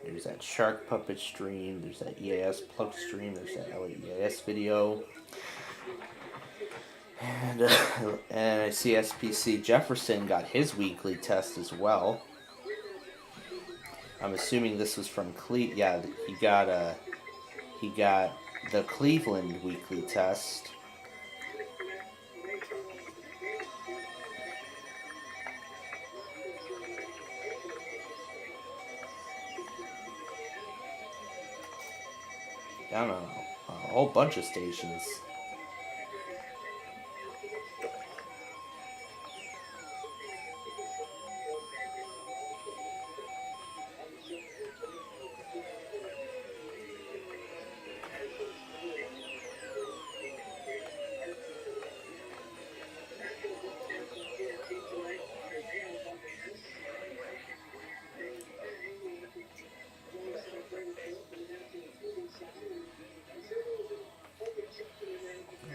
There's that Shark Puppet stream, there's that EAS Plug stream, there's that LEAS video. And I see SPC Jefferson got his weekly test as well. I'm assuming this was from yeah, he got the Cleveland weekly test. I don't know, a whole bunch of stations.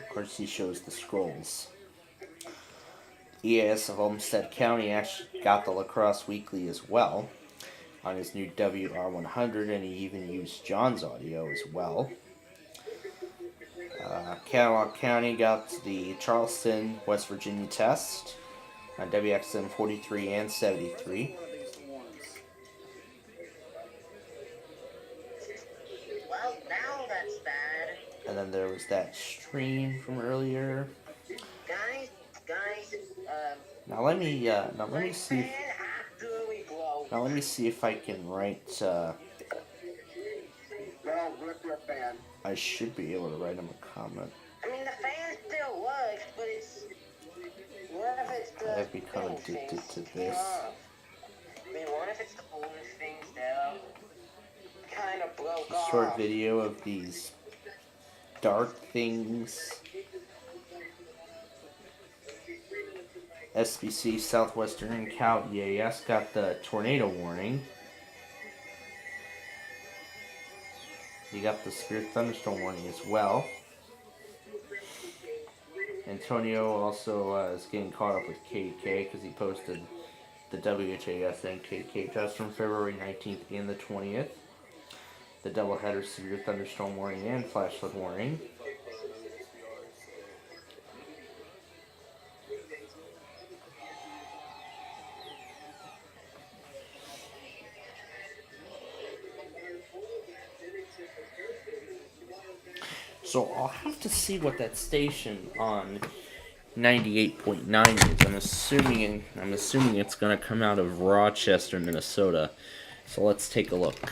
Of course, he shows the scrolls. EAS of Olmsted County actually got the Lacrosse Weekly as well on his new WR100, and he even used John's audio as well. Cadillac County got the Charleston, West Virginia test on WXM 43 and 73. Well, now that's bad. And then there was that stream from earlier. Guys, Now let me see if I can write. I should be able to write him a comment. I mean, the fan still works, but it's... What if it's the... I've become addicted to this. I mean, what if it's the balloon things that kind of broke off? Short video of these dark things. SPC Southwestern Cal EAS got the tornado warning. You got the severe thunderstorm warning as well. Antonio also is getting caught up with KK because he posted the WHAS and KK test from February 19th and the 20th. The doubleheader severe thunderstorm warning and flash flood warning. So I'll have to see what that station on 98.9 is. I'm assuming it's gonna come out of Rochester, Minnesota. So let's take a look.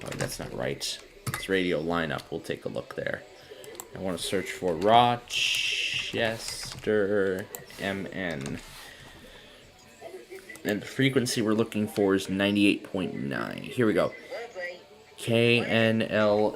Oh, that's not right. It's radio lineup. We'll take a look there. I want to search for Rochester MN. And the frequency we're looking for is 98.9. Here we go. KNLW.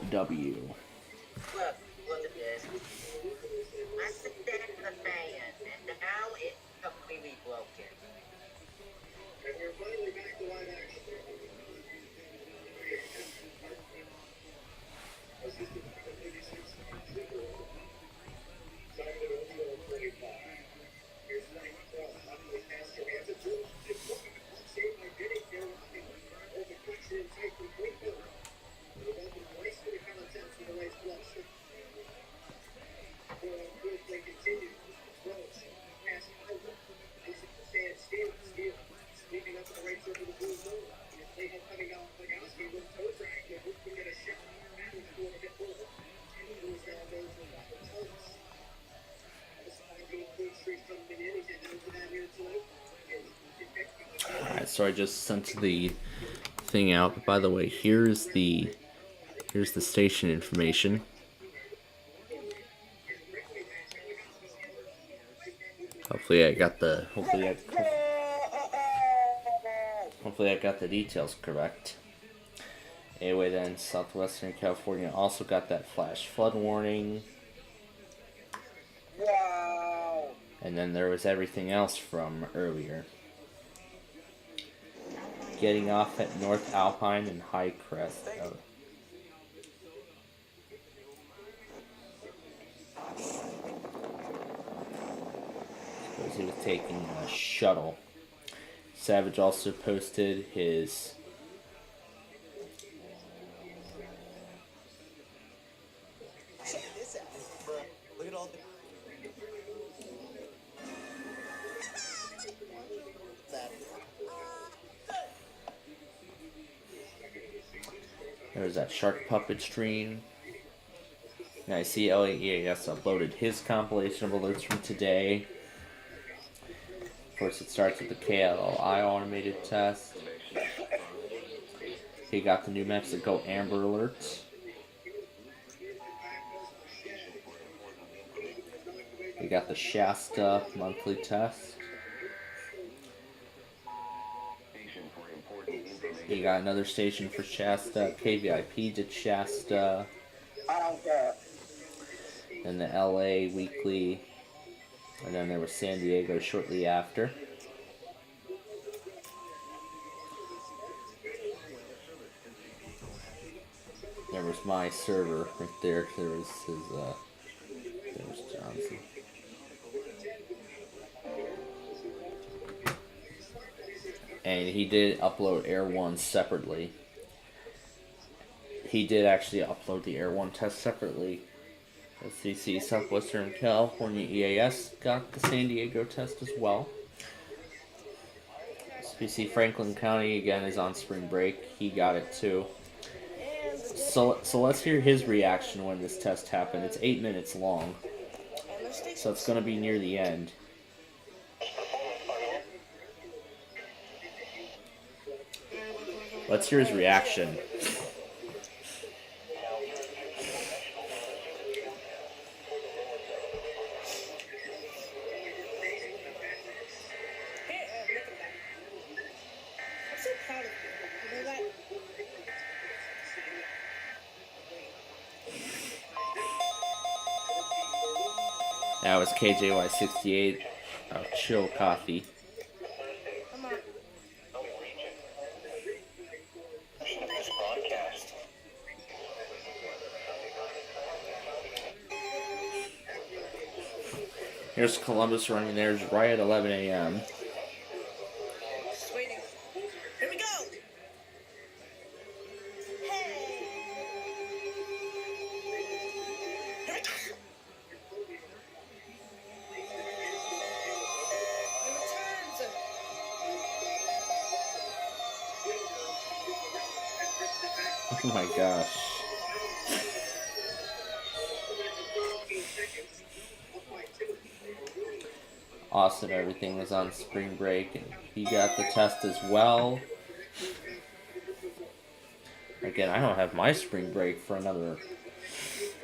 Alright, so I just sent the thing out. By the way, here's the station information. Hopefully I got the details correct. Anyway, then Southwestern California also got that flash flood warning. Wow. And then there was everything else from earlier. Getting off at North Alpine and High Crest. Suppose he was taking a shuttle. Savage also posted his There's that shark puppet stream. And I see EAS uploaded his compilation of alerts from today. Of course, it starts with the KLI automated test. He got the New Mexico Amber alerts. We got the Shasta monthly test. You got another station for Shasta. KVIP did Shasta. And the LA weekly. And then there was San Diego shortly after. There was my server right there. There was his, there was Johnson. And he did upload Air 1 separately. He did actually upload the Air 1 test separately. SCC Southwestern California EAS got the San Diego test as well. SPC Franklin County again is on spring break. He got it too. So let's hear his reaction when this test happened. It's 8 minutes long, so it's going to be near the end. Let's hear his reaction. That was KJY68, Chill Coffee. Here's Columbus running theirs right at 11 a.m. Just waiting. Here we go. Oh my gosh. Austin, everything was on spring break, and he got the test as well. Again, I don't have my spring break for another...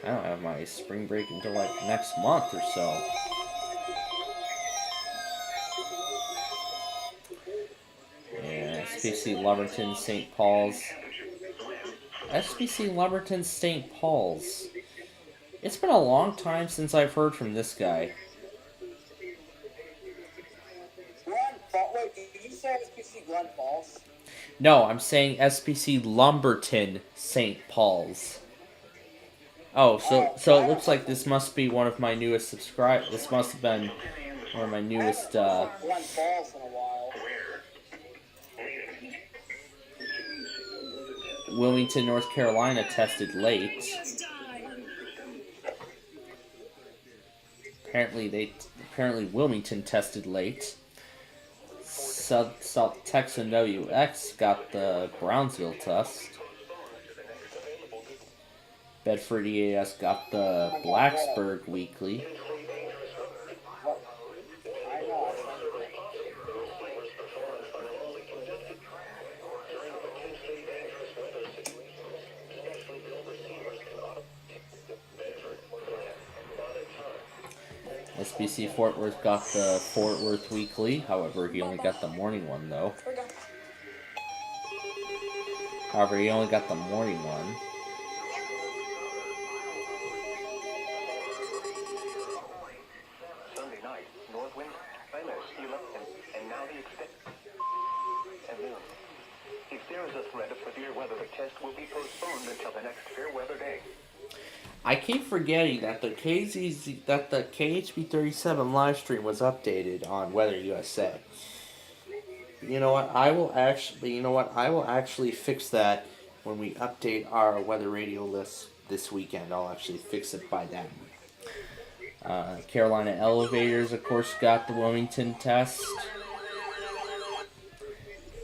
I don't have my spring break until like next month or so. Yeah, SPC Lumberton, St. Paul's. SPC Lumberton, St. Paul's. It's been a long time since I've heard from this guy. Wait, did you say SPC Glen Falls? No, I'm saying SPC Lumberton, St. Paul's. Oh, so it looks like this must be one of my newest subscribers. This must have been one of my newest, Glen Falls in a while. Wilmington, North Carolina tested late. Apparently Wilmington tested late. SouthTexasElevatorsEAS got the Brownsville test. Bedford EAS got the Blacksburg weekly. SPC Fort Worth got the Fort Worth weekly. However, he only got the morning one, though. Sunday night, north wind, and now the extent. And noon. If there is a threat of severe weather, the test will be postponed until the next fair weather day. I keep forgetting that the KHB37 live stream was updated on Weather USA. You know what? I will actually fix that when we update our weather radio list this weekend. I'll actually fix it by then. Carolina Elevators, of course, got the Wilmington test,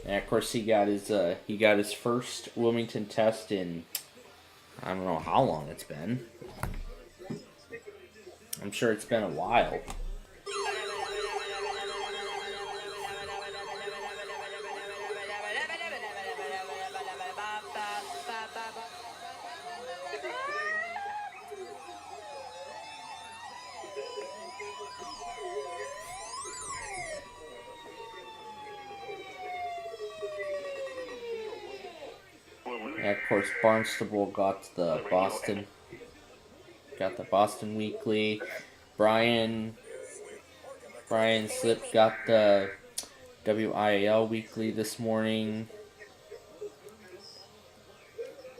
and of course he got his first Wilmington test in, I don't know how long it's been. I'm sure it's been a while. And of course, Barnstable got the Boston Weekly. Brian Slip got the WIAL Weekly this morning.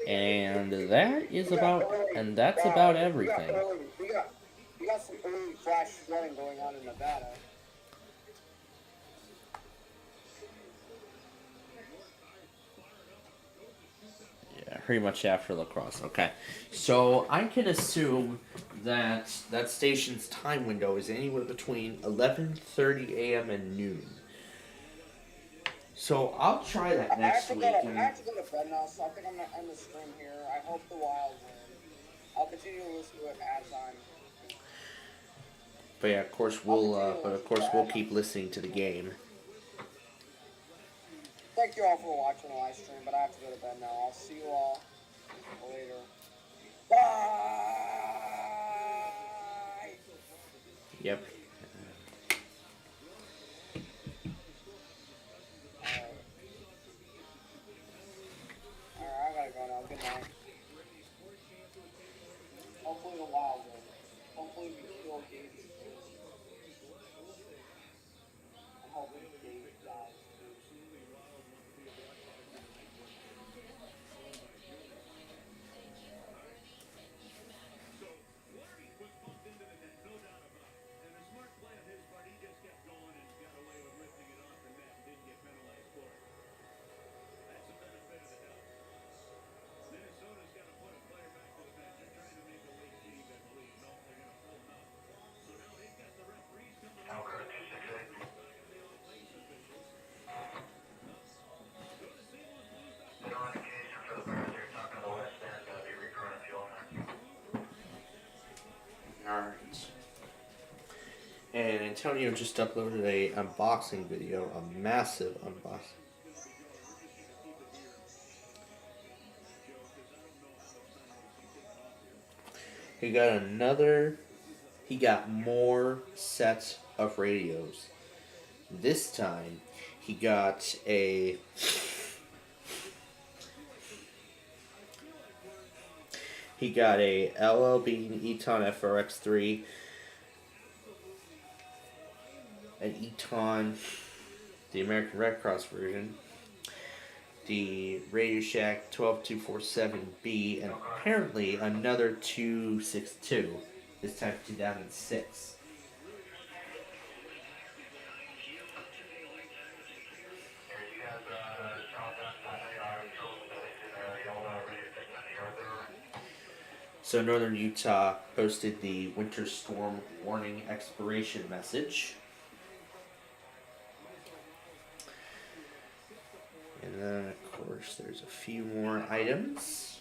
And that's about everything. We got some early flash flooding going on in Nevada. Pretty much after lacrosse. Okay, so I can assume that that station's time window is anywhere between 11:30 a.m. and noon. So I'll try that next week. I have to go to bed now, so I think I'm gonna end the stream here. I hope the Wild win. I'll continue to listen to it as I'm. But yeah, of course we'll keep listening to the game. Thank you all for watching the live stream, but I have to go to bed now. I'll see you all later. Bye! Yep. Alright, I gotta go now. Good night. Hopefully the Wild win. Hopefully we kill Gates. I'm hoping Gates dies. And Antonio just uploaded a unboxing video, a massive unboxing. He got more sets of radios. This time, he got a LL Bean Eton FRX3, an Eton, the American Red Cross version, the Radio Shack 12247B, and apparently another 262, this time 2006. So Northern Utah posted the winter storm warning expiration message. And then, of course, there's a few more items.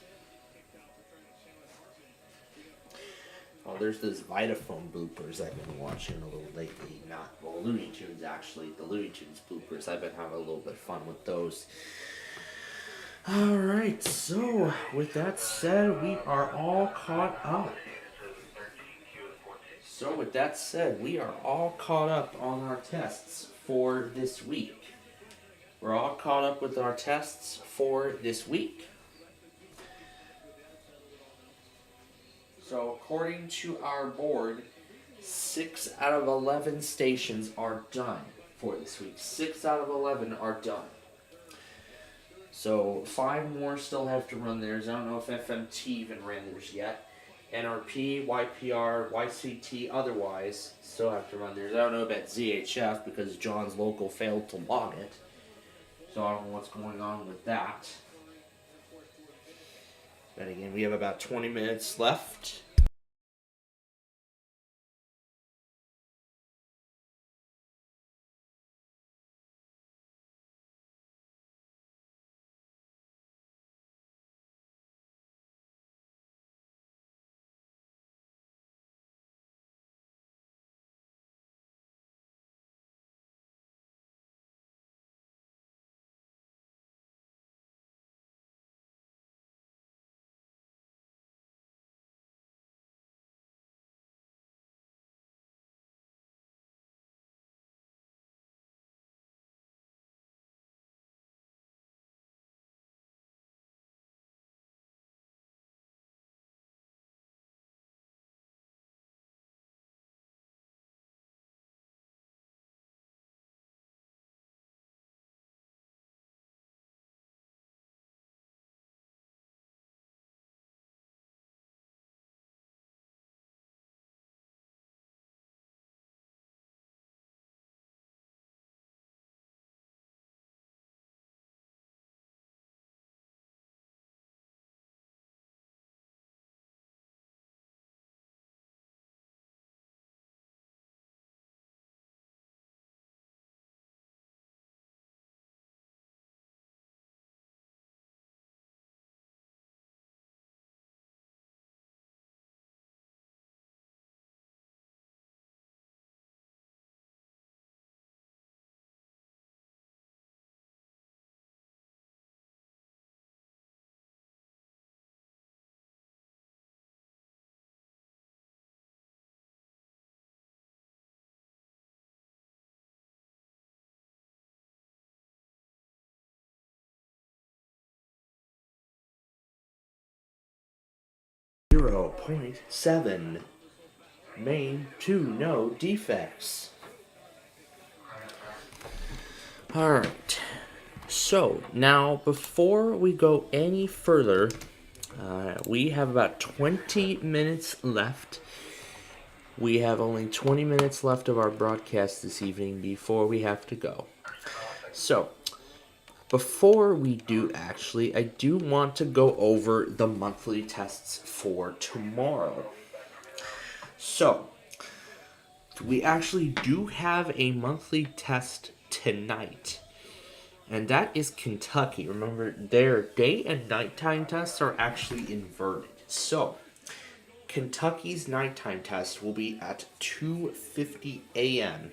Oh, there's those Vitaphone bloopers I've been watching a little lately. Not, well, Looney Tunes, actually. The Looney Tunes bloopers. I've been having a little bit of fun with those. Alright, so, with that said, we are all caught up. On our tests for this week. We're all caught up with our tests for this week. So according to our board, 6 out of 11 stations are done for this week. 6 out of 11 are done. So 5 more still have to run theirs. I don't know if FMT even ran theirs yet. NRP, YPR, YCT, otherwise still have to run theirs. I don't know about ZHF because John's local failed to log it. So I don't know what's going on with that. But again, we have about 20 minutes left. .7 main 2 no defects. Alright, so now before we go any further, we have about 20 minutes left. We have only 20 minutes left of our broadcast this evening before we have to go. So, before we do, actually, I do want to go over the monthly tests for tomorrow. So, we actually do have a monthly test tonight, and that is Kentucky. Remember, their day and nighttime tests are actually inverted. So, Kentucky's nighttime test will be at 2:50 a.m.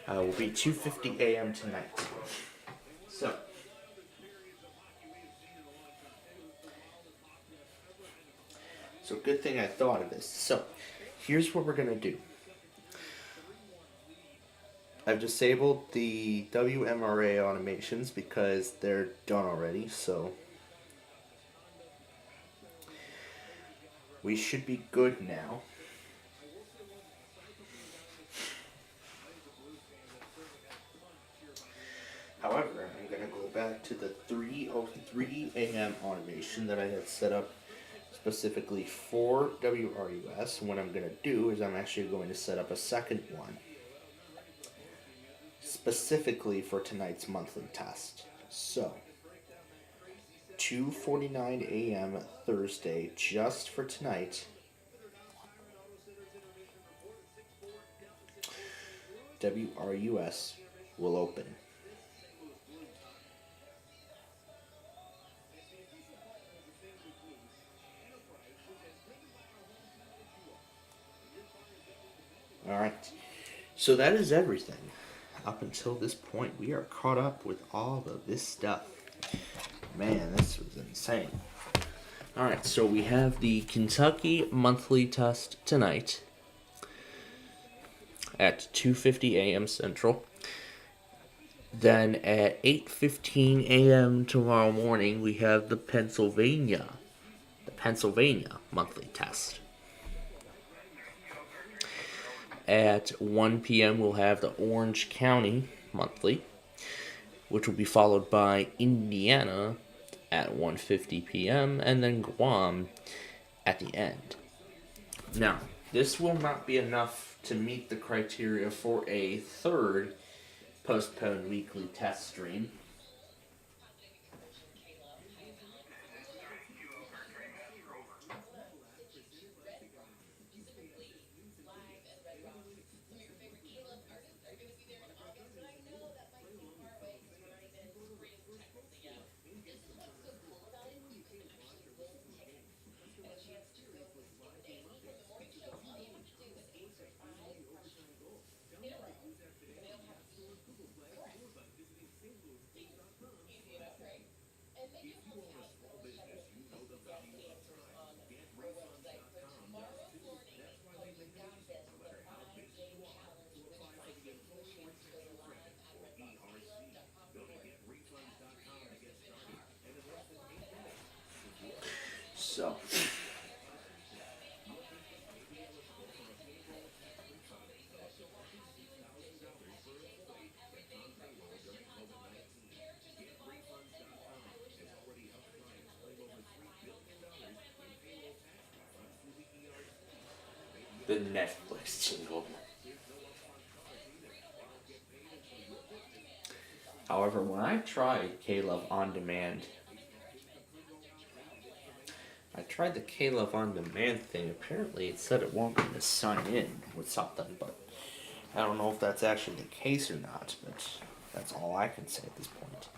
Will be 2:50 a.m. tonight. So good thing I thought of this. So here's what we're gonna do. I've disabled the WMRA automations because they're done already, so we should be good now. However, I'm going to go back to the 3:03 a.m. automation that I had set up specifically for WRUS. And what I'm going to do is I'm actually going to set up a second one specifically for tonight's monthly test. So 2:49 a.m. Thursday, just for tonight, WRUS will open. Alright, so that is everything. Up until this point, we are caught up with all of this stuff. Man, this was insane. Alright, so we have the Kentucky monthly test tonight at 2:50 a.m. Central. Then at 8:15 a.m. tomorrow morning, we have the Pennsylvania monthly test. At 1 p.m. we'll have the Orange County monthly, which will be followed by Indiana at 1:50 p.m. and then Guam at the end. Now, this will not be enough to meet the criteria for a third postponed weekly test stream. So, the Netflix jingle. However, when I tried K-Love On Demand, I tried the K-Love On Demand thing. Apparently it said it won't let us sign in with something, but I don't know if that's actually the case or not, but that's all I can say at this point.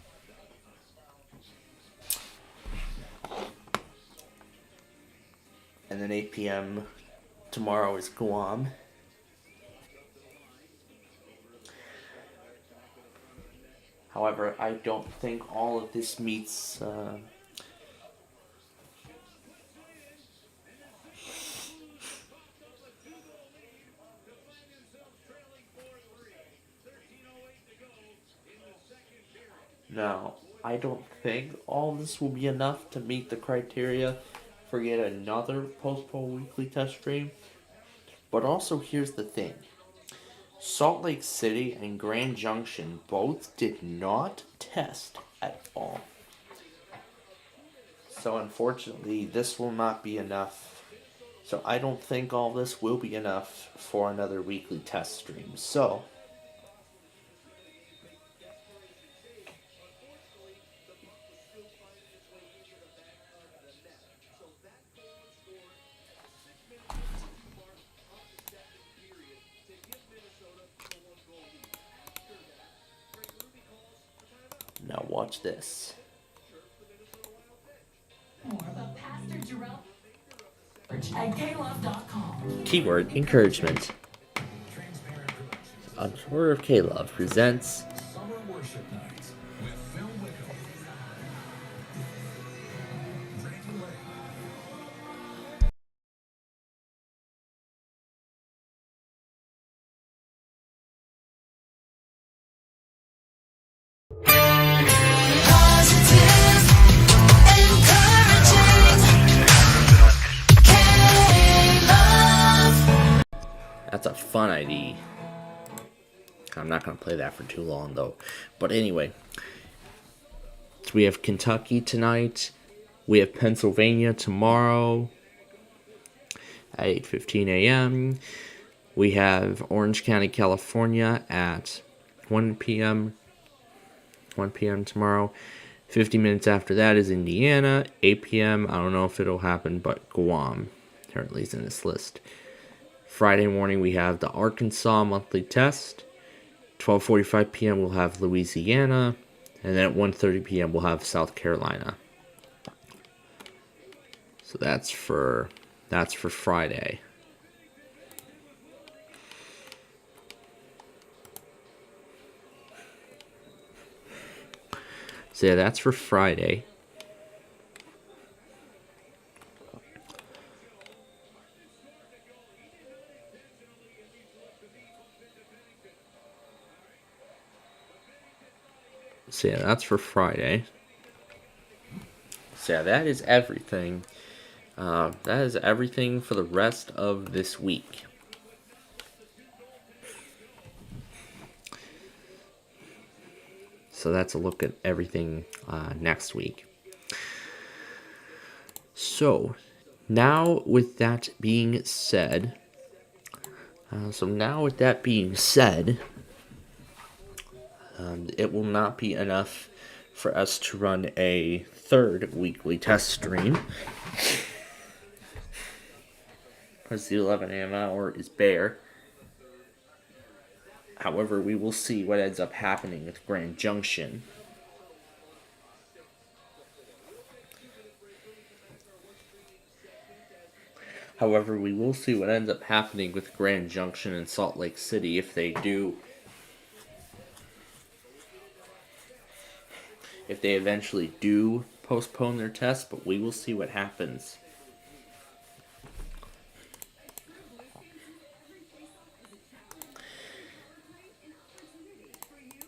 And then 8 p.m. tomorrow is Guam. However, I don't think all of this meets Now, I don't think all this will be enough to meet the criteria for yet another postponed weekly test stream. But also, here's the thing. Salt Lake City and Grand Junction both did not test at all. So unfortunately, this will not be enough. So I don't think all this will be enough for another weekly test stream. So now watch this. More about Pastor Jerome. At klove.com. Keyword encouragement. A Tour of K-Love presents Summer Worship Nights with Phil Wickham. That's a fun ID. I'm not going to play that for too long, though. But anyway, so we have Kentucky tonight. We have Pennsylvania tomorrow at 8:15 a.m. We have Orange County, California at 1 p.m. 1 p.m. tomorrow. 50 minutes after that is Indiana, 8 p.m. I don't know if it'll happen, but Guam currently is in this list. Friday morning we have the Arkansas monthly test. 12:45 p.m. we'll have Louisiana, and then at 1:30 p.m. we'll have South Carolina. So that's for Friday. So yeah, that's for Friday. So yeah, that's for Friday. So yeah, that is everything. That is everything for the rest of this week. So that's a look at everything next week. So now with that being said, it will not be enough for us to run a third weekly test stream, because the 11 a.m. hour is bare. However, we will see what ends up happening with Grand Junction. However, we will see what ends up happening with Grand Junction and Salt Lake City if they eventually do postpone their test, but we will see what happens.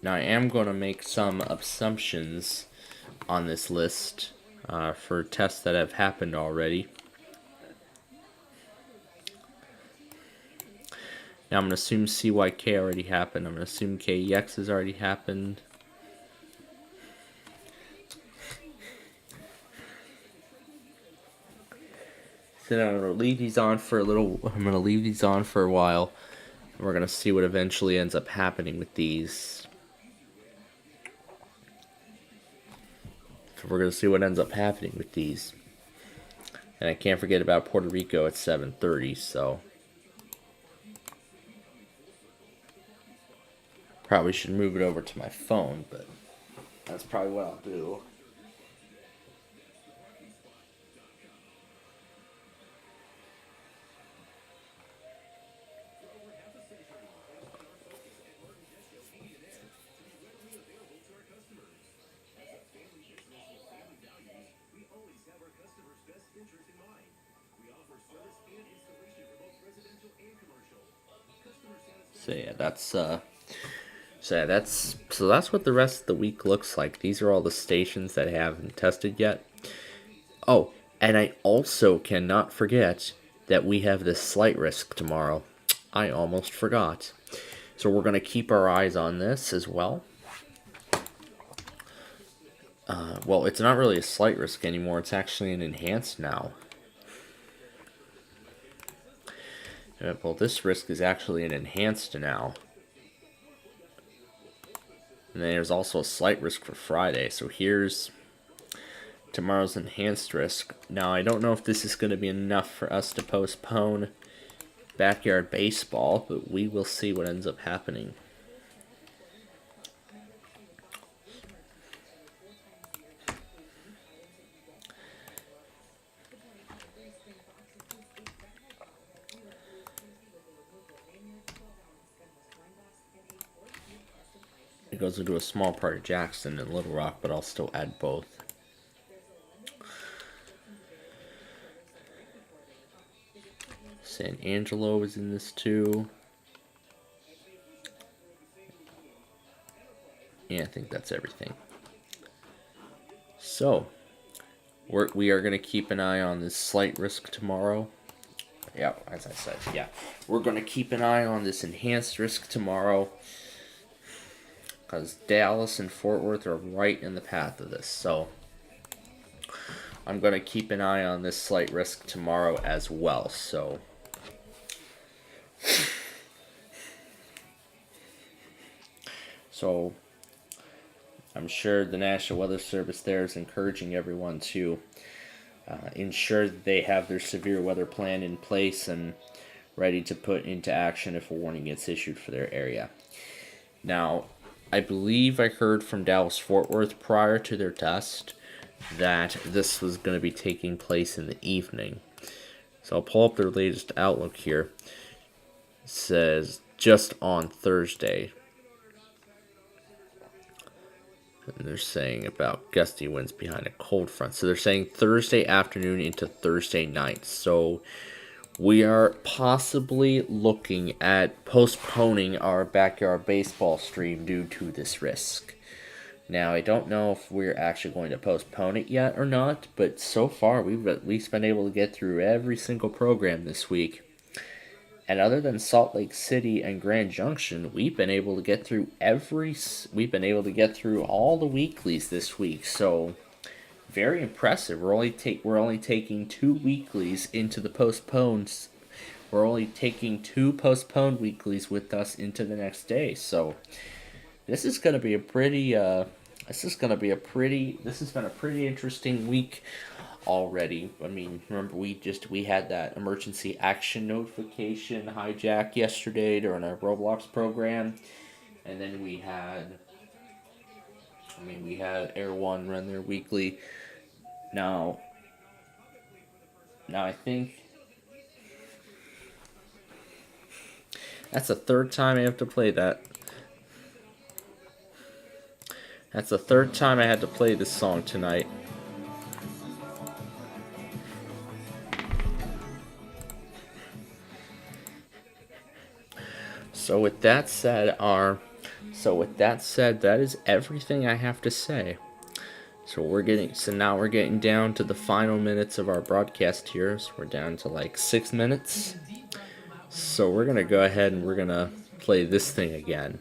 Now, I am going to make some assumptions on this list for tests that have happened already. Now, I'm going to assume CYK already happened. I'm going to assume KEX has already happened. So I'm going to leave these on for a while. And we're going to see what eventually ends up happening with these. So we're going to see what ends up happening with these. And I can't forget about Puerto Rico at 7:30, so probably should move it over to my phone, but that's probably what I'll do. So that's what the rest of the week looks like. These are all the stations that haven't tested yet. Oh, and I also cannot forget that we have this slight risk tomorrow. I almost forgot. So we're going to keep our eyes on this as well. Well, it's not really a slight risk anymore. It's actually an enhanced now. Well, this risk is actually an enhanced now. And then there's also a slight risk for Friday. So here's tomorrow's enhanced risk. Now, I don't know if this is going to be enough for us to postpone backyard baseball, but we will see what ends up happening. It goes into a small part of Jackson and Little Rock, but I'll still add both. San Angelo is in this too. Yeah, I think that's everything. So, we are going to keep an eye on this slight risk tomorrow. Yeah, as I said, yeah. We're going to keep an eye on this enhanced risk tomorrow, because Dallas and Fort Worth are right in the path of this. So, I'm going to keep an eye on this slight risk tomorrow as well. So I'm sure the National Weather Service there is encouraging everyone to ensure that they have their severe weather plan in place and ready to put into action if a warning gets issued for their area. Now, I believe I heard from Dallas-Fort Worth prior to their test that this was going to be taking place in the evening. So I'll pull up their latest outlook here. It says just on Thursday. And they're saying about gusty winds behind a cold front. So they're saying Thursday afternoon into Thursday night. So we are possibly looking at postponing our backyard baseball stream due to this risk. Now, I don't know if we're actually going to postpone it yet or not, but so far we've at least been able to get through every single program this week. And other than Salt Lake City and Grand Junction, we've been able to get through all the weeklies this week. So very impressive. We're only taking 2 weeklies into the postpones. We're only taking 2 postponed weeklies with us into the next day. So this is going to be a pretty this has been a pretty interesting week already. I mean, remember we had that emergency action notification hijack yesterday during our Roblox program, and then we had Air One run their weekly. Now I think that's the 3rd time I have to play that. That's the 3rd time I had to play this song tonight. So with that said, that is everything I have to say. So now we're getting down to the final minutes of our broadcast here. So we're down to like 6 minutes. So we're gonna go ahead and we're gonna play this thing again.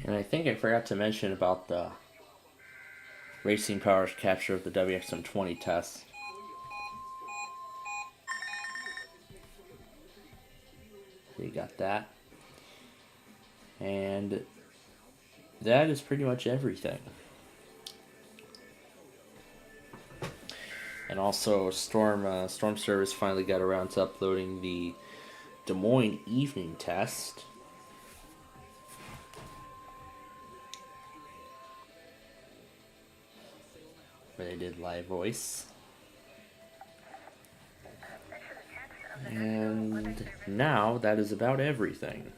And I think I forgot to mention about the Racing Power's capture of the WXM20 test. So you got that. And that is pretty much everything. And also, Storm Service finally got around to uploading the Des Moines evening test. Where they did live voice. And now that is about everything.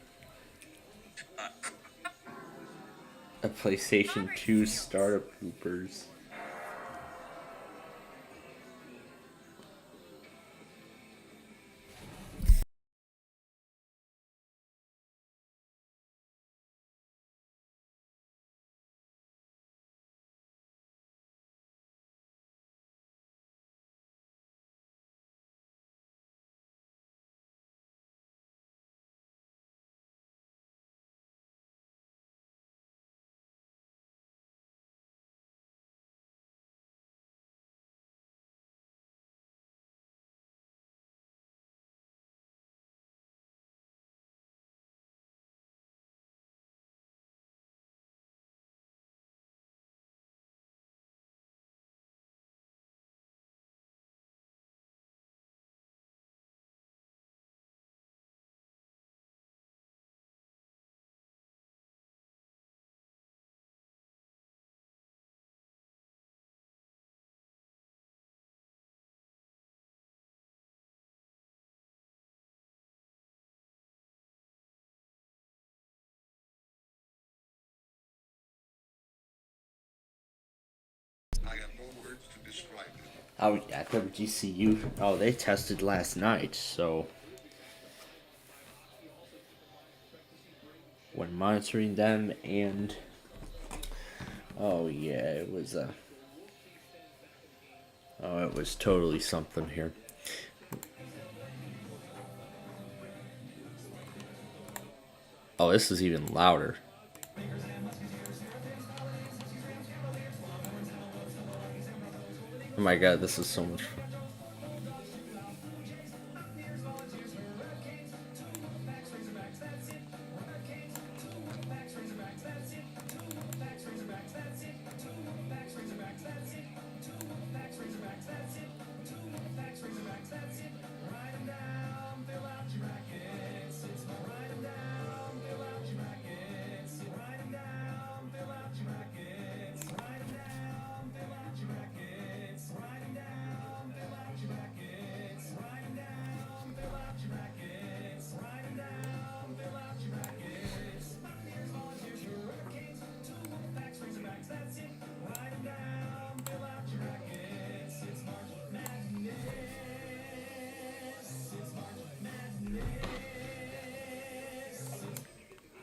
A PlayStation 2 startup bloopers. I have no words to describe it. Oh, at WGCU. Oh, they tested last night, so when monitoring them, and oh yeah, it was oh, it was totally something here. Oh, this is even louder. Oh my god, this is so much fun.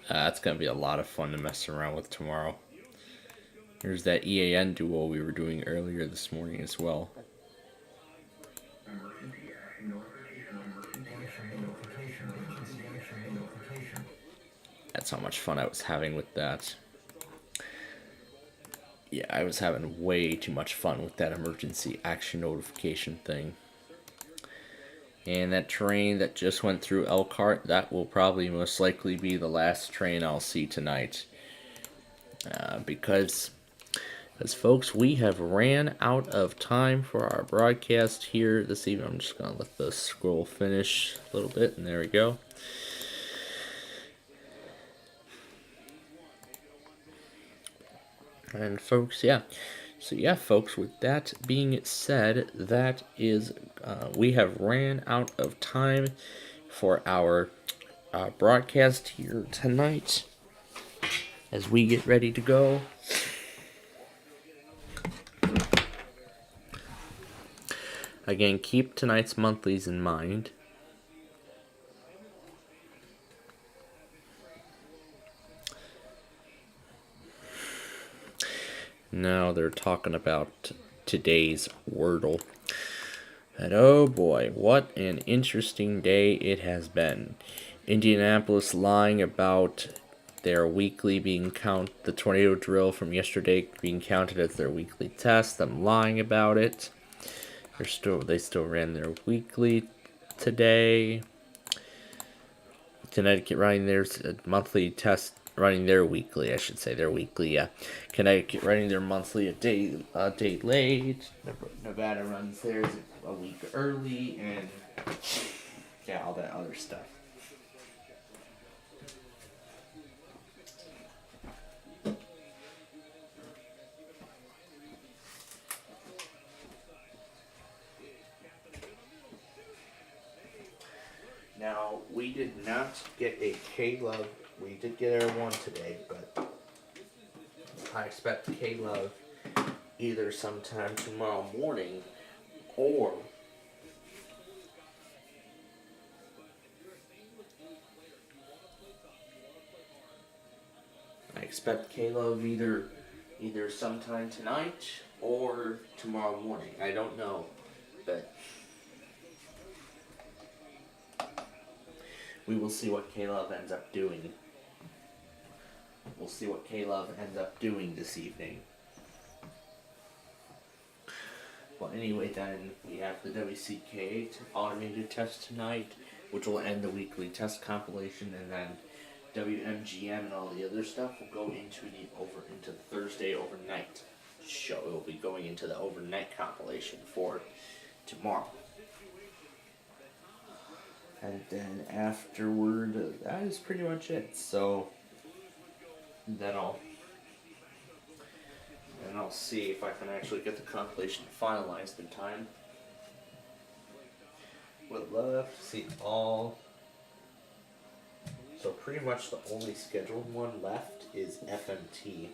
That's going to be a lot of fun to mess around with tomorrow. There's that EAN duo we were doing earlier this morning as well. That's how much fun I was having with that. Yeah, I was having way too much fun with that emergency action notification thing. And that train that just went through Elkhart, that will probably most likely be the last train I'll see tonight. Because folks, we have ran out of time for our broadcast here this evening. I'm just going to let the scroll finish a little bit, and there we go. And folks, yeah. So yeah, folks, with that being said, that is, we have ran out of time for our broadcast here tonight as we get ready to go. Again, keep tonight's monthlies in mind. Now they're talking about today's Wordle. And oh boy, what an interesting day it has been. Indianapolis lying about They are weekly being the tornado drill from yesterday being counted as their weekly test. I'm lying about it. They still ran their weekly today. Connecticut running their monthly test, running their weekly, I should say, their weekly, yeah. Connecticut running their monthly a day late. Nevada runs theirs a week early, and yeah, all that other stuff. Now, we did not get a K-Love. We did get our one today, but I expect K-Love either sometime tomorrow morning or either sometime tonight or tomorrow morning. I don't know, but we will see what K-Love ends up doing. We'll see what K-Love ends up doing this evening. Well, anyway, then we have the WCK automated test tonight, which will end the weekly test compilation, and then WMGM and all the other stuff will go into the Thursday overnight show. It will be going into the overnight compilation for tomorrow. And then afterward, that is pretty much it. So then I'll see if I can actually get the compilation finalized in time. Would love to see all. So pretty much the only scheduled one left is FMT.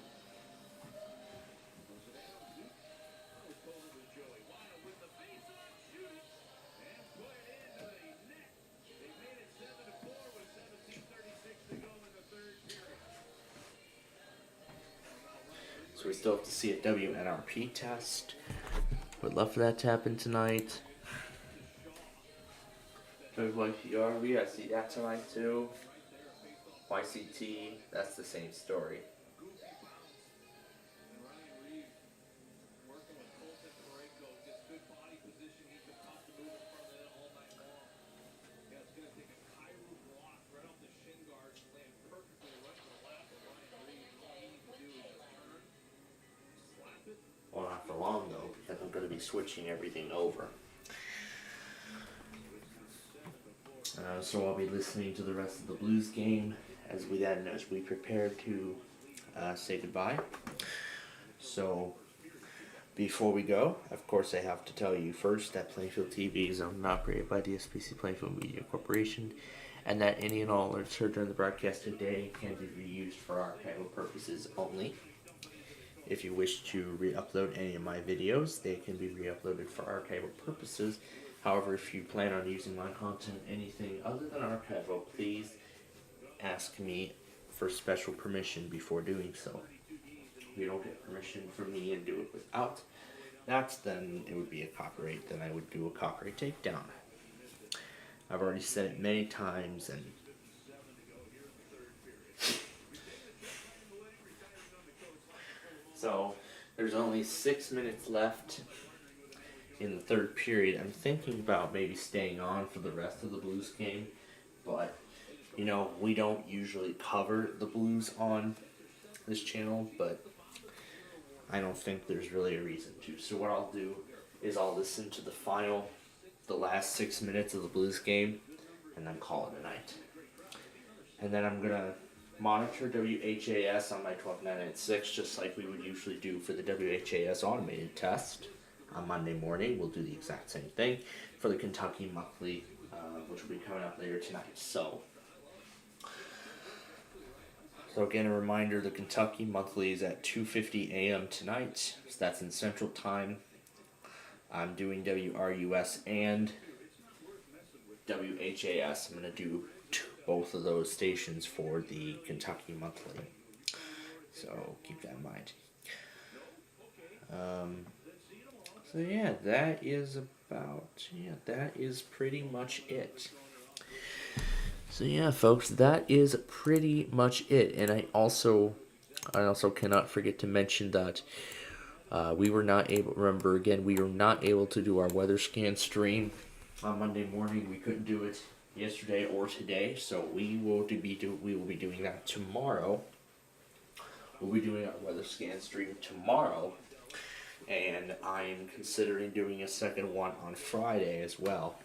So we still have to see a WNRP test. Would love for that to happen tonight. WYPR, we gotta see that tonight too. YCT, that's the same story. Well, not for long though, because I'm going to be switching everything over. So I'll be listening to the rest of the Blues game as we prepare to say goodbye. So before we go, of course, I have to tell you first that Plainfield TV is owned and operated by the SPC Plainfield Media Corporation, and that any and all alerts heard during the broadcast today can be reused for archival purposes only. If you wish to re-upload any of my videos, they can be re-uploaded for archival purposes. However, if you plan on using my content anything other than archival, please ask me for special permission before doing so. If you don't get permission from me and do it without that, then it would be a copyright. Then I would do a copyright takedown. I've already said it many times, and so there's only 6 minutes left in the third period. I'm thinking about maybe staying on for the rest of the Blues game, but you know, we don't usually cover the Blues on this channel, but I don't think there's really a reason to. So what I'll do is I'll listen to the last 6 minutes of the Blues game, and then call it a night. And then I'm gonna monitor WHAS on my 12.996, just like we would usually do for the WHAS automated test. On Monday morning, we'll do the exact same thing for the Kentucky Monthly, which will be coming up later tonight. So again, a reminder, the Kentucky Monthly is at 2:50 a.m. tonight. So that's in Central Time. I'm doing WRUS and WHAS. I'm going to do both of those stations for the Kentucky Monthly. So keep that in mind. So yeah, that is pretty much it. So yeah, folks, that is pretty much it. And I also cannot forget to mention that we were not able. Remember again, we were not able to do our weather scan stream on Monday morning. We couldn't do it yesterday or today, so we will be doing that tomorrow. We'll be doing our weather scan stream tomorrow, and I'm considering doing a second one on Friday as well.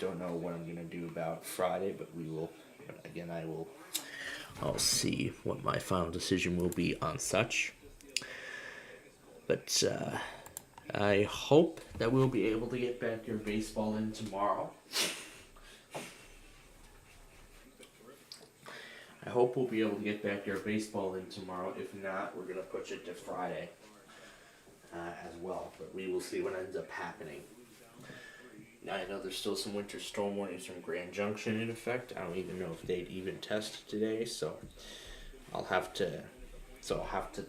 Don't know what I'm gonna do about Friday, but we will. Again, I'll see what my final decision will be on such. But I hope that we'll be able to get backyard baseball in tomorrow. I hope we'll be able to get backyard baseball in tomorrow. If not, we're gonna push it to Friday as well. But we will see what ends up happening. I know there's still some winter storm warnings from Grand Junction in effect. I don't even know if they'd even test today, so I'll have to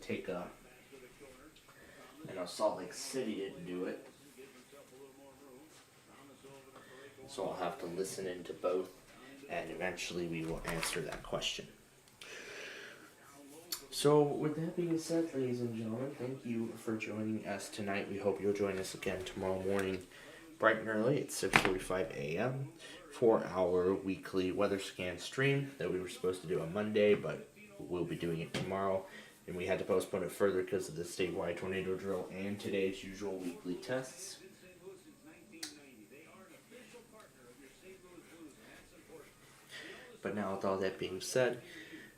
take a. I know Salt Lake City didn't do it, so I'll have to listen into both, and eventually we will answer that question. So, with that being said, ladies and gentlemen, thank you for joining us tonight. We hope you'll join us again tomorrow morning, bright and early at 6:45 a.m. for our weekly weather scan stream that we were supposed to do on Monday, but we'll be doing it tomorrow. And we had to postpone it further because of the statewide tornado drill and today's usual weekly tests. But now with all that being said,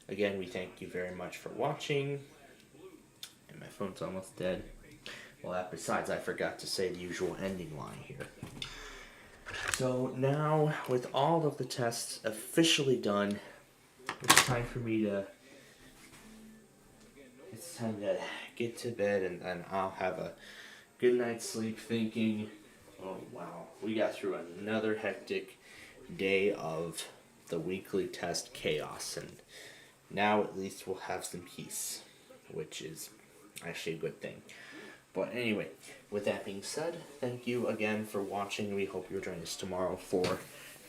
again, we thank you very much for watching. And my phone's almost dead. Well, besides, I forgot to say the usual ending line here. So now, with all of the tests officially done, it's time for me to... It's time to get to bed, and I'll have a good night's sleep thinking, oh wow, we got through another hectic day of the weekly test chaos, and now at least we'll have some peace, which is actually a good thing. But anyway, with that being said, thank you again for watching. We hope you'll join us tomorrow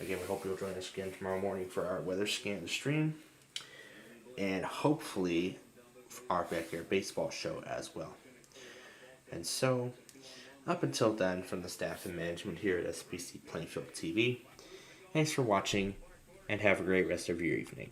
we hope you'll join us again tomorrow morning for our weather scan stream, and hopefully our backyard baseball show as well. And so, up until then, from the staff and management here at SPCPlainfield TV, thanks for watching, and have a great rest of your evening.